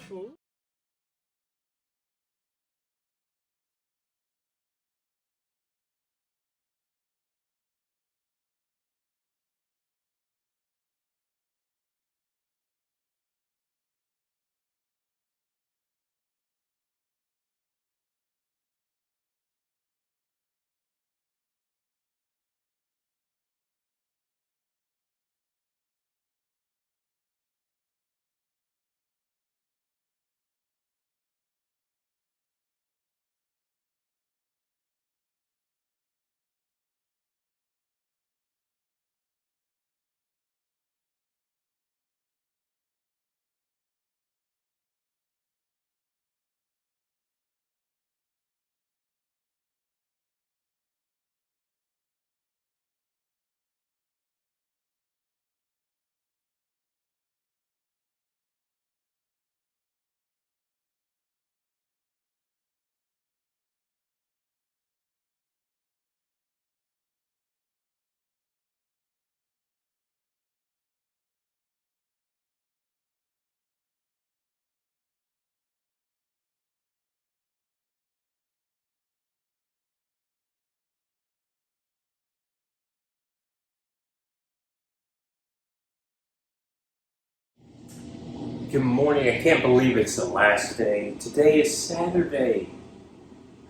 Good morning. I can't believe it's the last day. Today is Saturday.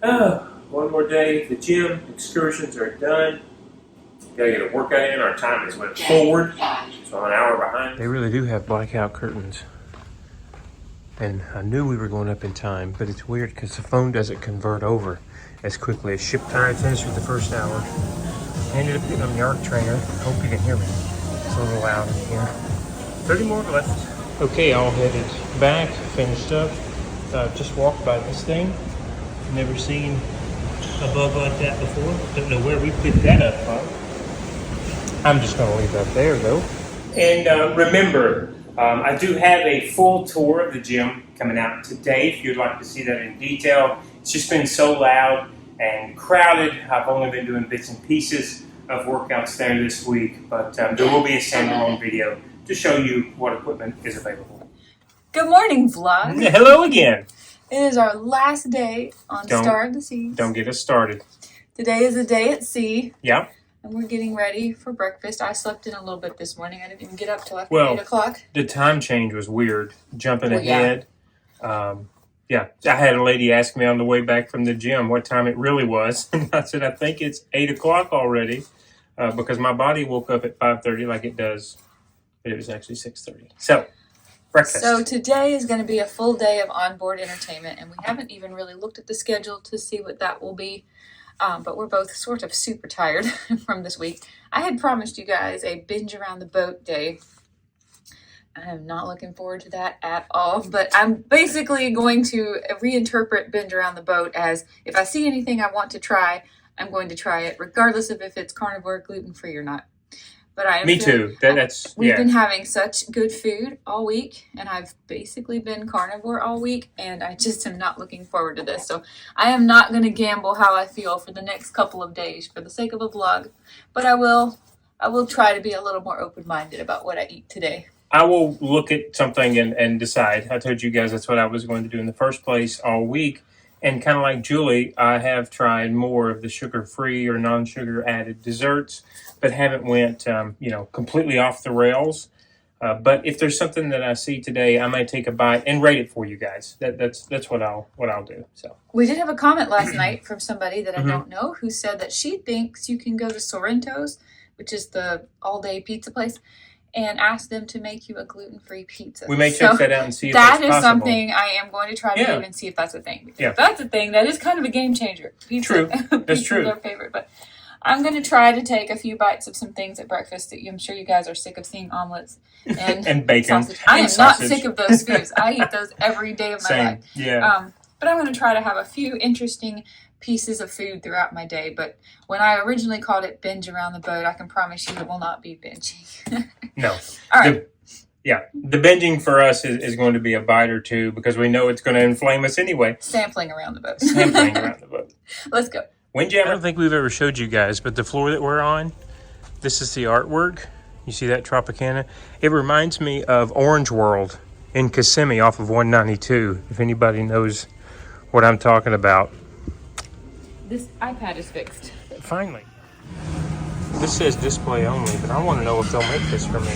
Oh, one more day at the gym. Excursions are done. Gotta get a workout in. Our time has went forward, so I'm an hour behind. They really do have blackout curtains. And I knew we were going up in time, but it's weird because the phone doesn't convert over as quickly as ship time. I finished with the first hour. I ended up getting on the ARC trainer. Hope you can hear me. It's a little loud in here. 30 more left. Okay, all headed back, finished up. Just walked by this thing. Never seen a bug like that before. Don't know where we picked that up from. I'm just gonna leave that there though. And remember, I do have a full tour of the gym coming out today if you'd like to see that in detail. It's just been so loud and crowded. I've only been doing bits and pieces of workouts there this week, but there will be a standalone video to show you what equipment is available. Good morning, vlog. Hello again. It is our last day on Star of the Seas. Don't get us started. Today is a day at sea. Yeah. And we're getting ready for breakfast. I slept in a little bit this morning. I didn't even get up till after 8 o'clock. The time change was weird. Jumping ahead. Yeah, I had a lady ask me on the way back from the gym what time it really was. And I said, I think it's 8 o'clock already because my body woke up at 5:30 like it does. But it was actually 6:30. So, breakfast. So today is going to be a full day of onboard entertainment. And we haven't even really looked at the schedule to see what that will be. But we're both sort of super tired from this week. I had promised you guys a binge around the boat day. I am not looking forward to that at all. But I'm basically going to reinterpret binge around the boat as if I see anything I want to try, I'm going to try it, regardless of if it's carnivore, gluten-free or not. But I am Me too. We've been having such good food all week, and I've basically been carnivore all week, and I just am not looking forward to this. So I am not going to gamble how I feel for the next couple of days for the sake of a vlog, but I will try to be a little more open-minded about what I eat today. I will look at something and decide. I told you guys that's what I was going to do in the first place all week. And kind of like Julie, I have tried more of the sugar-free or non-sugar added desserts, but haven't went, completely off the rails. But if there's something that I see today, I might take a bite and rate it for you guys. That's what I'll do. So we did have a comment last night from somebody that I don't know who said that she thinks you can go to Sorrento's, which is the all-day pizza place, and ask them to make you a gluten-free pizza. We may check that out and see if that's possible. That is something I am going to try to do and see if that's a thing. If that's a thing, that is kind of a game changer. Pizza, true. That's true. Their favorite, but I'm going to try to take a few bites of some things at breakfast that I'm sure you guys are sick of seeing omelets and bacon. Sausage. I am not sick of those foods. I eat those every day of my life. Yeah. But I'm going to try to have a few interesting pieces of food throughout my day. But when I originally called it binge around the boat, I can promise you it will not be binging. No. All right. The binging for us is going to be a bite or two because we know it's going to inflame us anyway. Sampling around the boat. Let's go. Windjammer. I don't think we've ever showed you guys, but the floor that we're on, this is the artwork. You see that Tropicana? It reminds me of Orange World in Kissimmee off of 192, if anybody knows what I'm talking about. This iPad is fixed. Finally. This says display only, but I want to know if they'll make this for me.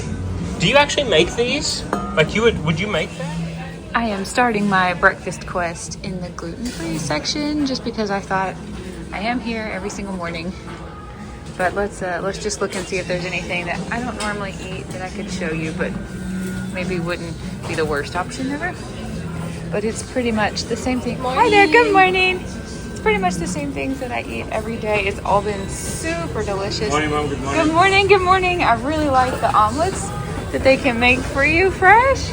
Do you actually make these? Like would you make that? I am starting my breakfast quest in the gluten-free section just because I thought I am here every single morning. But let's just look and see if there's anything that I don't normally eat that I could show you, but maybe wouldn't be the worst option ever. But it's pretty much the same thing. Hi there, good morning. It's pretty much the same things that I eat every day. It's all been super delicious. Good morning, Mom. Good morning. Good morning, good morning. I really like the omelets that they can make for you fresh.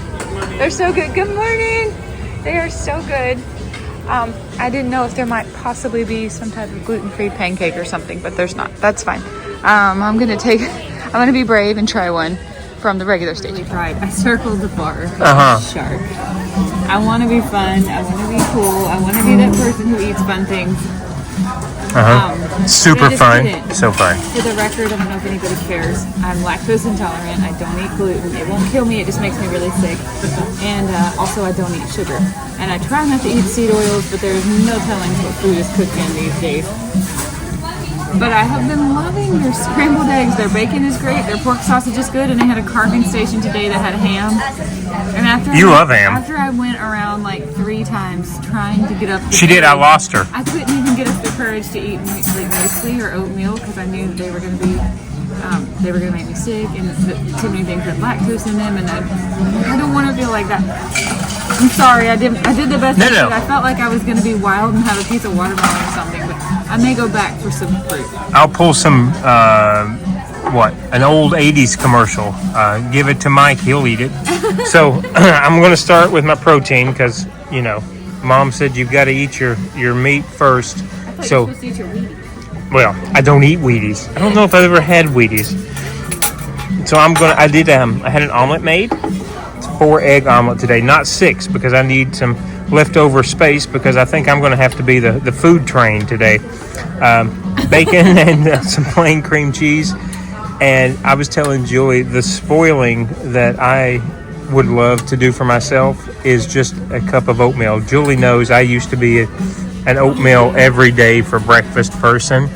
They're so good. Good morning. They are so good. I didn't know if there might possibly be some type of gluten-free pancake or something, but there's not. That's fine. I'm gonna be brave and try one from the regular station. I circled the bar. Shark. I want to be fun. I want to be cool. I want to be that person who eats fun things. Super fun. So fun. For the record, I don't know if anybody cares. I'm lactose intolerant. I don't eat gluten. It won't kill me. It just makes me really sick. And also, I don't eat sugar. And I try not to eat seed oils, but there's no telling what food is cooking these days. But I have been loving their scrambled eggs. Their bacon is great. Their pork sausage is good. And they had a carving station today that had ham. And after love ham. After I went around like 3 times trying to get up. She did. I lost her. I couldn't even get up the courage to eat like muesli or oatmeal because I knew that they were going to be. They were going to make me sick, and too many things with lactose in them, and I don't want to feel like that. I'm sorry, I did the best I could. I felt like I was going to be wild and have a piece of watermelon or something, but I may go back for some fruit. I'll pull some, an old 80s commercial. Give it to Mike, he'll eat it. So I'm going to start with my protein because, you know, Mom said you've got to eat your meat first. I thought you were supposed to eat your Wheaties. Well, I don't eat Wheaties. I don't know if I've ever had Wheaties. So I had an omelet made. It's a 4-egg omelet today, not 6 because I need some leftover space because I think I'm going to have to be the food train today. Bacon and some plain cream cheese. And I was telling Julie the spoiling that I would love to do for myself is just a cup of oatmeal. Julie knows I used to be an oatmeal every day for breakfast person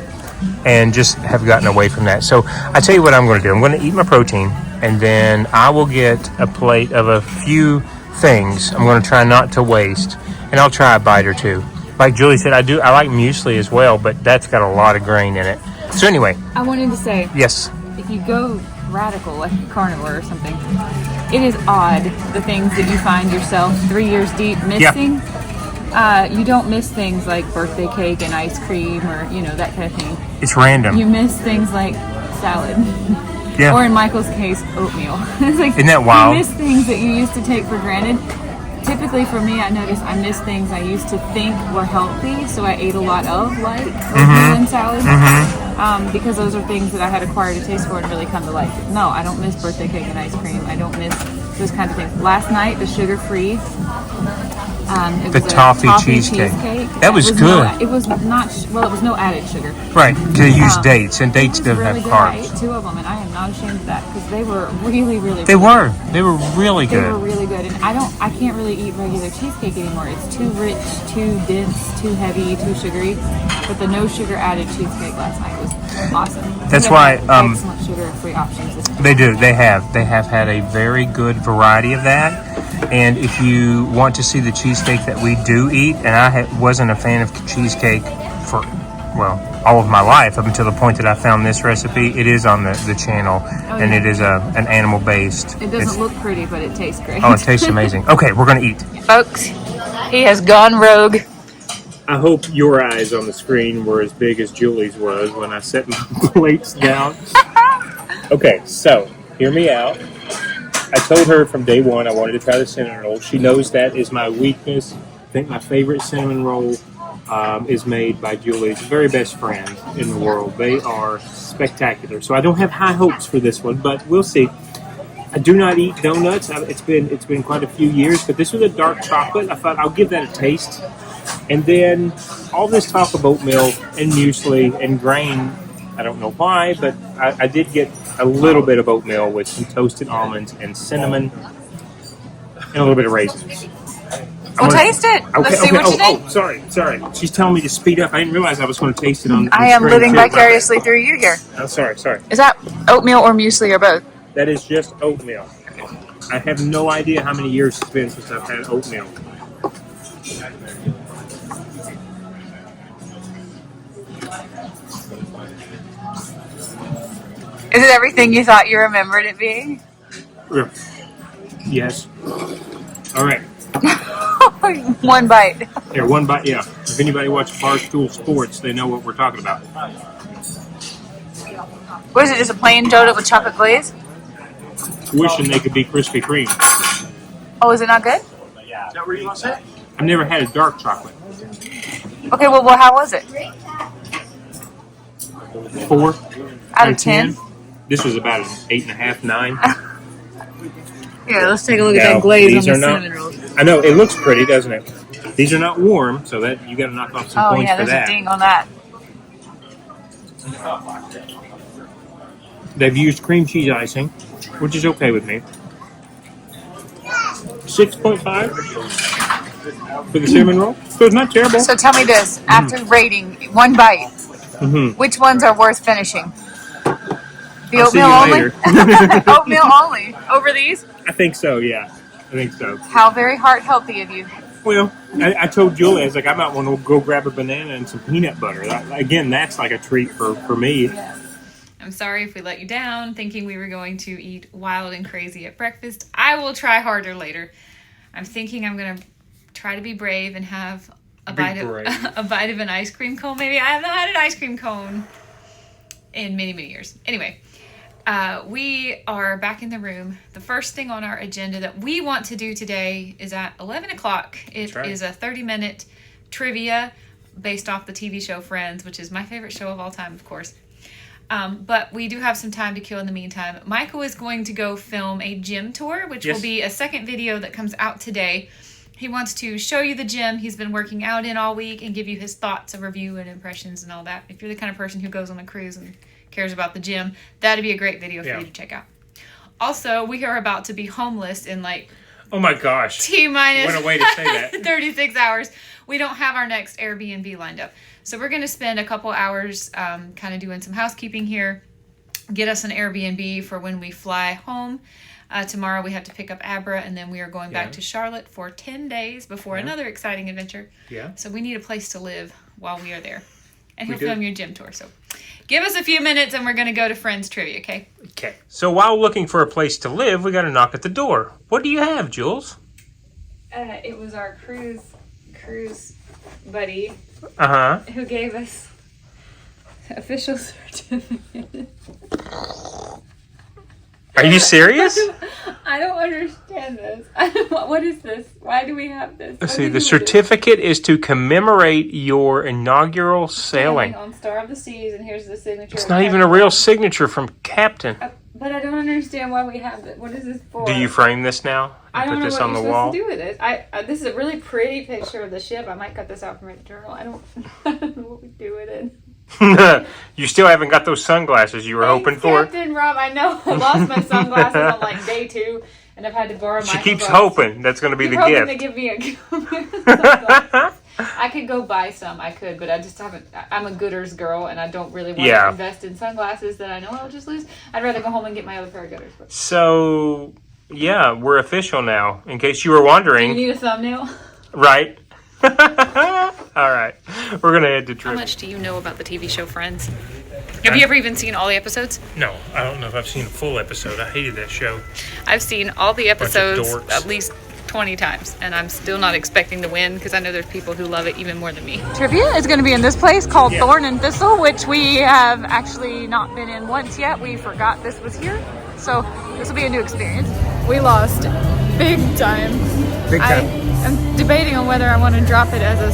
and just have gotten away from that. So I tell you what I'm going to do. I'm going to eat my protein and then I will get a plate of a few things I'm going to try not to waste, and I'll try a bite or two. Like Julie said, I like muesli as well, but that's got a lot of grain in it. So anyway. I wanted to say. Yes. If you go radical, like a carnivore or something, it is odd the things that you find yourself 3 years deep missing. Yeah. You don't miss things like birthday cake and ice cream or, you know, that kind of thing. It's random. You miss things like salad. Yeah. Or in Michael's case, oatmeal. It's like, isn't that wild? You miss things that you used to take for granted. Typically for me, I notice I miss things I used to think were healthy, so I ate a lot of, like oatmeal and salad. Because those are things that I had acquired a taste for and really come to like. No, I don't miss birthday cake and ice cream. I don't miss those kinds of things. Last night, the sugar-free. It was toffee cheesecake. That was good. It was no added sugar. Right, because they use dates, and dates don't have carbs. I ate 2 of them, and I am not ashamed of that because they were really, really. They were really good. They were really good, and I can't really eat regular cheesecake anymore. It's too rich, too dense, too heavy, too sugary. But the no sugar added cheesecake last night was awesome. That's why excellent sugar-free options. They do. They have had a very good variety of that. And if you want to see the cheesecake that we do eat, and I wasn't a fan of cheesecake for, all of my life up until the point that I found this recipe. It is on the channel, and it is an animal-based. It doesn't look pretty, but it tastes great. Oh, it tastes amazing. Okay, we're going to eat. Folks, he has gone rogue. I hope your eyes on the screen were as big as Julie's was when I set my plates down. Okay, so hear me out. I told her from day one I wanted to try the cinnamon roll. She knows that is my weakness. I think my favorite cinnamon roll is made by Julie's very best friend in the world. They are spectacular. So I don't have high hopes for this one, but we'll see. I do not eat donuts. It's been quite a few years, but this was a dark chocolate. I thought I'll give that a taste. And then all this talk of oatmeal and muesli and grain, I don't know why, but I did get a little bit of oatmeal with some toasted almonds and cinnamon and a little bit of raisins. Well, taste it. Okay, Let's see what you think. Oh, sorry. She's telling me to speed up. I didn't realize I was going to taste it on I am living vicariously through you here. Oh, sorry. Is that oatmeal or muesli or both? That is just oatmeal. I have no idea how many years it's been since I've had oatmeal. Is it everything you thought you remembered it being? Yes. All right. One bite. Here, one bite, yeah. If anybody watches Barstool Sports, they know what we're talking about. What is it, just a plain donut with chocolate glaze? Wishing they could be Krispy Kreme. Oh, is it not good? Is that where you want to say? I've never had a dark chocolate. Okay, well how was it? 4 out of 10. This was about an 8.5, 9. Yeah, let's take a look at that glaze on the cinnamon rolls. I know, it looks pretty, doesn't it? These are not warm, so that you got to knock off some points for that. Oh yeah, there's a ding on that. They've used cream cheese icing, which is okay with me. 6.5 for the cinnamon roll. So it's not terrible. So tell me this, after rating one bite, Which ones are worth finishing? The I'll see oatmeal you only? later. Oatmeal only. Over these? I think so, yeah. I think so. How very heart healthy of you. Well, I told Julie, I was like, I might want to go grab a banana and some peanut butter. Again, that's like a treat for me. Yeah. I'm sorry if we let you down, thinking we were going to eat wild and crazy at breakfast. I will try harder later. I'm thinking I'm going to try to be brave and have a bite of an ice cream cone. Maybe I haven't had an ice cream cone in many, many years. Anyway, we are back in the room. The first thing on our agenda that we want to do today is at 11 o'clock. It is a 30-minute trivia based off the TV show Friends, which is my favorite show of all time, of course. But we do have some time to kill in the meantime. Michael is going to go film a gym tour, which will be a second video that comes out today. He wants to show you the gym he's been working out in all week and give you his thoughts, a review, and impressions and all that. If you're the kind of person who goes on a cruise and cares about the gym, that'd be a great video for you to check out. Also, we are about to be homeless in like... Oh my gosh. T-minus what a way to say that. 36 hours. We don't have our next Airbnb lined up. So we're going to spend a couple hours kind of doing some housekeeping here. Get us an Airbnb for when we fly home. Tomorrow we have to pick up Abra, and then we are going back to Charlotte for 10 days before another exciting adventure. Yeah. So we need a place to live while we are there. And he'll film your gym tour. So give us a few minutes and we're going to go to Friends Trivia, okay? Okay. So while looking for a place to live, we got to knock at the door. What do you have, Jules? It was our cruise buddy who gave us official certificate. Are you serious? I don't understand this. What is this? Why do we have this? Let's see, the certificate is to commemorate your inaugural sailing. On Star of the Seas, and here's the signature. It's not even a real signature from Captain. But I don't understand why we have it. What is this for? Do you frame this now? I don't put know this what on you're the wall? supposed to do with it. This is a really pretty picture of the ship. I might cut this out for my journal. I don't know what we do with it. You still haven't got those sunglasses you were hoping for. Captain Rob, I know. I lost my sunglasses on like day 2, and I've had to borrow my. She keeps hoping that's going to be the gift. To give me a I could go buy some. I could, but I just haven't. I'm a Gooders girl, and I don't really want to invest in sunglasses that I know I'll just lose. I'd rather go home and get my other pair of Gooders. But. So, yeah, we're official now. In case you were wondering. Do you need a thumbnail? Right. All right, we're going to head to trivia. How much do you know about the TV show Friends? Have you ever even seen all the episodes? No, I don't know if I've seen a full episode. I hated that show. I've seen all the episodes at least 20 times, and I'm still not expecting to win because I know there's people who love it even more than me. Trivia is going to be in this place called Thorn and Thistle, which we have actually not been in once yet. We forgot this was here, so this will be a new experience. We lost big time. Big time. I'm debating on whether I want to drop it as a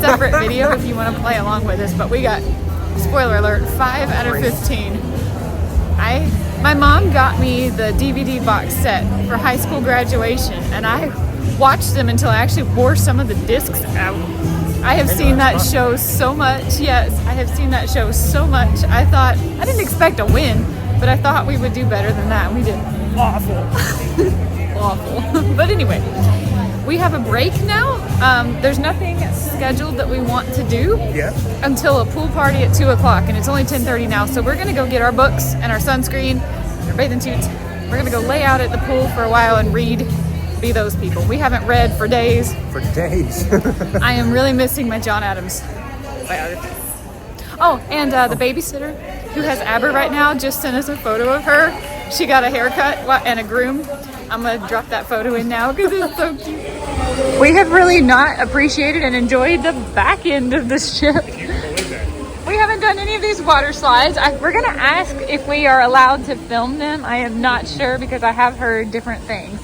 separate video if you want to play along with us, but we got, spoiler alert, 5 out of 15. My mom got me the DVD box set for high school graduation, and I watched them until I actually wore some of the discs out. I have seen that show so much. Yes, I have seen that show so much. I didn't expect a win, but I thought we would do better than that. We did awful. Awful. But anyway, we have a break now. There's nothing scheduled that we want to do until a pool party at 2 o'clock, and it's only 10:30 now. So we're gonna go get our books and our sunscreen, our bathing suits. We're gonna go lay out at the pool for a while and read. Be those people. We haven't read for days. For days. I am really missing my John Adams biography. Oh, and the babysitter who has Aber right now just sent us a photo of her. She got a haircut and a groom. I'm going to drop that photo in now because it's so cute. We have really not appreciated and enjoyed the back end of the ship. We haven't done any of these water slides. We're going to ask if we are allowed to film them. I am not sure because I have heard different things.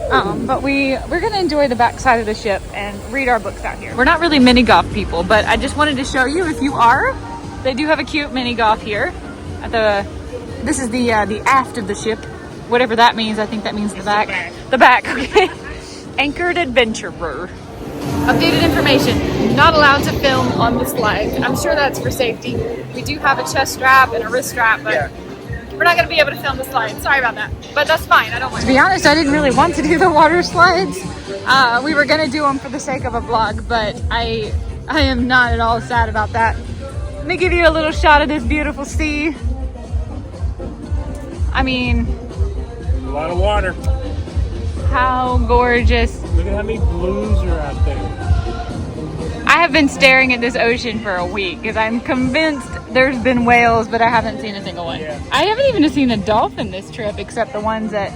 But we're going to enjoy the back side of the ship and read our books out here. We're not really mini golf people, but I just wanted to show you if you are. They do have a cute mini golf here. This is the aft of the ship. Whatever that means, I think that means the back. The back, okay. Anchored Adventurer. Updated information, not allowed to film on the slides. I'm sure that's for safety. We do have a chest strap and a wrist strap, but we're not going to be able to film the slides. Sorry about that, but that's fine. I don't mind. To be honest, I didn't really want to do the water slides. We were going to do them for the sake of a vlog, but I am not at all sad about that. Let me give you a little shot of this beautiful sea. I mean, a lot of water. How gorgeous. Look at how many blues are out there. I have been staring at this ocean for a week because I'm convinced there's been whales, but I haven't seen a single one. Yeah. I haven't even seen a dolphin this trip except the ones at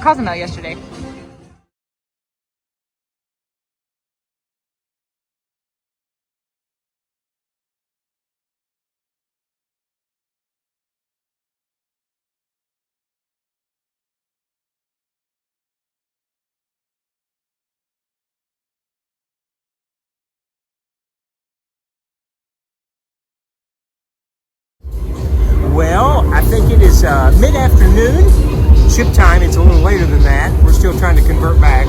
Costa Maya yesterday. Well, I think it is mid-afternoon. Ship time, it's a little later than that. We're still trying to convert back.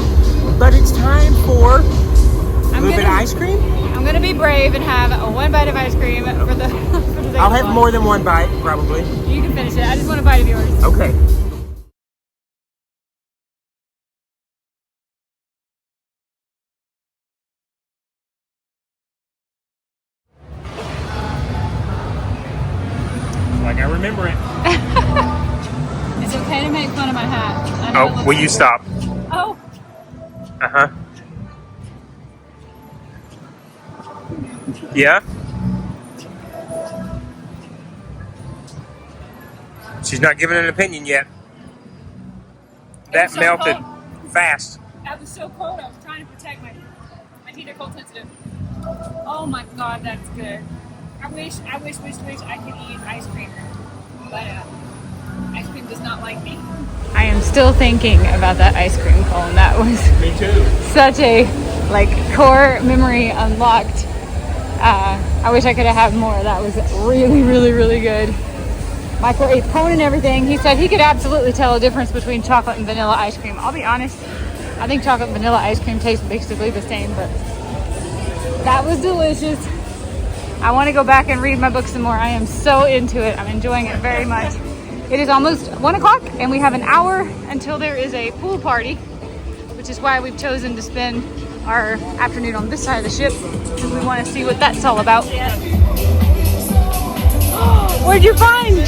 But it's time for a little bit of ice cream. I'm going to be brave and have one bite of ice cream for the I'll have more than one bite, probably. You can finish it. I just want a bite of yours. Okay. Like I remember it. It's okay to make fun of my hat. Oh, will you stop? Oh. Uh-huh. Yeah? She's not giving an opinion yet. That so melted cold. fast. That was so cold. I was trying to protect my teeth are cold sensitive. Oh my God, that's good. I wish I could eat ice cream, but ice cream does not like me. I am still thinking about that ice cream cone. That was me too. Such a core memory unlocked. I wish I could have had more. That was really, really, really good. Michael ate cone and everything. He said he could absolutely tell a difference between chocolate and vanilla ice cream. I'll be honest, I think chocolate and vanilla ice cream taste basically the same, but that was delicious. I want to go back and read my book some more. I am so into it. I'm enjoying it very much. It is almost 1 o'clock and we have an hour until there is a pool party, which is why we've chosen to spend our afternoon on this side of the ship because we want to see what that's all about. Where'd you find?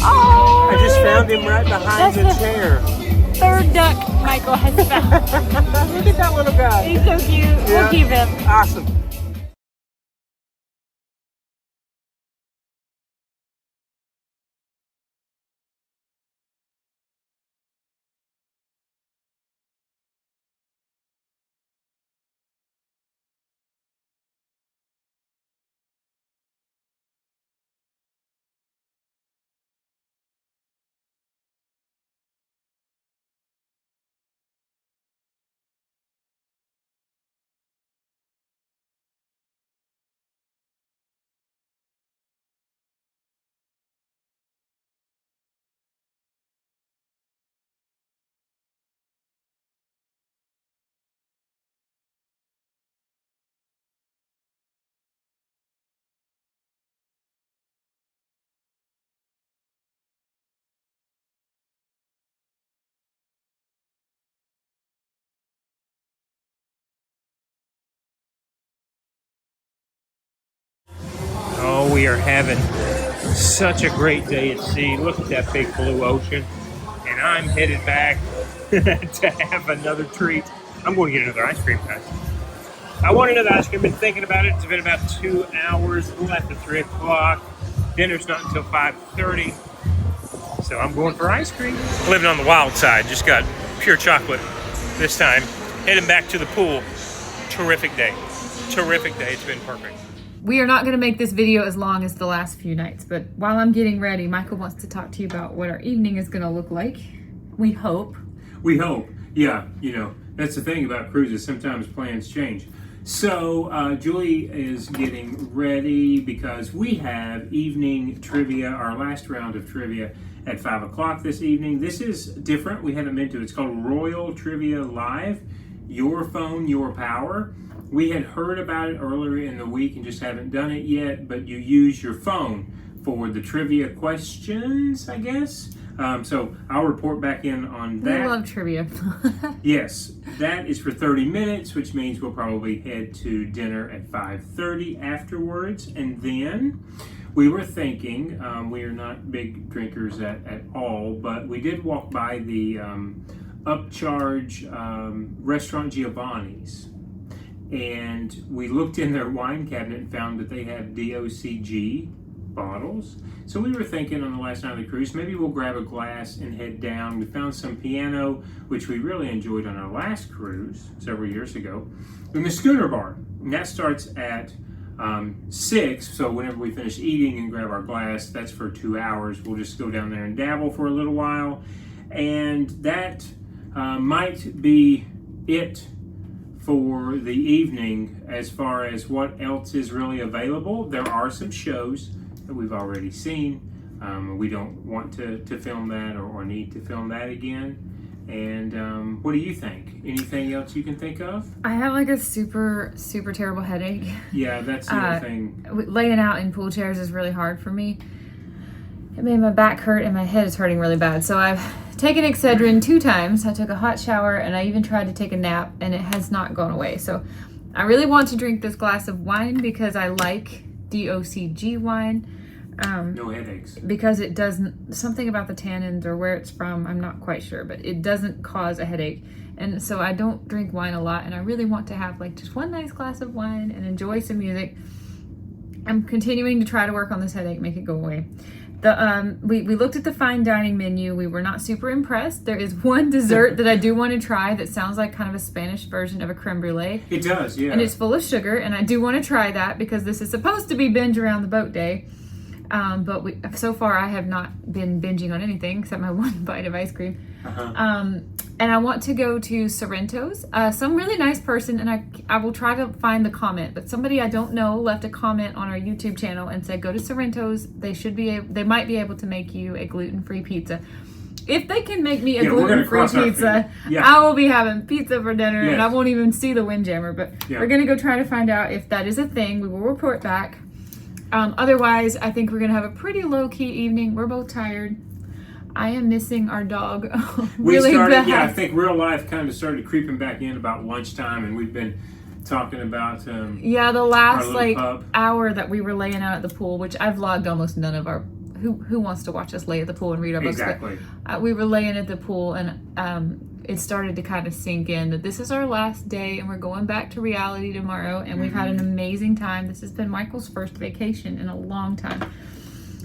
Oh, I just found him right behind the chair. Third duck Michael has found. Look at that little guy. He's so cute. Yeah. We'll keep him. Awesome. Oh, we are having such a great day at sea. Look at that big blue ocean. And I'm headed back to have another treat. I'm going to get another ice cream, guys. I want another ice cream. I've been thinking about it. It's been about 2 hours. We'll have to 3 o'clock. Dinner's not until 5:30. So I'm going for ice cream. Living on the wild side. Just got pure chocolate this time. Heading back to the pool. Terrific day. Terrific day. It's been perfect. We are not going to make this video as long as the last few nights, but while I'm getting ready, Michael wants to talk to you about what our evening is going to look like. We hope. We hope. Yeah, you know, that's the thing about cruises. Sometimes plans change. So Julie is getting ready because we have evening trivia, our last round of trivia at 5 o'clock this evening. This is different. We haven't been to it. It's called Royal Trivia Live. Your phone, your power. We had heard about it earlier in the week and just haven't done it yet, but you use your phone for the trivia questions, I guess. So I'll report back in on that. I love trivia. Yes, that is for 30 minutes, which means we'll probably head to dinner at 5:30 afterwards. And then we were thinking, we are not big drinkers at all, but we did walk by the upcharge restaurant Giovanni's. And we looked in their wine cabinet and found that they have DOCG bottles. So we were thinking on the last night of the cruise, maybe we'll grab a glass and head down. We found some piano, which we really enjoyed on our last cruise several years ago, in the Schooner Bar. And that starts at 6, so whenever we finish eating and grab our glass, that's for 2 hours. We'll just go down there and dabble for a little while. And that might be it for the evening as far as what else is really available. There are some shows that we've already seen. We don't want to film that or need to film that again. And what do you think? Anything else you can think of? I have like a super terrible headache. Yeah, that's the other thing. Laying out in pool chairs is really hard for me. It made my back hurt and my head is hurting really bad. So I've taken Excedrin 2 times. I took a hot shower and I even tried to take a nap and it has not gone away. So I really want to drink this glass of wine because I like DOCG wine. No headaches. Because it doesn't, something about the tannins or where it's from, I'm not quite sure, but it doesn't cause a headache. And so I don't drink wine a lot and I really want to have like just one nice glass of wine and enjoy some music. I'm continuing to try to work on this headache, make it go away. We looked at the fine dining menu. We were not super impressed. There is one dessert that I do want to try that sounds like kind of a Spanish version of a creme brulee. It does, yeah. And it's full of sugar, and I do want to try that because this is supposed to be binge around the boat day. But so far I have not been binging on anything except my one bite of ice cream. And I want to go to Sorrento's. Some really nice person, and I will try to find the comment, but somebody I don't know left a comment on our YouTube channel and said, go to Sorrento's. They might be able to make you a gluten-free pizza. If they can make me a gluten-free pizza, I will be having pizza for dinner, and I won't even see the Windjammer, but we're gonna go try to find out if that is a thing. We will report back. Otherwise, I think we're gonna have a pretty low-key evening. We're both tired. I am missing our dog really bad. Yeah, I think real life kind of started creeping back in about lunchtime, and we've been talking about the last like hour that we were laying out at the pool, which I vlogged almost none of our. Who wants to watch us lay at the pool and read our books? Exactly. But, we were laying at the pool, and it started to kind of sink in that this is our last day, and we're going back to reality tomorrow. And we've had an amazing time. This has been Michael's first vacation in a long time.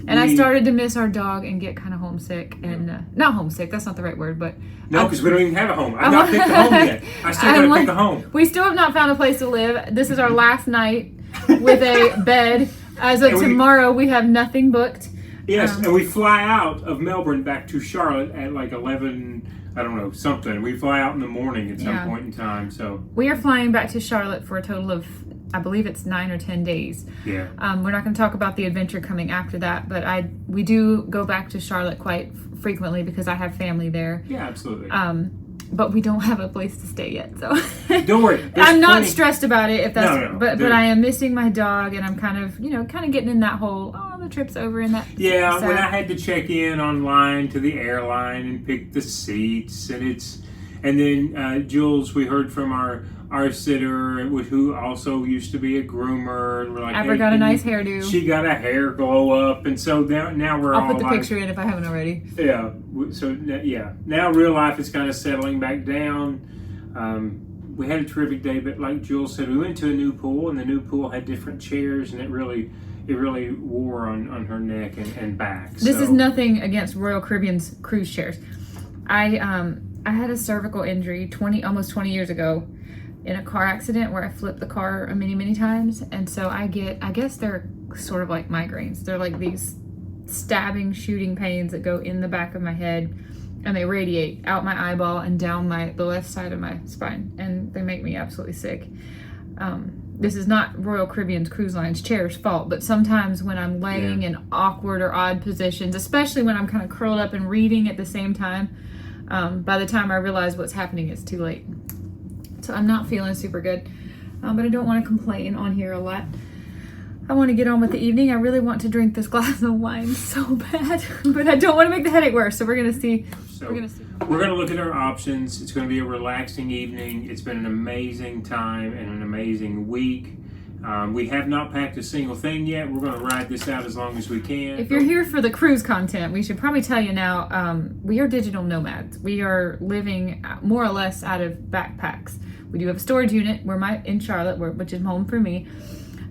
And I started to miss our dog and get kind of homesick. And not homesick, that's not the right word, but... No, because we don't even have a home. I've not picked a home yet. I still got to pick a home. We still have not found a place to live. This is our last night with a bed. As of tomorrow, we have nothing booked. Yes, and we fly out of Melbourne back to Charlotte at like 11, I don't know, something. We fly out in the morning at some point in time, so... We are flying back to Charlotte for a total of... I believe it's 9 or 10 days. Yeah. We're not going to talk about the adventure coming after that, but we do go back to Charlotte quite frequently because I have family there. Yeah, absolutely. But we don't have a place to stay yet, so don't worry. I'm not stressed about it. If that's no, but I am missing my dog, and I'm kind of getting in that whole the trip's over in that. Yeah, when I had to check in online to the airline and pick the seats, and then Jules, we heard from our sitter, who also used to be a groomer, and we're like, Ever got a nice hairdo. She got a hair glow up, and so now we're all I'll put the picture in if I haven't already. Yeah, so yeah, now real life is kind of settling back down. We had a terrific day, but like Jules said, we went to a new pool, and the new pool had different chairs, and it really wore on her neck and back. This is nothing against Royal Caribbean's cruise chairs. I had a cervical injury almost 20 years ago in a car accident where I flipped the car many times, and so I guess they're sort of like migraines. They're like these stabbing, shooting pains that go in the back of my head, and they radiate out my eyeball and down the left side of my spine, and they make me absolutely sick. This is not Royal Caribbean's Cruise Line's chair's fault, but sometimes when I'm laying in awkward or odd positions, especially when I'm kind of curled up and reading at the same time, by the time I realize what's happening, it's too late. So I'm not feeling super good, but I don't want to complain on here a lot. I want to get on with the evening. I really want to drink this glass of wine so bad, but I don't want to make the headache worse. So we're gonna see. We're gonna look at our options. It's gonna be a relaxing evening. It's been an amazing time and an amazing week. We have not packed a single thing yet. We're gonna ride this out as long as we can. If you're here for the cruise content, we should probably tell you now. We are digital nomads. We are living more or less out of backpacks. We do have a storage unit. We're in Charlotte, which is home for me.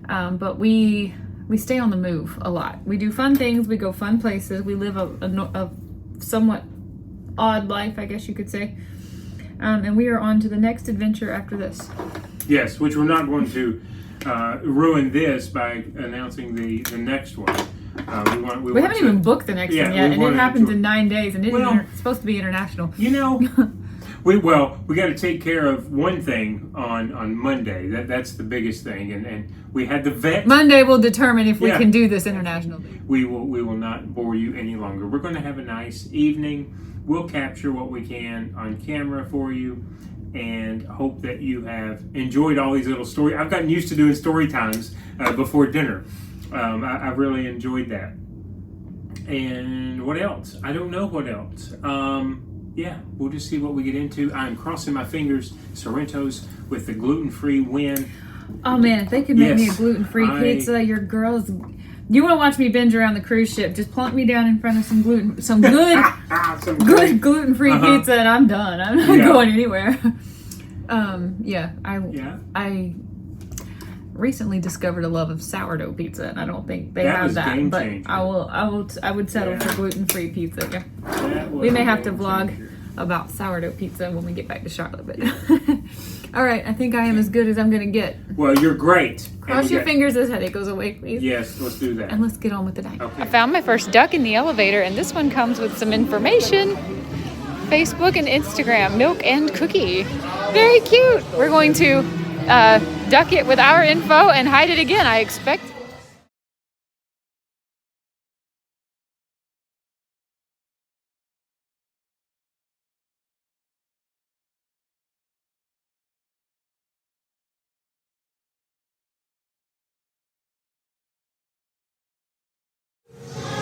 But we stay on the move a lot. We do fun things. We go fun places. We live a somewhat odd life, I guess you could say. And we are on to the next adventure after this. Yes, which we're not going to ruin this by announcing the next one. We haven't even booked the next one yet, and it happens in 9 days, and it's supposed to be international. You know, we got to take care of one thing on Monday. That's the biggest thing, and we had the vet. Monday will determine if we can do this internationally. We will not bore you any longer. We're going to have a nice evening. We'll capture what we can on camera for you, and hope that you have enjoyed all these little stories. I've gotten used to doing story times before dinner. I really enjoyed that. And what else? I don't know what else. Yeah, we'll just see what we get into. I'm crossing my fingers, Sorrento's with the gluten-free win. Oh man, if they could make me a gluten-free pizza, your girls. You want to watch me binge around the cruise ship? Just plunk me down in front of some good gluten-free pizza, and I'm done. I'm not going anywhere. I recently discovered a love of sourdough pizza, and I don't think they have that. But I would settle for gluten-free pizza. Yeah, we may have to vlog about sourdough pizza when we get back to Charlotte. But all right, I think I am as good as I'm gonna get. Well, you're great. Cross your fingers this headache goes away, please. Yes, let's do that. And let's get on with the night. Okay. I found my first duck in the elevator, and this one comes with some information. Facebook and Instagram, milk and cookie. Very cute. We're going to duck it with our info and hide it again, I expect.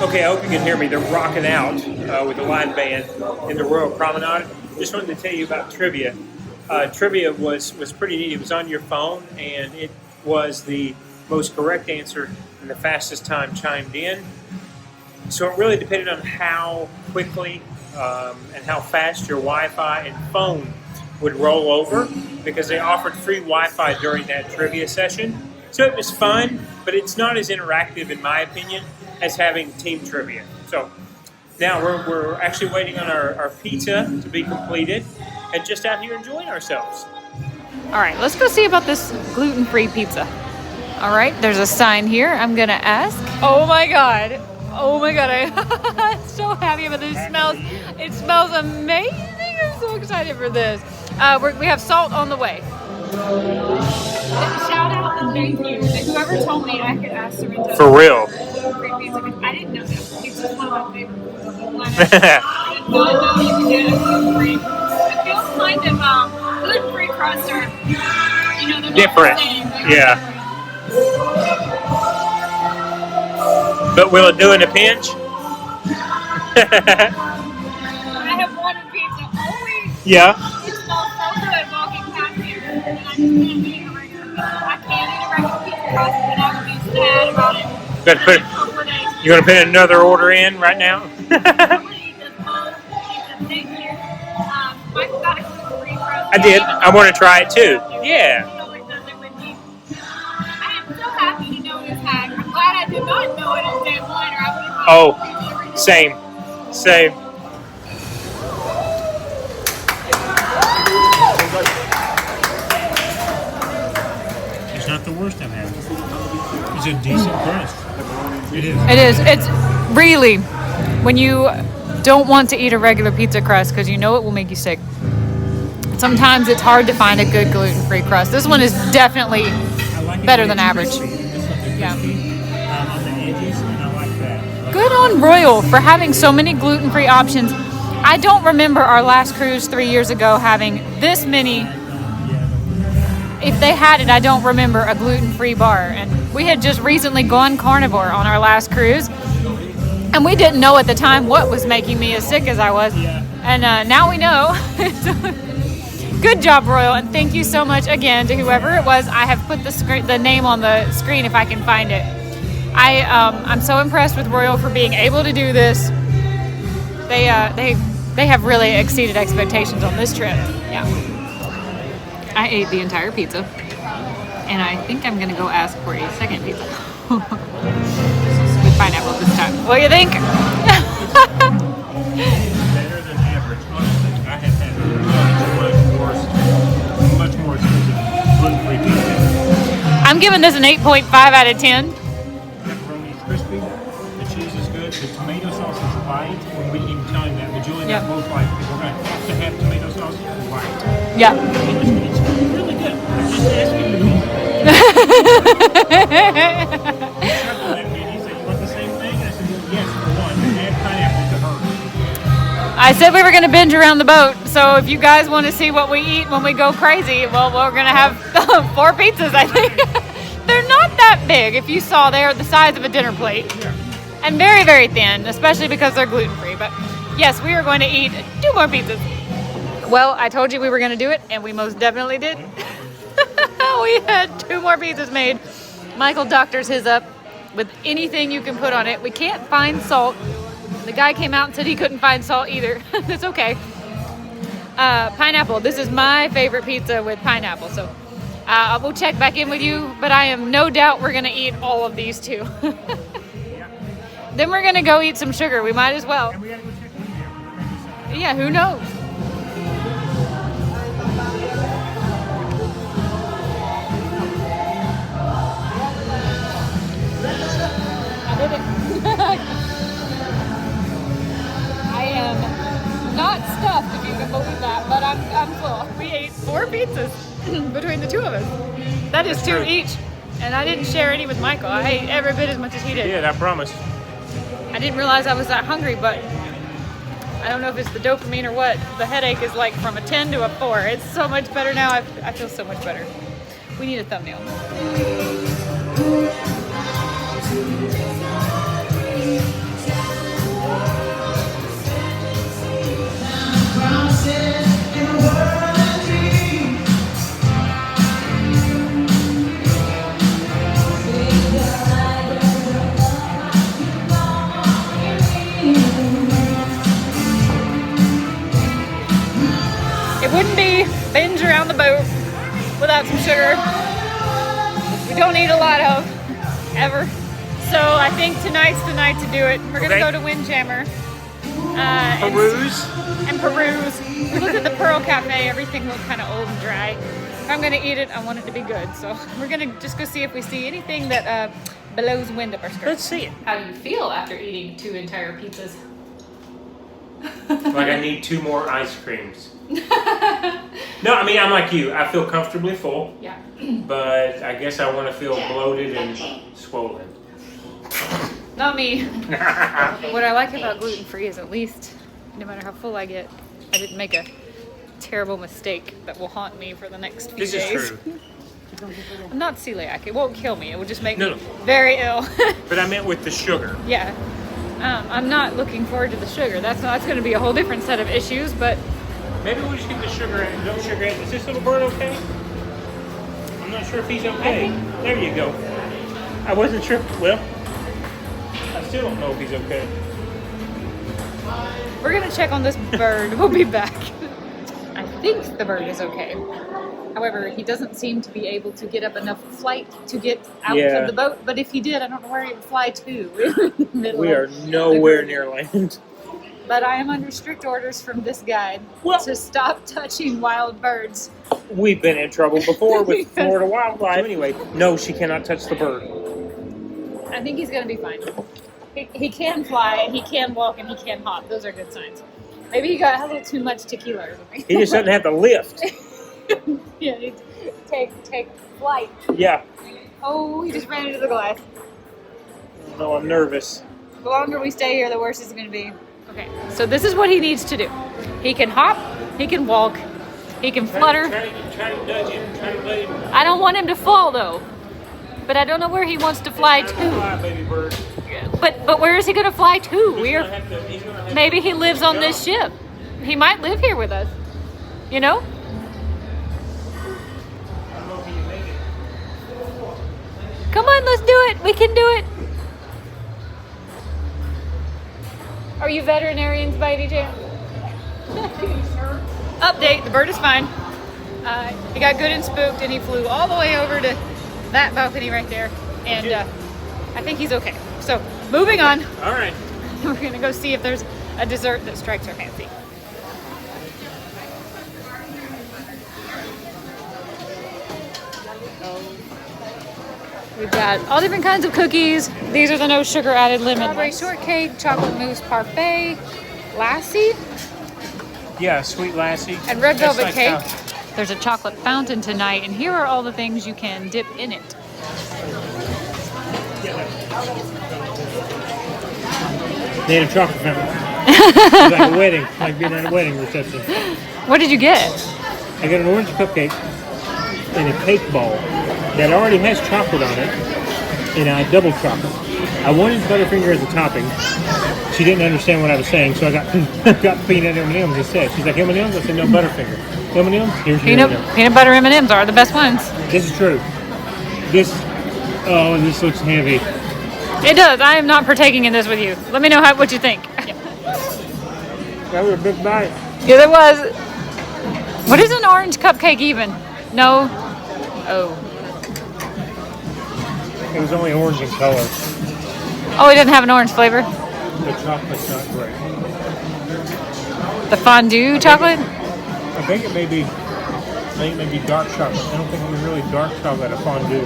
Okay, I hope you can hear me. They're rocking out with the live band in the Royal Promenade. Just wanted to tell you about trivia. Trivia was pretty neat. It was on your phone, and it was the most correct answer and the fastest time chimed in. So it really depended on how quickly and how fast your Wi-Fi and phone would roll over, because they offered free Wi-Fi during that trivia session. So it was fun, but it's not as interactive, in my opinion, as having team trivia. So now we're actually waiting on our pizza to be completed and just out here enjoying ourselves. All right, let's go see about this gluten-free pizza. All right, there's a sign here. I'm gonna ask. Oh my God, I'm so happy about this. It smells amazing. I'm so excited for this. We have salt on the way. Shout out and thank you. And whoever told me I could ask Sorrento For real. Free pizza, because I didn't know that. Pizza's one of my favorite foods. I did not know you could get it gluten-free. It feels kind of gluten-free crust are, they're different. Not the same. Yeah. But will it do in a pinch? I have wanted pizza always. Yeah. It smells so good walking past here, and I just can't eat a regular pizza. I can't eat a regular pizza crust, but I would be sad about it. You're gonna put another order in right now? I did. I want to try it too. Yeah. I am so happy to know this hack. I'm glad I did not know it on day one, or I would have Oh, same. It's not the worst I've had. It's a decent crust. It is. It is. It's really, when you don't want to eat a regular pizza crust because you know it will make you sick. Sometimes it's hard to find a good gluten-free crust. This one is definitely better than average. Yeah. Good on Royal for having so many gluten-free options. I don't remember our last cruise 3 years ago having this many if they had it, I don't remember a gluten-free bar. And we had just recently gone carnivore on our last cruise. And we didn't know at the time what was making me as sick as I was. And now we know. Good job, Royal. And thank you so much again to whoever it was. I have put the name on the screen if I can find it. I'm so impressed with Royal for being able to do this. They have really exceeded expectations on this trip. Yeah. I ate the entire pizza. And I think I'm going to go ask for a second pizza. With pineapple this time. What do you think? Better than average. Honestly, I have had much more expensive gluten-free pizza. I'm giving this an 8.5 out of 10. Pepperoni is crispy. The cheese is good. The tomato sauce is light. When we even tell him that, but Julie and I both like, if we're going to have to have tomato sauce, light. Yeah. It's really good. Just ask him to I said we were going to binge around the boat, so if you guys want to see what we eat when we go crazy, well, we're going to have 4 pizzas, I think. They're not that big. If you saw, they're the size of a dinner plate. And very, very thin, especially because they're gluten-free. But yes, we are going to eat 2 more pizzas. Well, I told you we were going to do it, and we most definitely did. We had 2 more pizzas made. Michael doctors his up with anything you can put on it. We can't find salt. The guy came out and said he couldn't find salt either. That's okay. Pineapple. This is my favorite pizza with pineapple. So we'll check back in with you. But I am no doubt we're going to eat all of these too. Then we're going to go eat some sugar. We might as well. Yeah, who knows? I did it. I am not stuffed, if you can believe that, but I'm full. We ate 4 pizzas between the 2 of us. That is 2 each. And I didn't share any with Michael. I ate every bit as much as he did. Yeah, I promise. I didn't realize I was that hungry, but I don't know if it's the dopamine or what. The headache is like from a 10 to a 4. It's so much better now. I feel so much better. We need a thumbnail. It wouldn't be binge around the boat without some sugar. We don't eat a lot of, ever. So I think tonight's the night to do it. We're gonna go to Windjammer. And peruse. We looked at the Pearl Cafe, everything looked kind of old and dry. If I'm gonna eat it, I want it to be good. So we're gonna just go see if we see anything that blows wind up our skirts. Let's see it. How do you feel after eating 2 entire pizzas? Like I need 2 more ice creams. No, I mean, I'm like you. I feel comfortably full. Yeah. But I guess I want to feel bloated and swollen. Not me. What I like about gluten-free is at least, no matter how full I get, I didn't make a terrible mistake that will haunt me for the next few days. This is true. I'm not celiac. It won't kill me. It will just make me very ill. But I meant with the sugar. Yeah. I'm not looking forward to the sugar. That's going to be a whole different set of issues, but... Maybe we'll just get the sugar in. No sugar in. Is this little bird okay? I'm not sure if he's okay. There you go. I wasn't sure. Well, I still don't know if he's okay. We're going to check on this bird. We'll be back. I think the bird is okay. However, he doesn't seem to be able to get up enough flight to get out of the boat. But if he did, I don't know where he would fly to. We are nowhere near land. But I am under strict orders from this guide to stop touching wild birds. We've been in trouble before with Florida wildlife. So anyway, no, she cannot touch the bird. I think he's going to be fine. He can fly, and he can walk, and he can hop. Those are good signs. Maybe he got a little too much tequila or something. He just doesn't have to lift. Yeah, he take flight. Yeah. Oh, he just ran into the glass. No, I'm nervous. The longer we stay here, the worse it's going to be. Okay, so this is what he needs to do. He can hop, he can walk, He can flutter. Try to nudge him. Try to let him. I don't want him to fall though. But I don't know where he wants to fly to. Fly, baby bird. But where is he gonna fly to? Maybe he lives on this ship. He might live here with us. You know? Come on, let's do it. We can do it. Are you veterinarians by any chance? Update, the bird is fine. He got good and spooked and he flew all the way over to that balcony right there. And I think he's okay. So, moving on. All right. We're gonna go see if there's a dessert that strikes our fancy. We've got all different kinds of cookies. These are the no sugar added lemon. Strawberry shortcake, chocolate mousse parfait, lassie. Yeah, sweet lassie. And red velvet like cake. There's a chocolate fountain tonight, and here are all the things you can dip in it. They had a chocolate fountain. It's like a wedding, like being at a wedding reception. What did you get? I got an orange cupcake and a cake ball that already has chocolate on it, and I double chocolate. I wanted Butterfinger as a topping. She didn't understand what I was saying, so I got peanut M&Ms instead. She's like, M&Ms? I said, no, Butterfinger. M&Ms? Here's your M&Ms. Peanut butter M&Ms are the best ones. This is true. This looks heavy. It does. I am not partaking in this with you. Let me know what you think. That was a big bite. Yeah, there was. What is an orange cupcake even? No. Oh. It was only orange in color. Oh, it doesn't have an orange flavor? The chocolate's not great. The fondue chocolate? I think it may be dark chocolate. I don't think it was really dark chocolate, a fondue.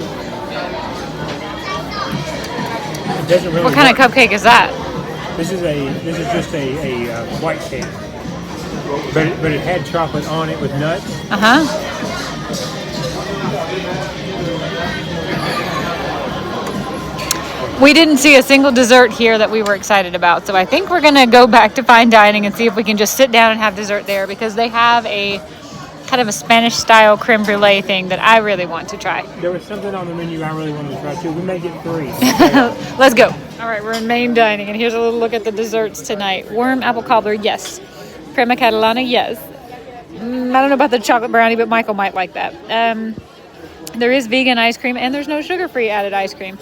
It doesn't really What kind of cupcake is that? This is just a white cake. But it had chocolate on it with nuts. We didn't see a single dessert here that we were excited about, so I think we're going to go back to fine dining and see if we can just sit down and have dessert there, because they have a kind of a Spanish-style creme brulee thing that I really want to try. There was something on the menu I really wanted to try too. We may get 3. Let's go. All right, we're in main dining, and here's a little look at the desserts tonight. Worm apple cobbler, yes. Crema catalana, yes. I don't know about the chocolate brownie, but Michael might like that. There is vegan ice cream, and there's no sugar-free added ice cream.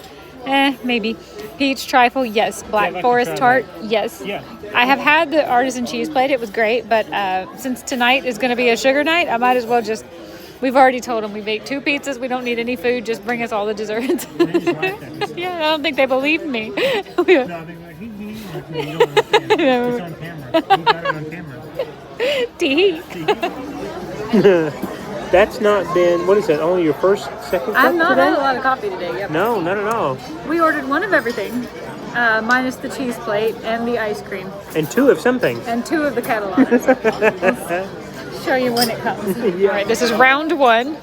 Maybe. Peach trifle, yes. Black forest tart, yes. Yeah. I have had the artisan cheese plate. It was great, but since tonight is going to be a sugar night, I might as well just... We've already told them we've ate 2 pizzas. We don't need any food. Just bring us all the desserts. Yeah, I don't think they believe me. No, I think like, you don't understand. It's on camera. You got it on camera. Tee. That's not been, what is that, only your second cup I've not today? had a lot of coffee today. Yep. No, not at all. We ordered one of everything, minus the cheese plate and the ice cream. And 2 of something. And 2 of the Catalans. Show you when it comes. Yeah. All right, this is round 1.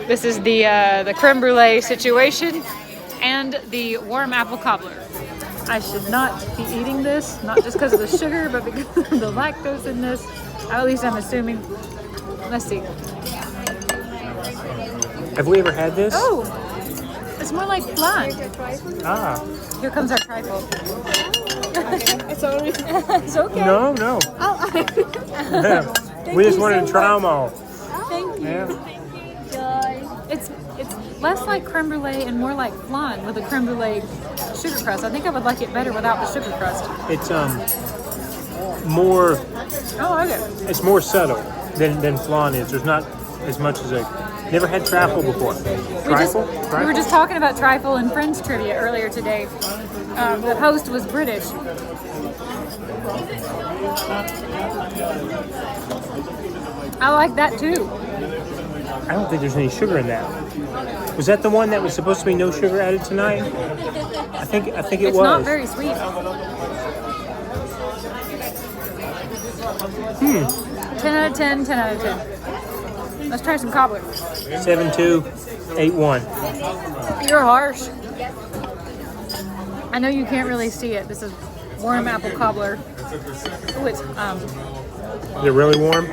This is the creme brulee situation and the warm apple cobbler. I should not be eating this, not just because of the sugar, but because of the lactose in this. At least I'm assuming. Let's see. Have we ever had this? Oh, it's more like flan. Ah. Here comes our trifle. It's okay. No. Oh. We just wanted to try them all. Thank you. Yeah. It's less like creme brulee and more like flan with a creme brulee sugar crust. I think I would like it better without the sugar crust. It's more. Oh, okay. It's more subtle than flan is. There's not as much as never had trifle before. Trifle? We were just talking about trifle and Friends trivia earlier today. The host was British. I like that too. I don't think there's any sugar in that. Was that the one that was supposed to be no sugar added tonight? I think it was. It's not very sweet. 10 out of 10, 10 out of 10. Let's try some cobbler. 7281. You're harsh. I know you can't really see it. This is warm apple cobbler. Oh, it's Is it really warm?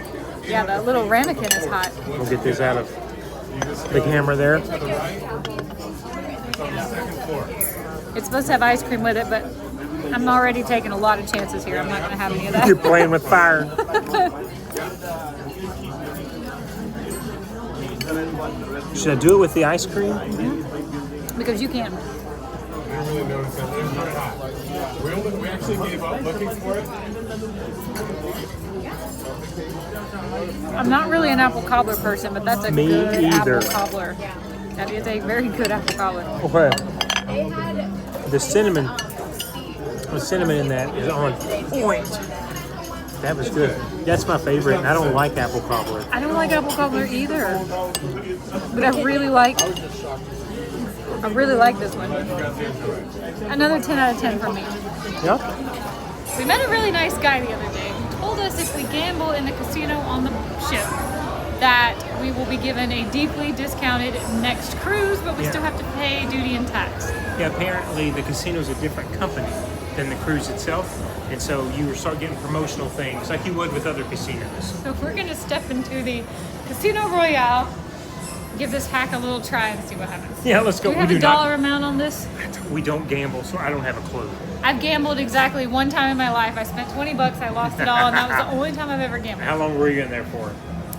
Yeah, that little ramekin is hot. We'll get this out of the camera there. It's supposed to have ice cream with it, but I'm already taking a lot of chances here. I'm not going to have any of that. You're playing with fire. Should I do it with the ice cream? Mm-hmm. Because you can. I didn't really notice that. It was very hot. We actually gave up looking for it. I'm not really an apple cobbler person, but that's a good apple cobbler. That is a very good apple cobbler. Okay. The cinnamon in that is on point. That was good. That's my favorite. And I don't like apple cobbler. I don't like apple cobbler either, but I really like this one. Another 10 out of 10 from me. Yep. We met a really nice guy the other day who told us if we gamble in the casino on the ship that we will be given a deeply discounted next cruise, but we still have to pay duty and tax. Yeah, apparently the casino's a different company than the cruise itself, and so you start getting promotional things like you would with other casinos. So if we're going to step into the Casino Royale, give this hack a little try and see what happens. Yeah, let's go. Do we have a dollar amount on this? We don't gamble, so I don't have a clue. I've gambled exactly one time in my life. I spent $20, I lost it all, and that was the only time I've ever gambled. How long were you in there for?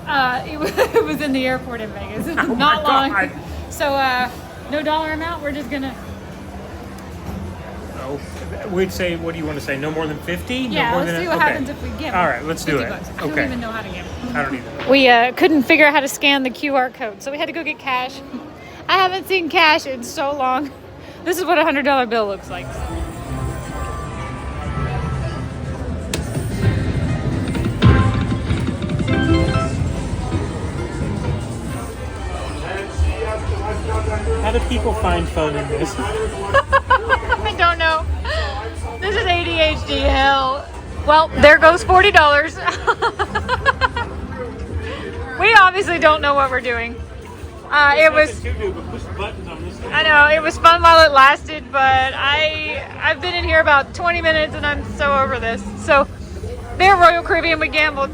It was in the airport in Vegas. Oh Not long. God. So no dollar amount. We're just gonna. Oh, we'd say. What do you want to say? No more than 50? Yeah, no more let's than see what happens if we gamble. All right, let's do it. $50. I Okay. don't even know how to gamble. I don't either. We couldn't figure out how to scan the QR code, so we had to go get cash. I haven't seen cash in so long. This is what a $100 bill looks like. How do people find fun in this? I don't know. This is ADHD hell. Well, there goes $40. We obviously don't know what we're doing. It was. I know it was fun while it lasted, but I've been in here about 20 minutes and I'm so over this. So, there, Royal Caribbean, we gambled.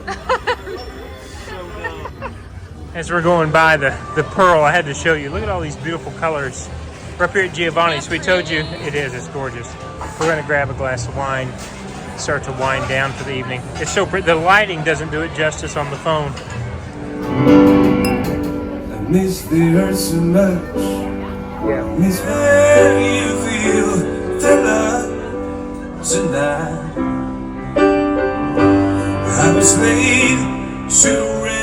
As we're going by the Pearl, I had to show you. Look at all these beautiful colors. We're up here at Giovanni's. We told you it is. It's gorgeous. We're going to grab a glass of wine, start to wind down for the evening. It's so pretty. The lighting doesn't do it justice on the phone. I miss the earth so much. Yeah. Miss where you feel the love tonight. I was laid to rest.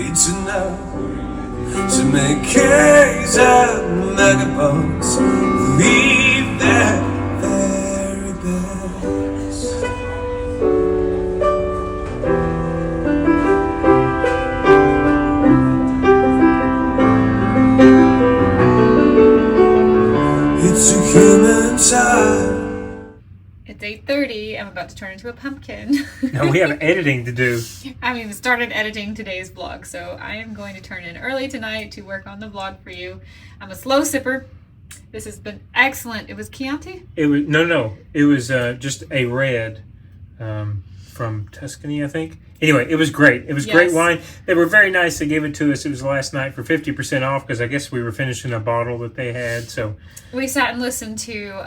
It's enough to make cakes out of vagabonds. Leave that very best. It's a human time. It's 8:30. I'm about to turn into a pumpkin. No, we have editing to do. I mean, started editing today's vlog, so I am going to turn in early tonight to work on the vlog for you. I'm a slow sipper. This has been excellent. It was Chianti? It was no. It was just a red from Tuscany, I think. Anyway, it was great. It was great wine. They were very nice. They gave it to us. It was last night for 50% off because I guess we were finishing a bottle that they had. So we sat and listened to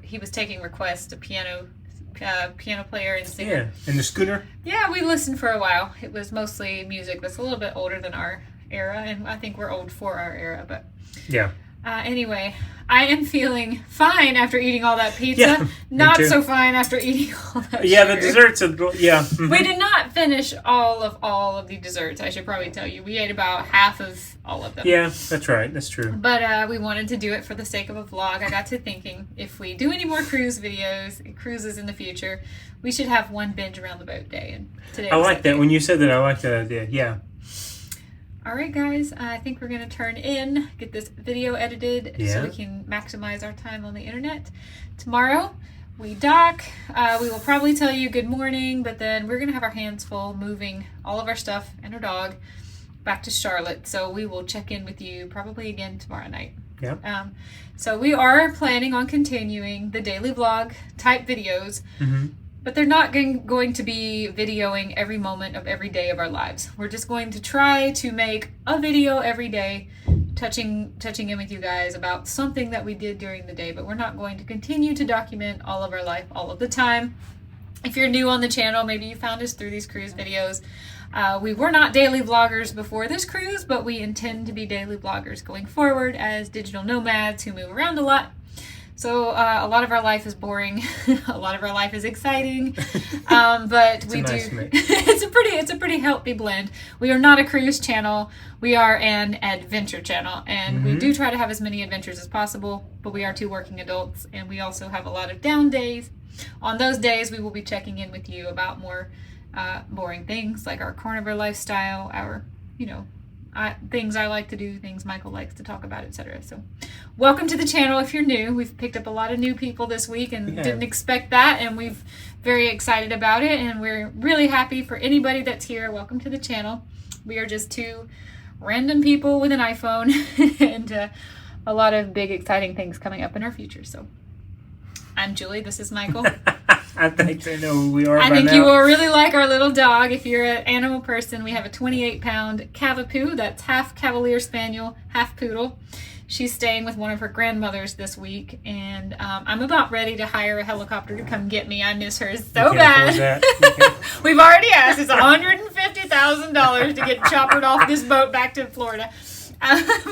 he was taking requests, a piano player and singer. Yeah, and the scooter. Yeah, we listened for a while. It was mostly music that's a little bit older than our era, and I think we're old for our era. But yeah. Anyway, I am feeling fine after eating all that pizza. Yeah, not so fine after eating all that Yeah, sugar. the desserts. Mm-hmm. We did not finish all of the desserts. I should probably tell you. We ate about half of all of them. Yeah, that's right. That's true. But we wanted to do it for the sake of a vlog. I got to thinking, if we do any more cruises in the future, we should have one binge around the boat day. And today I like that. When you said that, I like that idea. Yeah. All right, guys. I think we're going to turn in, get this video edited so we can maximize our time on the internet. Tomorrow, we dock. We will probably tell you good morning, but then we're going to have our hands full moving all of our stuff and our dog back to Charlotte. So we will check in with you probably again tomorrow night. Yep. So we are planning on continuing the daily vlog type videos. Mm-hmm. But they're not going to be videoing every moment of every day of our lives. We're just going to try to make a video every day, touching in with you guys about something that we did during the day, but we're not going to continue to document all of our life all of the time. If you're new on the channel, maybe you found us through these cruise videos. We were not daily vloggers before this cruise, but we intend to be daily vloggers going forward as digital nomads who move around a lot. So a lot of our life is boring. A lot of our life is exciting, but we do. It's a pretty healthy blend. We are not a cruise channel. We are an adventure channel, and we do try to have as many adventures as possible. But we are two working adults, and we also have a lot of down days. On those days, we will be checking in with you about more boring things like our carnivore lifestyle, our things I like to do, things Michael likes to talk about, etc. So welcome to the channel if you're new. We've picked up a lot of new people this week and didn't expect that, and we're very excited about it, and we're really happy for anybody that's here. Welcome to the channel. We are just two random people with an iPhone and a lot of big exciting things coming up in our future. So I'm Julie, this is Michael. I think they know who we are. I think you will really like our little dog. If you're an animal person, we have a 28-pound Cavapoo. That's half Cavalier Spaniel, half Poodle. She's staying with one of her grandmothers this week, and I'm about ready to hire a helicopter to come get me. I miss her so bad. We've already asked. It's $150,000 to get choppered off this boat back to Florida.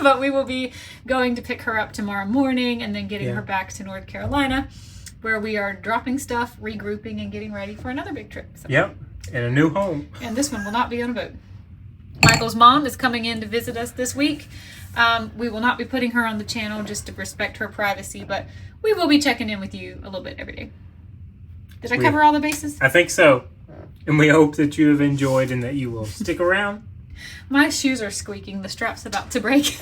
But we will be going to pick her up tomorrow morning and then getting her back to North Carolina, where we are dropping stuff, regrouping, and getting ready for another big trip. So. Yep, and a new home. And this one will not be on a boat. Michael's mom is coming in to visit us this week. We will not be putting her on the channel just to respect her privacy, but we will be checking in with you a little bit every day. Did I cover all the bases? I think so. And we hope that you have enjoyed and that you will stick around. My shoes are squeaking. The strap's about to break.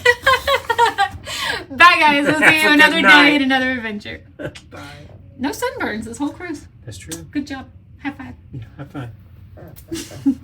Bye, guys. We'll see you another day and another adventure. Bye. No sunburns this whole cruise. That's true. Good job. High five. Yeah, high five.